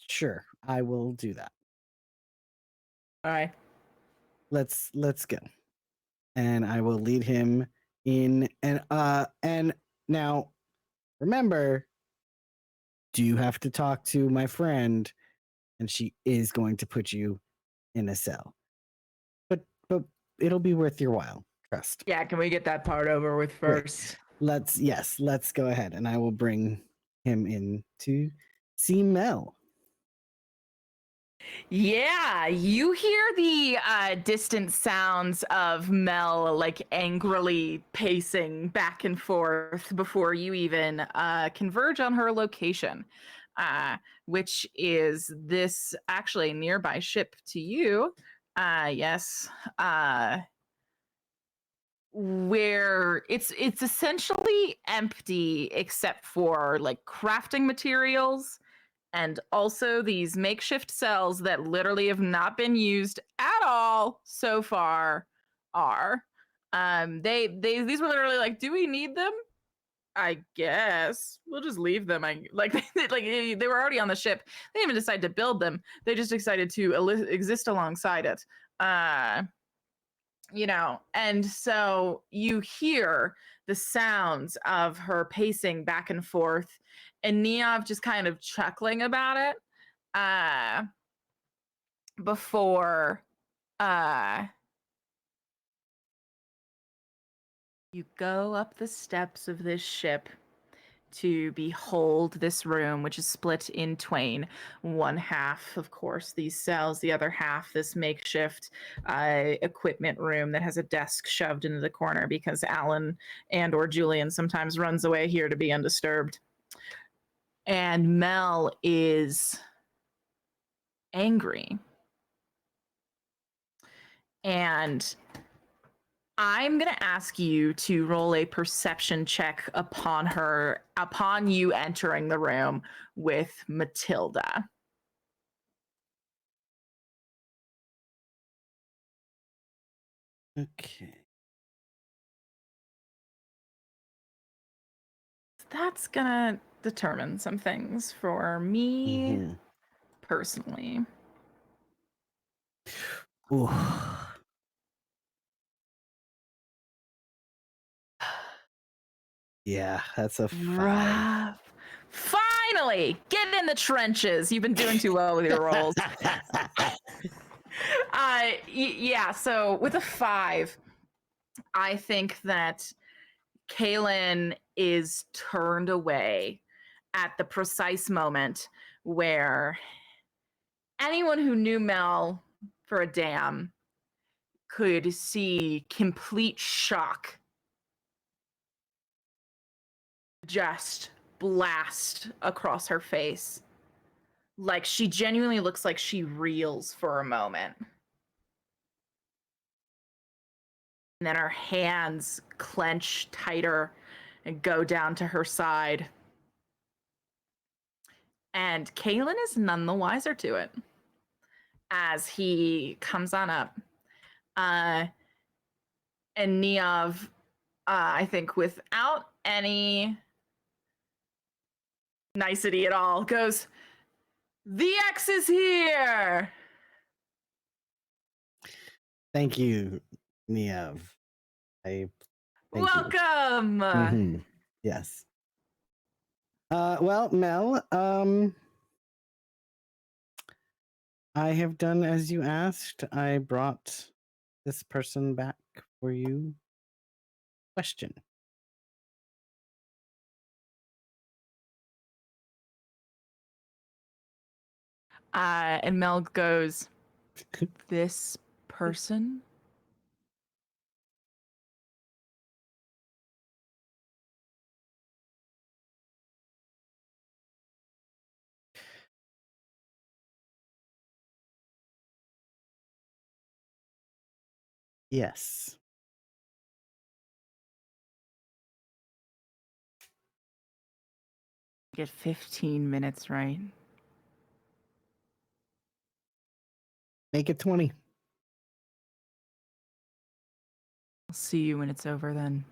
Sure, I will do that. All right. Let's go. and I will lead him in. And now, remember, do have to talk to my friend, and she is going to put you in a cell. But it'll be worth your while. Trust. Yeah, can we get that part over with first? Let's go ahead, and I will bring him in to see Mel. Yeah, you hear the distant sounds of Mel like angrily pacing back and forth before you even converge on her location, which is this actually nearby ship to you. Yes. Where it's essentially empty except for like crafting materials and also these makeshift cells that literally have not been used at all so far are these were literally like, do we need them? I guess we'll just leave them. Like they were already on the ship. They didn't even decide to build them. They just decided to exist alongside it. And so you hear the sounds of her pacing back and forth and Neov just kind of chuckling about it before you go up the steps of this ship to behold this room, which is split in twain. One half, of course, these cells, the other half, this makeshift equipment room that has a desk shoved into the corner because Alan and or Julian sometimes runs away here to be undisturbed. And Mel is angry. And I'm going to ask you to roll a perception check upon you entering the room with Matilda. Okay. That's going to determine some things for me personally. Ooh. Yeah, that's a 5. Rough. Finally, get in the trenches. You've been doing too well with your rolls. Yeah, so with a 5, I think that Kaylin is turned away at the precise moment where anyone who knew Mel for a damn could see complete shock just blast across her face. Like she genuinely looks like she reels for a moment. And then her hands clench tighter and go down to her side. And Kaylin is none the wiser to it as he comes on up. And Neov, I think without any nicety at all, goes, "The X is here!" Thank you, Neov. Welcome! Mm-hmm. Yes. Well, Mel, I have done as you asked. I brought this person back for you. Question. And Mel goes, "This person?" Yes. Get 15 minutes right. Make it 20. I'll see you when it's over then.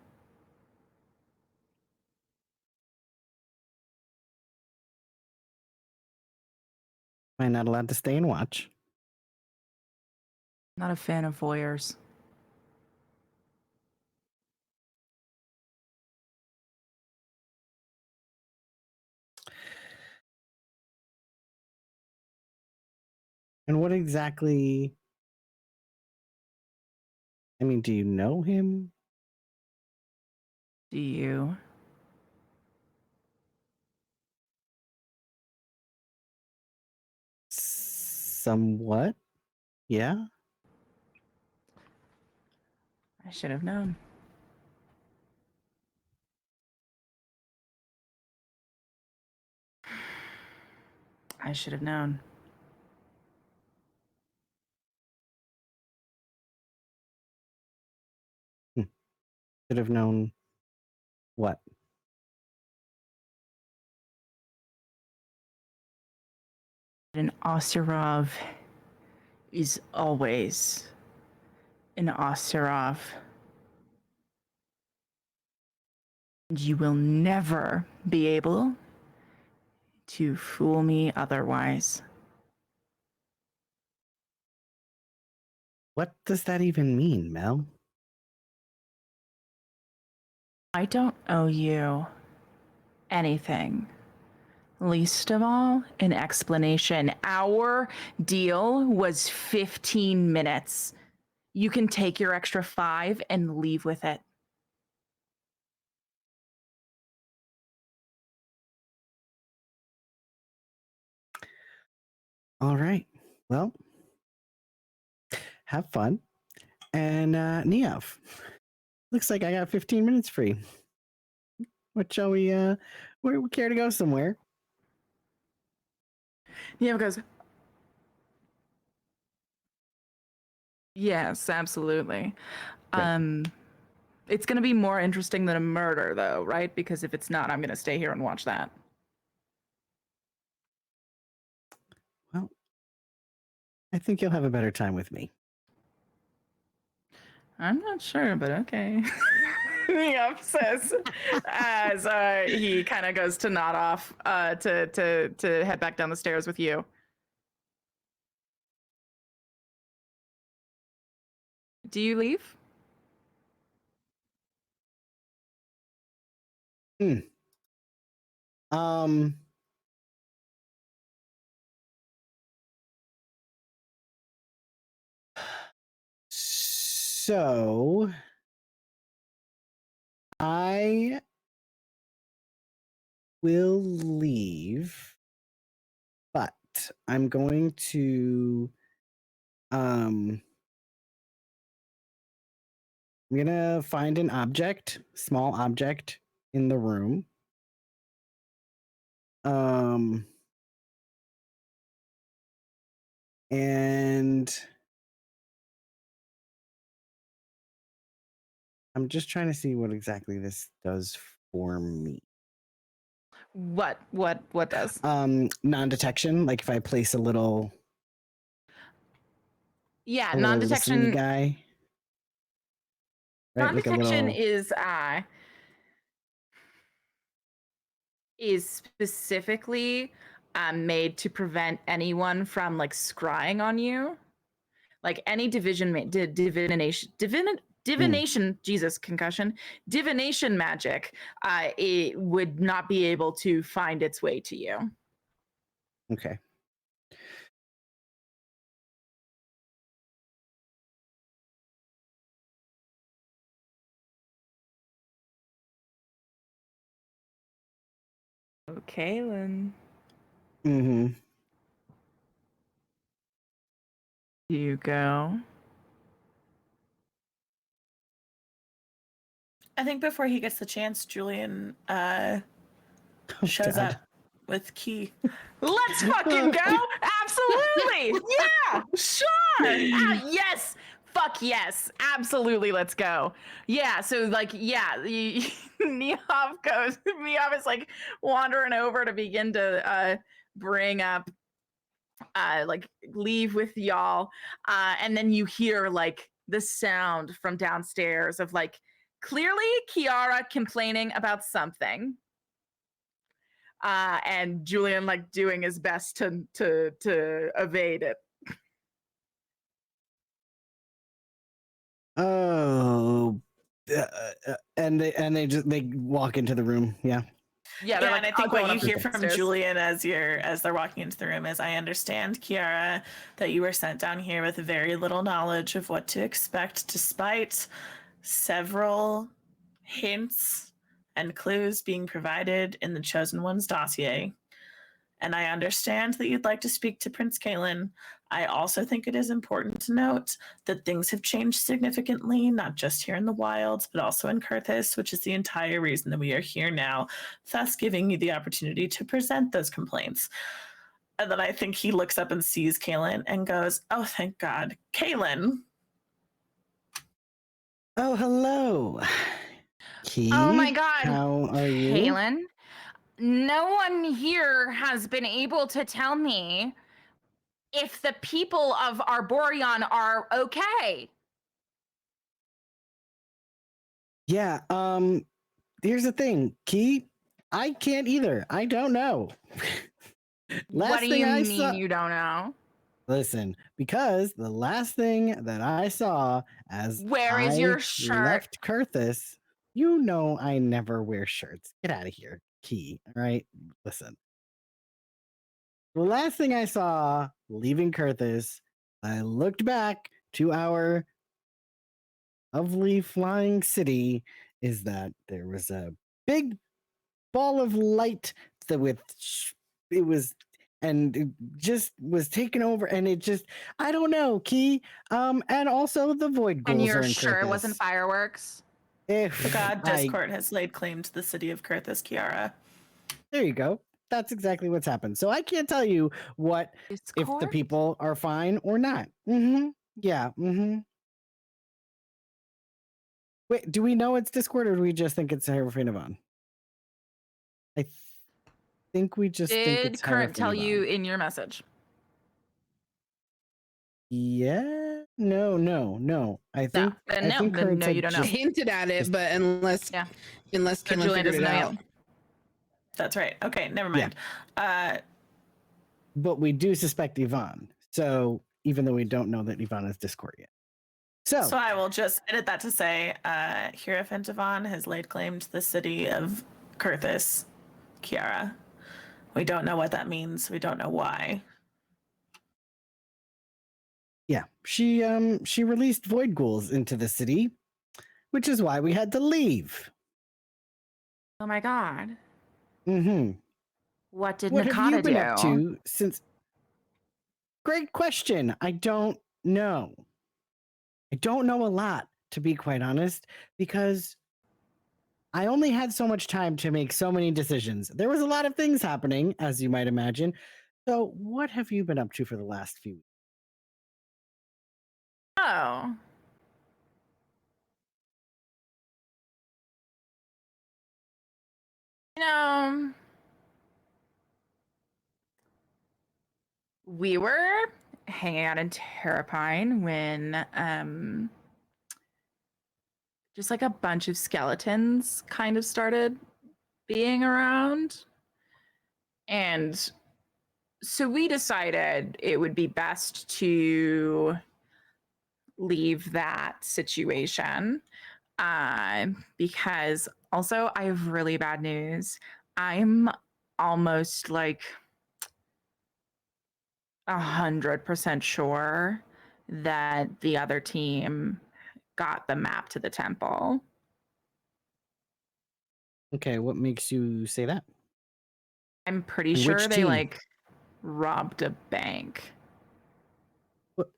Am I not allowed to stay and watch? Not a fan of voyeurs. And what exactly? I mean, do you know him? Do you? Somewhat. Yeah. I should have known. I should have known. Should have known what? An Osterov is always an Osterov. And you will never be able to fool me otherwise. What does that even mean, Mel? I don't owe you anything. Least of all, an explanation. Our deal was 15 minutes. You can take your extra 5 and leave with it. All right. Well, have fun. And Neov, looks like I got 15 minutes free. What shall we care to go somewhere? Neov goes, yes, absolutely. Great. It's going to be more interesting than a murder, though, right? Because if it's not, I'm going to stay here and watch that. Well, I think you'll have a better time with me. I'm not sure, but okay. Neov says as he kind of goes to nod off to head back down the stairs with you. Do you leave? Um, so I will leave, but I'm going to I'm gonna find an object, small object in the room. And I'm just trying to see what exactly this does for me. What does? Non-detection, like if I place a little Yeah, a little non-detection. listening guy. Right? Non-detection like is specifically made to prevent anyone from like scrying on you. Like any divination, Jesus, concussion, divination magic, it would not be able to find its way to you. Okay. Okay, Lynn. Mm-hmm. You go. I think before he gets the chance, Julian shows God. up with Key. Let's fucking go! Absolutely! Yeah! Sure! Yes! Fuck yes! Absolutely, let's go. Yeah, so like, yeah, Neov is like wandering over to begin to bring up like leave with y'all. And then you hear like the sound from downstairs of like clearly Kiara complaining about something. And Julian like doing his best to evade it. Oh, and they walk into the room. Yeah. Yeah, they're Yeah, like, and I think "I'll what go you up the hear from stairs." Julian as they're walking into the room is, I understand, Kiara, that you were sent down here with very little knowledge of what to expect, despite several hints and clues being provided in the Chosen One's dossier. And I understand that you'd like to speak to Prince Kalen. I also think it is important to note that things have changed significantly, not just here in the wilds, but also in Kurthis, which is the entire reason that we are here now, thus giving you the opportunity to present those complaints. And then I think he looks up and sees Kalen and goes, oh, thank God. Kalen. Oh, hello. Key, Oh my God, how are you? Kalen, no one here has been able to tell me if the people of Arborion are okay. Yeah, here's the thing, Key. I can't either. I don't know. What do you mean you don't know? Listen, because the last thing that I saw as Where is your shirt? left Kurthis, you know I never wear shirts. Get out of here, Key. All right, listen. The last thing I saw leaving Kurthis, I looked back to our lovely flying city, is that there was a big ball of light that it was and it just was taken over, and it just, I don't know, Key. And also the void ghouls And are you're in sure it Kurthis. wasn't fireworks? The god Discord has laid claim to the city of Kurthis, Kiara. There you go. That's exactly what's happened. So I can't tell you what if the people are fine or not. Yeah. Wait, do we know it's Discord, or do we just think it's Hierophant? I think we just think Did it's Current tell Hierophant. you in your message? Yeah. No. I think Then no. Then Current no, said you don't know. just- Hinted at it, but unless Kalen Julian figured it doesn't know out. yet. That's right. Okay, never mind. But we do suspect Yvonne. So even though we don't know that Yvonne is Discord yet. So I will just edit that to say, Hierophant Yvonne has laid claim to the city of Kurthis, Kiara. We don't know what that means. We don't know why. Yeah, she released void ghouls into the city, which is why we had to leave. Oh my God. What What did have you Nakata been do? up to since? Great question. I don't know. I don't know a lot, to be quite honest, because I only had so much time to make so many decisions. There was a lot of things happening, as you might imagine. So, what have you been up to for the last few weeks? Oh. We were hanging out in Terrapine when just like a bunch of skeletons kind of started being around. And so we decided it would be best to leave that situation because also I have really bad news. I'm almost like 100% sure that the other team got the map to the temple. Okay, what makes you say that? I'm pretty And sure which they team? like robbed a bank. What?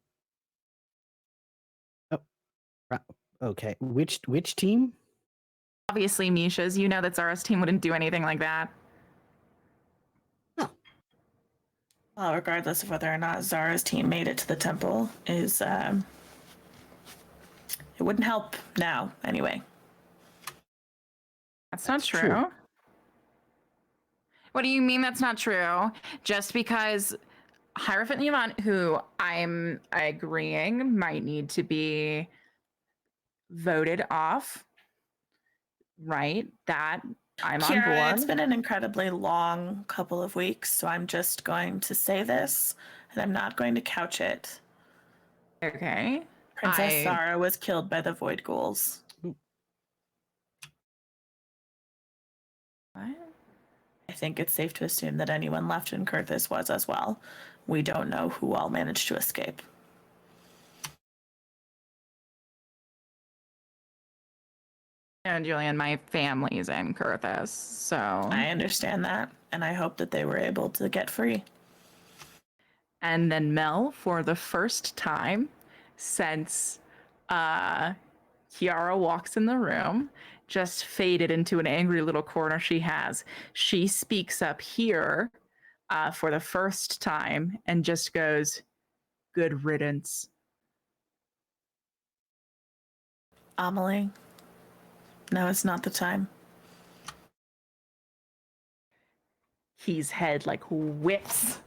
Oh, okay. Which team? Obviously, Misha's. You know that Zara's team wouldn't do anything like that. Well, regardless of whether or not Zara's team made it to the temple, it wouldn't help now, anyway. That's not true. What do you mean that's not true? Just because Hierophant and Yvonne, who I'm agreeing might need to be voted off, right? That I'm on Kiara, board. it's been an incredibly long couple of weeks, so I'm just going to say this, and I'm not going to couch it. Okay. Princess Zara was killed by the void ghouls. What? I think it's safe to assume that anyone left in Kurthis was as well. We don't know who all managed to escape. And Julian, my family's in Kurthis, so I understand that, and I hope that they were able to get free. And then Mel, for the first time since Kiara walks in the room, just faded into an angry little corner she has. She speaks up here for the first time and just goes, "Good riddance." Amelie, no, it's not the time. His head like whips.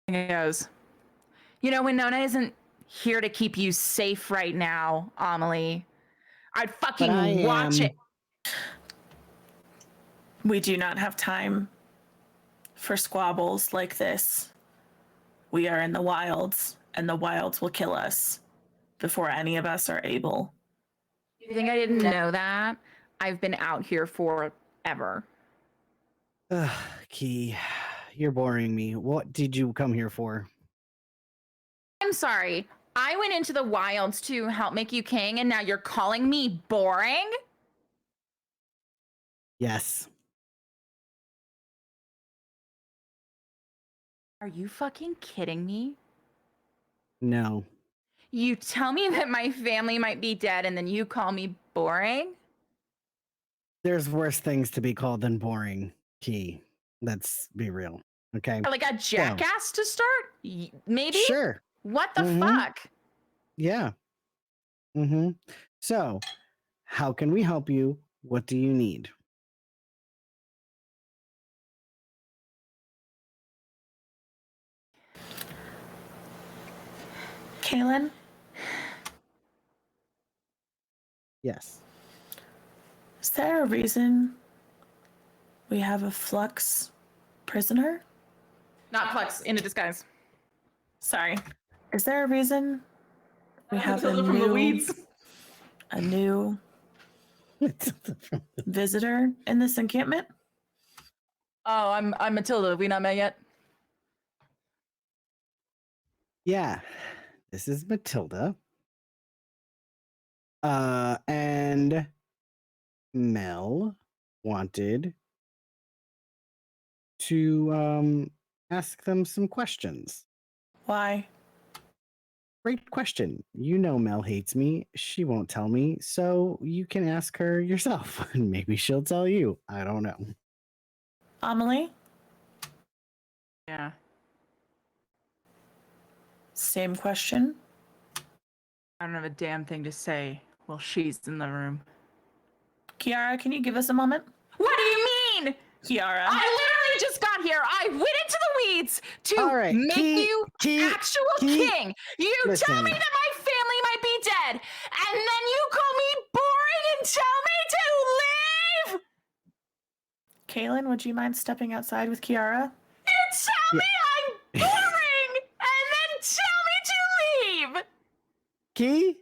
And he goes, "You know, Winona isn't here to keep you safe right now, Amelie. I'd fucking watch it." We do not have time for squabbles like this. We are in the wilds, and the wilds will kill us before any of us are able. You think I didn't know that? I've been out here forever. Key, you're boring me. What did you come here for? I'm sorry. I went into the wilds to help make you king, and now you're calling me boring? Yes. Are you fucking kidding me? No. You tell me that my family might be dead, and then you call me boring? There's worse things to be called than boring, Key. Let's be real. Okay. Like a jackass to start? Maybe? Sure. What the fuck? Yeah. So, how can we help you? What do you need? Kaylin? Yes. Is there a reason we have a Flux prisoner? Not Flex, in a disguise. Sorry. Is there a reason we have Matilda from the weeds. a new visitor in this encampment? Oh, I'm Matilda. Have we not met yet? Yeah. This is Matilda. And Mel wanted to ask them some questions. Why? Great question. You know Mel hates me. She won't tell me, so you can ask her yourself, and maybe she'll tell you. I don't know. Amelie? Yeah. Same question. I don't have a damn thing to say while she's in the room. Kiara, can you give us a moment? What do you mean? Kiara. I literally just got here. I went into the weeds to All right, make you actual king. You tell me that my family might be dead, and then you call me boring and tell me to leave? Kaylin, would you mind stepping outside with Kiara? You tell me I'm boring, and then tell me to leave. Key,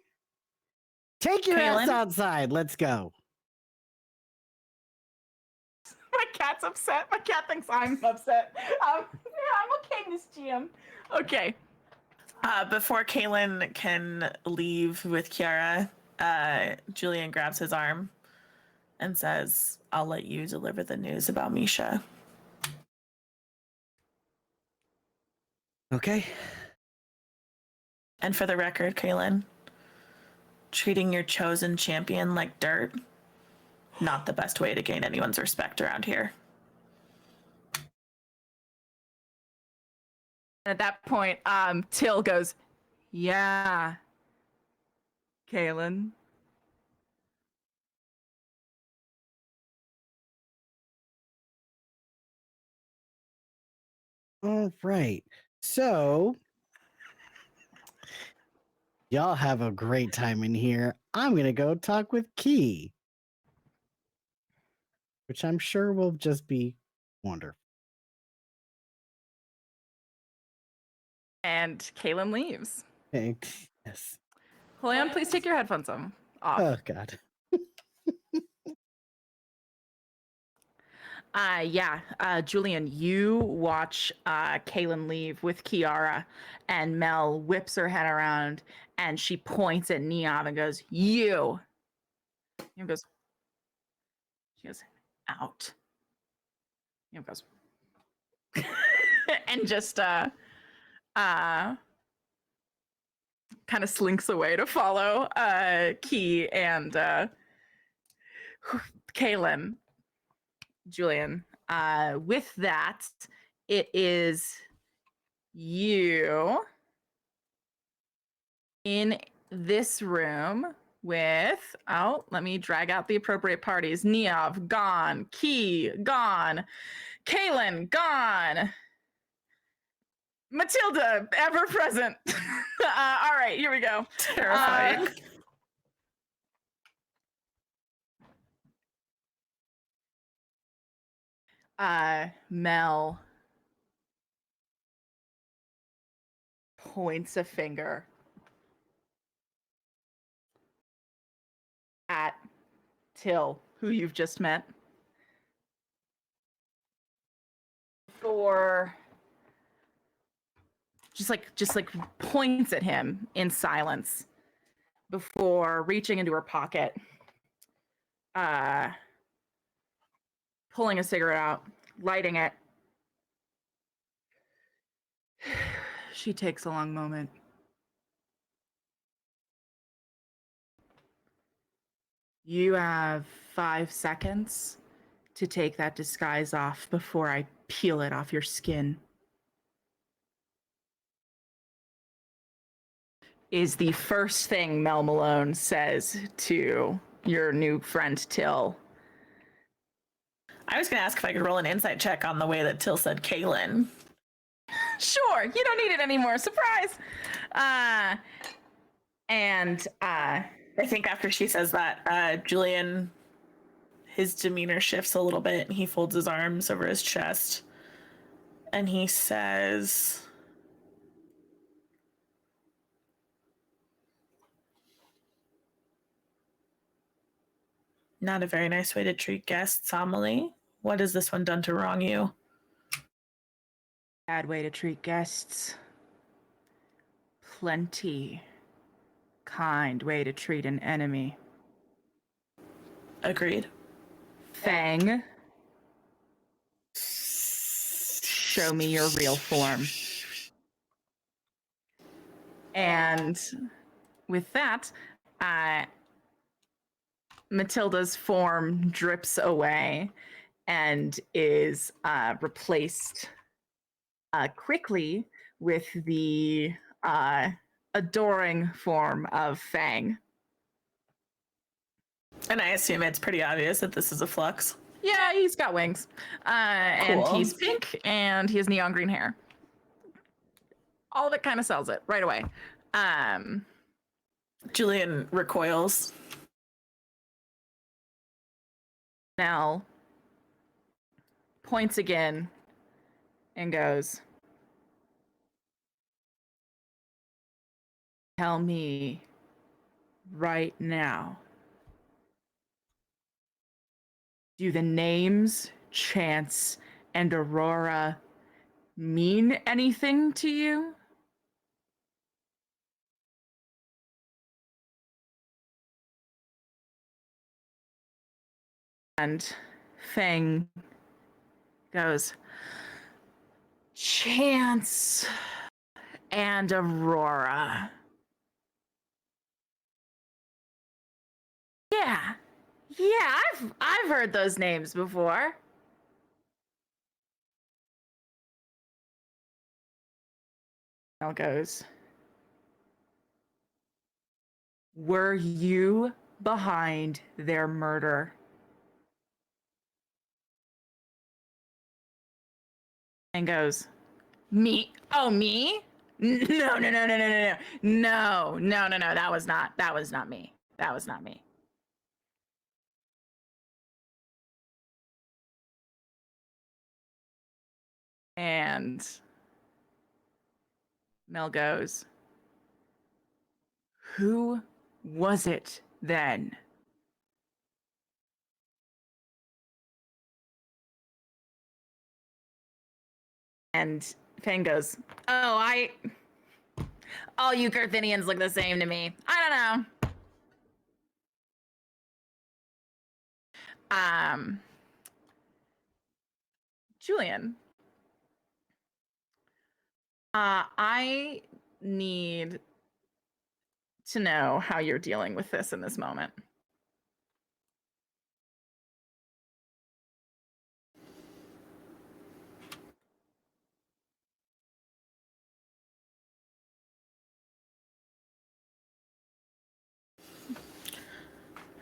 take your ass Kaylin? outside. Let's go. My cat's upset. My cat thinks I'm upset. Yeah, I'm okay, Miss GM. Okay. Before Kaylin can leave with Kiara, Julian grabs his arm and says, "I'll let you deliver the news about Misha." Okay. And for the record, Kaylin, treating your chosen champion like dirt, not the best way to gain anyone's respect around here. At that point, Till goes, "Yeah, Kaylin." All right. So, y'all have a great time in here. I'm going to go talk with Key, which I'm sure will just be wonderful. And Kaylin leaves. Okay. Yes. Julian, please take your headphones off. Oh, God. Julian, you watch Kaylin leave with Kiara, and Mel whips her head around and she points at Neov and goes, "You." Neov goes, she goes, "Out." Neov goes, and just kind of slinks away to follow Key and Kaylin. Julian, with that, it is you in this room with, let me drag out the appropriate parties. Neov, gone. Key, gone. Kaylin, gone. Matilda, ever present. All right, here we go. Terrifying. Mel points a finger at Till, who you've just met. For just like points at him in silence before reaching into her pocket, pulling a cigarette out, lighting it. She takes a long moment. You have 5 seconds to take that disguise off before I peel it off your skin. Is the first thing Mel Malone says to your new friend Till. I was going to ask if I could roll an insight check on the way that Till said Kaylin. Sure, you don't need it anymore. Surprise. I think after she says that, Julian, his demeanor shifts a little bit and he folds his arms over his chest and he says, "Not a very nice way to treat guests, Amelie. What has this one done to wrong you?" Bad way to treat guests. Plenty kind way to treat an enemy. Agreed. Fang, show me your real form. And with that, Matilda's form drips away and is replaced quickly with the adoring form of Fang. And I assume it's pretty obvious that this is a flux. Yeah, he's got wings. And Cool. he's pink and he has neon green hair. All of it kind of sells it right away. Julian recoils. Nell points again and goes, "Tell me right now, do the names Chance and Aurora mean anything to you?" And Fang goes, "Chance and Aurora. Yeah, I've heard those names before." Mel goes, "Were you behind their murder?" And goes, "Me? Oh, me? No. That was not me. That was not me." And Mel goes, "Who was it then?" And Fang goes, oh, all you Girthinians look the same to me. I don't know. Julian, I need to know how you're dealing with this in this moment.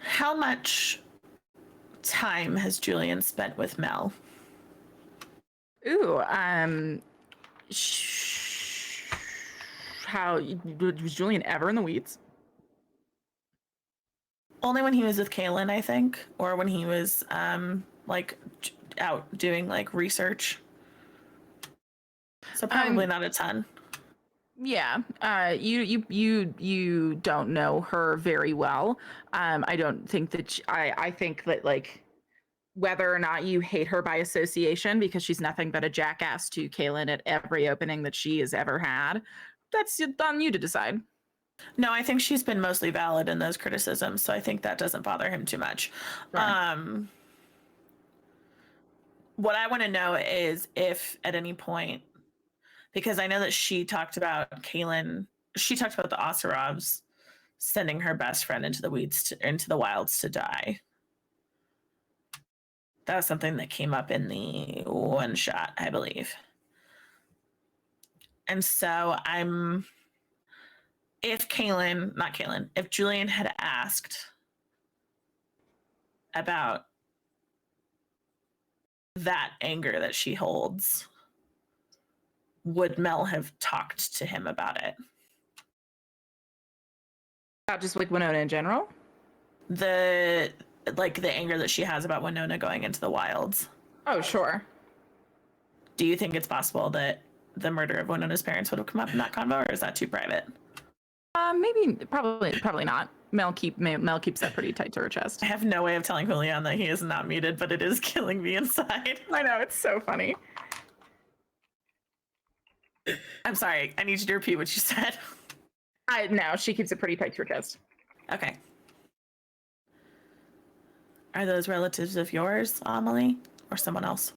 How much time has Julian spent with Mel? Ooh, how was Julian ever in the weeds? Only when he was with Kaylin, I think, or when he was like out doing like research. So probably not a ton. Yeah, you don't know her very well. I don't think that I think that like whether or not you hate her by association because she's nothing but a jackass to Kaylin at every opening that she has ever had, that's on you to decide. No, I think she's been mostly valid in those criticisms, so I think that doesn't bother him too much. Sure. What I want to know is if at any point, because I know that she talked about Kaylin, she talked about the Oserovs sending her best friend into the weeds, into the wilds to die. That was something that came up in the one shot, I believe. And so if Julian had asked about that anger that she holds, would Mel have talked to him about it? About just like Winona in general? The anger that she has about Winona going into the wilds. Oh, sure. Do you think it's possible that the murder of Winona's parents would have come up in that convo, or is that too private? Maybe, probably not. Mel keeps that pretty tight to her chest. I have no way of telling Julian that he is not muted, but it is killing me inside. I know, it's so funny. I'm sorry, I need you to repeat what you said. No, she keeps it pretty tight to her chest. Okay. Are those relatives of yours, Amelie, or someone else?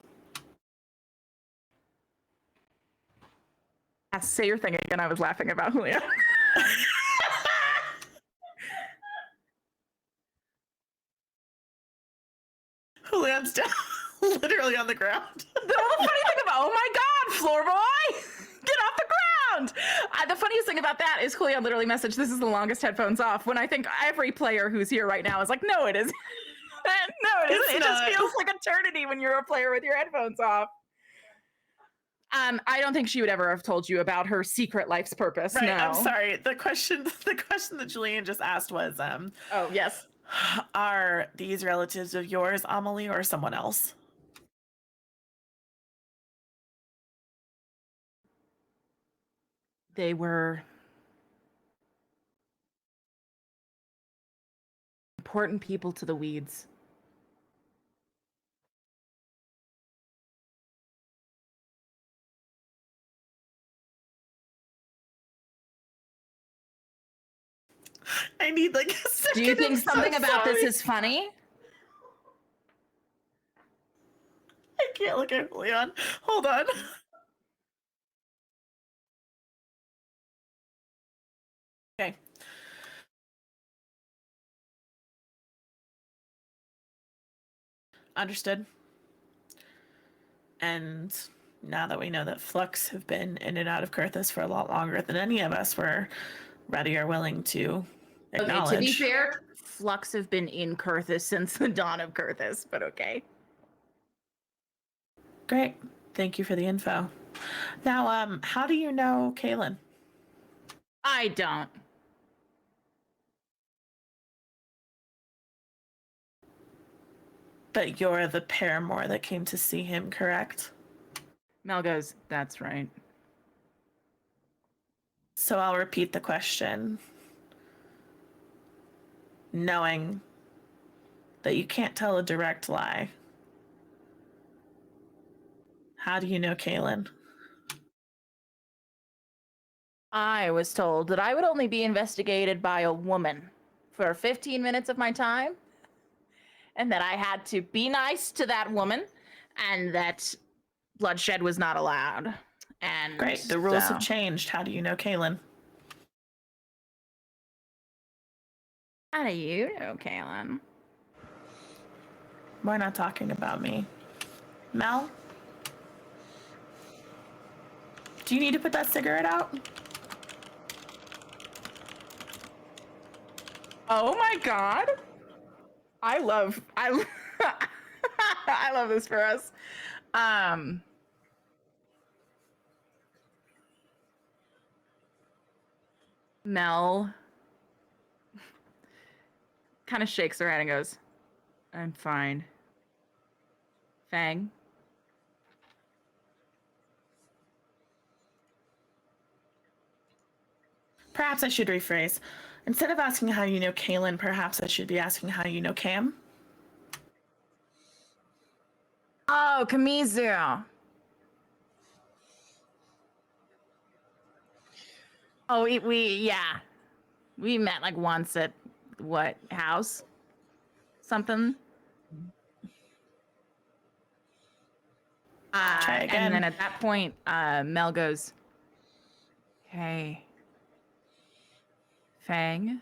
Say your thing again. I was laughing about Julia. Julian's down, literally on the ground. The funny thing about, oh my God, floor boy, get off the ground. The funniest thing about that is Julian literally messaged, this is the longest headphones off, when I think every player who's here right now is like, no, it isn't. No, it isn't. It just feels like eternity when you're a player with your headphones off. I don't think she would ever have told you about her secret life's purpose. Right, no. I'm sorry. The question that Julian just asked was, oh, yes. Are these relatives of yours, Amelie, or someone else? They were important people to the weeds. I need like a second. Do you think something about this is funny? I can't look at Julian. Hold on. Okay. Understood. And now that we know that Flux have been in and out of Kurthus for a lot longer than any of us were ready or willing to acknowledge. Okay, to be fair, Flux have been in Kurthus since the dawn of Kurthus, but okay. Great. Thank you for the info. Now, how do you know Kaylin? I don't. But you're the paramour that came to see him, correct? Mel goes, that's right. So I'll repeat the question. Knowing that you can't tell a direct lie, how do you know Kaylin? I was told that I would only be investigated by a woman for 15 minutes of my time, and that I had to be nice to that woman, and that bloodshed was not allowed. And Great. The rules so- have changed. How do you know Kaylin? How do you know, Kaylin? We're not talking about me. Mel? Do you need to put that cigarette out? Oh my god. I love I love this for us. Mel kind of shakes her head and goes, I'm fine. Fang? Perhaps I should rephrase. Instead of asking how you know Kaylin, perhaps I should be asking how you know Cam. Oh, Kamizu. Oh, yeah. We met like once at what house? Something. Try again. And then at that point, Mel goes, hey, Fang?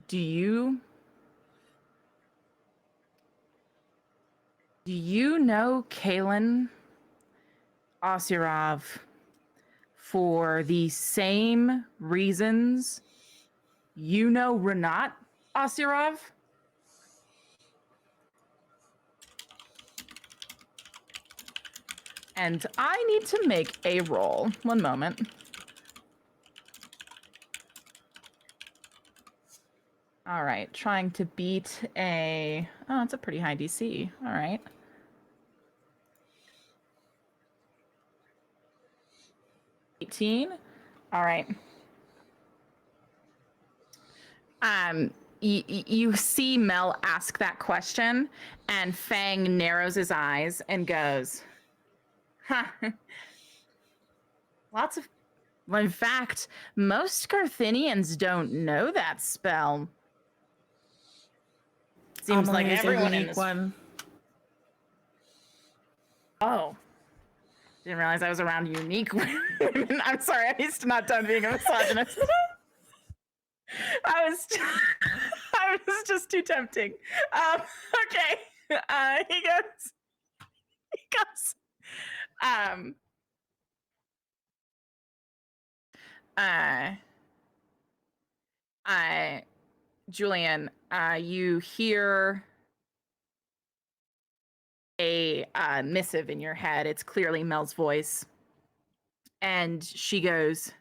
Do you know Kaylin Osirov for the same reasons you know Renat Osirov? And I need to make a roll. One moment. All right, trying to beat a... Oh, it's a pretty high DC. All right. $18. All right. You see Mel ask that question, and Fang narrows his eyes and goes, huh. Lots of... Well, in fact, most Garthinians don't know that spell. Seems like Amelie's everyone a in unique this... one. Oh. Didn't realize I was around unique women. I'm sorry, I'm used to not done being a misogynist. I was just too tempting. Okay. He goes, Julian, you hear a missive in your head. It's clearly Mel's voice. And she goes,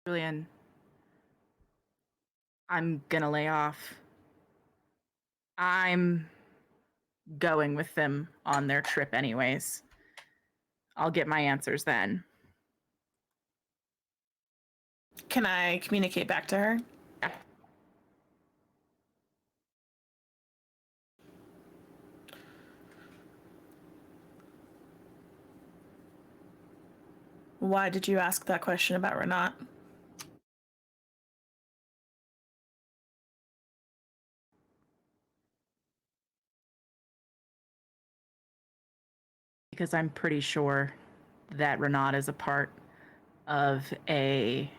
Julian, I'm gonna lay off. I'm going with them on their trip anyways. I'll get my answers then. Can I communicate back to her? Yeah. Why did you ask that question about Renat? Because I'm pretty sure that Renat is a part of a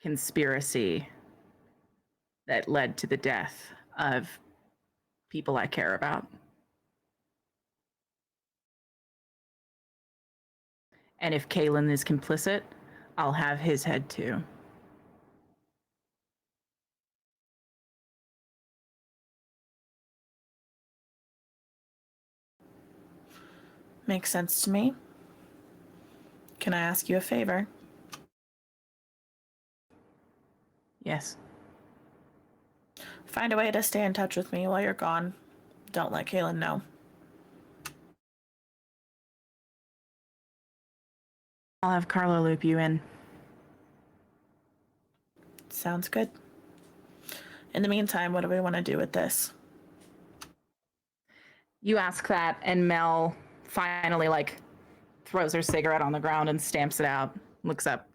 conspiracy that led to the death of people I care about. And if Kaylin is complicit, I'll have his head too. Makes sense to me. Can I ask you a favor? Yes. Find a way to stay in touch with me while you're gone. Don't let Kaylin know. I'll have Carlo loop you in. Sounds good. In the meantime, what do we want to do with this? You ask that, and Mel finally throws her cigarette on the ground and stamps it out, looks up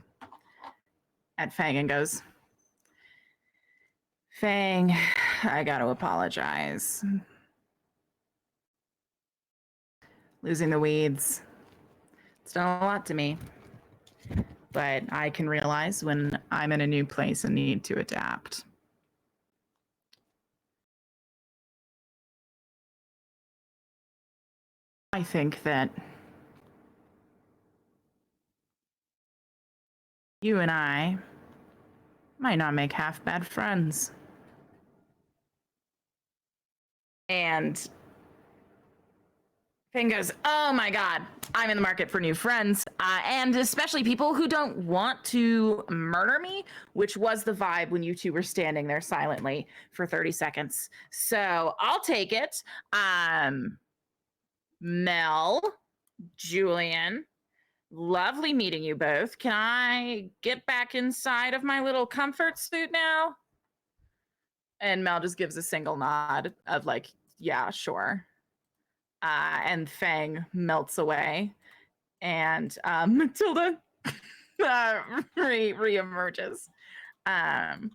at Fang and goes, Fang, I gotta apologize. Losing the weeds. It's done a lot to me. But I can realize when I'm in a new place and need to adapt. I think that you and I might not make half bad friends. And Finn goes, oh my God, I'm in the market for new friends, and especially people who don't want to murder me, which was the vibe when you two were standing there silently for 30 seconds. So I'll take it. Mel, Julian, lovely meeting you both. Can I get back inside of my little comfort suit now? And Mel just gives a single nod of yeah, sure. And Fang melts away, and Matilda re-emerges. And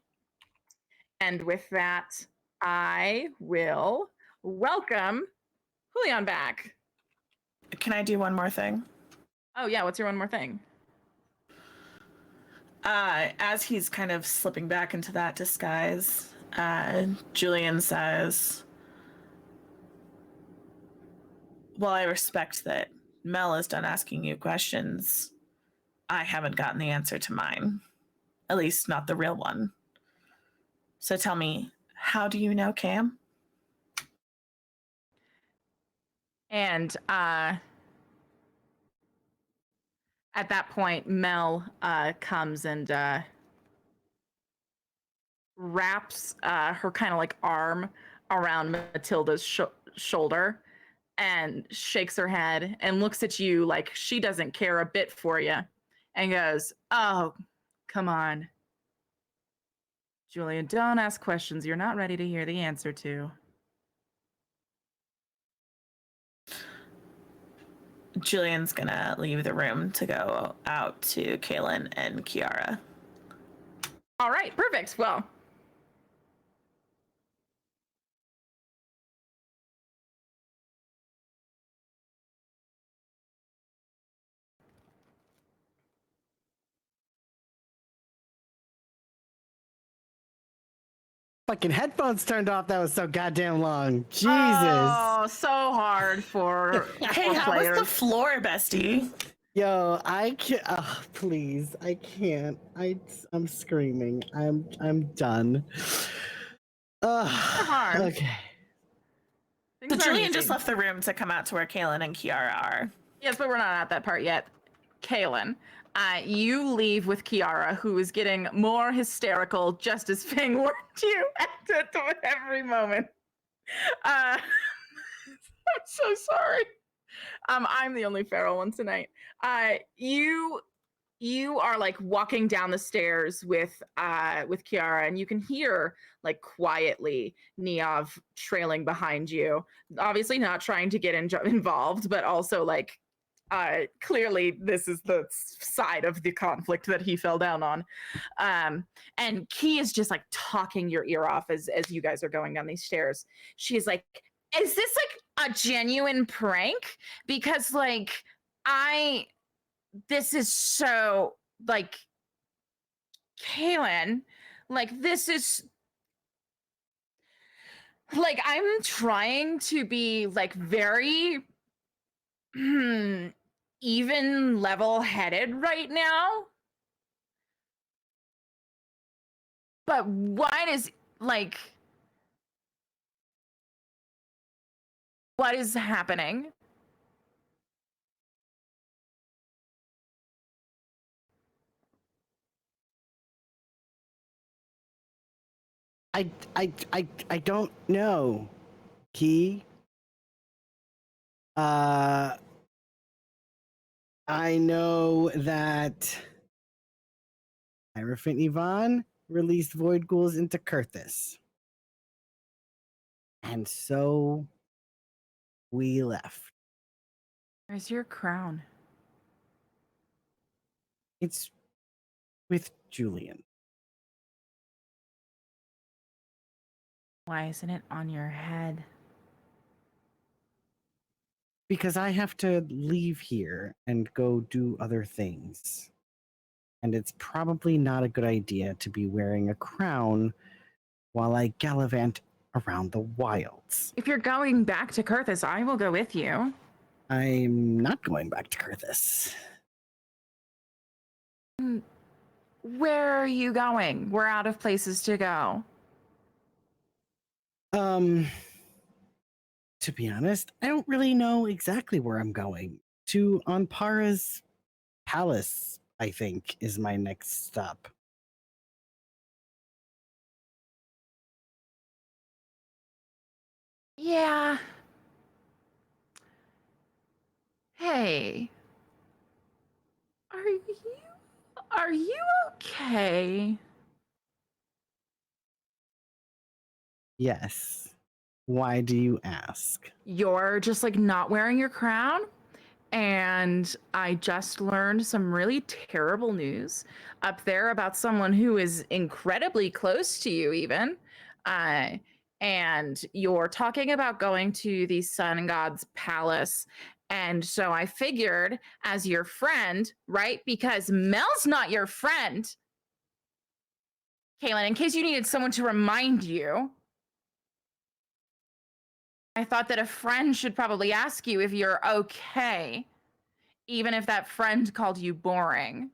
with that, I will welcome Julian back. Can I do one more thing? Oh yeah, what's your one more thing? As he's kind of slipping back into that disguise, Julian says, well, I respect that Mel is done asking you questions. I haven't gotten the answer to mine. At least not the real one. So tell me, how do you know Cam? And at that point, Mel comes and wraps her kind of arm around Matilda's shoulder and shakes her head and looks at you like she doesn't care a bit for you and goes, oh, come on. Julian, don't ask questions you're not ready to hear the answer to. Julian's gonna leave the room to go out to Kaylin and Kiara. All right, perfect. Well, Fucking headphones turned off. That was so goddamn long. Jesus. oh, so hard for Hey, how players. was the floor, bestie? Yo, I can't. Oh, please, I can't. I'm screaming. I'm done. hard. Okay. Things So aren't Julian easy. just left the room to come out to where Kaylin and Kiara are. Yes, but we're not at that part yet. Kaylin, you leave with Kiara, who is getting more hysterical just as Fang warned you at every moment. I'm so sorry. I'm the only feral one tonight. You are walking down the stairs with Kiara, and you can hear quietly Neov trailing behind you. Obviously not trying to get involved, but also clearly this is the side of the conflict that he fell down on. And Key is just talking your ear off as you guys are going down these stairs. She's like, is this a genuine prank? Because this is so Kaylin, this is I'm trying to be very even level-headed right now. But what is what is happening? I don't know. Key. I know that Hierophant Yvonne released void ghouls into Kurthus. And so we left. Where's your crown? It's with Julian. Why isn't it on your head? Because I have to leave here and go do other things. And it's probably not a good idea to be wearing a crown while I gallivant around the wilds. If you're going back to Kurthus, I will go with you. I'm not going back to Kurthus. Where are you going? We're out of places to go. To be honest, I don't really know exactly where I'm going. To Anpara's palace, I think, is my next stop. Yeah. Hey. Are you okay? Yes. Why do you ask? You're just like not wearing your crown. And I just learned some really terrible news up there about someone who is incredibly close to you, even. And you're talking about going to the sun god's palace. And so I figured, as your friend, right? Because Mel's not your friend, Kaylin, in case you needed someone to remind you, I thought that a friend should probably ask you if you're okay, even if that friend called you boring.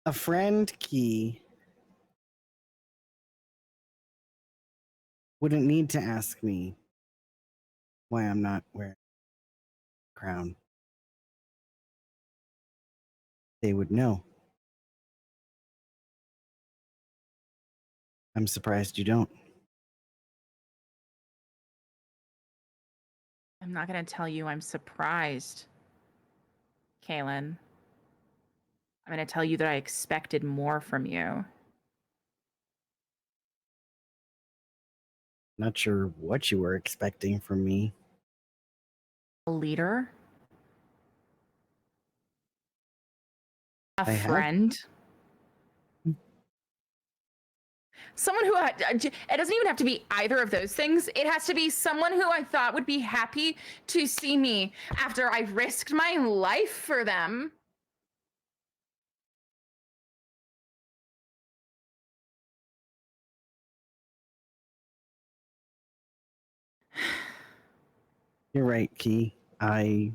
A friend, Key, wouldn't need to ask me why I'm not wearing a crown. They would know. I'm surprised you don't. I'm not going to tell you I'm surprised, Kaylin. I'm going to tell you that I expected more from you. Not sure what you were expecting from me. A leader? A I have. friend? Someone who, it doesn't even have to be either of those things. It has to be someone who I thought would be happy to see me after I risked my life for them. You're right, Key. I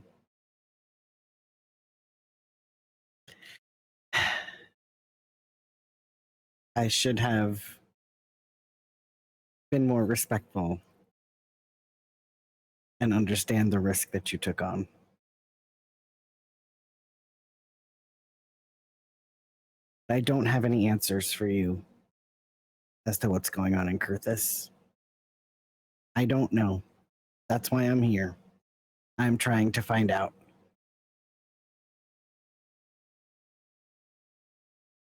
should have been more respectful and understand the risk that you took on. I don't have any answers for you as to what's going on in Kurthus. I don't know. That's why I'm here. I'm trying to find out.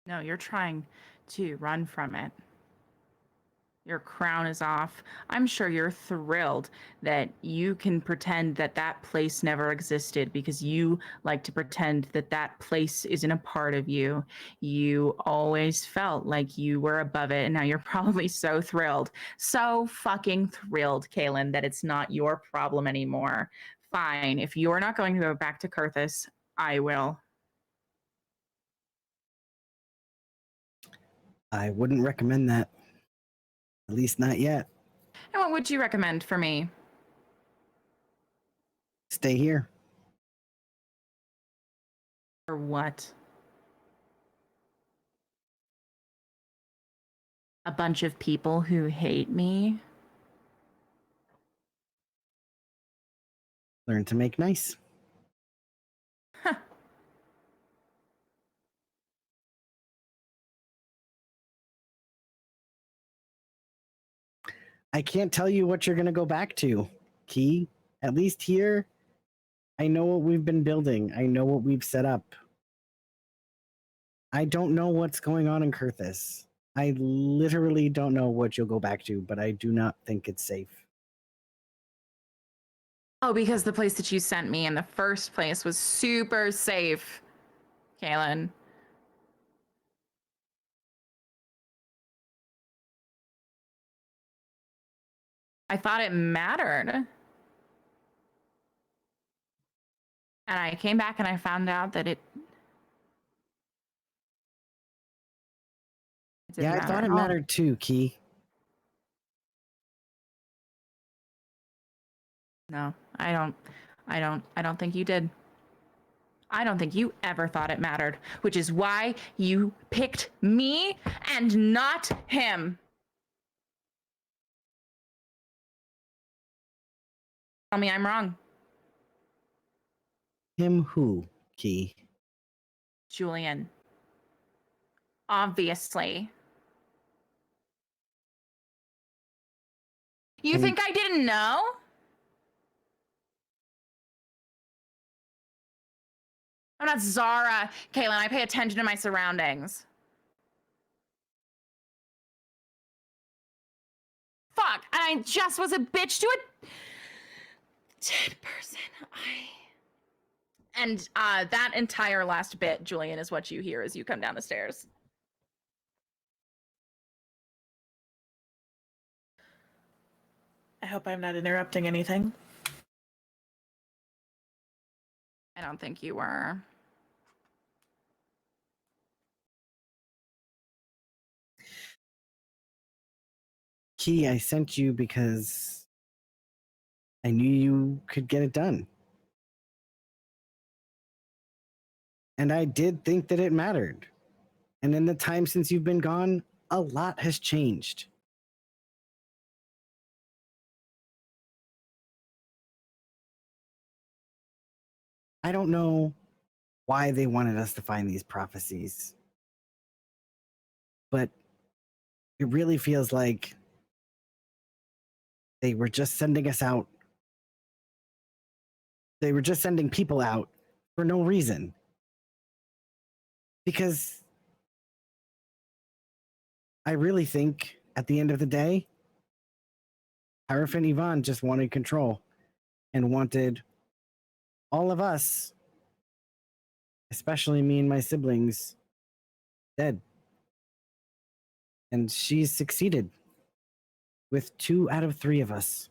No, you're trying to run from it. Your crown is off. I'm sure you're thrilled that you can pretend that that place never existed because you like to pretend that that place isn't a part of you. You always felt like you were above it, and now you're probably so thrilled. So fucking thrilled, Kaylin, that it's not your problem anymore. Fine. If you're not going to go back to Kurthus, I will. I wouldn't recommend that. At least not yet. And what would you recommend for me? Stay here. Or what? A bunch of people who hate me? Learn to make nice. I can't tell you what you're going to go back to, Key. At least here, I know what we've been building. I know what we've set up. I don't know what's going on in Kurthis. I literally don't know what you'll go back to, but I do not think it's safe. Oh, because the place that you sent me in the first place was super safe, Kaylin. I thought it mattered. And I came back and I found out that it didn't Yeah, I matter thought at it all. mattered too, Key. No, I don't think you did. I don't think you ever thought it mattered, which is why you picked me and not him. Tell me I'm wrong. Him who, Key? Julian. Obviously. You think I didn't know? I'm not Zara, Kaylin. I pay attention to my surroundings. Fuck, and I just was a bitch to a dead person. And that entire last bit, Julian, is what you hear as you come down the stairs. I hope I'm not interrupting anything. I don't think you were. Key, I sent you because I knew you could get it done. And I did think that it mattered. And in the time since you've been gone, a lot has changed. I don't know why they wanted us to find these prophecies, but it really feels like they were just sending us out. They were just sending people out for no reason. Because I really think at the end of the day, Arif and Yvonne just wanted control and wanted all of us, especially me and my siblings, dead. And she's succeeded with 2 out of 3 of us.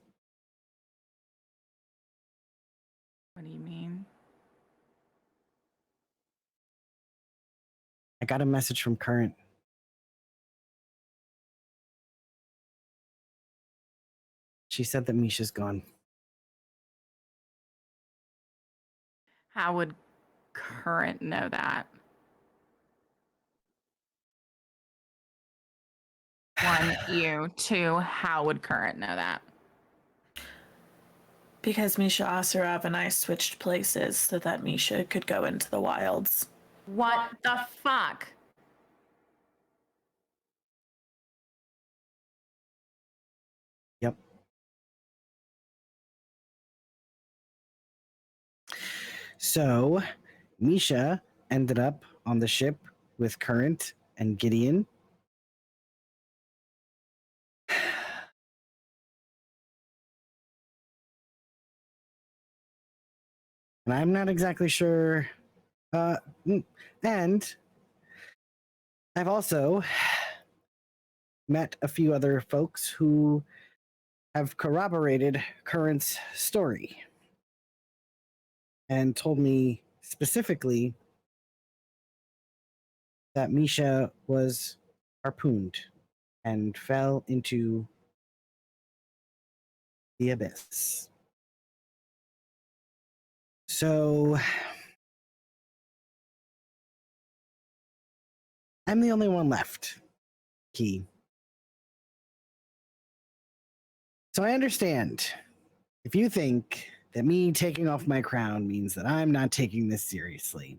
What do you mean? I got a message from Current. She said that Misha's gone. How would Current know that? 1, you. 2, how would Current know that? Because Misha Asarov and I switched places so that Misha could go into the wilds. What the fuck? Yep. So, Misha ended up on the ship with Current and Gideon. And I'm not exactly sure. And I've also met a few other folks who have corroborated Current's story and told me specifically that Misha was harpooned and fell into the abyss. So I'm the only one left, Key. So I understand if you think that me taking off my crown means that I'm not taking this seriously,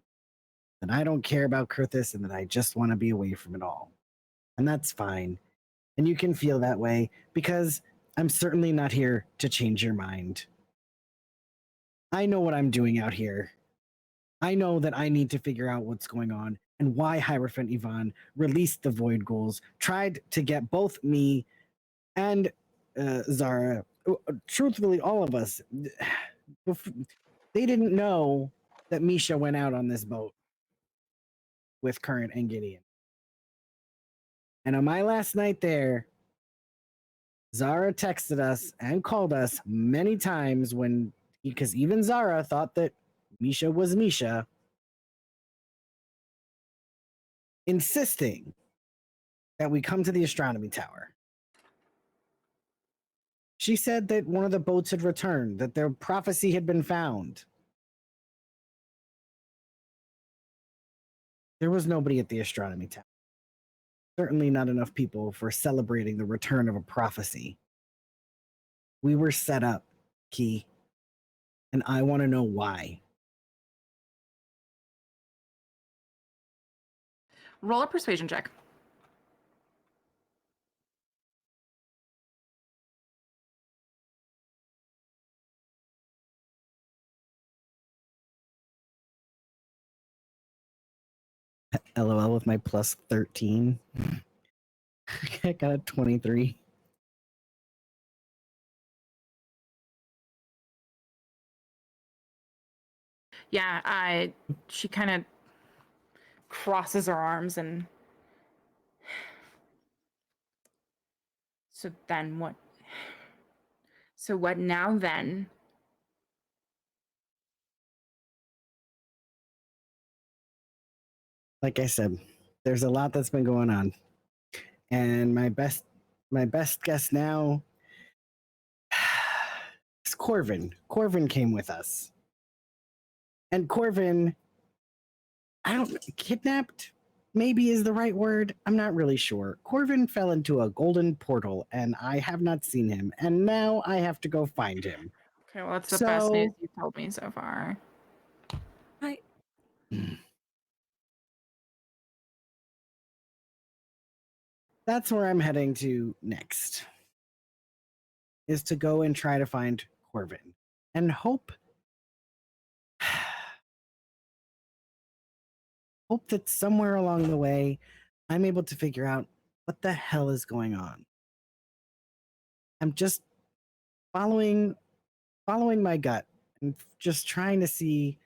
that I don't care about Kurthis and that I just want to be away from it all. And that's fine. And you can feel that way because I'm certainly not here to change your mind. I know what I'm doing out here. I know that I need to figure out what's going on and why Hierophant Ivan released the Void Ghouls, tried to get both me and Zara, truthfully, all of us. They didn't know that Misha went out on this boat with Current and Gideon. And on my last night there, Zara texted us and called us many times because even Zara thought that Misha was Misha, insisting that we come to the astronomy tower. She said that one of the boats had returned, that their prophecy had been found. There was nobody at the astronomy tower. Certainly not enough people for celebrating the return of a prophecy. We were set up, Key, and I want to know why. Roll a persuasion check. LOL with my plus 13. I got a 23. Yeah, she kind of crosses her arms and so then what? So what now then? Like I said, there's a lot that's been going on. And my best guess now is Corvin. Corvin came with us. And Corvin, kidnapped maybe is the right word. I'm not really sure. Corvin fell into a golden portal and I have not seen him. And now I have to go find him. Okay, well, that's the best news you've told me so far. That's where I'm heading to next. Is to go and try to find Corvin. And hope that somewhere along the way, I'm able to figure out what the hell is going on. I'm just following my gut and just trying to see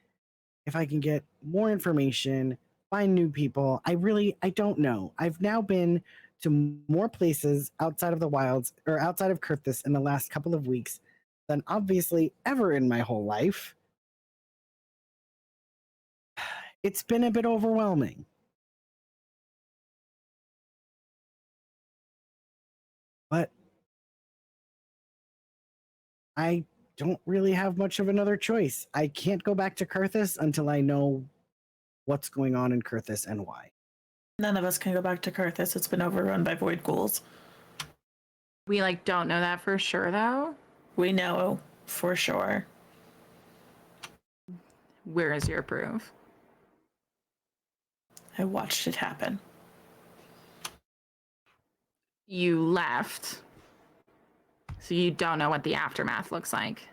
if I can get more information, find new people. I don't know. I've now been to more places outside of the wilds or outside of Kurthis in the last couple of weeks than obviously ever in my whole life. It's been a bit overwhelming. But I don't really have much of another choice. I can't go back to Kurthis until I know what's going on in Kurthis and why. None of us can go back to Kurthis. It's been overrun by void ghouls. We don't know that for sure though. We know for sure. Where is your proof? I watched it happen. You left. So you don't know what the aftermath looks like.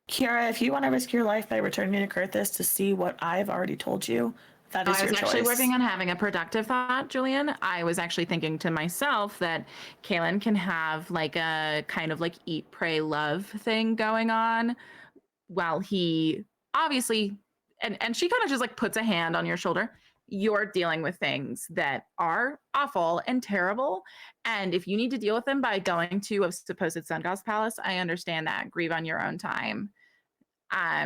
Kira, if you want to risk your life by returning to Kurthis to see what I've already told you, that is your choice. I was actually working on having a productive thought, Julian. I was actually thinking to myself that Kaylin can have a kind of eat, pray, love thing going on while he obviously, and she kind of just puts a hand on your shoulder. You're dealing with things that are awful and terrible. And if you need to deal with them by going to a supposed sun god's palace, I understand that. Grieve on your own time. I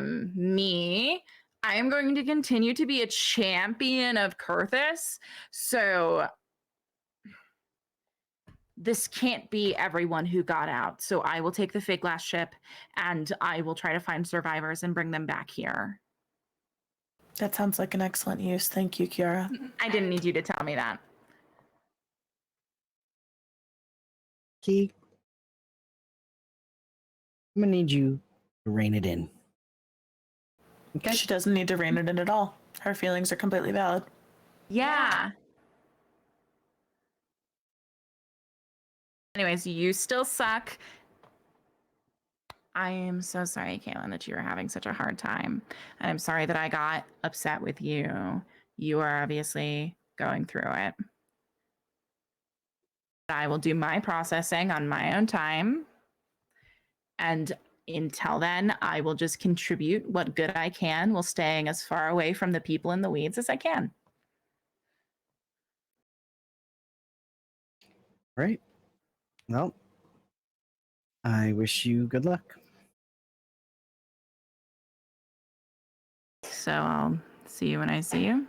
am going to continue to be a champion of Kurthis. So this can't be everyone who got out. So I will take the fake glass ship and I will try to find survivors and bring them back here. That sounds like an excellent use. Thank you, Kiara. I didn't need you to tell me that. Key, I'm gonna need you to rein it in. Okay. She doesn't need to rein it in at all. Her feelings are completely valid. Yeah. Anyways, you still suck. I am so sorry, Kaylin, that you were having such a hard time. And I'm sorry that I got upset with you. You are obviously going through it. I will do my processing on my own time. And until then, I will just contribute what good I can while staying as far away from the people in the weeds as I can. Right. Well, I wish you good luck. So I'll see you when I see you.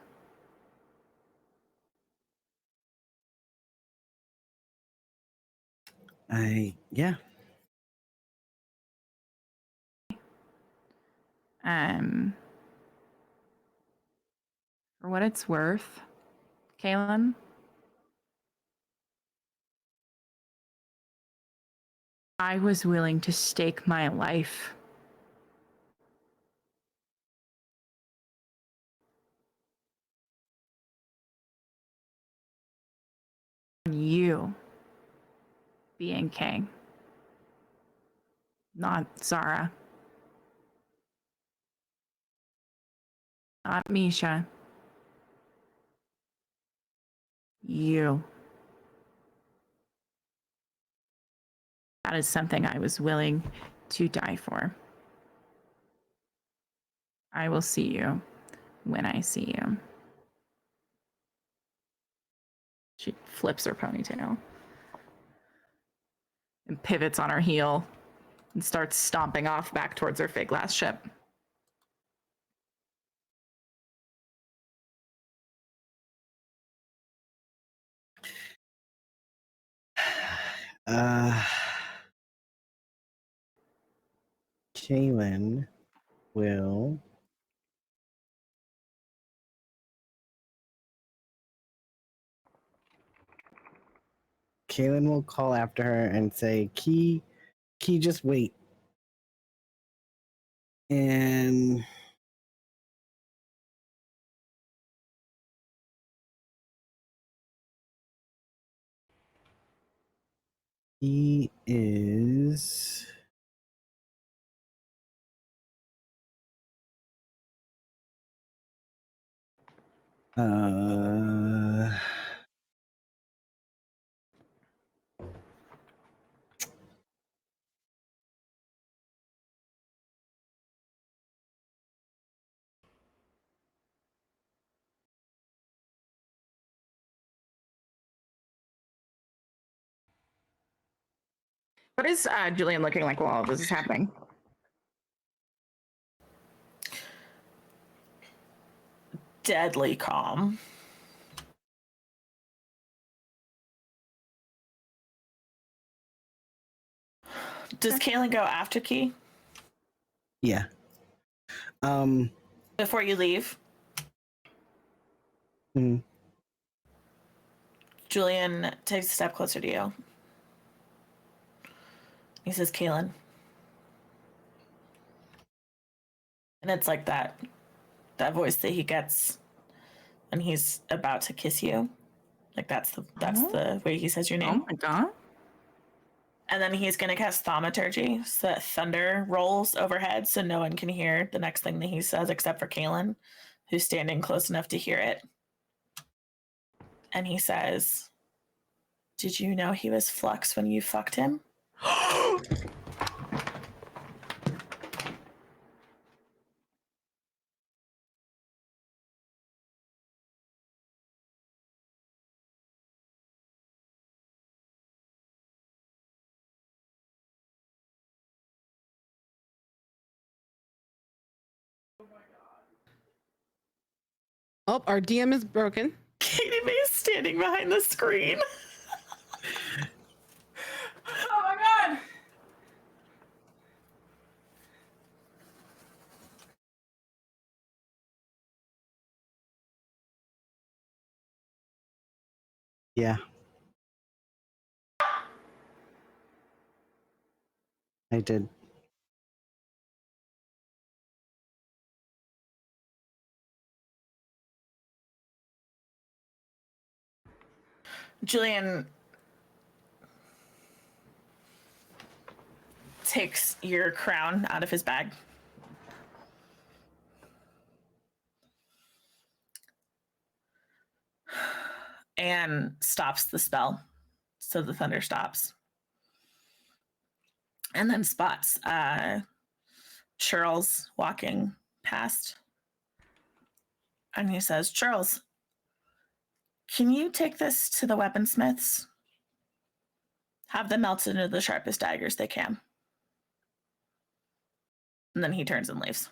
Yeah. For what it's worth, Kaylin, I was willing to stake my life on you being king, not Zara, not Misha. You. That is something I was willing to die for. I will see you when I see you. She flips her ponytail and pivots on her heel and starts stomping off back towards her fake glass ship. Kaylin will call after her and say, Key, just wait. And he is What is Julian looking like while all of this is happening? Deadly calm. Does Kaylin go after Key? yeah. Before you leave? Mm. Julian takes a step closer to you. He says, Kaylin. And it's like that voice that he gets when he's about to kiss you. Like that's the way he says your name. Oh my god. And then he's gonna cast thaumaturgy so that thunder rolls overhead so no one can hear the next thing that he says except for Kaylin, who's standing close enough to hear it. And he says, did you know he was Flux when you fucked him? Oh, our DM is broken. Katie May is standing behind the screen. Oh my god. Yeah. I did. Julian takes your crown out of his bag. And stops the spell. So the thunder stops. And then spots Charles walking past. And he says, Charles, can you take this to the weaponsmiths? Have them melt into the sharpest daggers they can. And then he turns and leaves.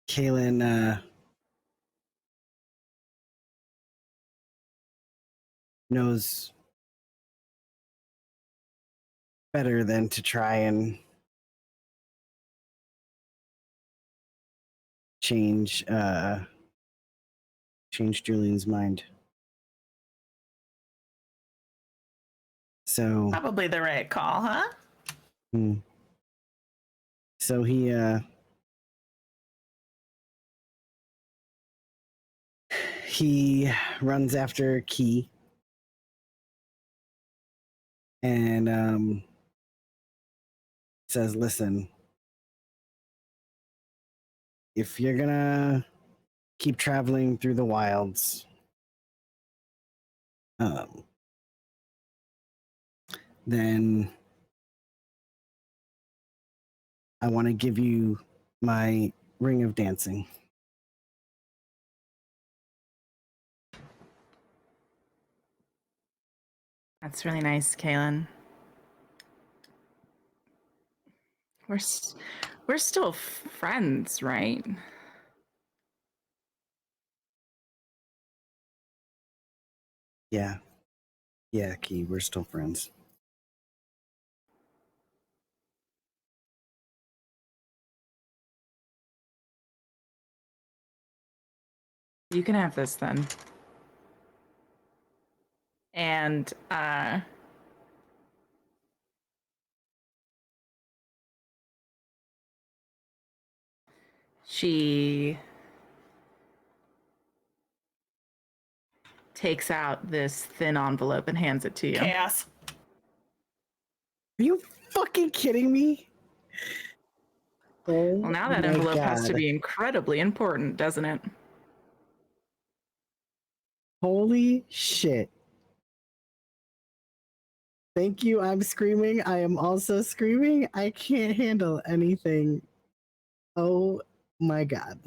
Kaylin knows better than to try and change Julian's mind. So Probably the right call, huh? So he runs after Key and says, listen, if you're gonna keep traveling through the wilds, then I want to give you my ring of dancing. That's really nice, Kaylin. We're still friends, right? Yeah, Key, we're still friends. You can have this then. And she takes out this thin envelope and hands it to you. Chaos. Are you fucking kidding me? Oh, Well, now that my envelope has to God. be incredibly important, doesn't it? Holy shit. Thank you. I'm screaming. I am also screaming. I can't handle anything. Oh my God.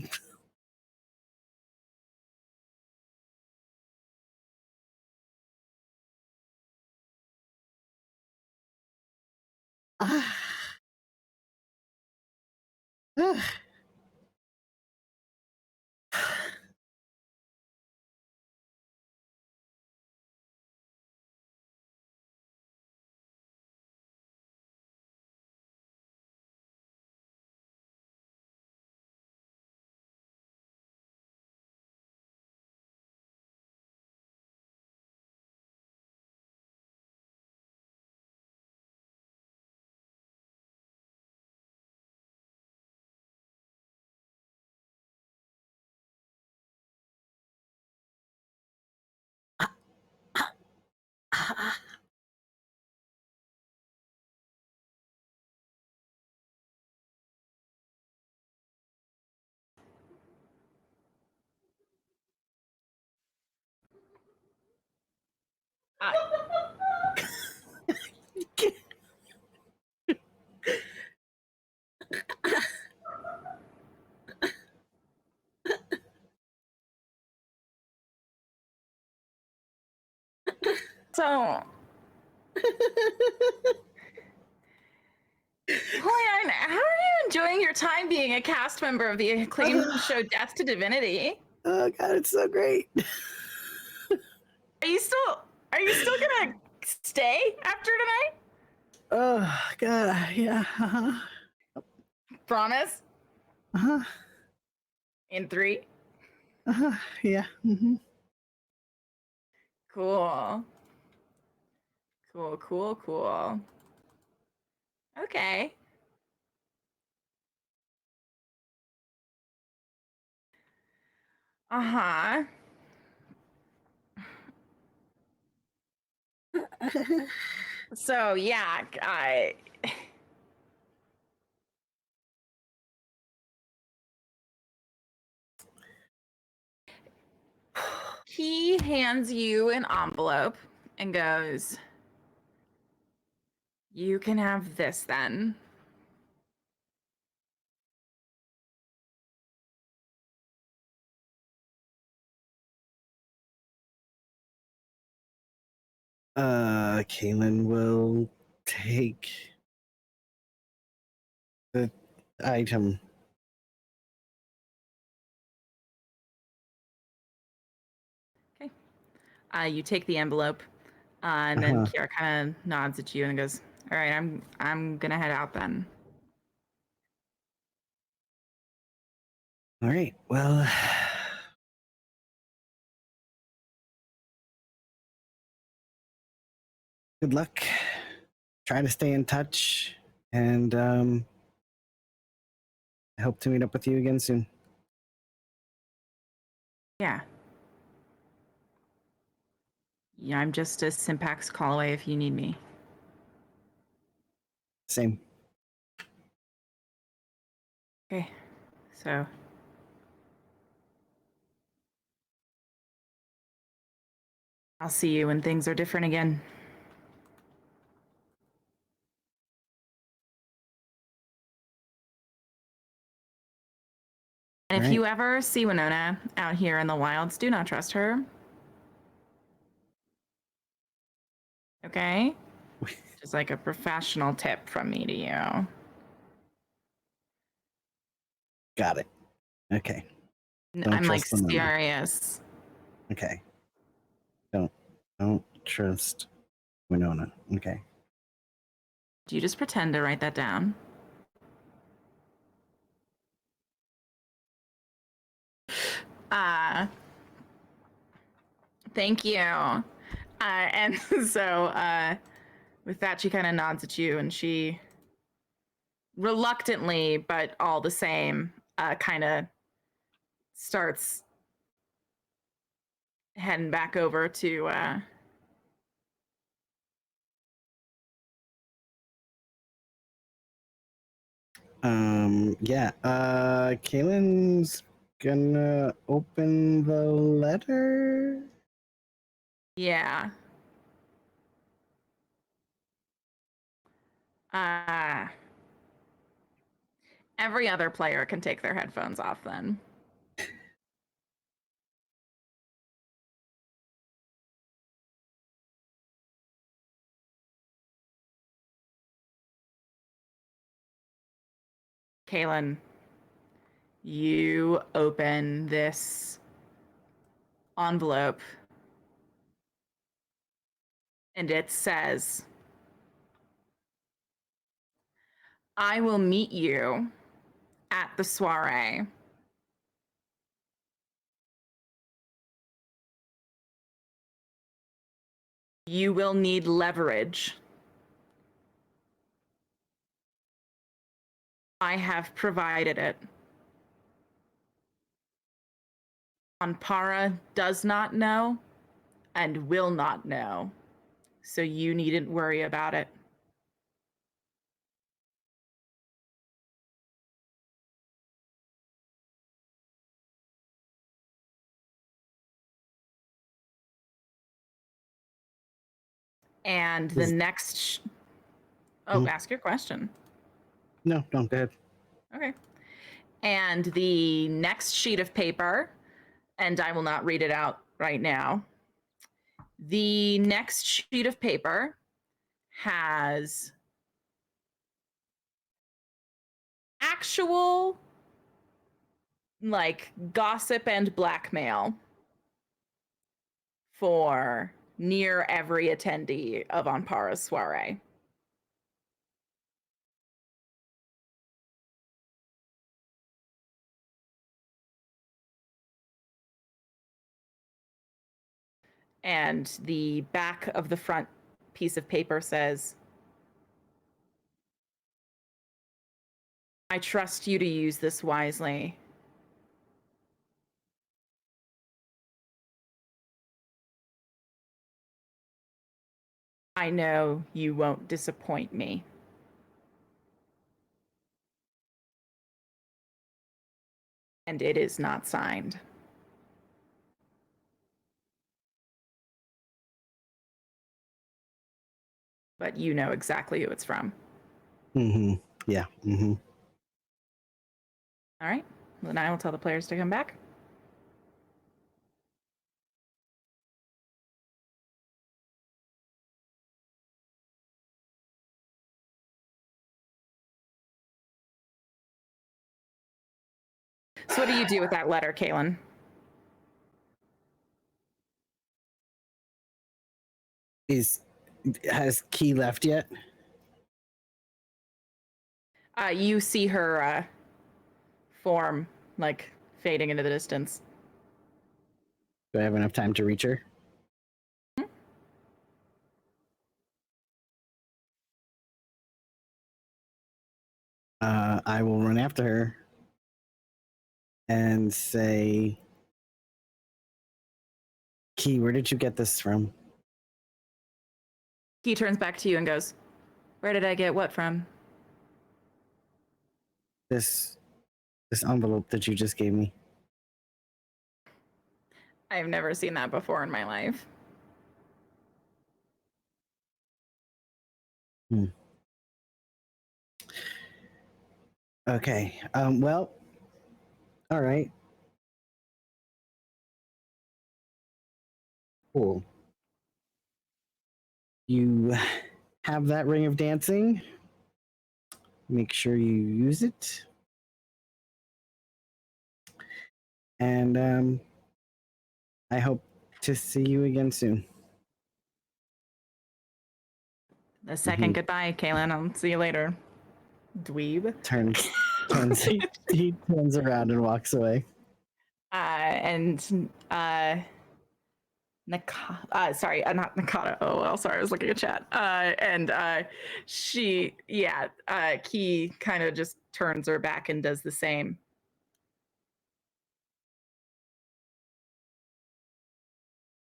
Ah. Ah. So, Julian, how are you enjoying your time being a cast member of the acclaimed show Death2Divinity? Oh God, it's so great. Are you still gonna stay after tonight? Oh God, yeah. Promise? Uh-huh. In 3? Yeah. Mm-hmm. Cool. Cool. Okay. Uh-huh. So yeah, he hands you an envelope and goes, "You can have this then." Kaylin will take the item. Okay. You take the envelope, and then Uh-huh. Kiara kind of nods at you and goes, "All right, I'm gonna head out then." All right. Well, good luck. Try to stay in touch, and I hope to meet up with you again soon. Yeah. Yeah, I'm just a Simpax call away if you need me. Same. Okay. So I'll see you when things are different again. And if Right. you ever see Winona out here in the wilds, do not trust her. Okay? Just like a professional tip from me to you. Got it. Okay. Don't I'm like trust Winona. serious. Okay. Don't trust Winona. Okay. Do you just pretend to write that down? Thank you. And so with that, she kind of nods at you and she reluctantly, but all the same, kind of starts heading back over to Yeah. Kaylin's gonna open the letter. yeah. Uh every other player can take their headphones off then. Kaylin, you open this envelope and it says, "I will meet you at the soiree. You will need leverage. I have provided it. Anpara does not know and will not know, so you needn't worry about it." And the next ask your question. No, don't go ahead. Okay. And the next sheet of paper, and I will not read it out right now. The next sheet of paper has actual like gossip and blackmail for near every attendee of Anpara's soiree. And the back of the front piece of paper says, I trust you to use this wisely. I know you won't disappoint me. And it is not signed. But you know exactly who it's from. Mm-hmm. Yeah. Mm-hmm. All right. Then I will tell the players to come back. So what do you do with that letter, Kaylin? Has Key left yet? You see her form like fading into the distance. Do I have enough time to reach her? I will run after her and say, Key, where did you get this from? He turns back to you and goes, where did I get what from? This envelope that you just gave me. I've never seen that before in my life. Okay. Well, all right. Cool. You have that ring of dancing. Make sure you use it. And I hope to see you again soon. A second goodbye, Kaylin. I'll see you later. Dweeb. He turns around and walks away. Sorry, not Nakata. Oh, well, sorry, I was looking at chat. Key kind of just turns her back and does the same.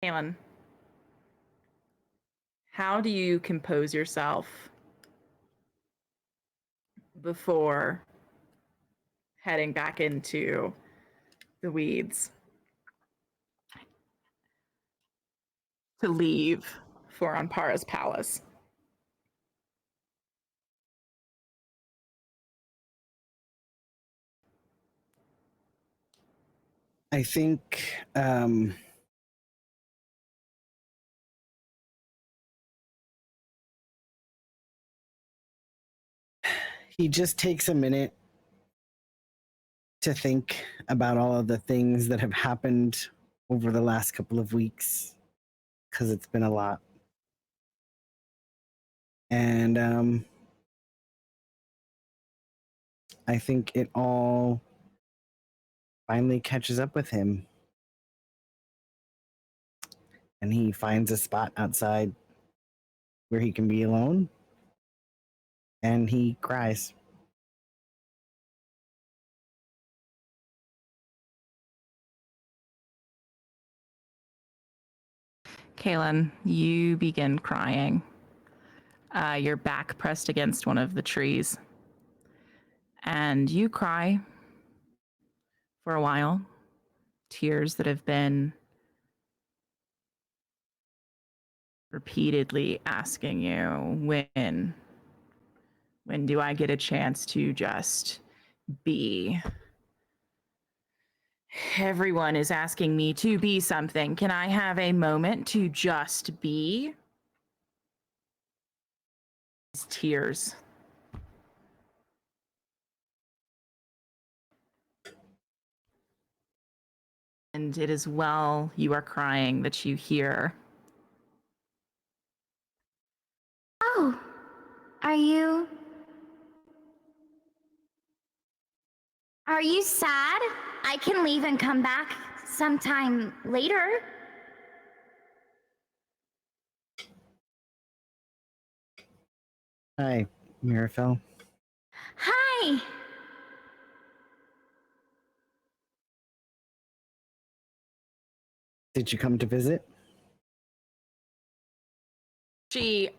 Kaylin, how do you compose yourself before heading back into the weeds to leave for Anpara's palace? I think he just takes a minute to think about all of the things that have happened over the last couple of weeks, because it's been a lot. And I think it all finally catches up with him. And he finds a spot outside where he can be alone. And he cries. Kaylin, you begin crying. Your back pressed against one of the trees. And you cry for a while. Tears that have been repeatedly asking you, when do I get a chance to just be? Everyone is asking me to be something. Can I have a moment to just be? Tears. And it is while you are crying that you hear Oh, are you sad? I can leave and come back sometime later. Hi, Mirafel. Hi. Did you come to visit? She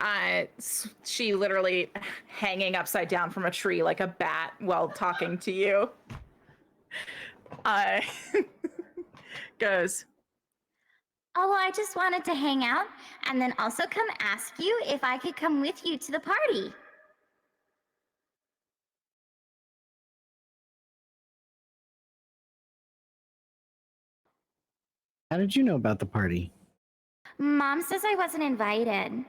literally hanging upside down from a tree like a bat while talking to you. Goes, Oh, well, I just wanted to hang out and then also come ask you if I could come with you to the party. How did you know about the party? Mom says I wasn't invited.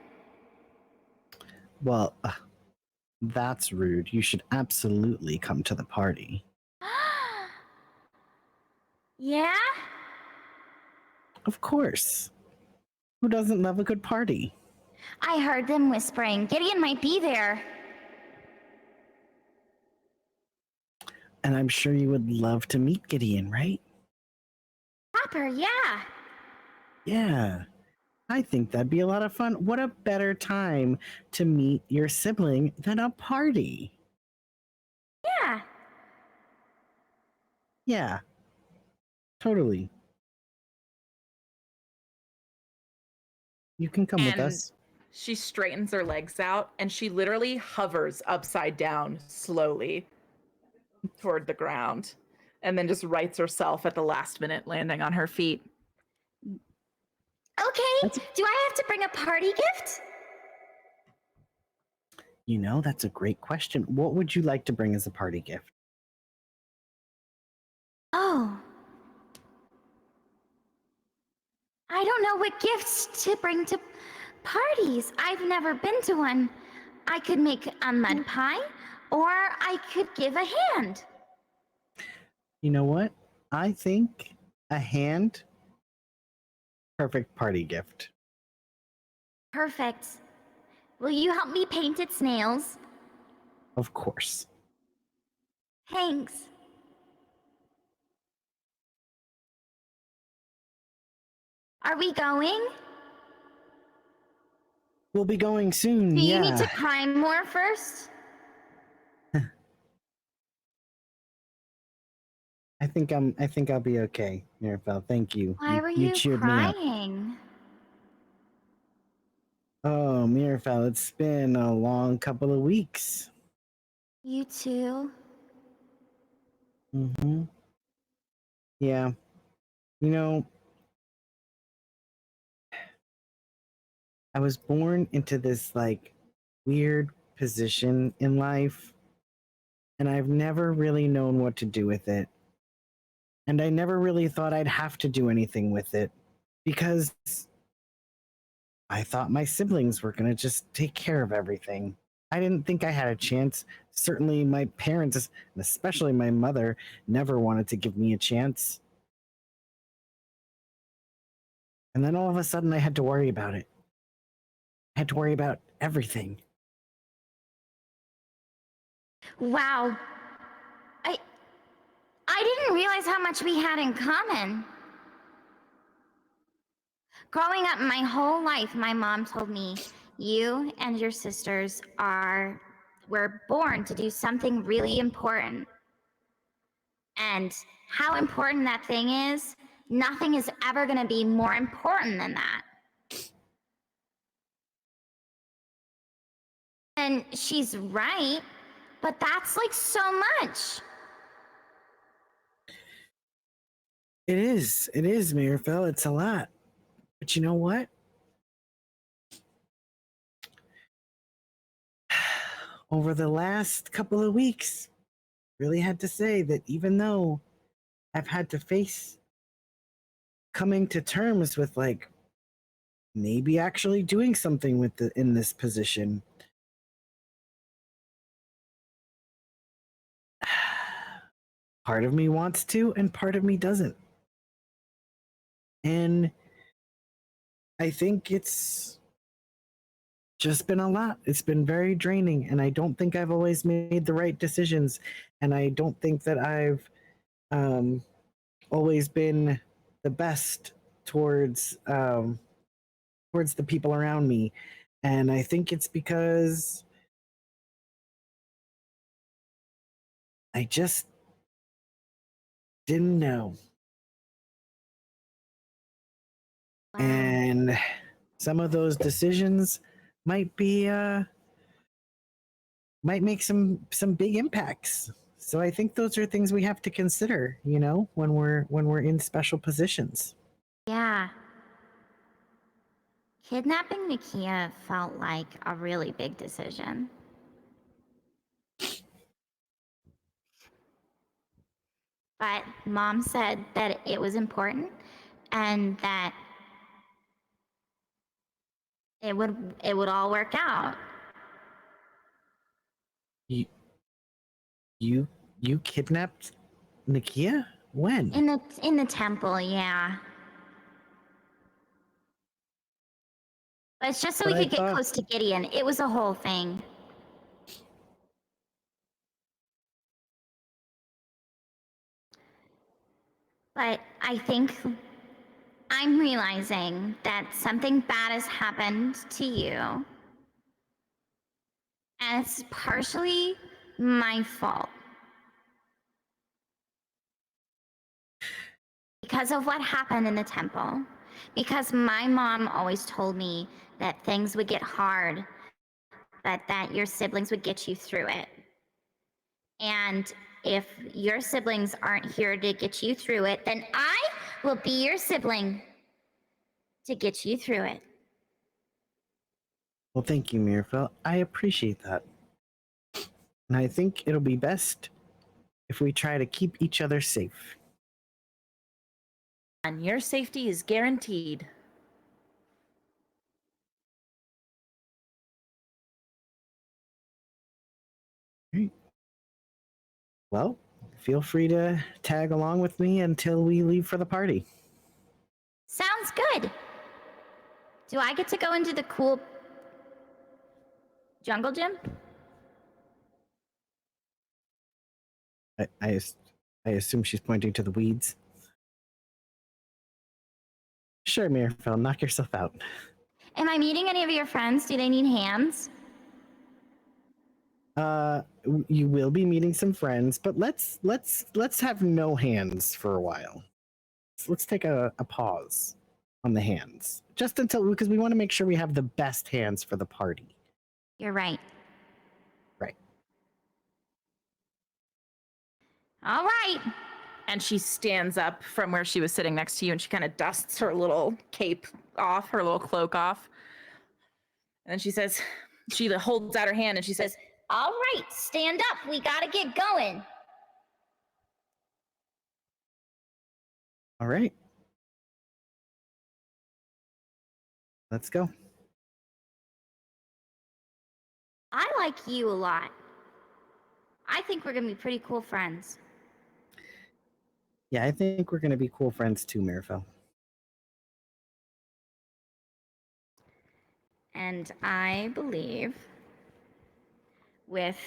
Well, that's rude. You should absolutely come to the party. Yeah? Of course. Who doesn't love a good party? I heard them whispering. Gideon might be there. And I'm sure you would love to meet Gideon, right? Hopper, yeah. Yeah. I think that'd be a lot of fun. What a better time to meet your sibling than a party? Yeah. Yeah. Totally. You can come with and us. she straightens her legs out and she literally hovers upside down slowly toward the ground and then just rights herself at the last minute, landing on her feet. Okay, do I have to bring a party gift? You know, that's a great question. What would you like to bring as a party gift? Oh. I don't know what gifts to bring to parties. I've never been to one. I could make a mud pie, or I could give a hand. You know what? I think a hand, perfect party gift. Perfect. Will you help me paint its nails? Of course. Thanks. Are we going? We'll be going soon. Do you yeah. need to climb more first? I think I'll be okay, Mirabelle. Thank you. Why were you cheered me up. crying? Oh, Mirafel, it's been a long couple of weeks. You too? Mm-hmm. Yeah. You know, I was born into this like weird position in life, and I've never really known what to do with it. And I never really thought I'd have to do anything with it because I thought my siblings were going to just take care of everything. I didn't think I had a chance. Certainly, my parents, and especially my mother, never wanted to give me a chance. And then all of a sudden, I had to worry about it. I had to worry about everything. Wow. I didn't realize how much we had in common. Growing up my whole life, my mom told me, you and your sisters were born to do something really important. And how important that thing is, nothing is ever going to be more important than that. And she's right, but that's like so much. It is, Mirafel. It's a lot. But you know what? Over the last couple of weeks, really had to say that even though I've had to face coming to terms with like maybe actually doing something in this position, part of me wants to and part of me doesn't. And I think it's just been a lot. It's been very draining, and I don't think I've always made the right decisions, and I don't think that I've always been the best towards towards the people around me. And I think it's because I just didn't know. Wow. And some of those decisions might be might make some big impacts. So I think those are things we have to consider, you know, when we're in special positions. Yeah. Kidnapping Nakia felt like a really big decision. But Mom said that it was important and that it would all work out. You kidnapped Nakia? When? In the temple, yeah. But it's just so But we I could get thought- close to Gideon. It was a whole thing. But I think I'm realizing that something bad has happened to you. And it's partially my fault. Because of what happened in the temple. Because my mom always told me that things would get hard, but that your siblings would get you through it. And if your siblings aren't here to get you through it, then I will be your sibling to get you through it. Well, thank you, Mirafel. I appreciate that. And I think it'll be best if we try to keep each other safe. And your safety is guaranteed. Well, feel free to tag along with me until we leave for the party. Sounds good. Do I get to go into the cool jungle gym? I assume she's pointing to the weeds. Sure, Mirafel, knock yourself out. Am I meeting any of your friends? Do they need hands? You will be meeting some friends, but let's have no hands for a while. Let's take a pause on the hands, just until, because we want to make sure we have the best hands for the party. You're right. Right. All right. And she stands up from where she was sitting next to you and she kind of dusts her little cape off, her little cloak off. And then she says, she holds out her hand and she says, All right, stand up. We gotta get going. All right. Let's go. I like you a lot. I think we're gonna be pretty cool friends. Yeah, I think we're going to be cool friends too, Mirafel. And I believe with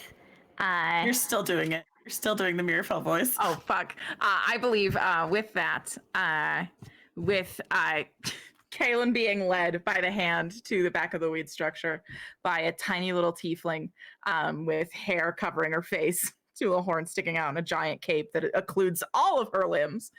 You're still doing it. You're still doing the Mirafel voice. oh, fuck. I believe with that, with Kaylin being led by the hand to the back of the weed structure by a tiny little tiefling with hair covering her face to a horn sticking out and a giant cape that occludes all of her limbs.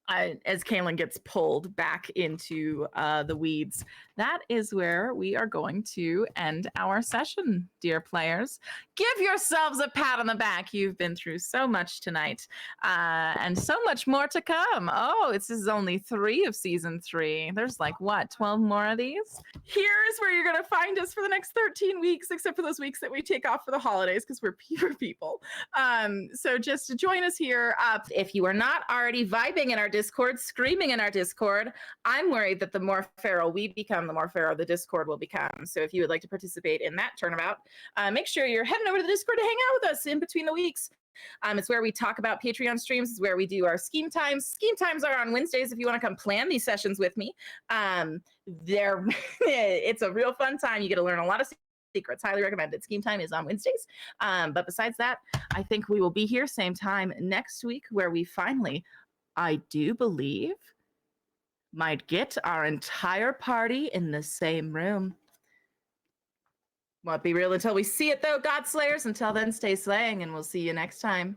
As Kaylin gets pulled back into the weeds, that is where we are going to end our session, dear players. Give yourselves a pat on the back. You've been through so much tonight, and so much more to come. Oh, this is only 3 of season 3. There's like, what, 12 more of these? Here's where you're going to find us for the next 13 weeks, except for those weeks that we take off for the holidays because we're people. So just to join us here, if you are not already vibing in our Discord, screaming in our Discord, I'm worried that the more feral we become, the more feral the Discord will become. So if you would like to participate in that turnabout, make sure you're heading over to the Discord to hang out with us in between the weeks. It's where we talk about Patreon streams. It's where we do our scheme times. Scheme times are on Wednesdays if you want to come plan these sessions with me. It's a real fun time. You get to learn a lot of secrets. Highly recommended. Scheme time is on Wednesdays. But besides that, I think we will be here same time next week, where we finally, I do believe, might get our entire party in the same room. Won't be real until we see it, though, God Slayers. Until then, stay slaying, and we'll see you next time.